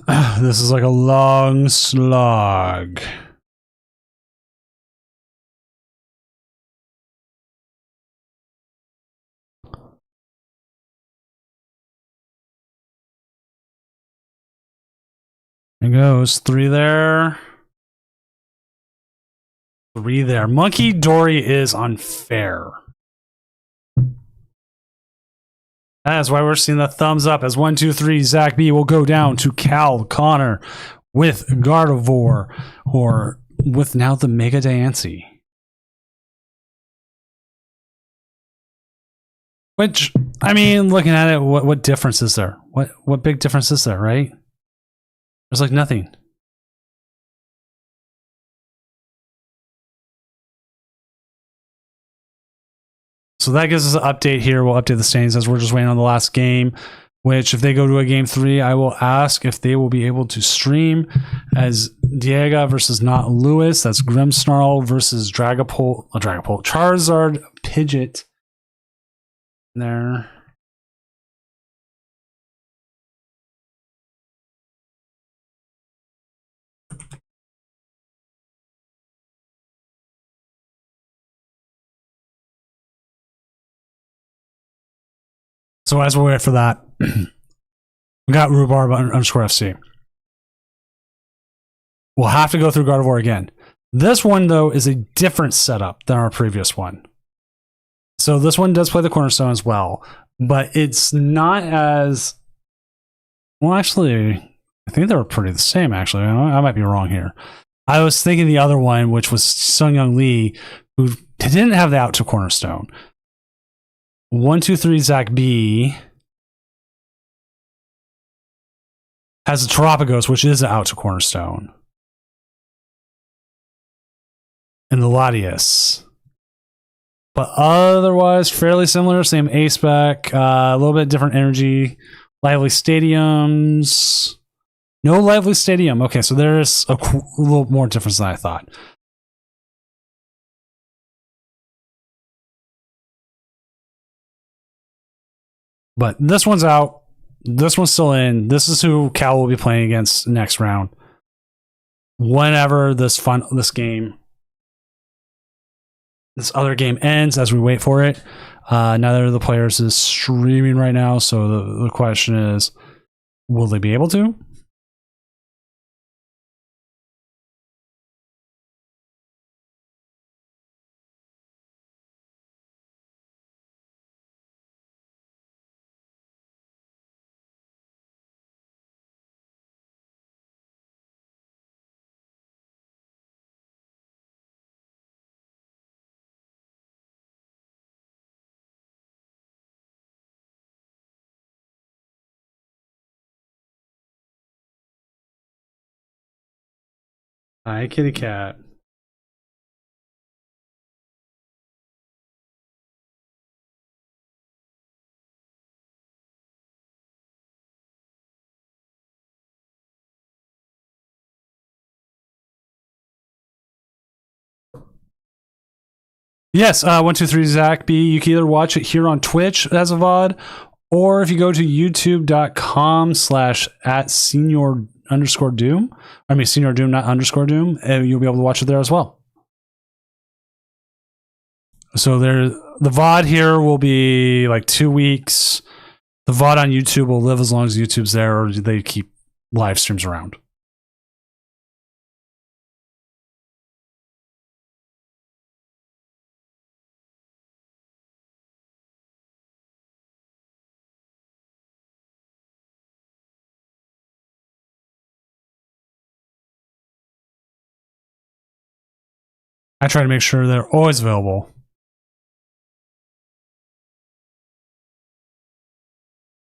This is like a long slog. There goes 3 there. 3 there. Monkey Dory is unfair. That's why we're seeing the thumbs up as 1, 2, 3. Zach B will go down to Cal Connor with Gardevoir, or with now the Mega Diancie. Which, I mean, looking at it, what difference is there? What big difference is there, right? There's like nothing. So that gives us an update here. We'll update the standings as we're just waiting on the last game, which if they go to a game 3, I will ask if they will be able to stream as Diego versus Not Lewis. That's Grimmsnarl versus Dragapult, Charizard, Pidgeot. There. So as we wait for that, we got Rhubarb underscore FC. We'll have to go through Gardevoir again. This one, though, is a different setup than our previous one. So this one does play the Cornerstone as well, but it's not as... Well, actually, I think they were pretty the same, actually. I might be wrong here. I was thinking the other one, which was Sung Young Lee, who didn't have the out to Cornerstone. 1, 2, 3, Zach B has a Terapagos, which is out to Cornerstone. And the Latias. But otherwise, fairly similar. Same A-Spec. A little bit different energy. Lively Stadiums. No Lively Stadium. Okay, so there's a little more difference than I thought. But this one's out. This one's still in. This is who Cal will be playing against next round. Whenever this other game ends, as we wait for it. Neither of the players is streaming right now, so the question is, will they be able to? Hi, kitty cat. Yes, 1, 2, 3, Zach B. You can either watch it here on Twitch as a VOD, or if you go to youtube.com/@senior_doom, I mean senior doom, not underscore doom, you'll be able to watch it there as well. So the VOD here will be like 2 weeks. The VOD on YouTube will live as long as YouTube's there, or they keep live streams around. I try to make sure they're always available.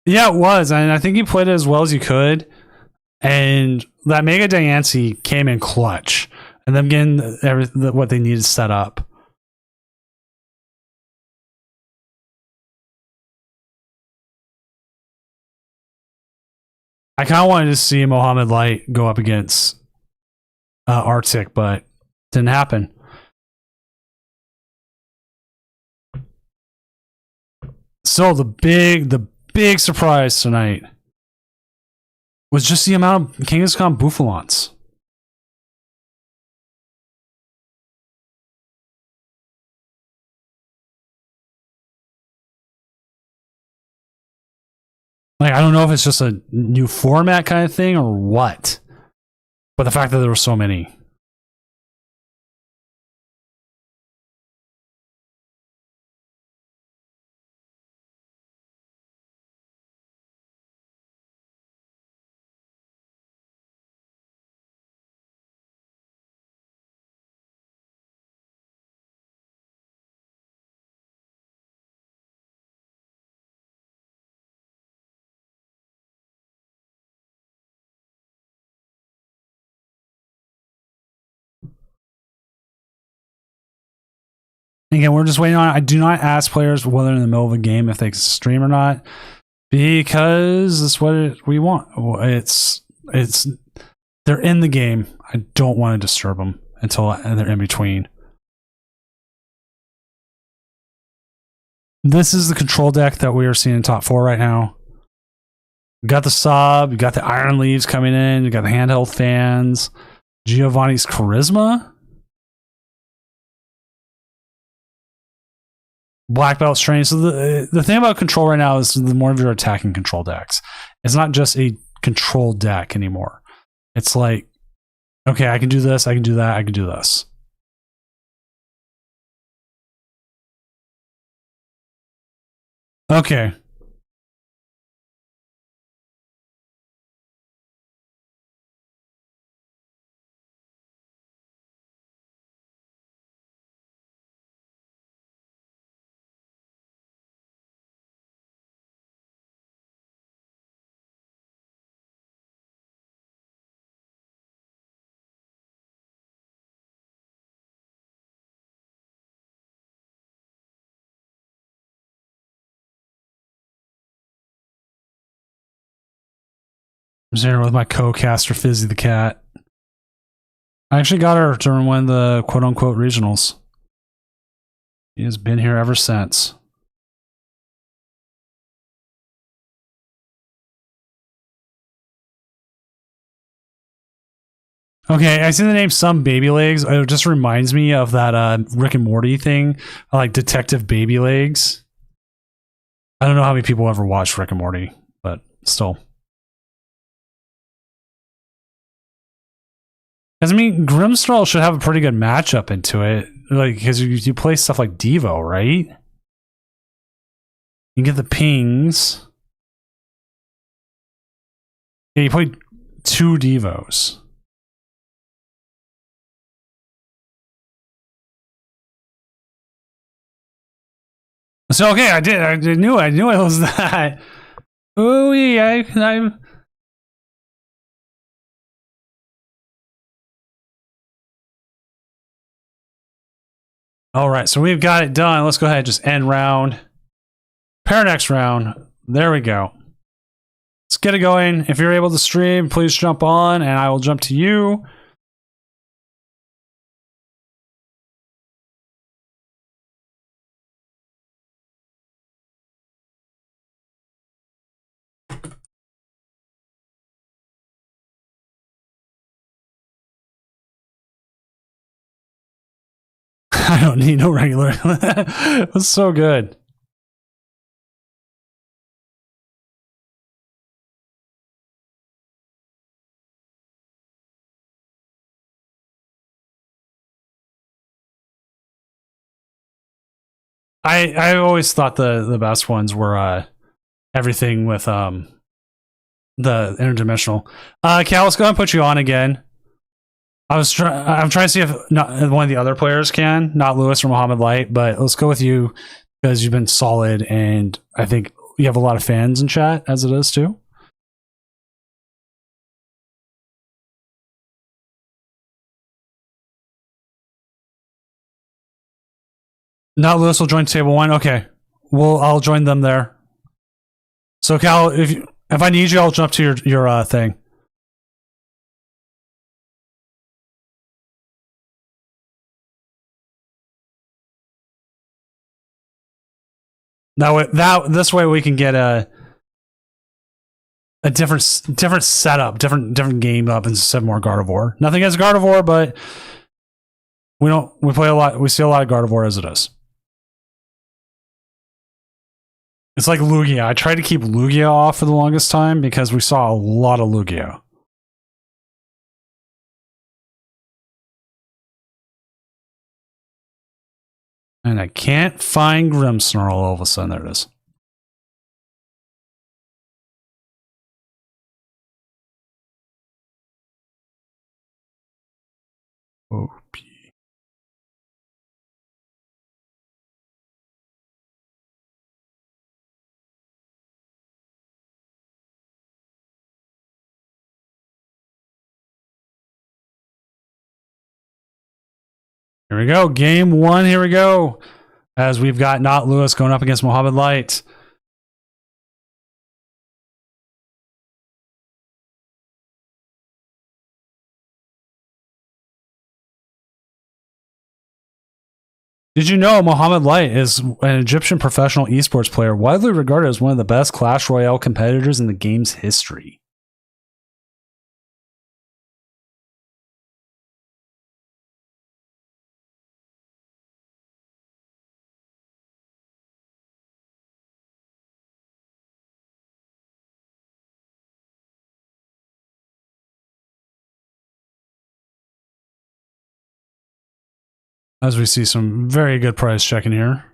Yeah, it was. And I think you played it as well as you could. And that Mega Diancie came in clutch. And them getting what they needed set up. I kind of wanted to see Mohammed Light go up against Arctic, but didn't happen. So the big surprise tonight was just the amount of Kangaskhan Bouffalants. Like, I don't know if it's just a new format kind of thing or what, but the fact that there were so many. Again, we're just waiting on. I do not ask players whether in the middle of a game if they stream or not, because it's what we want. It's they're in the game. I don't want to disturb them until they're in between. This is the control deck that we are seeing in top 4 right now. You got the Saab, you got the Iron Leaves coming in, you got the handheld fans, Giovanni's Charisma, Black Belt Strain. So the thing about control right now is the more of your attacking control decks. It's not just a control deck anymore. It's like, okay, I can do this, I can do that, I can do this. Okay. I'm sitting here with my co-caster Fizzy the Cat. I actually got her during one of the quote-unquote regionals. He has been here ever since. Okay, I see the name Some Baby Legs. It just reminds me of that Rick and Morty thing, like Detective Baby Legs. I don't know how many people ever watched Rick and Morty, but still. Because I mean, Grimsnarl should have a pretty good matchup into it, like because you play stuff like Devo, right? You get the pings. Yeah, you play 2 Devos. So okay, I knew it was that. Ooh, I'm. All right, so we've got it done. Let's go ahead and just end round. Pair next round. There we go. Let's get it going. If you're able to stream, please jump on, and I will jump to you. I don't need no regular. That's so good. I always thought the best ones were everything with the interdimensional. Cal, let's go ahead and put you on again. I'm trying to see if not one of the other players can, not Lewis or Muhammad Light, but let's go with you because you've been solid, and I think you have a lot of fans in chat as it is too. Not Lewis will join table 1. Okay, I'll join them there. So Cal, if I need you, I'll jump to your thing. This way we can get a different setup, different game up instead of more Gardevoir. Nothing against Gardevoir, but we play a lot. We see a lot of Gardevoir as it is. It's like Lugia. I tried to keep Lugia off for the longest time because we saw a lot of Lugia. And I can't find Grimmsnarl all of a sudden. There it is. OP. Here we go. Game 1. Here we go. As we've got Not Lewis going up against Mohammed Light. Did you know Mohammed Light is an Egyptian professional esports player, widely regarded as one of the best Clash Royale competitors in the game's history? As we see some very good price checking here.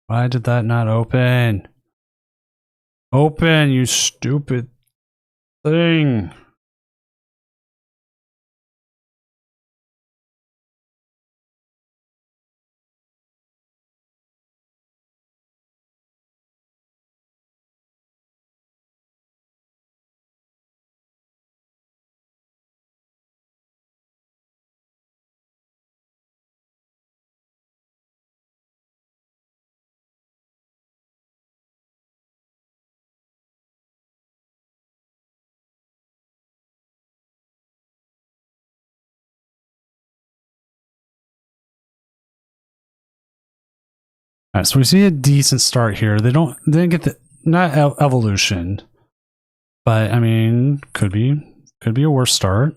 Why did that not open? Open, you stupid thing. All right, so we see a decent start here. They didn't get the not evolution, but I mean, could be a worse start.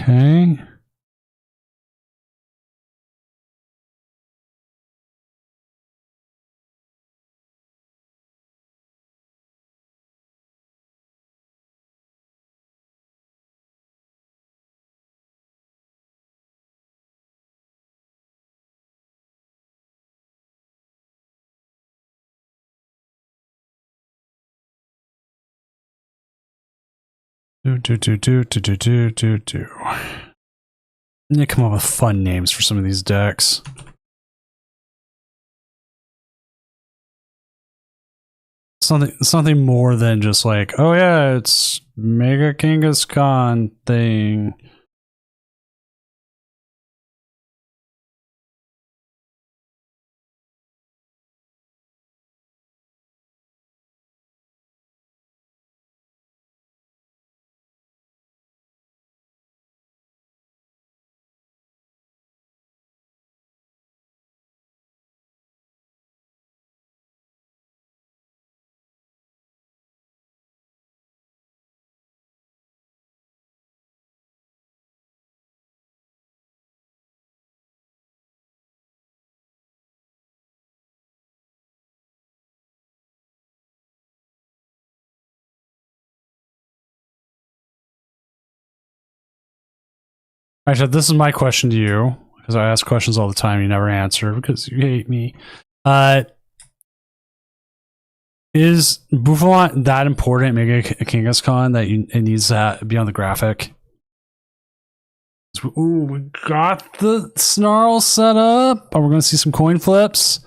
Okay. Do. I need to come up with fun names for some of these decks. Something more than just like, oh yeah, it's Mega Kangaskhan thing. Actually, this is my question to you, because I ask questions all the time. You never answer because you hate me. Is Buffalon that important, Mega Kangaskhan, that it needs to be on the graphic? Ooh, we got the snarl set up. Oh, we're going to see some coin flips.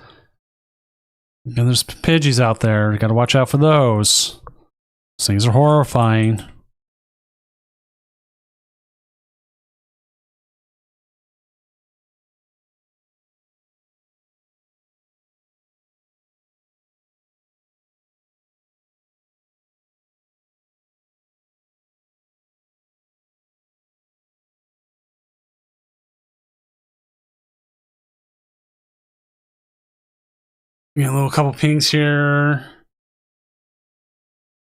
And there's Pidgeys out there. You got to watch out for those. Those things are horrifying. Get a little couple pings here.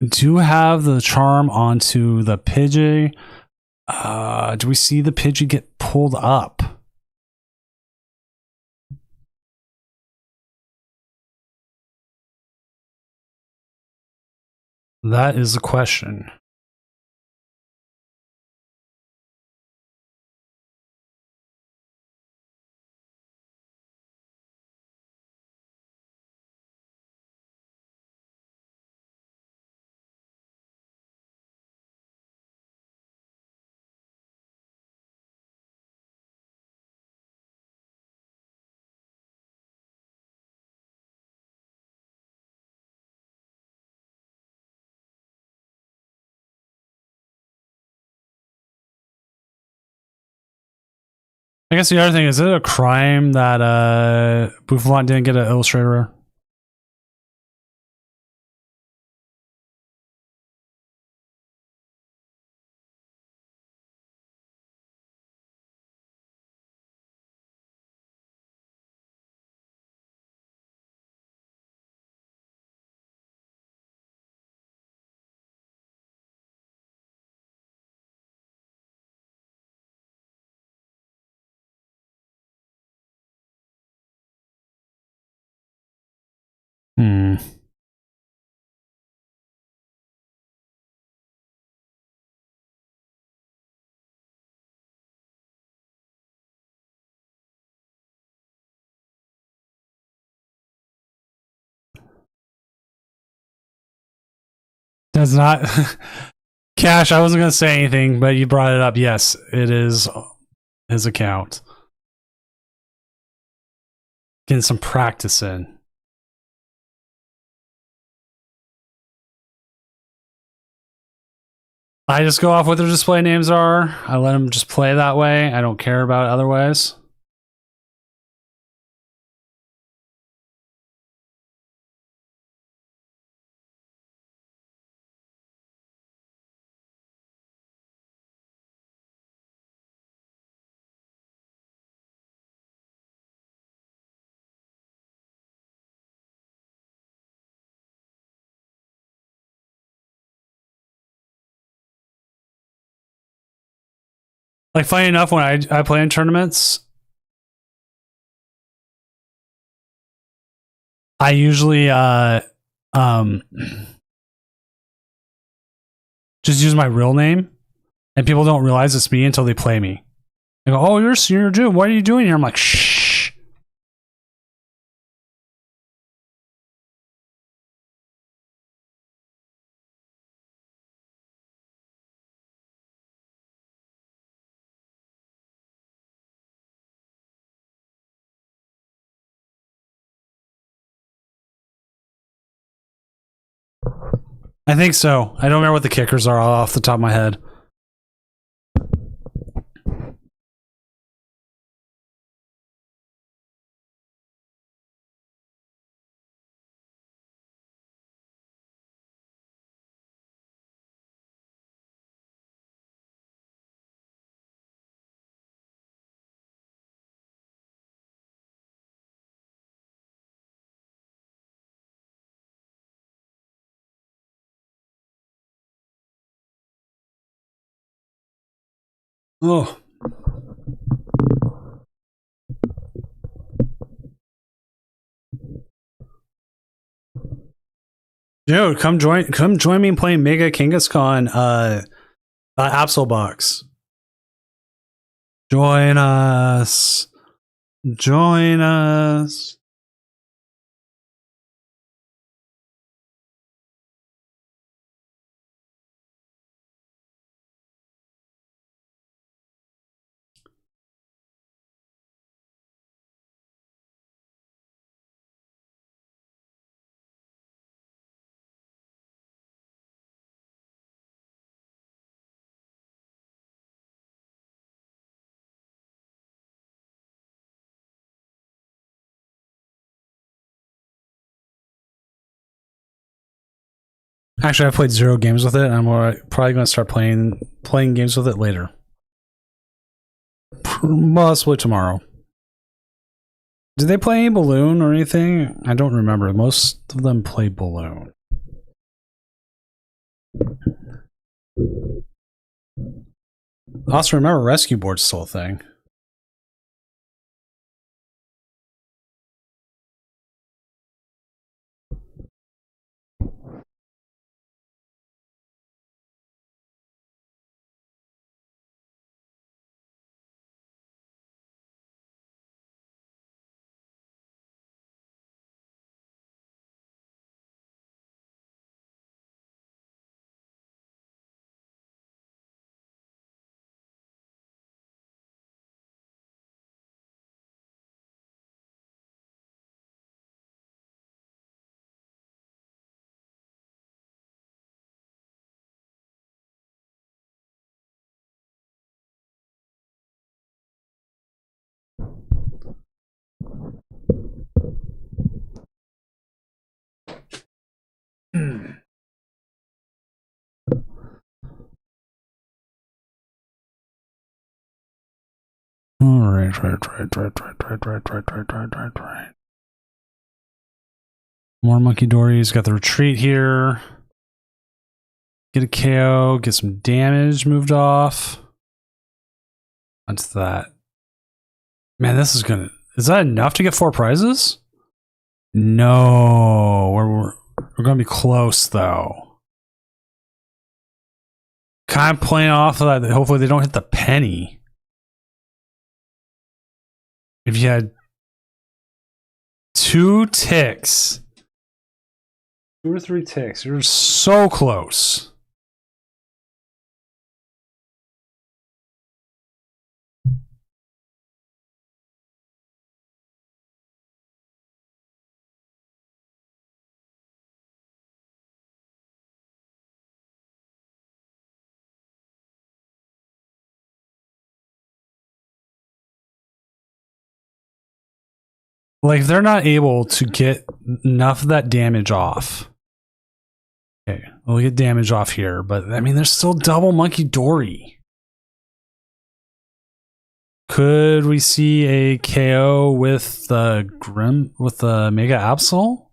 Do have the charm onto the Pidgey. Do we see the Pidgey get pulled up? That is the question. I guess the other thing is it a crime that Bouffalot didn't get an illustrator rare? Hmm. That's not Cash. I wasn't gonna say anything, but you brought it up. Yes, it is his account. Getting some practice in. I just go off what their display names are. I let them just play that way. I don't care about it otherwise. Like, funny enough, when I play in tournaments, I usually just use my real name, and people don't realize it's me until they play me. They go, "Oh, you're doing. What are you doing here?" I'm like, "Shh." I think so. I don't remember what the kickers are off the top of my head. Oh. Dude, come join me in playing Mega Kangaskhan Absolbox. Join us. Join us. Actually, I played 0 games with it. I'm probably going to start playing games with it later. Possibly tomorrow. Did they play any balloon or anything? I don't remember. Most of them play balloon. Also, remember rescue board's still a thing. All right. More monkey dories. Got the retreat here. Get a KO. Get some damage moved off. Onto that. Man, this is gonna. Is that enough to get 4 prizes? No, we're gonna be close though. Kind of playing off of that. Hopefully they don't hit the penny. If you had 2 ticks, 2 or 3 ticks, you're so close. Like, if they're not able to get enough of that damage off. Okay, we'll get damage off here, but I mean, there's still double Monkey Dory. Could we see a KO with the Mega Absol?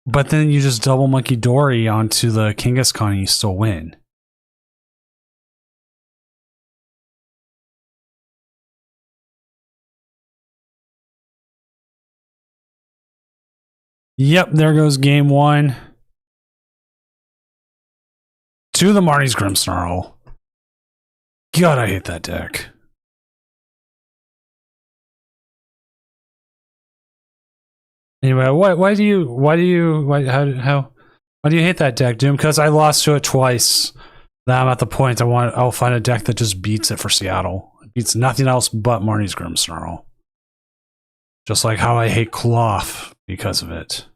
But then you just double Monkey Dory onto the Kangaskhan and you still win. Yep, there goes game 1. To the Marnie's Grimmsnarl. God, I hate that deck. Anyway, why do you hate that deck, Doom? Because I lost to it twice. Now I'm at the point I'll find a deck that just beats it for Seattle. It beats nothing else but Marnie's Grimmsnarl. Just like how I hate Cloth because of it.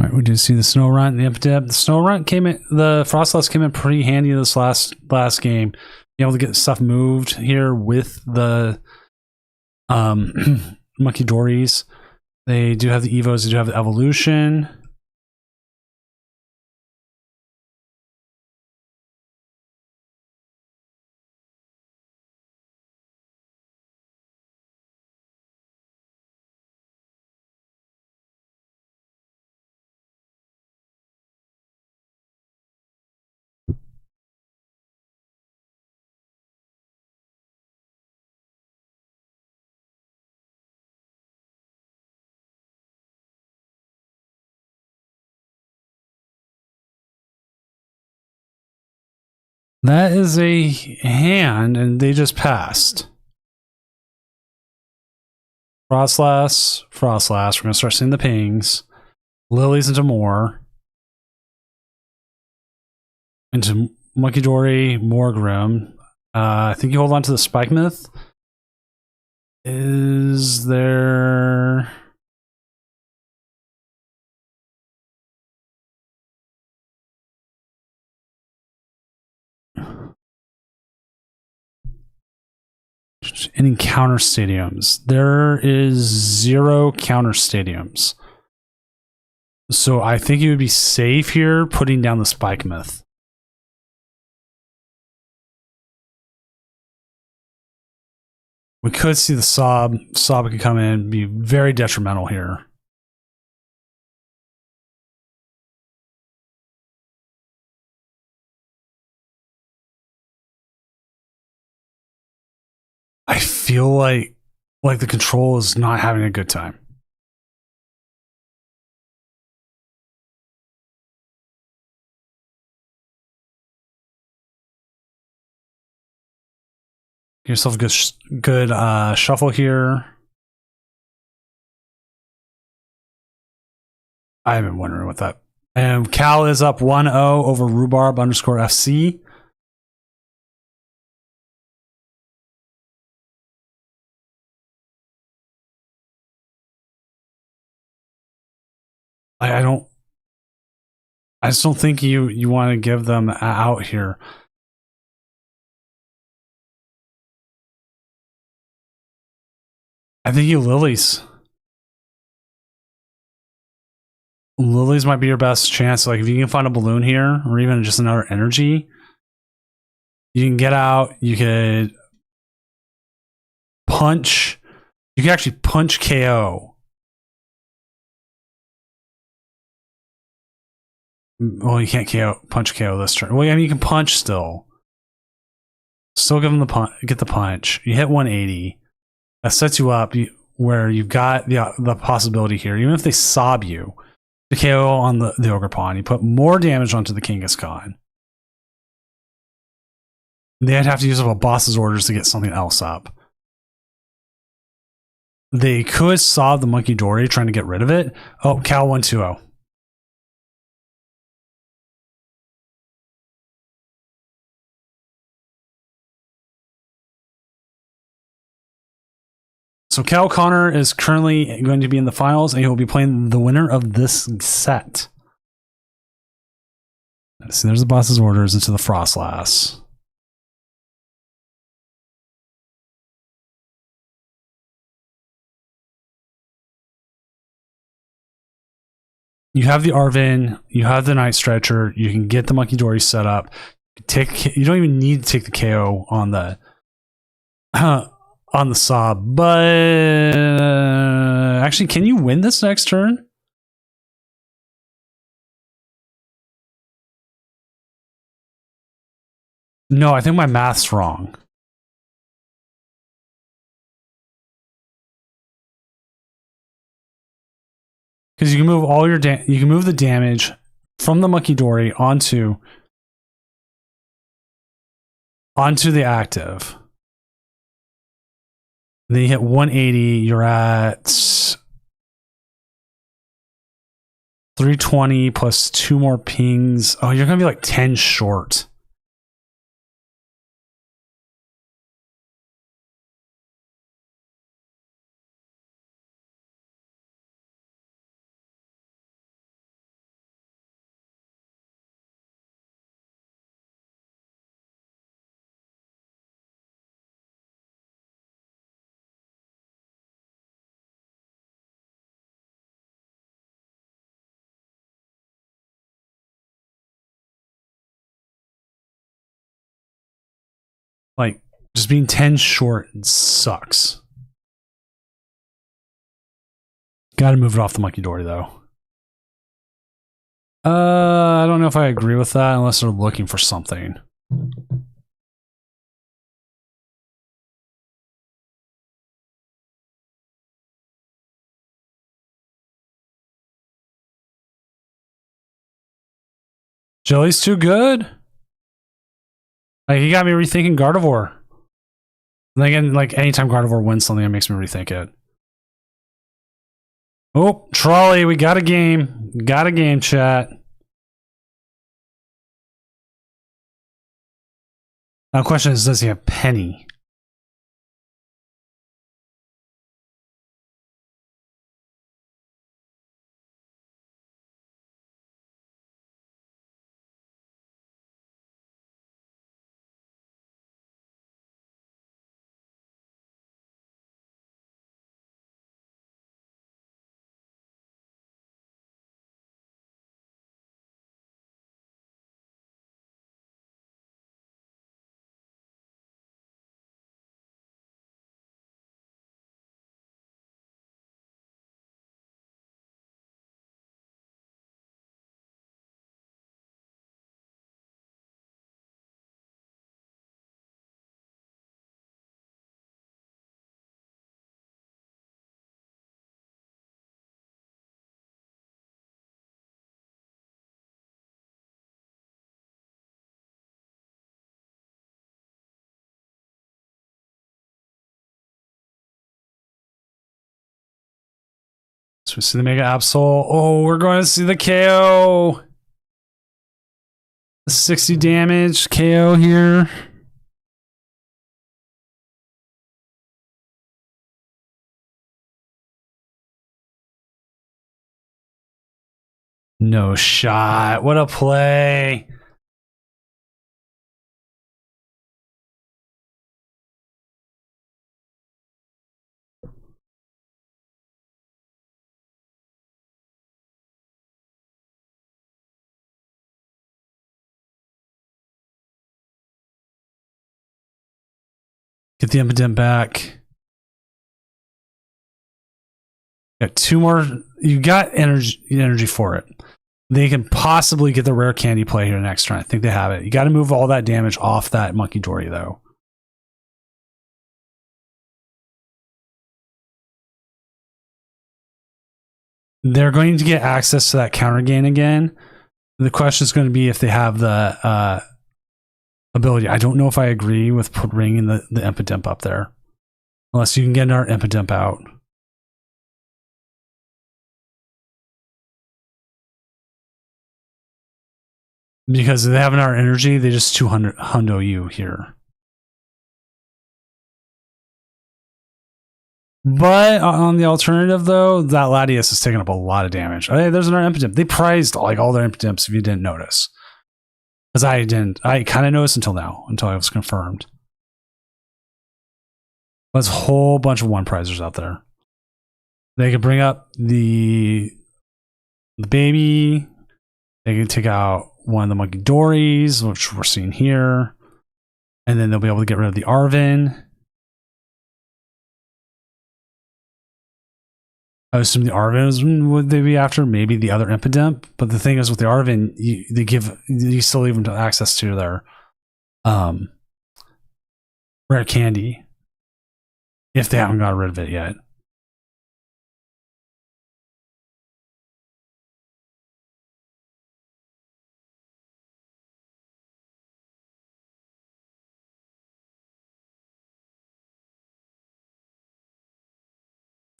All right, we did see the Snow Runt, the Snow Runt came in, the Frostless came in pretty handy this last game. Being able to get stuff moved here with the Monkey Dories. They do have the Evos, they do have the Evolution. That is a hand, and they just passed. Frostlass, Frostlass. We're going to start seeing the pings. Lilies into more. Into Monkey Dory, Morgrim. I think you hold on to the Spike Myth. Is there... any counter stadiums? There is 0 counter stadiums. So I think you would be safe here putting down the Spike Myth. We could see the Sob. Sob could come in and be very detrimental here. I feel like the control is not having a good time. Get yourself a good shuffle here. I've been wondering what that. And Cal is up 1-0 over rhubarb_FC. I just don't think you want to give them out here. I think you Lilies. Lilies might be your best chance. Like if you can find a balloon here, or even just another energy, you can get out. You could punch. You can actually punch KO. Well, you can't punch KO this turn. Well, I mean, you can punch still. Still give them the punch. Get the punch. You hit 180. That sets you up where you've got the possibility here. Even if they sob you, the KO on the Ogre Pawn, you put more damage onto the Kangaskhan. They'd have to use up a boss's orders to get something else up. They could sob the Monkey Dory trying to get rid of it. Oh, Cal 1-2-0. So Cal Connor is currently going to be in the finals, and he will be playing the winner of this set. So there's the boss's orders into the Frostlass. You have the Arvin, you have the Night Stretcher, you can get the Monkey Dory set up. You don't even need to take the KO on the Sob, but actually, can you win this next turn? No, I think my math's wrong. Because you can move all your you can move the damage from the Monkey Dory onto the active. Then you hit 180, you're at 320 plus 2 more pings. Oh, you're going to be like 10 short. Like, just being 10 short sucks. Got to move it off the Monkey Dory, though. I don't know if I agree with that unless they're looking for something. Jelly's too good? Like, he got me rethinking Gardevoir. And again, like, anytime Gardevoir wins something, it makes me rethink it. Oh, Trolley, we got a game. Got a game, chat. Now, the question is, does he have Penny? So we see the Mega Absol. Oh, we're going to see the KO. 60 damage KO here. No shot. What a play. Get the Impidimp back. Got 2 more. You got energy for it. They can possibly get the rare candy play here next turn. I think they have it. You got to move all that damage off that Monkey Dory, though. They're going to get access to that counter gain again. The question is going to be if they have the ability. I don't know if I agree with bringing the Impidimp up there. Unless you can get our Impidimp out. Because they have our energy, they just 200 hundo you here. But on the alternative, though, that Latias is taking up a lot of damage. Hey, there's another Impidimp. They prized like all their Impidimps if you didn't notice. Because I didn't. I kind of noticed until now, until I was confirmed. There's a whole bunch of 1 prizers out there. They can bring up the baby. They can take out one of the Monkey Dories, which we're seeing here. And then they'll be able to get rid of the Arvin. I assume the Arvin would they be after maybe the other Impidimp, but the thing is with the Arvin, you still leave them to access to their rare candy if they haven't got rid of it yet.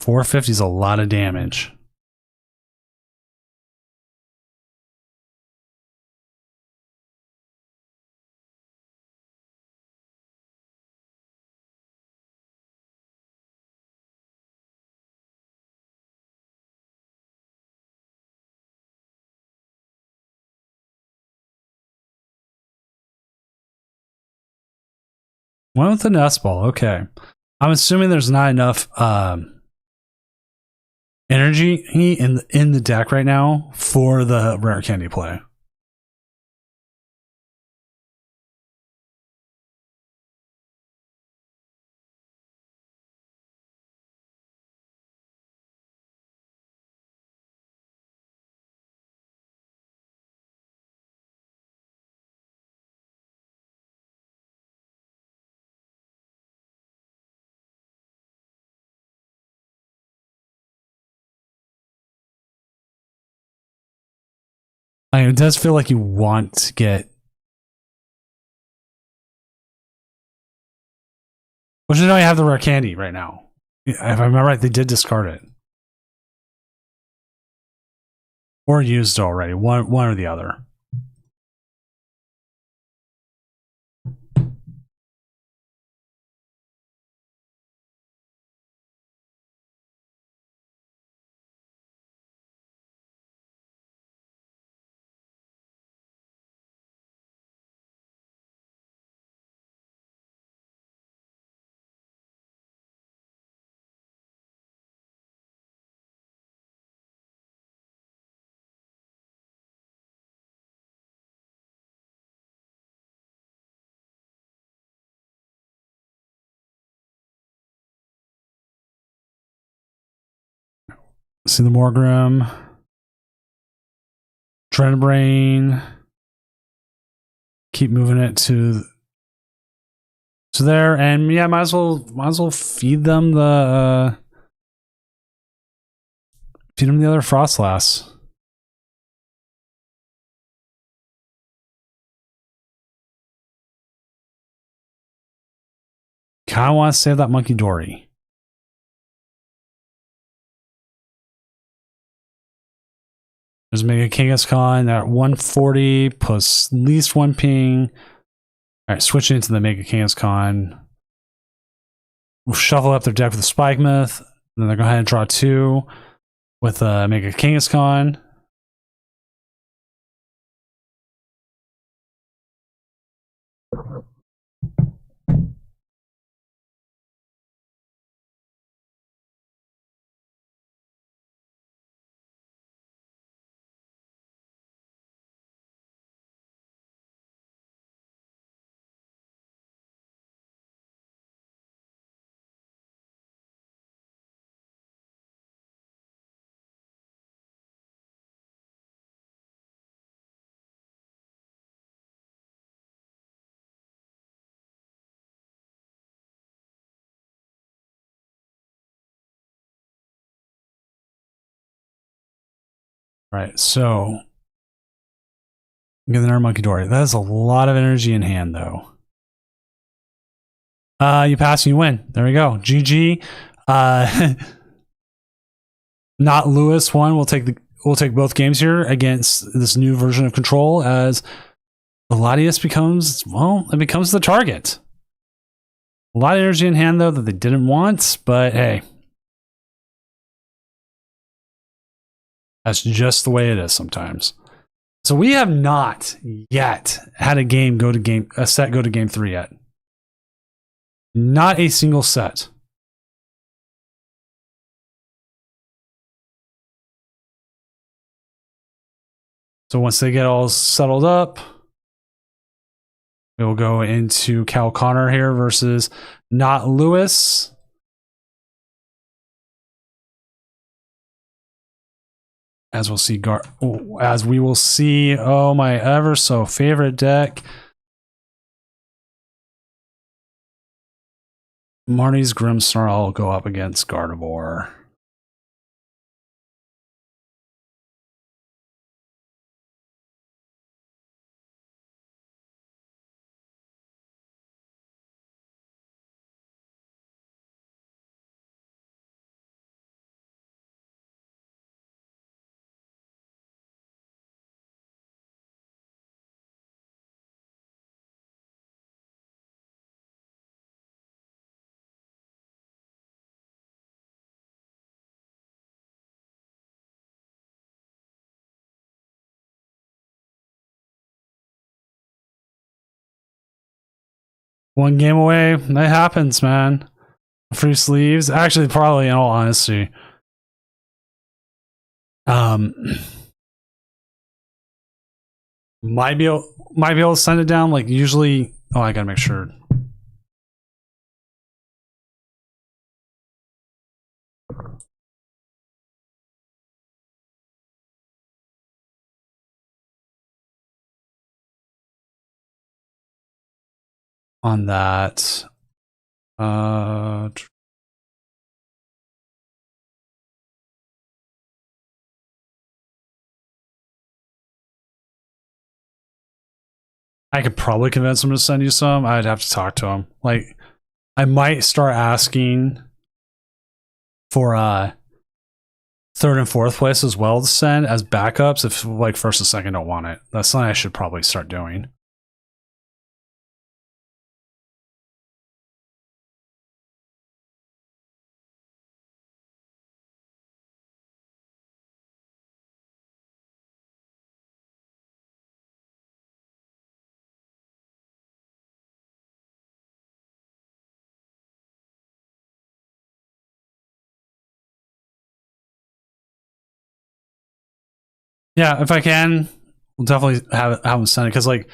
$450 is a lot of damage. One with the nest ball. Okay. I'm assuming there's not enough energy in the deck right now for the rare candy play. It does feel like you want to get Which I know you have the rare candy right now. If I remember right, they did discard it. Or used it already. One or the other. See the Morgrim. Dreadbrain. Keep moving it to there, and yeah, might as well feed them the other Frostlass. Kinda want to save that Monkey Dory. There's Mega Kangaskhan at 140 plus at least one ping. Alright, switching into the Mega Kangaskhan. We'll shuffle up their deck with the Spike Myth. Then they're going to go ahead and draw 2 with Mega Kangaskhan. Right, so get another Monkey Dory. That is a lot of energy in hand, though. You pass and you win. There we go. GG. Not Lewis won. We'll take both games here against this new version of Control as Latias becomes the target. A lot of energy in hand though that they didn't want, but hey. That's just the way it is sometimes. So we have not yet had a set go to game 3 yet. Not a single set. So once they get all settled up, we will go into Cal Connor here versus Not Lewis. As we will see, oh, my ever so favorite deck. Marnie's Grimmsnarl will go up against Gardevoir. One game away. That happens, man. Free sleeves. Actually, probably in all honesty. Might be able to send it down like usually. Oh, I gotta make sure. On that. I could probably convince him to send you some. I'd have to talk to him. Like, I might start asking for third and fourth place as well to send as backups if like first and second don't want it. That's something I should probably start doing. Yeah, if I can, we'll definitely have them send it because, like,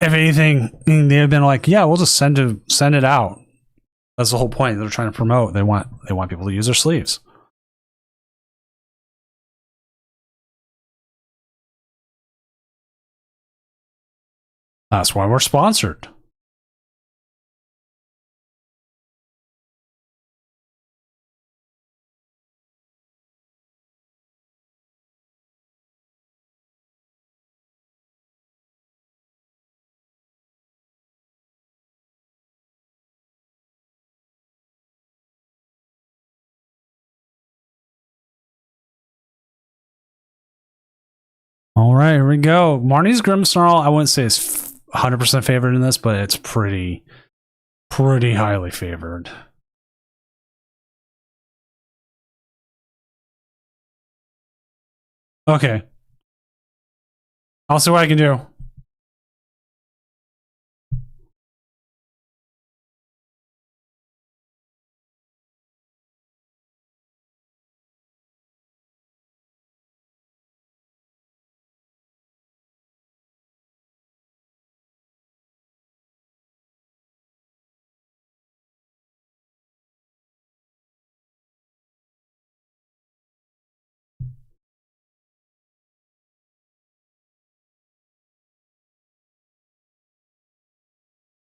if anything, they've been like, yeah, we'll just send it out. That's the whole point. They're trying to promote. They want people to use their sleeves. That's why we're sponsored. All right, here we go. Marnie's Grimmsnarl, I wouldn't say is 100% favored in this, but it's pretty highly favored. Okay. I'll see what I can do.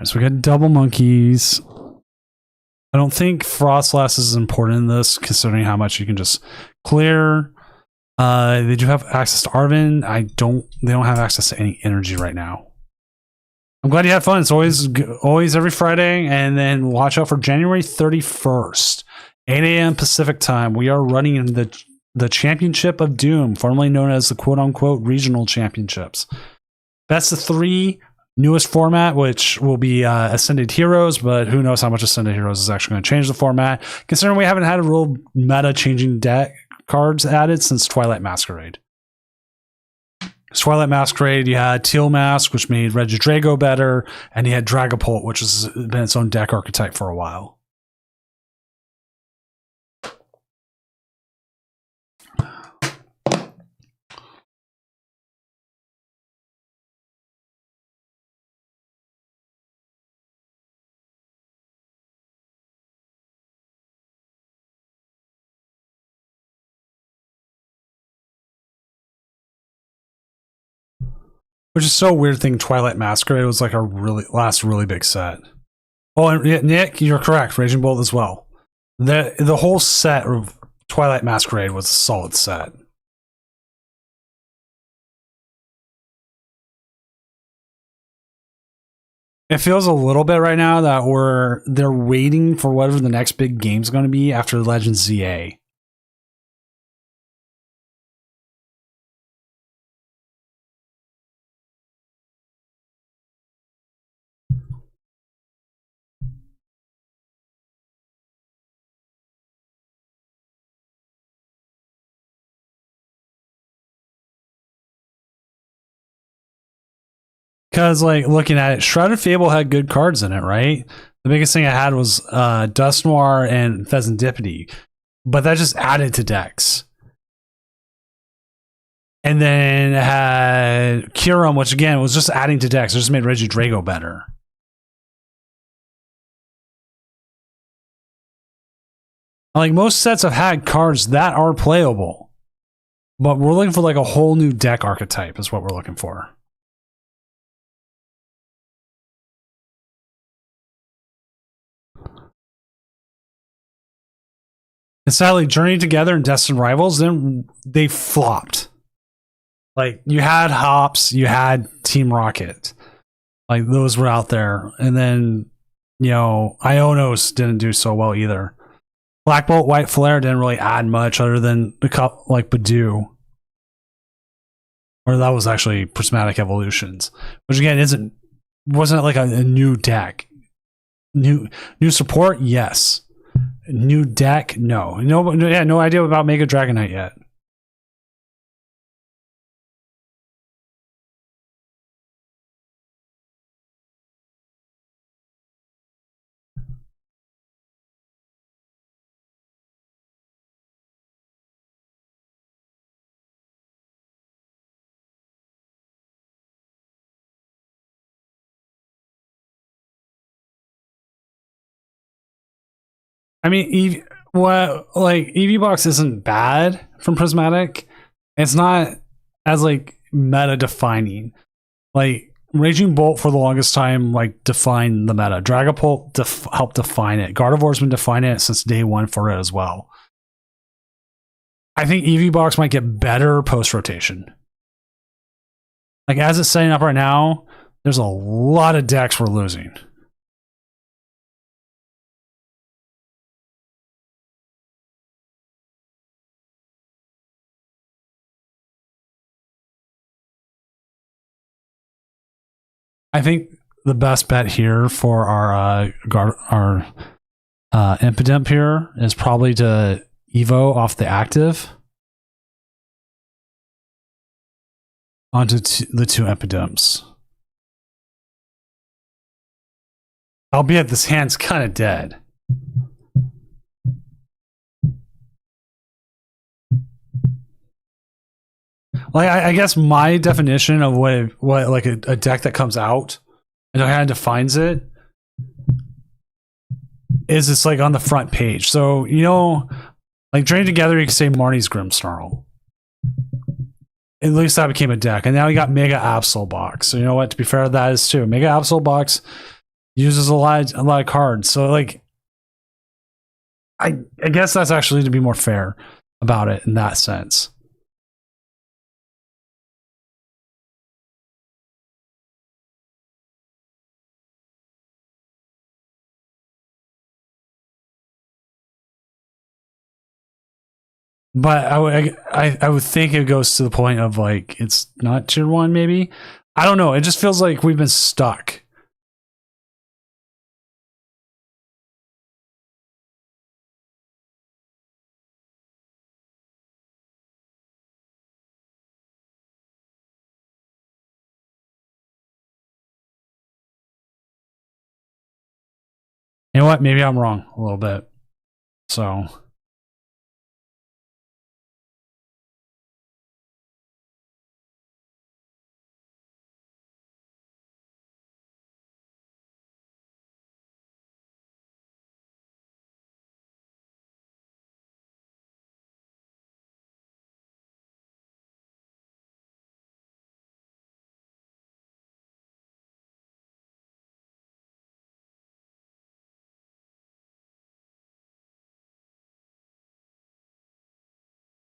So we got double monkeys. I don't think Frostlass is important in this, considering how much you can just clear. They do have access to Arvin. They don't have access to any energy right now. I'm glad you had fun. It's always every Friday, and then watch out for January 31st, 8 a.m. Pacific time. We are running in the Championship of Doom, formerly known as the quote-unquote regional championships. Best of 3. Newest format, which will be Ascended Heroes, but who knows how much Ascended Heroes is actually going to change the format, considering we haven't had a real meta-changing deck cards added since Twilight Masquerade. Twilight Masquerade, you had Teal Mask, which made Regidrago better, and you had Dragapult, which has been its own deck archetype for a while. Which is so weird thing. Twilight Masquerade was like a really big set. Oh, and Nick, you're correct. Raging Bolt as well. The whole set of Twilight Masquerade was a solid set. It feels a little bit right now that they're waiting for whatever the next big game's going to be after Legends ZA. Because, like, looking at it, Shrouded Fable had good cards in it, right? The biggest thing I had was Dust Noir and Pheasantipity, but that just added to decks. And then it had Kyurem, which again was just adding to decks. It just made Regidrago better. Like, most sets have had cards that are playable, but we're looking for like a whole new deck archetype is what we're looking for. And sadly, Journey Together and Destined Rivals, then they flopped. Like, you had Hops, you had Team Rocket. Like, those were out there. And then you know, Ionos didn't do so well either. Black Bolt, White Flare didn't really add much other than the cup like Badu. Or that was actually Prismatic Evolutions, which again wasn't like a new deck. New support, yes. New deck, no. No idea about Mega Dragonite yet. I mean, EV Box isn't bad from Prismatic. It's not as like meta defining. Like Raging Bolt for the longest time like defined the meta. Dragapult helped define it. Gardevoir's been defining it since day one for it as well. I think EV Box might get better post rotation. Like as it's setting up right now, there's a lot of decks we're losing. I think the best bet here for our Impidimp here is probably to Evo off the active onto the two Impidimps. Albeit this hand's kind of dead. Like I guess my definition of what like a deck that comes out and kind of defines it is it's like on the front page. So you know, like Drain Together, you can say Marnie's Grimmsnarl. At least that became a deck, and now you got Mega Absol Box. So you know what? To be fair, that is too. Mega Absol Box uses a lot of cards. So like, I guess that's actually to be more fair about it in that sense. But I would think it goes to the point of like it's not tier 1 maybe. I don't know. It just feels like we've been stuck. You know what? Maybe I'm wrong a little bit. So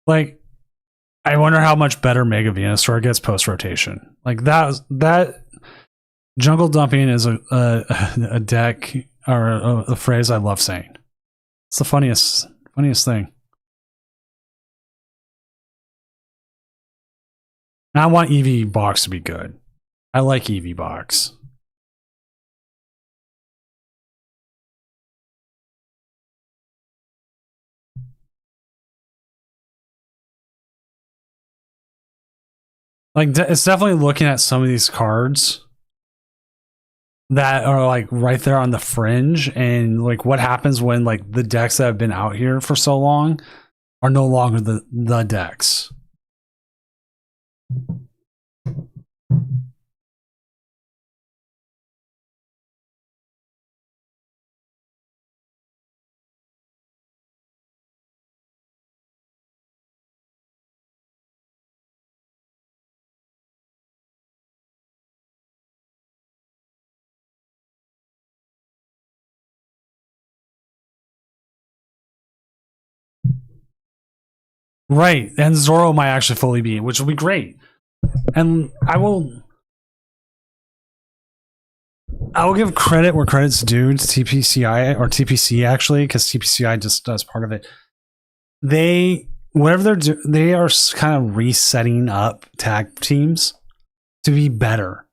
like I wonder how much better Mega Venusaur gets post rotation. Like that jungle dumping is a deck or a phrase I love saying. It's the funniest thing. And I want EV Box to be good. I like EV Box. Like it's definitely looking at some of these cards that are like right there on the fringe, and like what happens when like the decks that have been out here for so long are no longer the decks. Right, and Zoro might actually fully be, which will be great. And I will I will give credit where credit's due to TPCI or TPC actually, because TPCI just does part of it. They they are kind of resetting up tag teams to be better,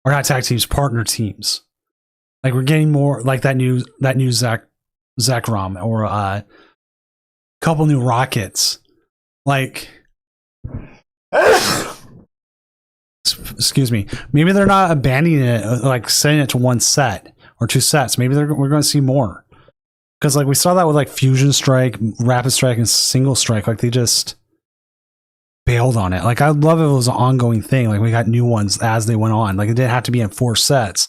or not tag teams, partner teams. Like we're getting more like that new Zach Rom or a couple new Rockets. Like, excuse me. Maybe they're not abandoning it, like setting it to one set or two sets. Maybe we're going to see more. Because like we saw that with like Fusion Strike, Rapid Strike, and Single Strike. Like they just bailed on it. Like I'd love if it was an ongoing thing. Like we got new ones as they went on. Like it didn't have to be in 4 sets.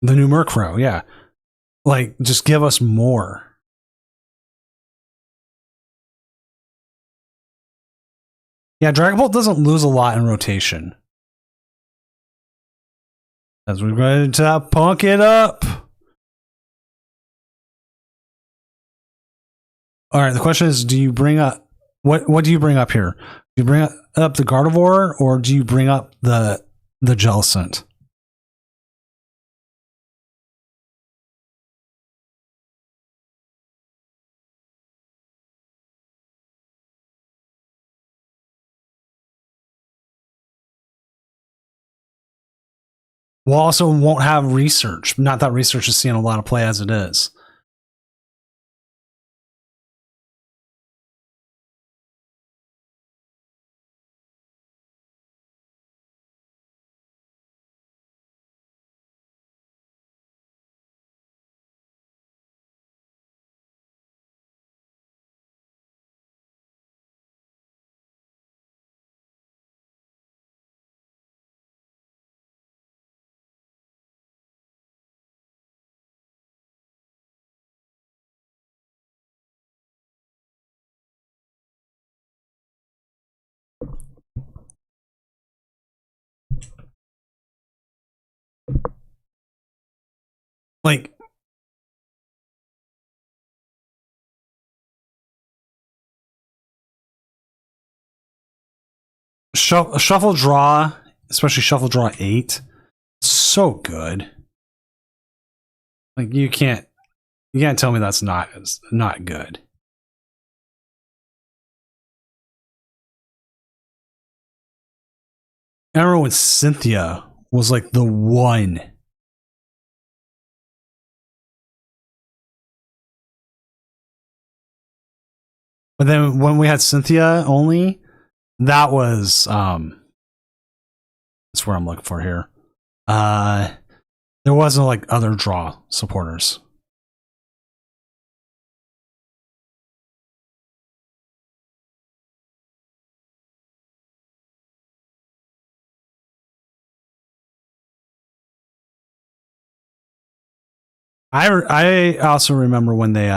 The new Murkrow, yeah. Like just give us more. Yeah, Dragon Ball doesn't lose a lot in rotation. As we're going to punk it up. All right, the question is, do you bring up what do you bring up here? Do you bring up the Gardevoir or do you bring up the Jellicent? We'll also won't have research. Not that research is seeing a lot of play as it is. Like shuffle draw, especially shuffle draw 8, so good. Like you can't tell me that's not good. I remember when Cynthia was like the one. But then when we had Cynthia only, that was that's what I'm looking for here. There wasn't like other draw supporters. I also remember when they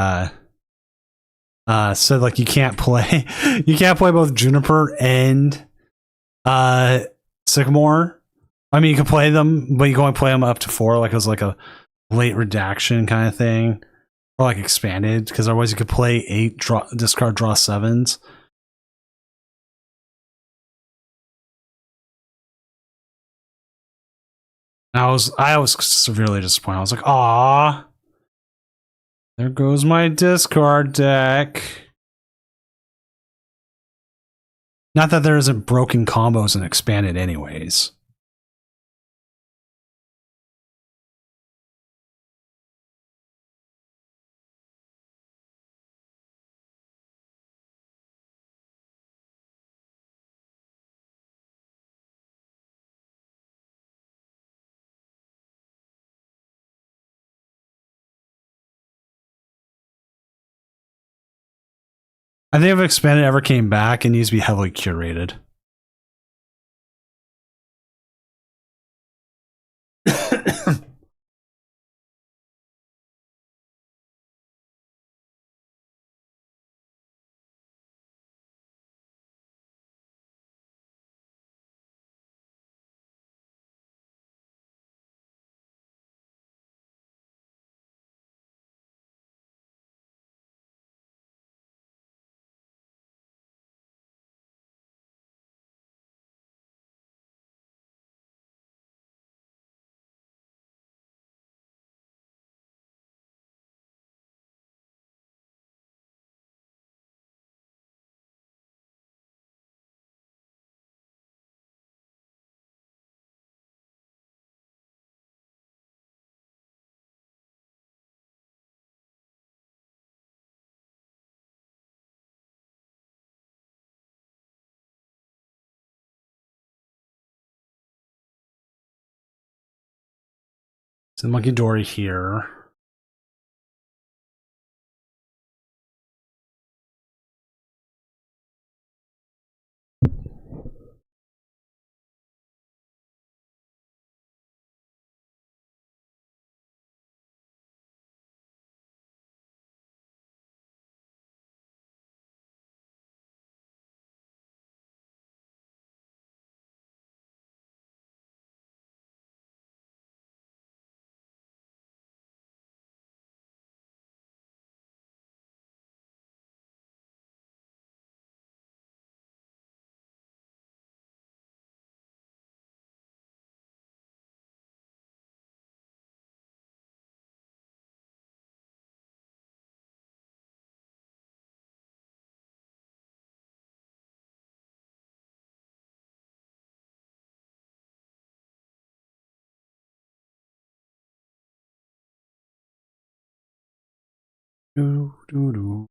said like you can't play both Juniper and Sycamore. I mean, you can play them, but you can only play them up to 4. Like it was like a late redaction kind of thing, or like expanded, because otherwise you could play 8 discard draw 7s. I was severely disappointed. I was like, "Aw, there goes my discard deck." Not that there isn't broken combos and expanded anyways. I think if expanded ever came back, it needs to be heavily curated. So Monkey Dory here. Do, do, do.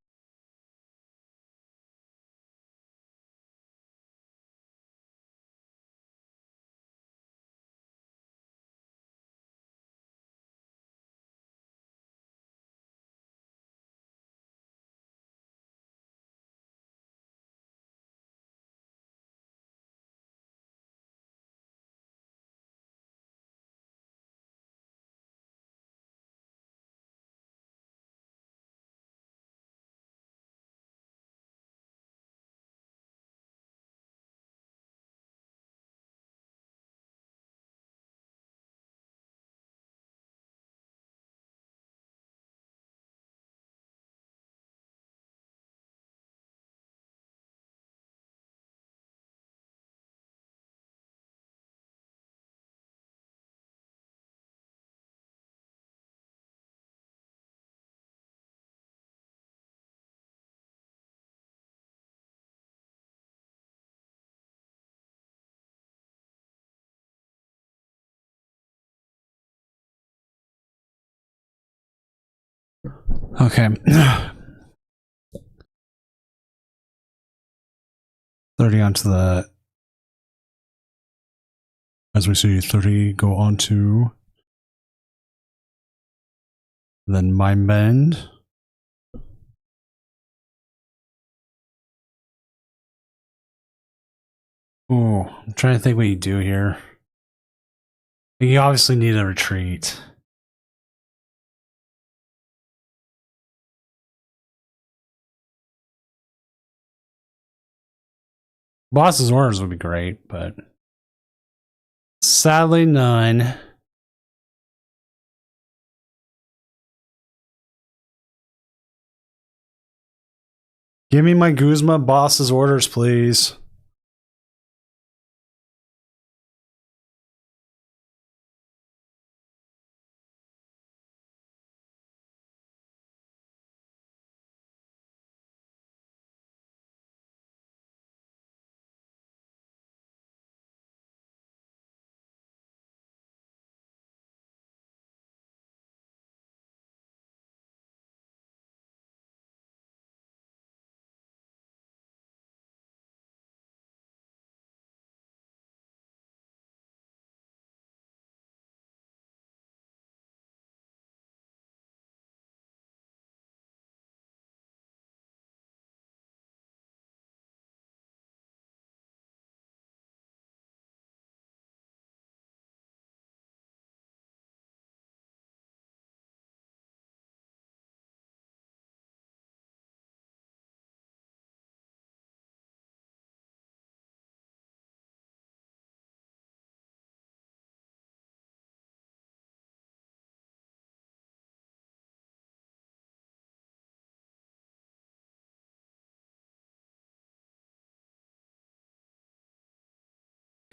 Okay. 30 onto the, as we see, 30 go onto, then my mend. Oh, I'm trying to think what you do here. You obviously need a retreat. Boss's orders would be great, but sadly none. Give me my Guzma boss's orders, please.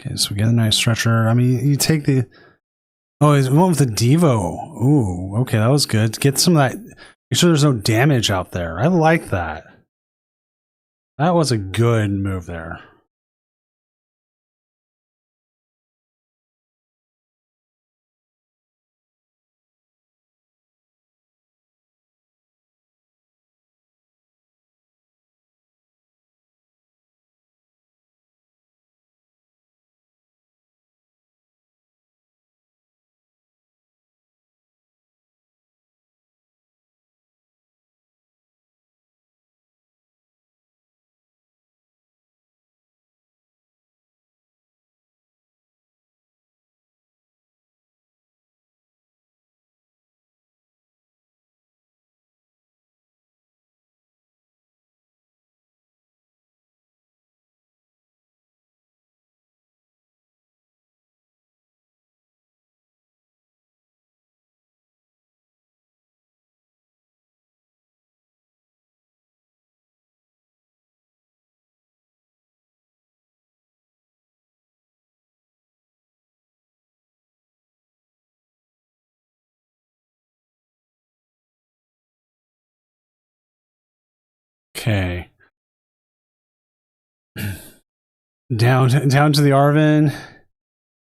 Okay, so we get a nice stretcher. I mean, you take the... Oh, it's one with the Devo. Ooh, okay, that was good. Get some of that... Make sure there's no damage out there. I like that. That was a good move there. Okay. Down to the Arvin.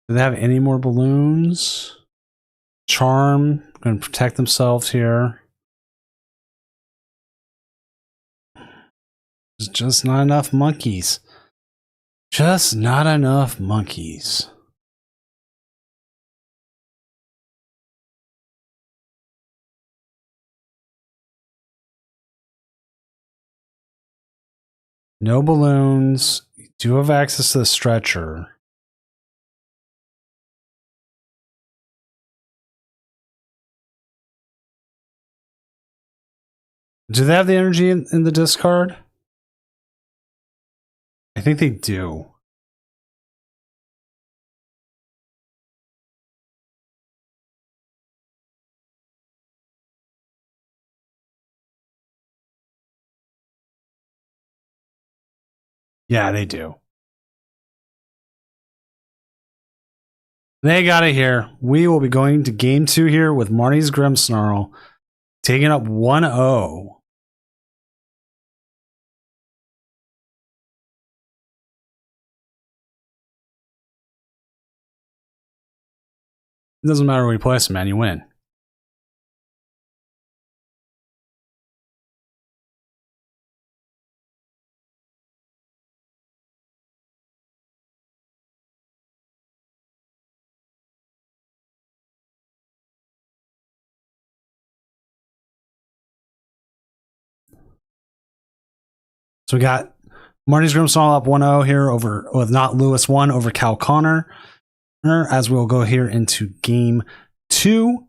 Do they have any more balloons? Charm. Going to protect themselves here. There's just not enough monkeys. Just not enough monkeys. No balloons. You do have access to the stretcher. Do they have the energy in the discard? I think they do. Yeah, they do. They got it here. We will be going to game 2 here with Marnie's Grimmsnarl, taking up 1-0. It doesn't matter where you place them, man. You win. So we got Marnie's Grimmsnarl up 1-0 here over with Not Lewis 1 over Cal Connor. As we'll go here into game 2.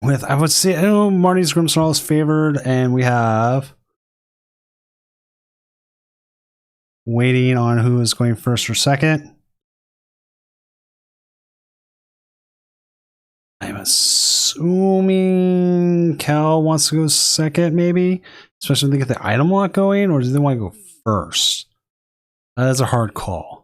With, I would say, Marnie's Grimmsnarl is favored, and we have waiting on who is going first or second. I'm assuming Cal wants to go second, maybe, especially if they get the item lock going, or do they want to go first? That is a hard call.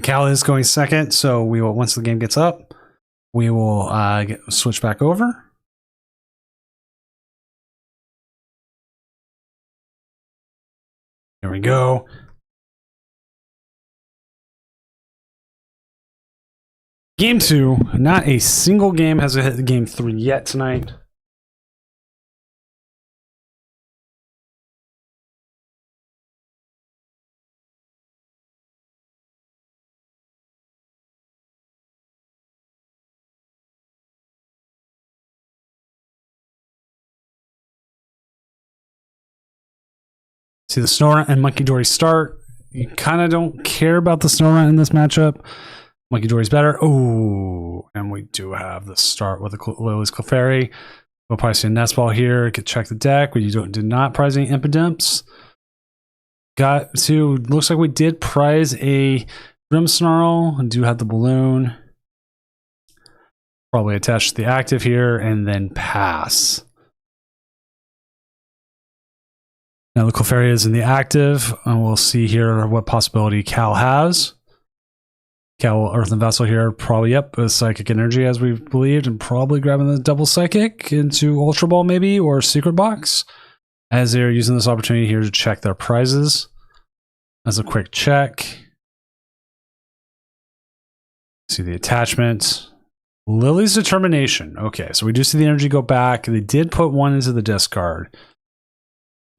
Cal is going second, so we will, once the game gets up, we will switch back over. There we go. Game 2. Not a single game has hit game 3 yet tonight. See the Snorunt and Monkey Dory start. You kind of don't care about the Snorunt in this matchup. Monkey Dory's better. Oh, and we do have the start with the Lily's Clefairy. We'll probably see a nest ball here. Could check the deck. We did not prize any Impidimps. Got to, looks like we did prize a Grimmsnarl and do have the balloon. Probably attach to the active here and then pass. Now the Clefairy is in the active, and we'll see here what possibility Cal has. Cal will Earthen Vessel here, probably, yep, a Psychic Energy as we believed, and probably grabbing the double Psychic into Ultra Ball maybe, or Secret Box, as they're using this opportunity here to check their prizes. As a quick check. See the attachment. Lily's Determination. Okay, so we do see the energy go back. They did put one into the discard.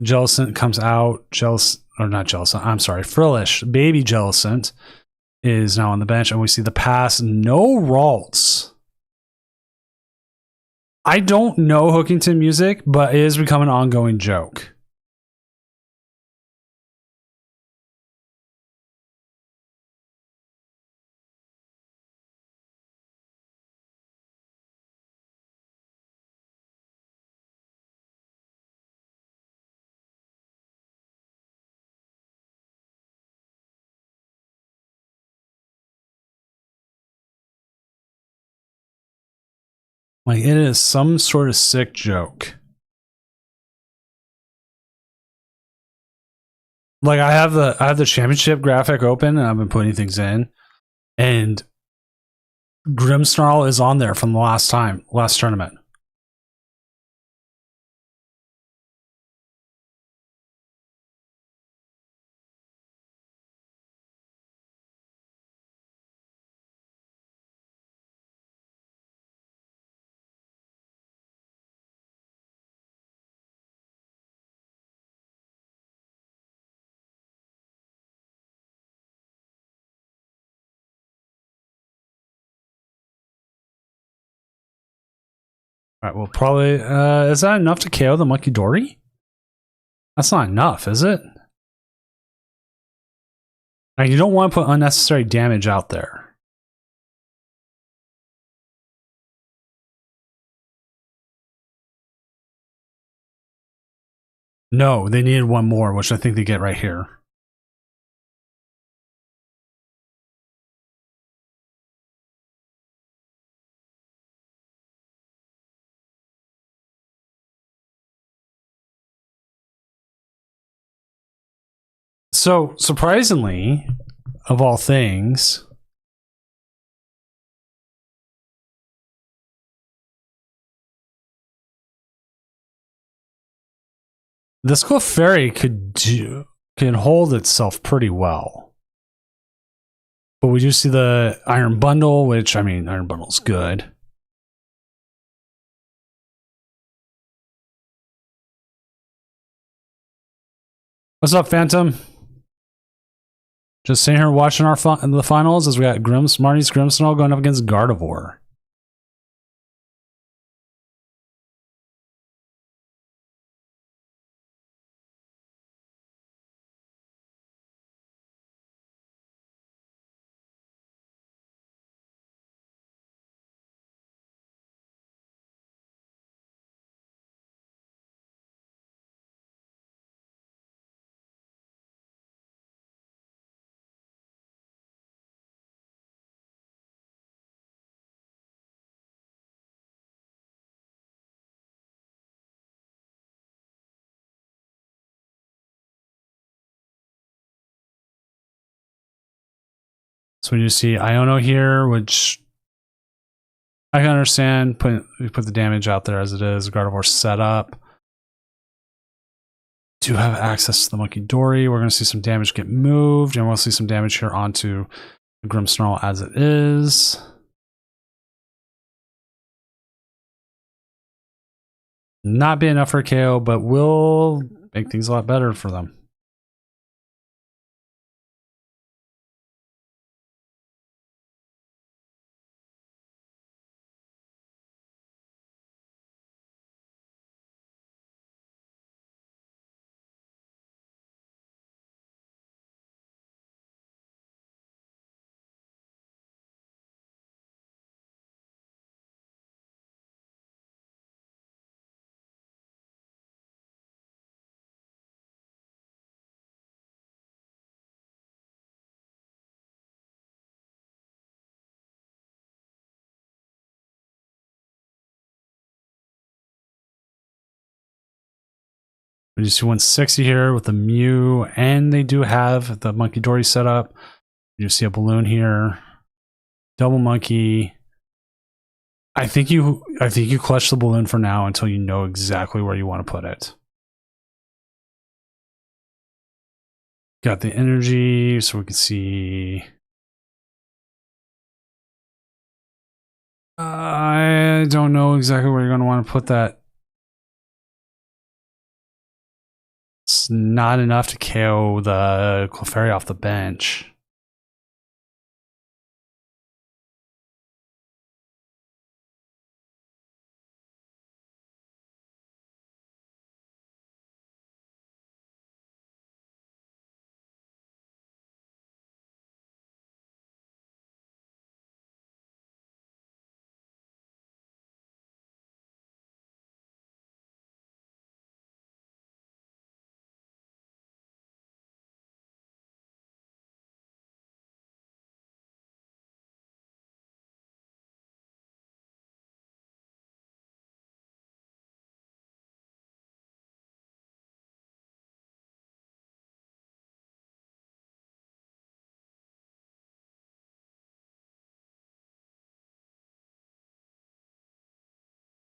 Jellicent comes out. Frillish. Baby Jellicent is now on the bench, and we see the pass. No Ralts. I don't know Hookington music, but it has become an ongoing joke. Like, it is some sort of sick joke. Like I have the championship graphic open and I've been putting things in, and Grimmsnarl is on there from the last tournament. All right, well, probably is that enough to KO the Monkey Dory? That's not enough, is it? Like, you don't want to put unnecessary damage out there. No, they needed one more, which I think they get right here. So, surprisingly, of all things, this Clefairy can hold itself pretty well. But we do see the Iron Bundle, which, I mean, Iron Bundle's good. What's up, Phantom? Just sitting here watching the finals as we got Marty's Grimmsnarl going up against Gardevoir. So we just see Iono here, which I can understand. We put the damage out there as it is. Gardevoir set up. Do have access to the Monkey Dory. We're going to see some damage get moved, and we'll see some damage here onto the Grimmsnarl as it is. Not be enough for KO, but will make things a lot better for them. We just see 160 here with the Mew, and they do have the Monkey Dory set up. You see a balloon here, double monkey. I think you clutch the balloon for now until you know exactly where you want to put it. Got the energy, so we can see. I don't know exactly where you're going to want to put that. It's not enough to KO the Clefairy off the bench.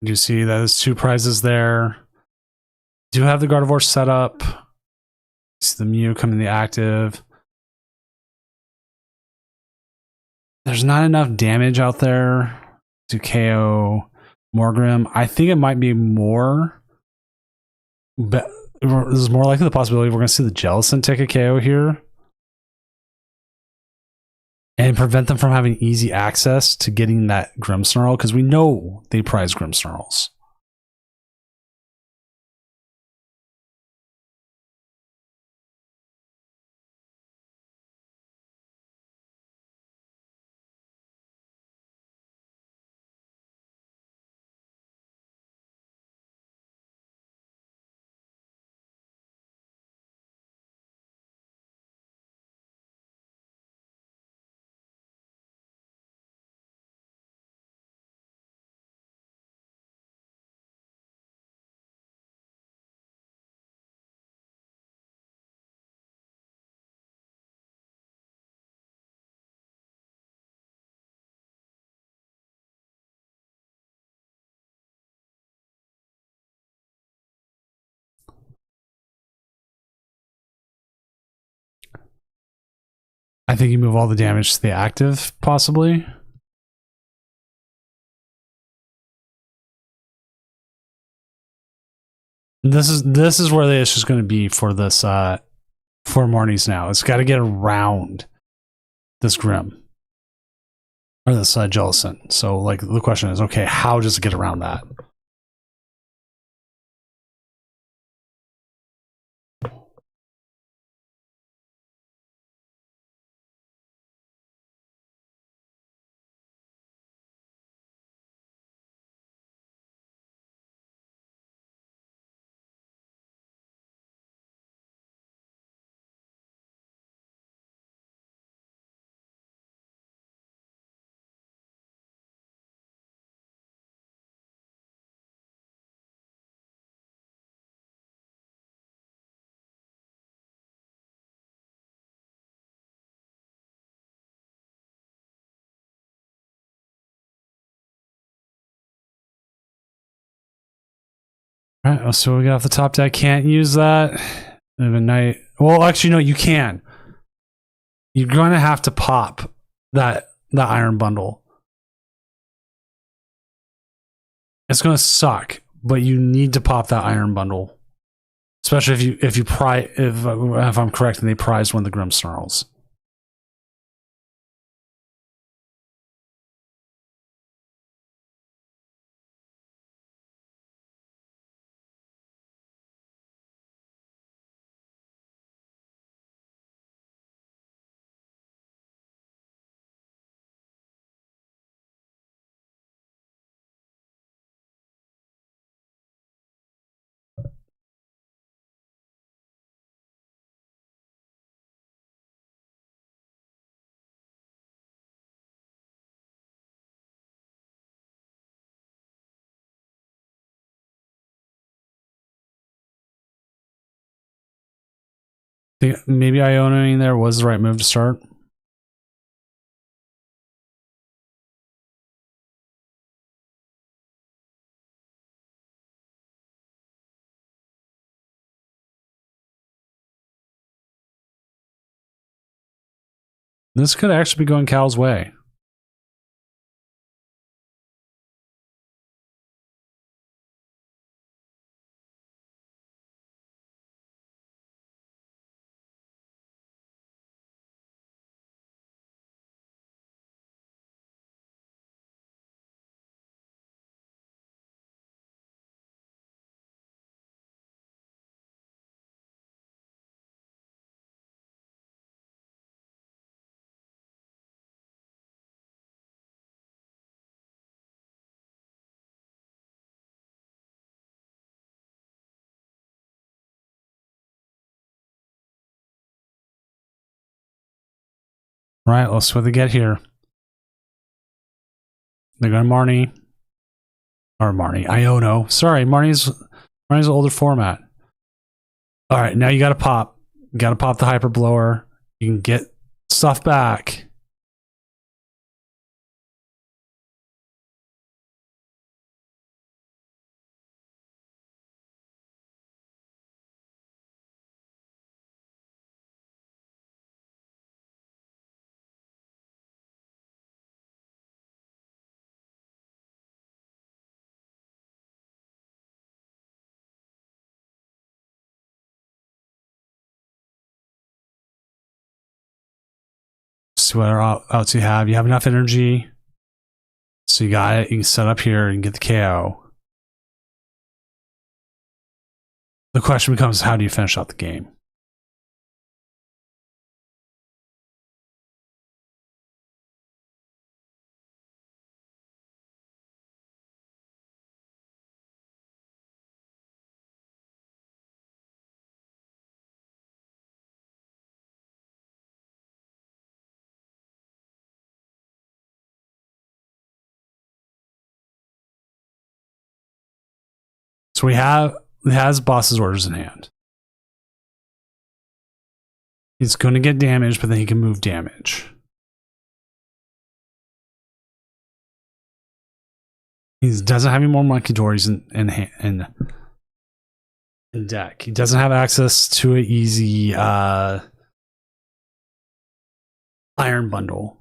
You see those 2 prizes there. Do have the Gardevoir set up. See the Mew coming to the active. There's not enough damage out there to KO Morgrim. I think it might be more. But there's more likely the possibility we're going to see the Jellicent take a KO here. And prevent them from having easy access to getting that Grimmsnarl, because we know they prize Grimmsnarls. I think you move all the damage to the active, possibly. This is where the issue is going to be for this for Marnie's now. It's got to get around this Grim or this Jellicent. So, like, the question is, okay, how does it get around that? All right, so we got off the top deck. Can't use that. Night. Well, actually, no, you can. You're going to have to pop that iron bundle. It's going to suck, but you need to pop that iron bundle, especially if I'm correct and they prize one of the Grimmsnarls. Maybe Ionoing there was the right move to start. This could actually be going Cal's way. Right, let's see what they get here. They're going Marnie. Or Marnie. Iono. Sorry, Marnie's an older format. Alright, now you gotta pop. You gotta pop the hyper blower. You can get stuff back. See what else you have. You have enough energy. So you got it. You can set up here and get the KO. The question becomes, how do you finish out the game? So he has boss's orders in hand. He's going to get damage, but then he can move damage. He doesn't have any more monkey doors in deck. He doesn't have access to an easy iron bundle.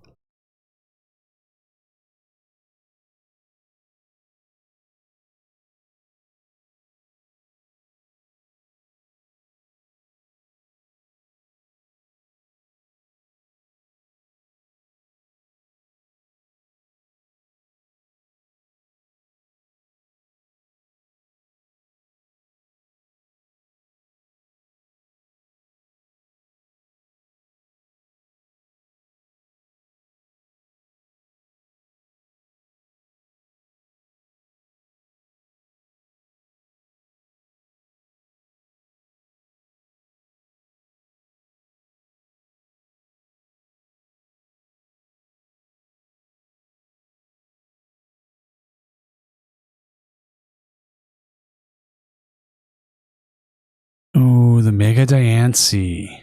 Ooh, the Mega Diancie.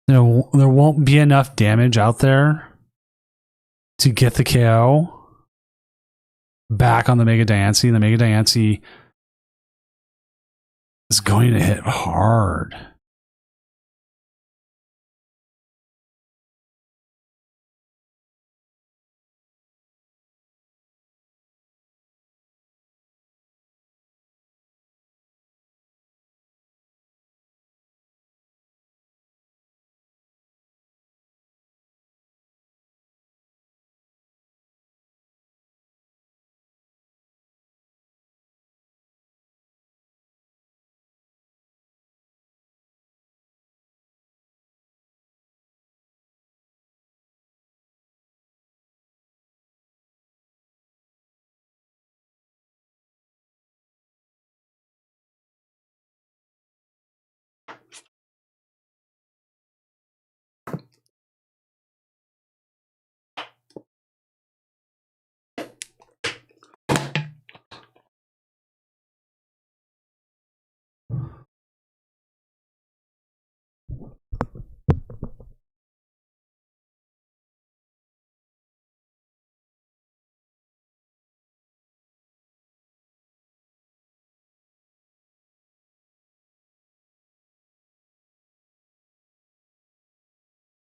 There won't be enough damage out there to get the KO back on the Mega Diancie. The Mega Diancie is going to hit hard.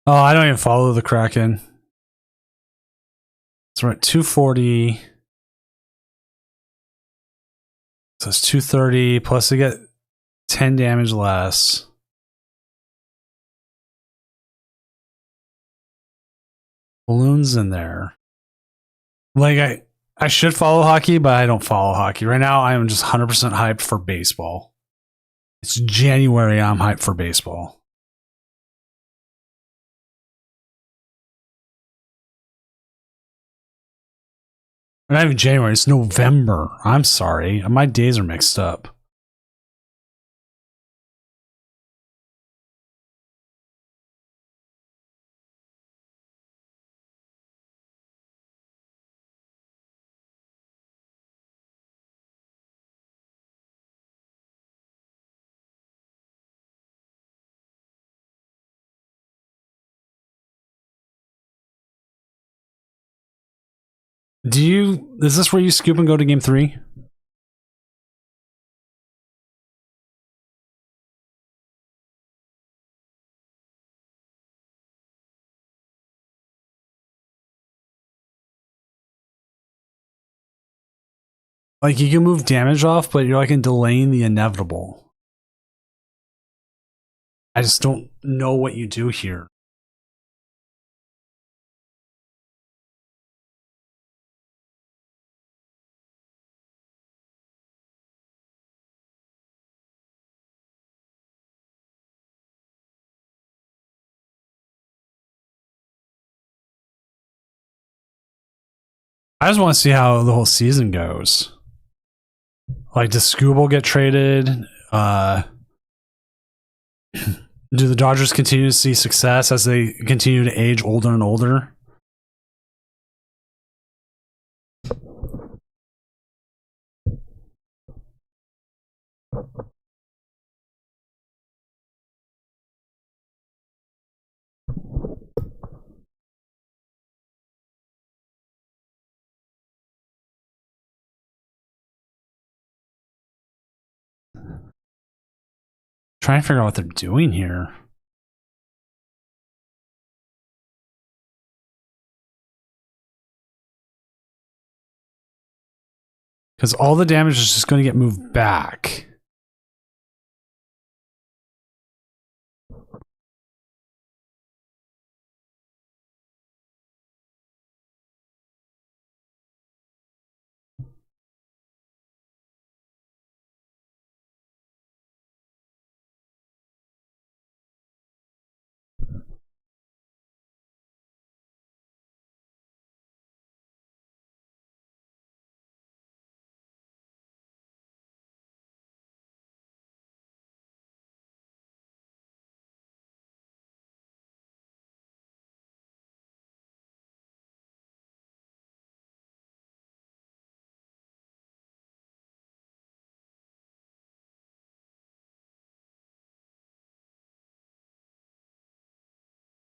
Oh, I don't even follow the Kraken. So we're at 240. So it's 230 plus they get 10 damage less. Balloons in there. Like I should follow hockey, but I don't follow hockey. Right now I am just 100% hyped for baseball. It's January, I'm hyped for baseball. Not even January, it's November. I'm sorry. My days are mixed up. Is this where you scoop and go to game 3? Like, you can move damage off, but you're like in delaying the inevitable. I just don't know what you do here. I just want to see how the whole season goes. Like, does Scooble get traded? Do the Dodgers continue to see success as they continue to age older and older? Trying to figure out what they're doing here. Because all the damage is just going to get moved back.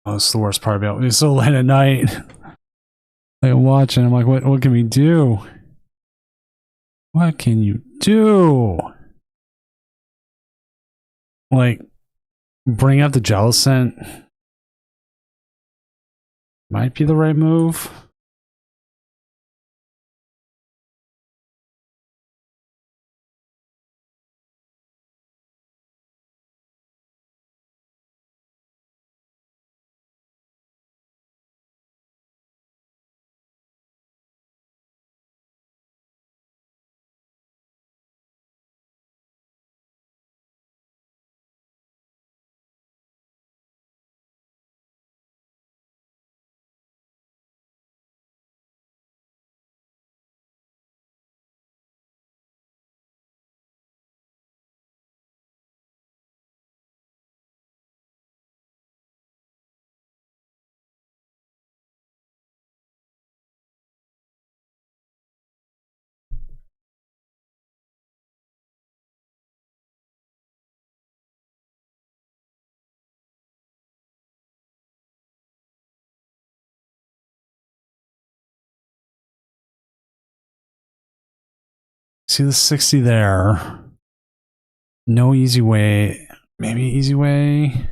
Oh, that's the worst part about it. It's so late at night. Like, I'm watching. I'm like, what can we do? What can you do? Like, bring up the Jellicent might be the right move. See the 60 there. No easy way. Maybe easy way.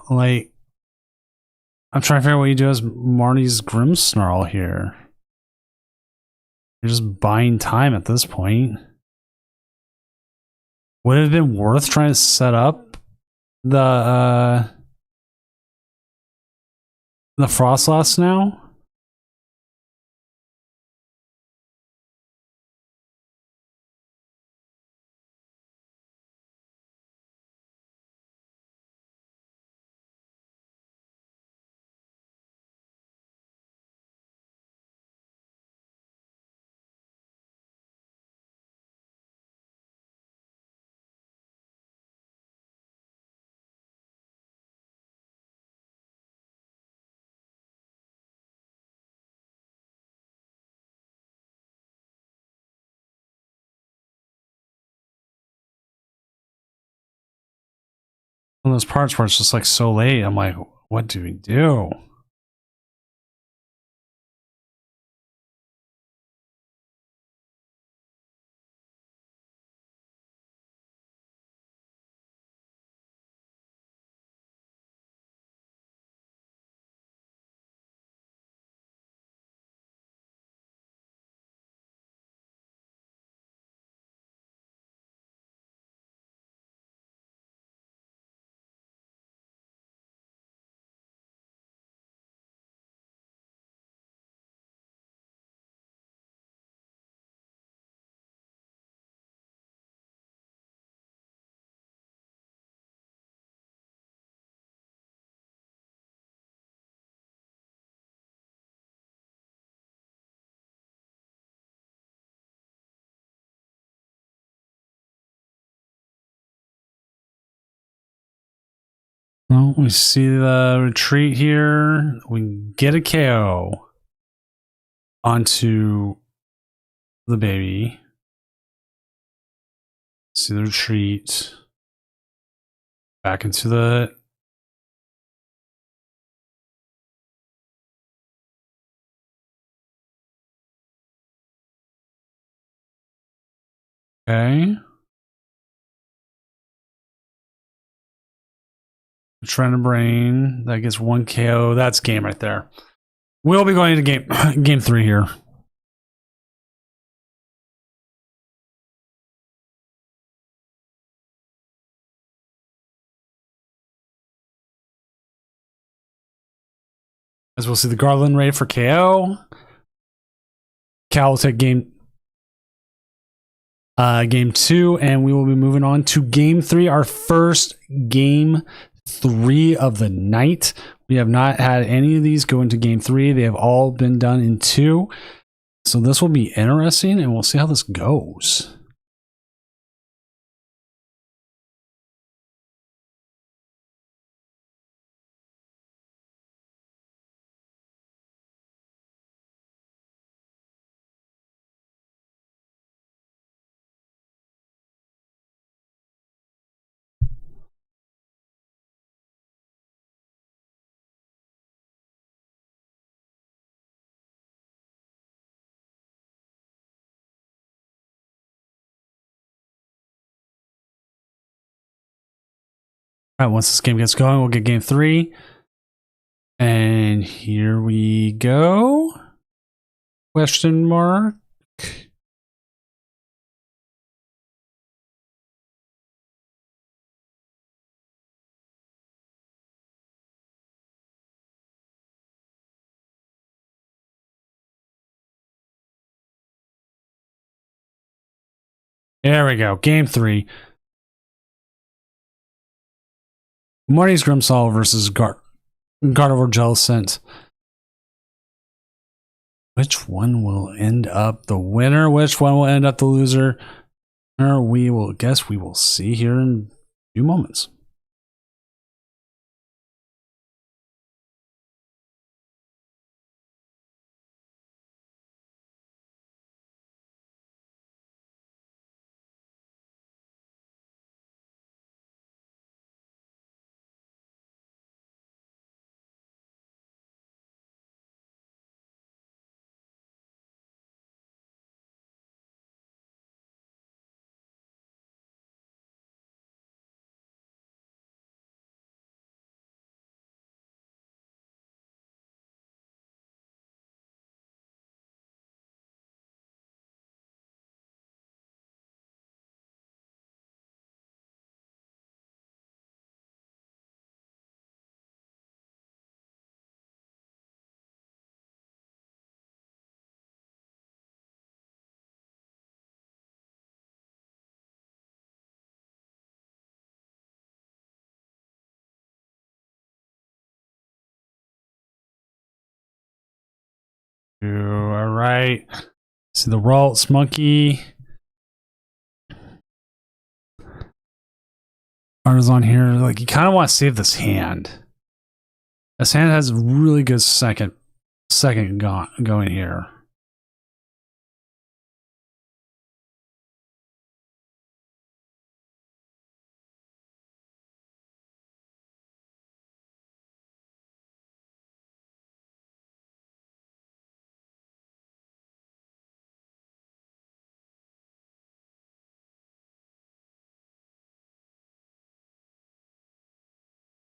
Like, I'm trying to figure out what you do as Marnie's Grimmsnarl here. You're just buying time at this point. Would it have been worth trying to set up the Frostlass now? One of those parts where it's just like so late. I'm like, what do we do? Well, we see the retreat here. We get a KO onto the baby. See the retreat. Back into the... Okay. Trend brain. That gets 1 KO. That's game right there. We'll be going to game 3 here. As we'll see the Garland Ray for KO. Cal will take game 2, and we will be moving on to game 3, our first game 3 of the night. We have not had any of these go into game 3. They have all been done in 2. So this will be interesting, and we'll see how this goes. All right, once this game gets going, we'll get game 3. And here we go. Question mark. There we go. Game 3. Marty's Grimsall versus Gardevoir Jellicent. Which one will end up the winner? Which one will end up the loser? We will see here in a few moments. All right. See the Ralts Monkey. Art on here. Like, you kind of want to save this hand. This hand has a really good second going here.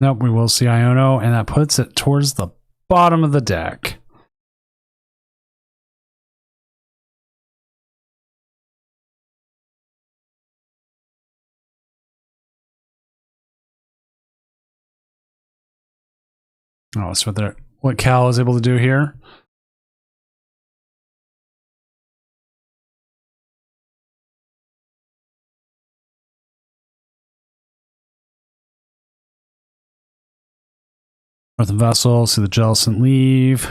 Nope, we will see Iono, and that puts it towards the bottom of the deck. Oh, so what Cal is able to do here. Earthen Vessel, see the Jellicent leave.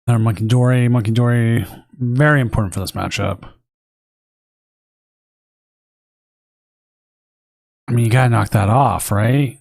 Another Monkey Dory. Monkey Dory, very important for this matchup. I mean, you gotta knock that off, right?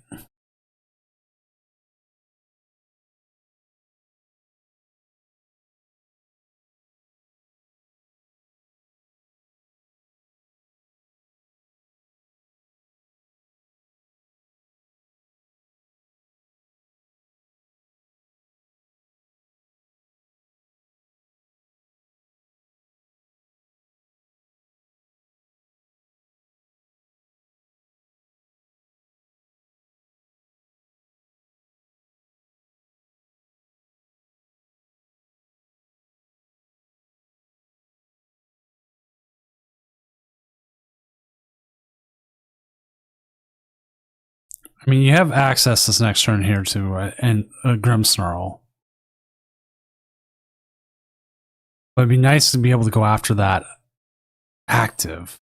I mean, you have access this next turn here to a Grim Snarl. But it'd be nice to be able to go after that active.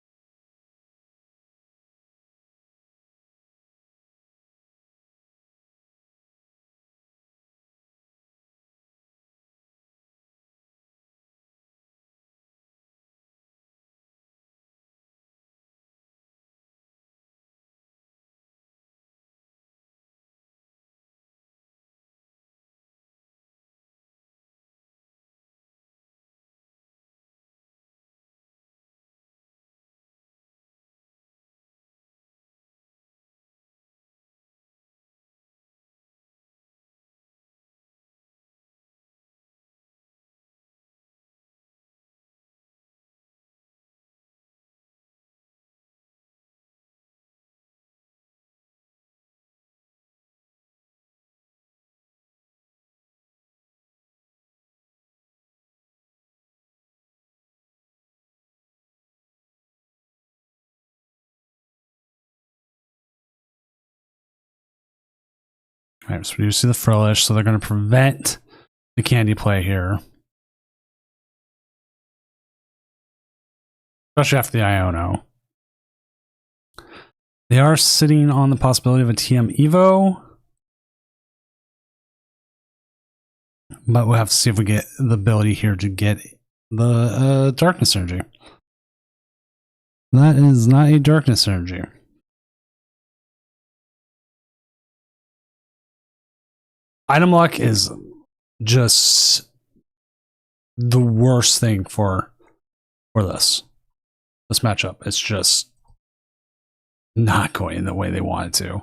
All right, so we do see the Frillish, so they're going to prevent the candy play here. Especially after the Iono. They are sitting on the possibility of a TM Evo. But we'll have to see if we get the ability here to get the Darkness Energy. That is not a Darkness Energy. Item luck is just the worst thing for this matchup. It's just not going the way they want it to.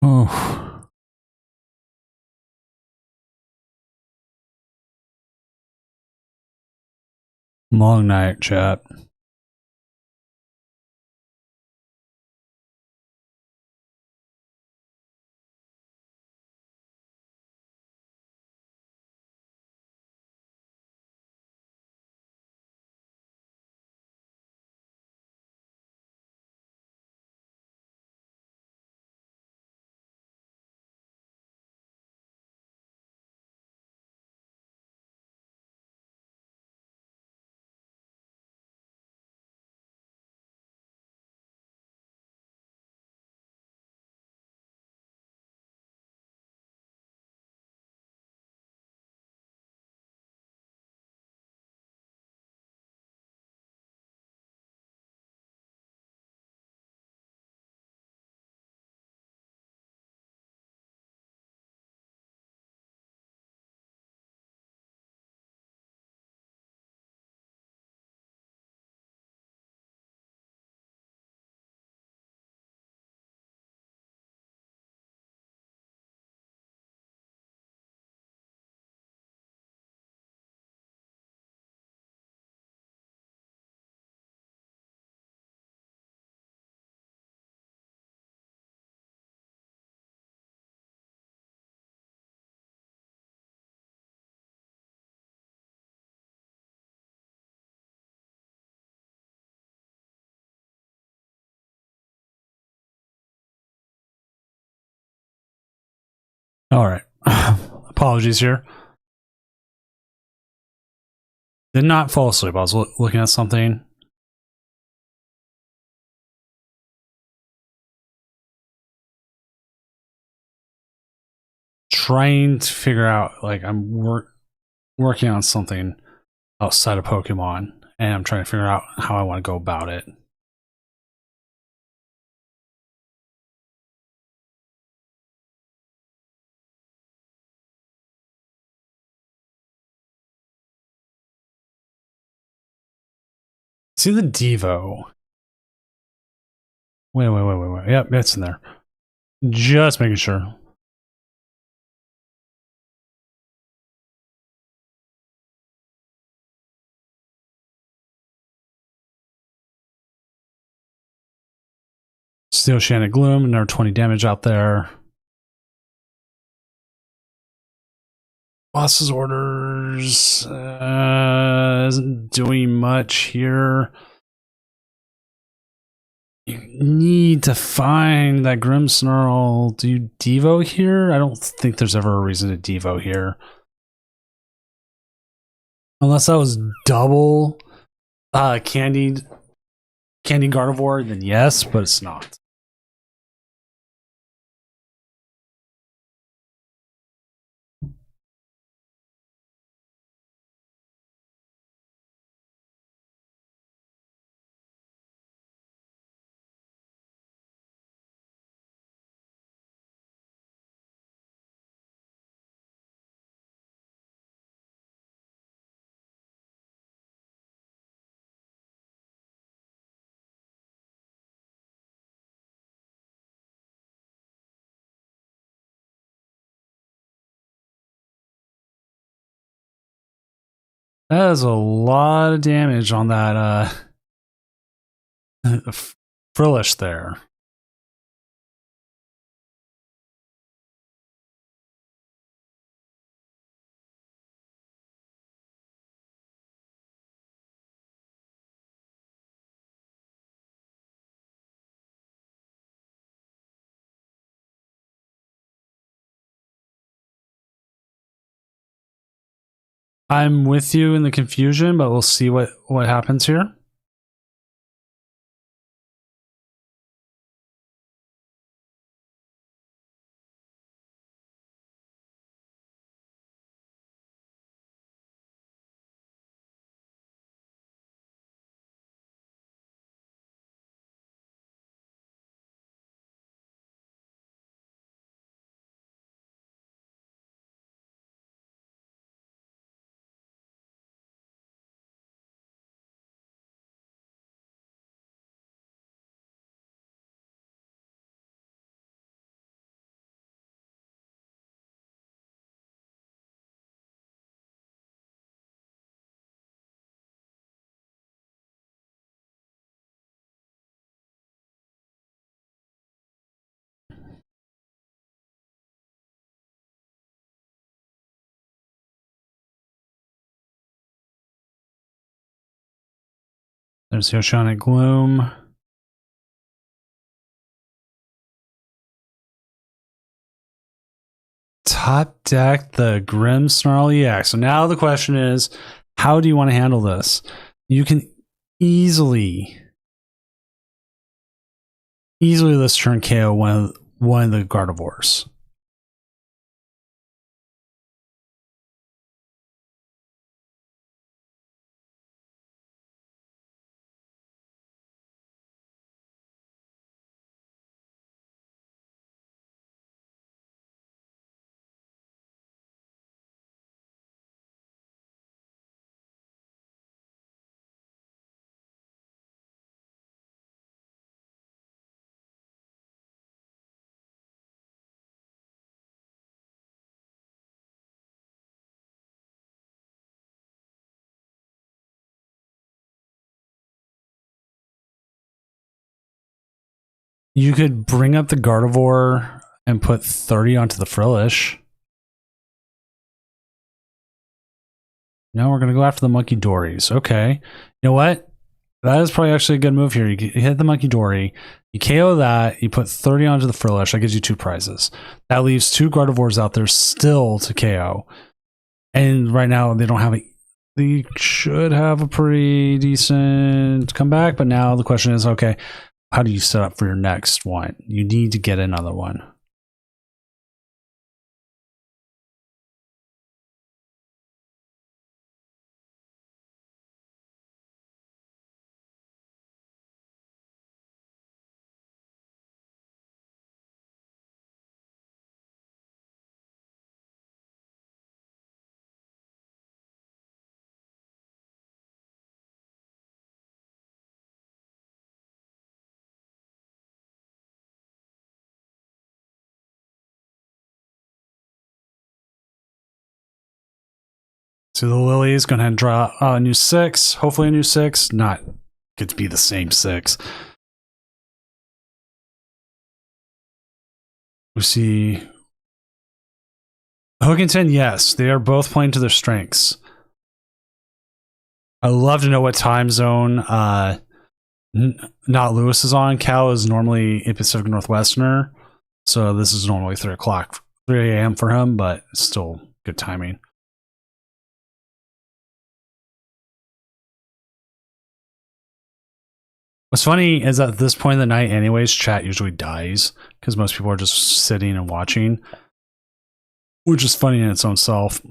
Oh. Long night, chat. All right. Apologies here. Did not fall asleep. I was looking at something. Trying to figure out, like, I'm working on something outside of Pokemon, and I'm trying to figure out how I want to go about it. See the Devo. Wait. Yep, it's in there. Just making sure. Steel Shannon Gloom, another 20 damage out there. Boss's orders isn't doing much here. You need to find that Grimmsnarl. Do you Devo here? I don't think there's ever a reason to Devo here. Unless that was double candied Gardevoir, then yes, but it's not. That is a lot of damage on that Frillish there. I'm with you in the confusion, but we'll see what happens here. There's the Oceanic Gloom. Top deck the Grim Snarl EX. So now the question is, how do you want to handle this? You can easily this turn KO one of the Gardevoirs. You could bring up the Gardevoir and put 30 onto the Frillish. No, we're going to go after the Monkey Dories. Okay. You know what? That is probably actually a good move here. You hit the Monkey Dory, you KO that, you put 30 onto the Frillish. That gives you 2 prizes. That leaves 2 Gardevoirs out there still to KO. And right now, they don't have a... They should have a pretty decent comeback, but now the question is, okay, how do you set up for your next one? You need to get another one. So the Lily is going to draw a new 6. Hopefully a new 6. Not get to be the same 6. We see Hookington, yes. They are both playing to their strengths. I love to know what time zone not Lewis is on. Cal is normally a Pacific Northwesterner. So this is normally 3 a.m. for him, but it's still good timing. What's funny is at this point in the night anyways, chat usually dies because most people are just sitting and watching, which is funny in its own self.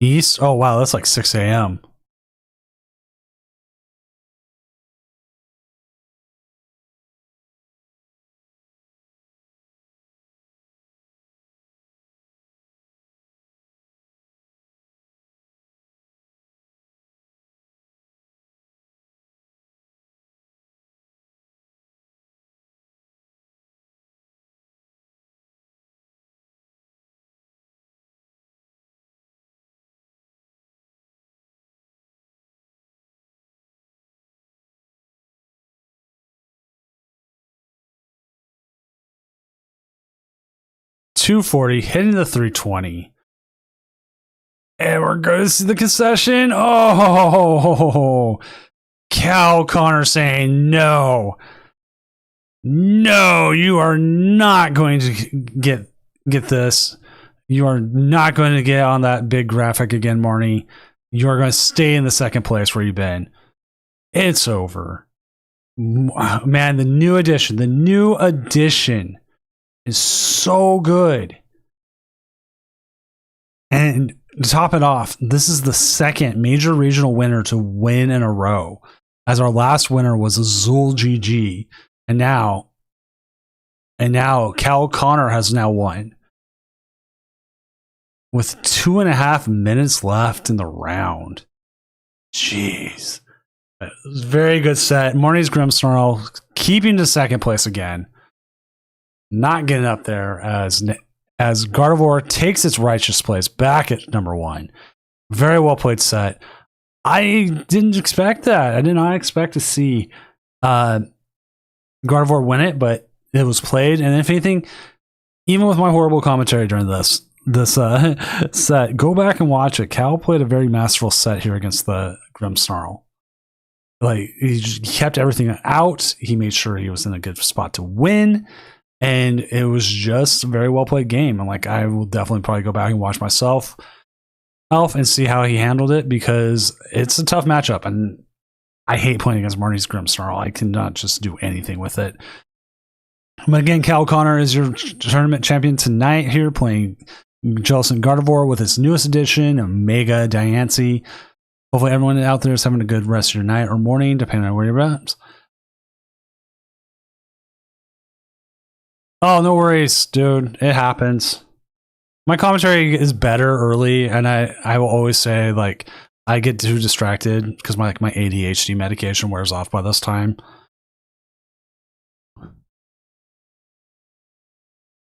East? Oh, wow, that's like 6 a.m. $240, hitting the 320. And we're going to see the concession. Oh, Cal Connor saying no. No, you are not going to get this. You are not going to get on that big graphic again, Marnie. You are going to stay in the second place where you've been. It's over. Man, the new edition is so good. And to top it off, this is the second major regional winner to win in a row, as our last winner was Azul GG. And now Cal Connor has now won with 2.5 minutes left in the round. Jeez. It was a very good set. Marnie's Grimmsnarl keeping to second place again. Not getting up there as Gardevoir takes its righteous place back at number 1. Very well played set. I didn't expect that. I did not expect to see Gardevoir win it, but it was played. And if anything, even with my horrible commentary during this, this set. Go back and watch it. Cal played a very masterful set here against the Grimmsnarl. Like he kept everything out. He made sure he was in a good spot to win, and it was just a very well played game. And like I will definitely probably go back and watch myself and see how he handled it, because it's a tough matchup, and I hate playing against Marnie's Grimmsnarl. I cannot just do anything with it. But again, Cal Connor is your tournament champion tonight here, playing Jellicent Gardevoir with its newest edition, Omega Diancie. Hopefully everyone out there is having a good rest of your night or morning, depending on where you're at. Oh, no worries, dude. It happens. My commentary is better early, and I will always say, like, I get too distracted because my ADHD medication wears off by this time.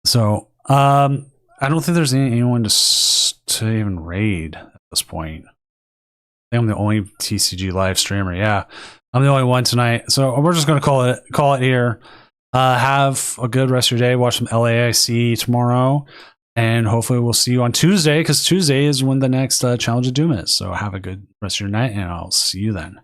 So, I don't think there's anyone to even raid at this point. I think I'm the only TCG live streamer. Yeah, I'm the only one tonight. So we're just gonna call it here. Have a good rest of your day. Watch some LAIC tomorrow, and hopefully we'll see you on Tuesday, because Tuesday is when the next Challenge of Doom is. So have a good rest of your night, and I'll see you then.